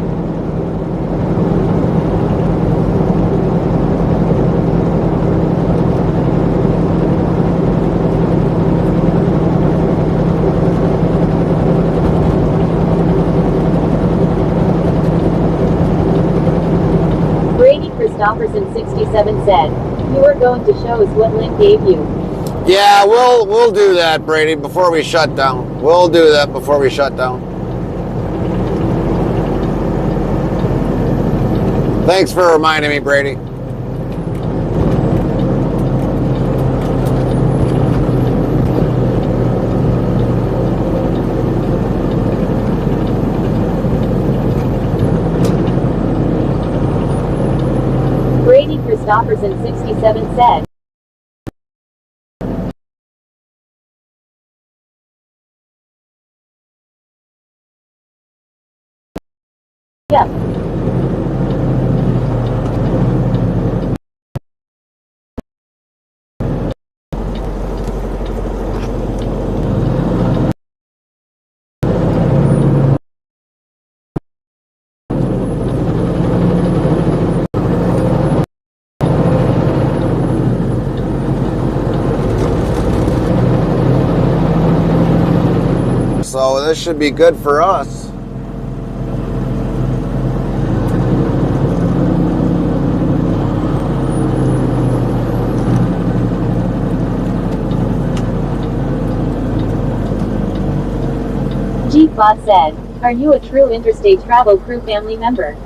S7: Brady Christopherson 67 said, you were going to show us what Lynn gave you.
S4: Yeah, we'll do that, Brady, before we shut down. We'll do that before we shut down. Thanks for reminding me, Brady.
S7: Brady Christopherson 67 said, yep.
S4: So this should be good for us.
S7: Jeepbot said, are you a true interstate travel crew family member?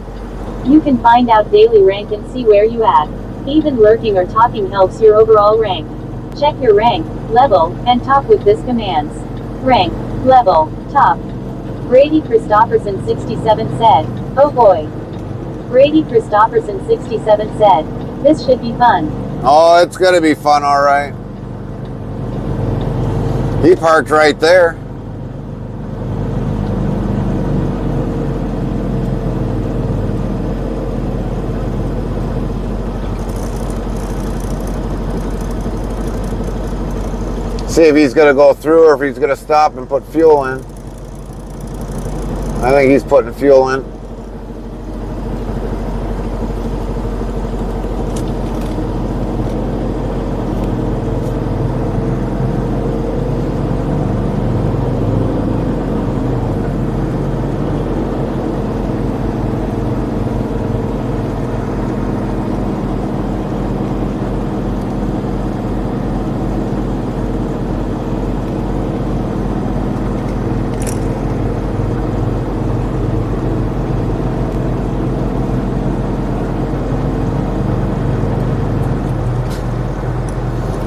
S7: You can find out daily rank and see where you at. Even lurking or talking helps your overall rank. Check your rank, level, and top with this commands. Rank, level, top. Brady Christopherson 67 said, oh boy. Brady Christopherson 67 said, this should be fun.
S4: Oh, it's gonna be fun, all right. He parked right there. See if he's gonna go through or if he's gonna stop and put fuel in. I think he's putting fuel in.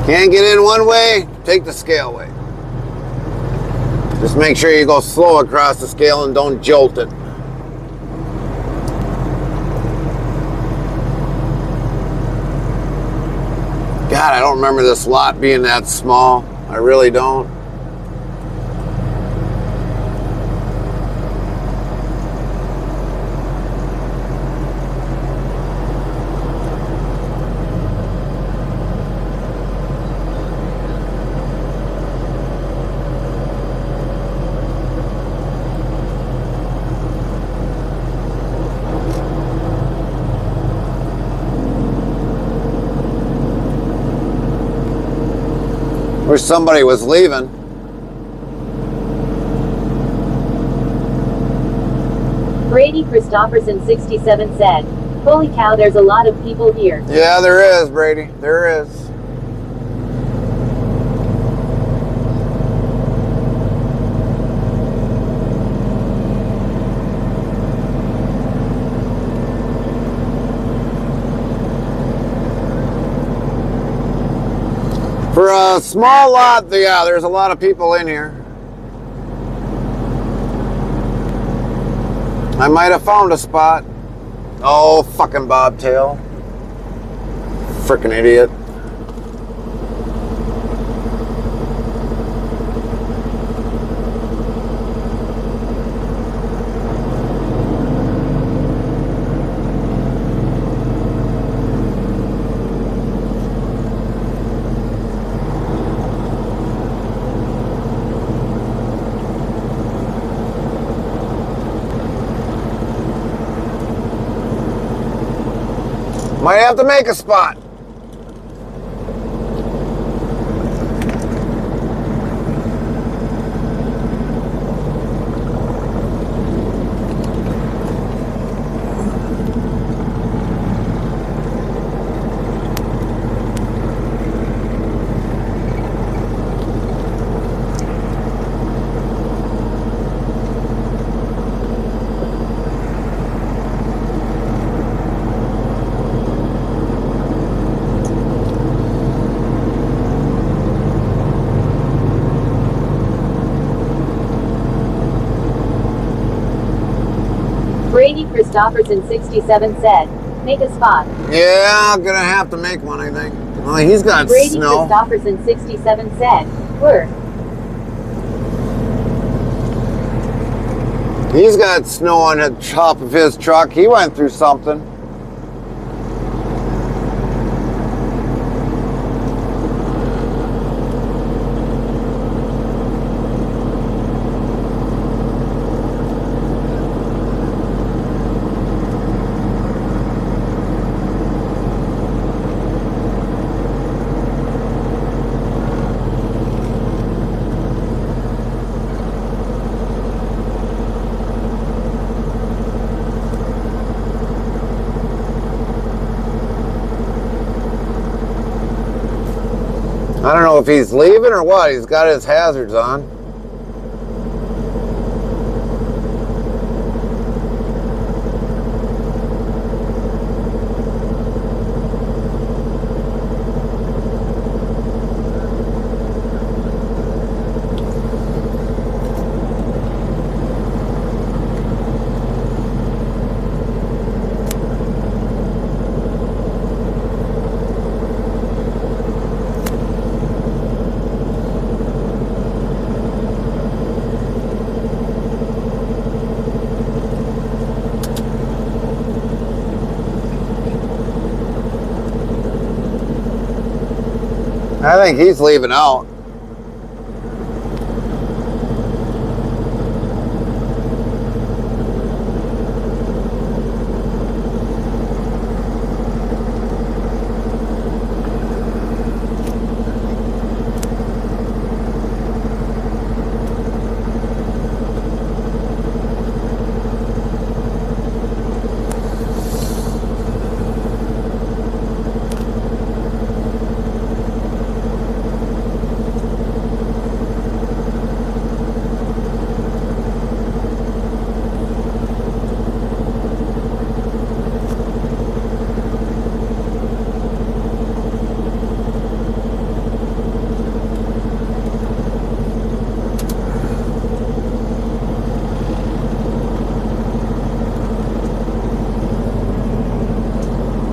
S4: Can't get in one way, take the scale way. Just make sure you go slow across the scale and don't jolt it. God, I don't remember this lot being that small. I really don't. Wish somebody was leaving.
S7: Brady Christopherson 67 said, "Holy cow, there's a lot of people here."
S4: Yeah, there is, Brady. There is. For a small lot, yeah, there's a lot of people in here. I might have found a spot. Oh, fucking bobtail. Frickin' idiot. Might have to make a spot.
S7: Brady Christopherson 67 said, "Make a spot."
S4: Yeah, I'm gonna have to make one, I think. Well, he's got
S7: Brady
S4: snow.
S7: Christopherson 67 said, "Work."
S4: He's got snow on the top of his truck. He went through something. I don't know if he's leaving or what. He's got his hazards on. I think he's leaving out.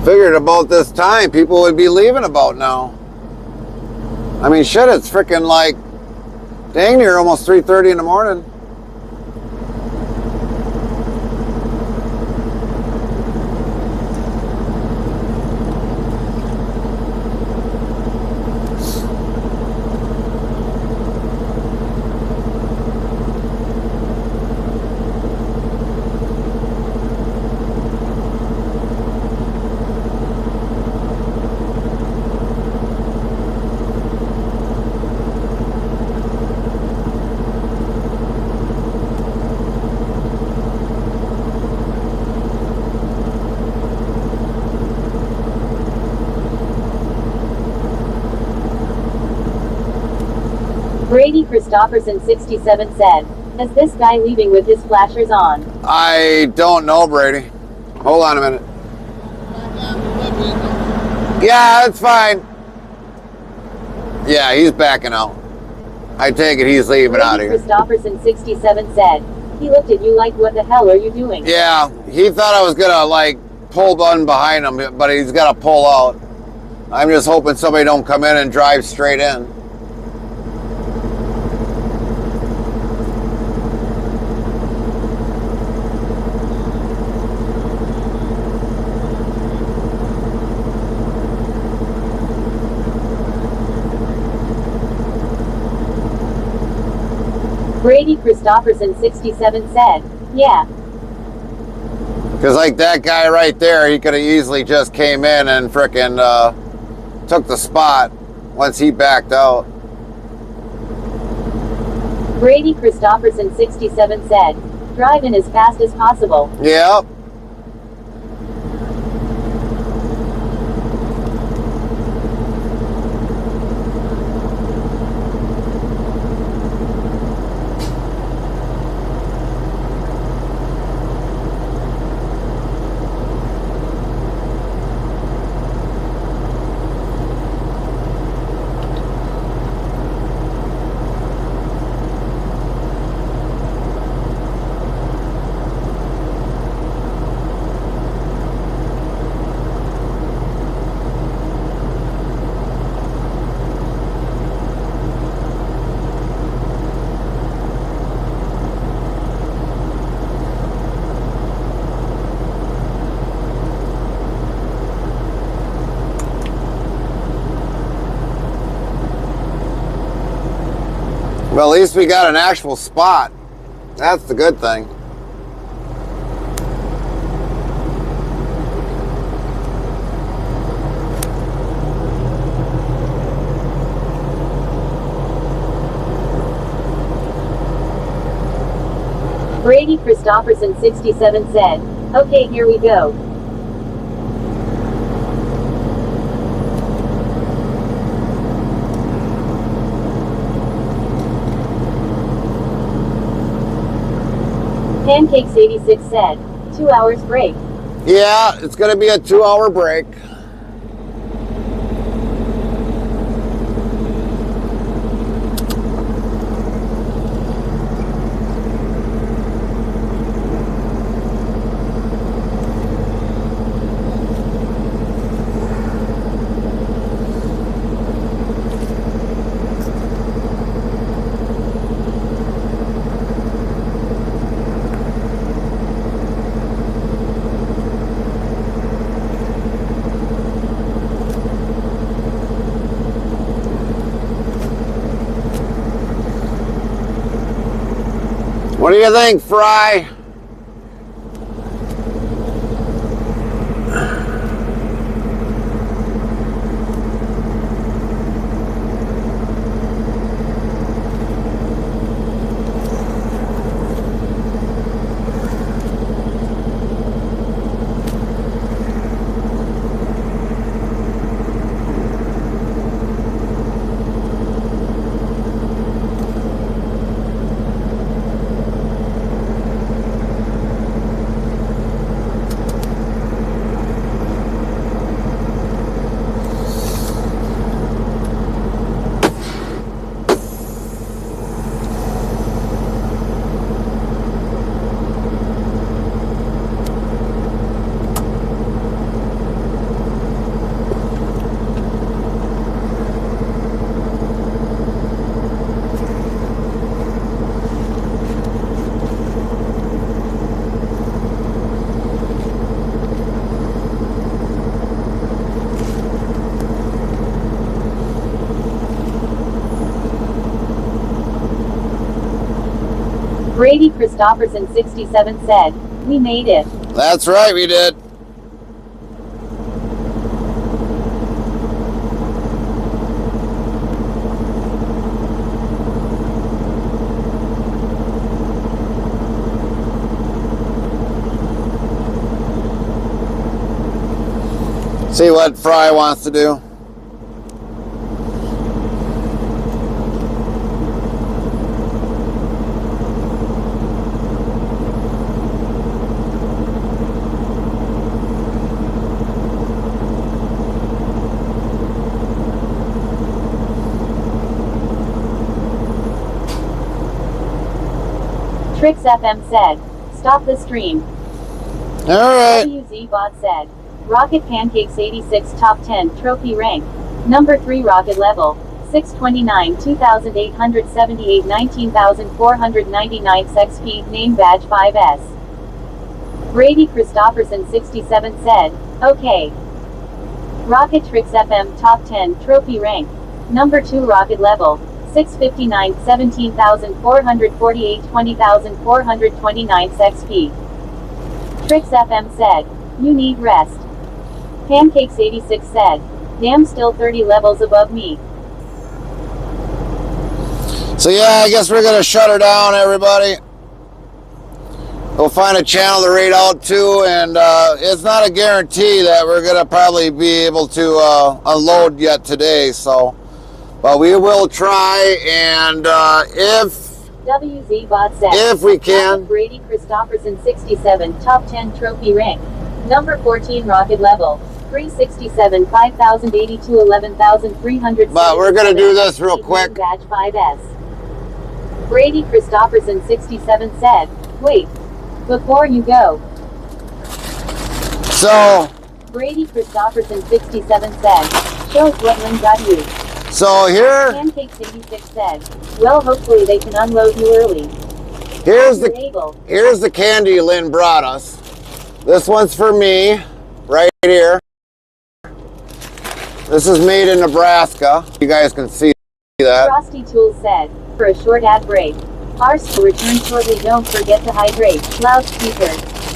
S4: Figured about this time, people would be leaving about now. I mean, shit, it's freaking like dang near almost 3:30 in the morning.
S7: Christopherson 67 said, is this guy leaving with his flashers on?
S4: I don't know, Brady. Hold on a minute. Yeah, that's fine. Yeah, he's backing out. I take it he's leaving out of here.
S7: Christopherson 67 said, he looked at you like, what the hell are you doing?
S4: Yeah, he thought I was gonna like pull button behind him, but he's gotta pull out. I'm just hoping somebody don't come in and drive straight in.
S7: Brady Christopherson 67 said, yeah.
S4: Because like that guy right there, he could have easily just came in and frickin' took the spot once he backed out.
S7: Brady Christopherson 67 said, drive in as fast as possible.
S4: Yep. Well, at least we got an actual spot. That's the good thing.
S7: Brady Christopherson 67 said, okay, here we go. Pancakes 86 said, 2 hours break.
S4: Yeah, it's going to be a 2-hour break. What do you think, Fry?
S7: Brady Christopherson 67 said, we made it.
S4: That's right, we did. See what Fry wants to do.
S7: Trix FM said, stop the stream.
S4: Alright.
S7: WZ Bot said, Rocket Pancakes 86 top 10 trophy rank. Number 3 rocket level. 629 2878 19,499 XP name badge 5S. Brady Christopherson 67 said, okay. Rocket Trix FM top 10 trophy rank. Number 2 rocket level. 659 17,448 20,429 XP. Trix FM said, you need rest. Pancakes 86 said, damn, still 30 levels above me.
S4: So yeah, I guess we're going to shut her down, everybody. We'll find a channel to read out to, and it's not a guarantee that we're going to probably be able to unload yet today, so, but we will try, and if
S7: WZ Bot said,
S4: if we can.
S7: Brady Christopherson 67 top 10 trophy rank. Number 14 rocket level. 367 5082 11,300.
S4: But we're going to do this real quick.
S7: Badge 5S. Brady Christopherson 67 said, wait, before you go.
S4: So
S7: Brady Christopherson 67 said, shows what Lynn got you.
S4: So here,
S7: Pancakes 86 said, well, hopefully they can unload you early.
S4: here's the candy Lynn brought us. This one's for me, right here. This is made in Nebraska. You guys can see that.
S7: Frosty Tools said, for a short ad break. Ours will return shortly. Don't forget to hydrate. Loudspeaker.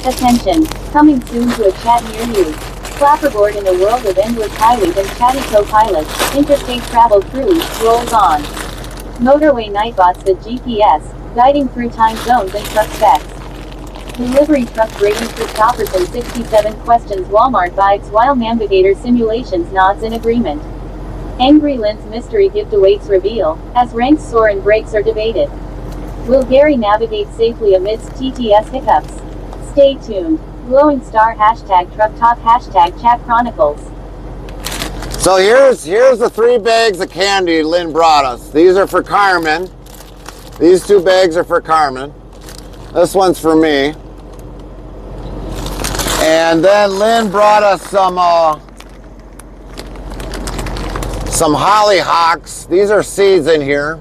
S7: Attention. Coming soon to a chat near you. Clapperboard in a world of endless highways and chatty co-pilots. Interstate travel cruise rolls on. Motorway nightbots with GPS, guiding through time zones and truck specs. Delivery truck Brady Christopherson 67 questions Walmart bikes while navigator simulations nods in agreement. Angry Lynn's mystery gift awaits reveal, as ranks soar and brakes are debated. Will Gary navigate safely amidst TTS hiccups? Stay tuned. Glowing star hashtag truck talk hashtag chat chronicles.
S4: So here's the 3 bags of candy Lynn brought us. These are for Carmen. These 2 bags are for Carmen. This one's for me. And then Lynn brought us some hollyhocks. These are seeds in here.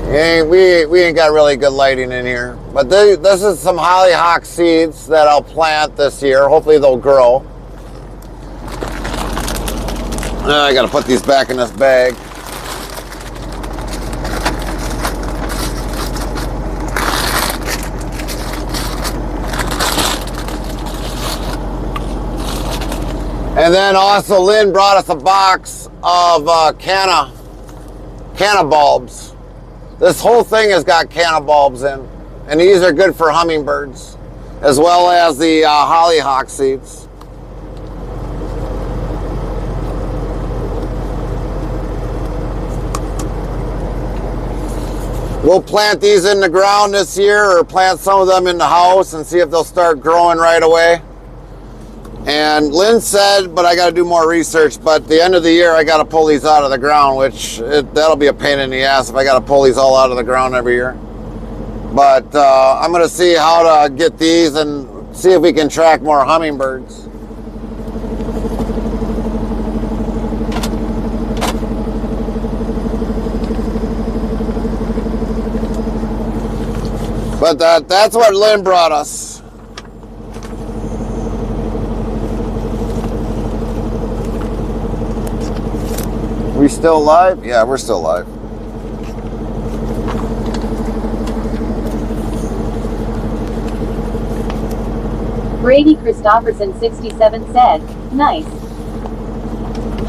S4: We ain't got really good lighting in here. But this is some hollyhock seeds that I'll plant this year. Hopefully they'll grow. I gotta put these back in this bag. And then also Lynn brought us a box of canna bulbs. This whole thing has got canna bulbs in, and these are good for hummingbirds, as well as the hollyhock seeds. We'll plant these in the ground this year, or plant some of them in the house and see if they'll start growing right away. And Lynn said, but I got to do more research, but at the end of the year I got to pull these out of the ground, which that'll be a pain in the ass if I got to pull these all out of the ground every year. But I'm going to see how to get these and see if we can track more hummingbirds. But that's what Lynn brought us. We still live? Yeah, we're still live.
S7: Brady Christopherson 67 said, nice.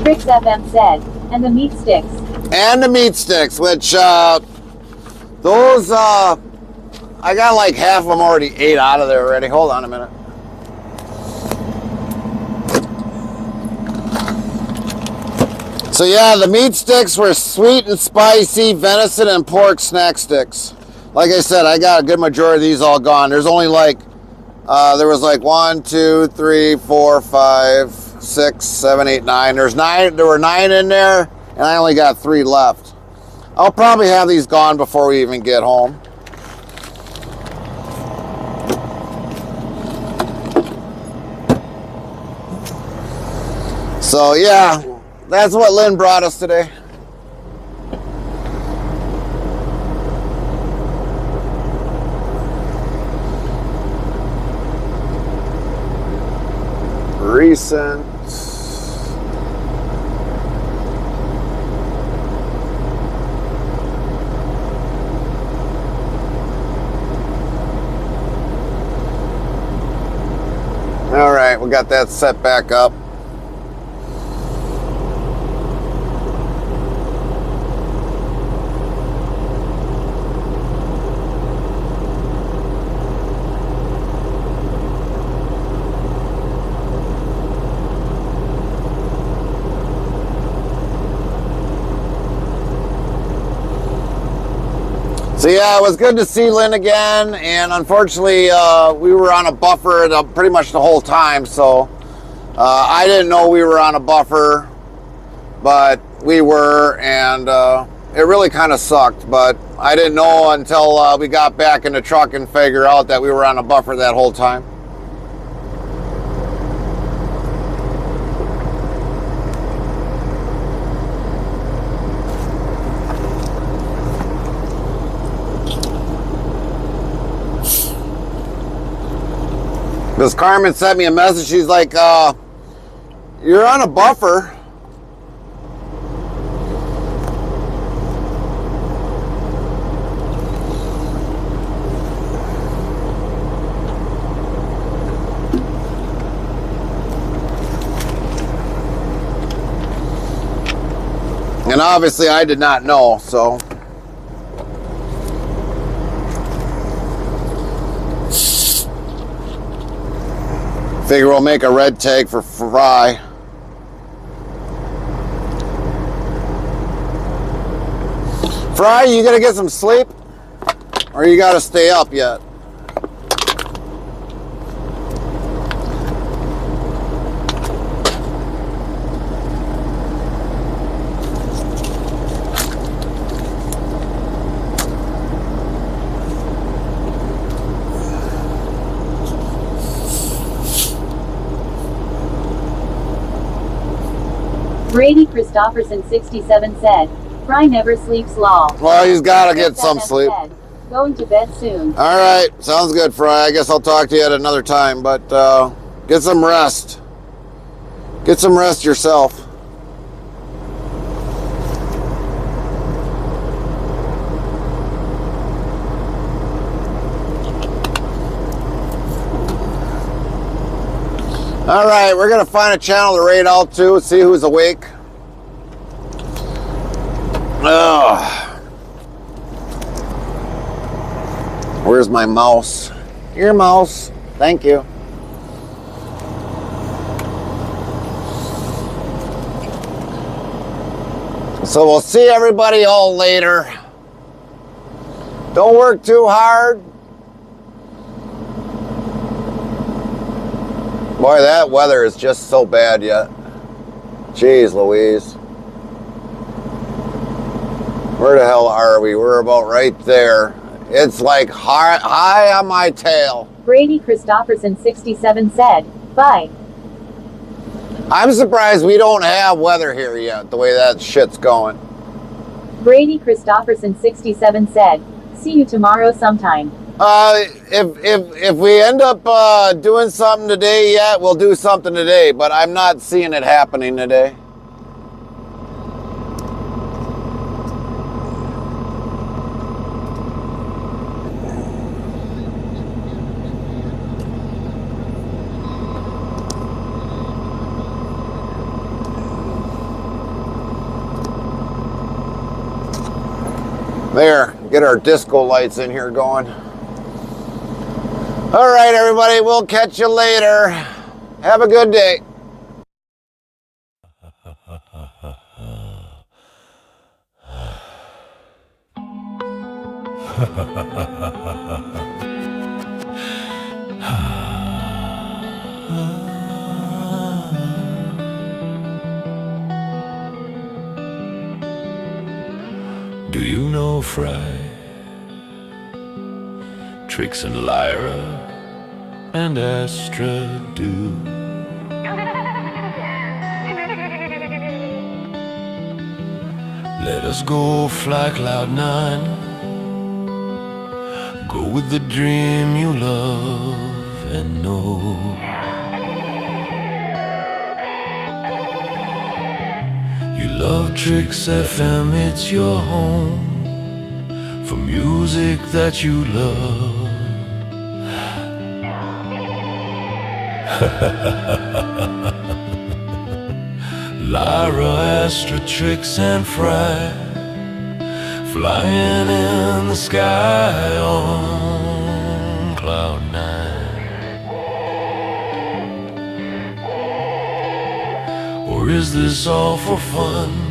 S7: Trix FM said, and the meat sticks.
S4: And the meat sticks, which those I got like half of them already ate out of there already. Hold on a minute. So yeah, the meat sticks were sweet and spicy venison and pork snack sticks. Like I said, I got a good majority of these all gone. There's only like, there was like 1, 2, 3, 4, 5, 6, 7, 8, 9. There were 9 in there, and I only got 3 left. I'll probably have these gone before we even get home. So yeah, that's what Lynn brought us today. Recent. All right, we got that set back up. So yeah, it was good to see Lynn again, and unfortunately we were on a buffer pretty much the whole time, so I didn't know we were on a buffer, but we were, and it really kind of sucked, but I didn't know until we got back in the truck and figured out that we were on a buffer that whole time. Because Carmen sent me a message, she's like, you're on a buffer. And obviously I did not know, so. Figure we'll make a red tag for Fry. Fry, you gonna get some sleep? Or you gotta stay up yet?
S7: Brady Christopherson 67 said, Fry never sleeps long.
S4: Well, he's gotta get some sleep.
S7: Going to bed soon.
S4: All right, sounds good, Fry. I guess I'll talk to you at another time, but get some rest. Get some rest yourself. All right, we're gonna find a channel to raid out to, see who's awake. Where's my mouse? Your mouse. Thank you. So we'll see everybody all later. Don't work too hard. Boy, that weather is just so bad yet. Jeez Louise. Where the hell are we? We're about right there. It's like high on my tail.
S7: Brady Christopherson 67 said, bye.
S4: I'm surprised we don't have weather here yet, the way that shit's going.
S7: Brady Christopherson 67 said, see you tomorrow sometime.
S4: If we end up doing something today yet, we'll do something today, but I'm not seeing it happening today. There, get our disco lights in here going. All right, everybody, we'll catch you later. Have a good day.
S1: Do you know Fry? Trix and Lyra and Astra do. Let us go fly cloud nine. Go with the dream you love and know. You love Tricks FM, it's your home for music that you love. Lyra, Astra, Tricks, and Fry, flying in the sky on cloud nine. Or is this all for fun?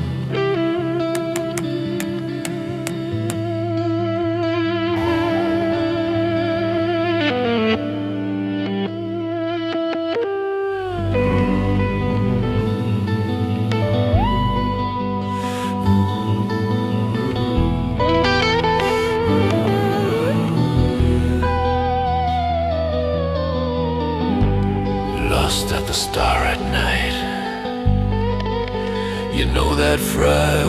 S1: Lost at the star at night. You know that Fry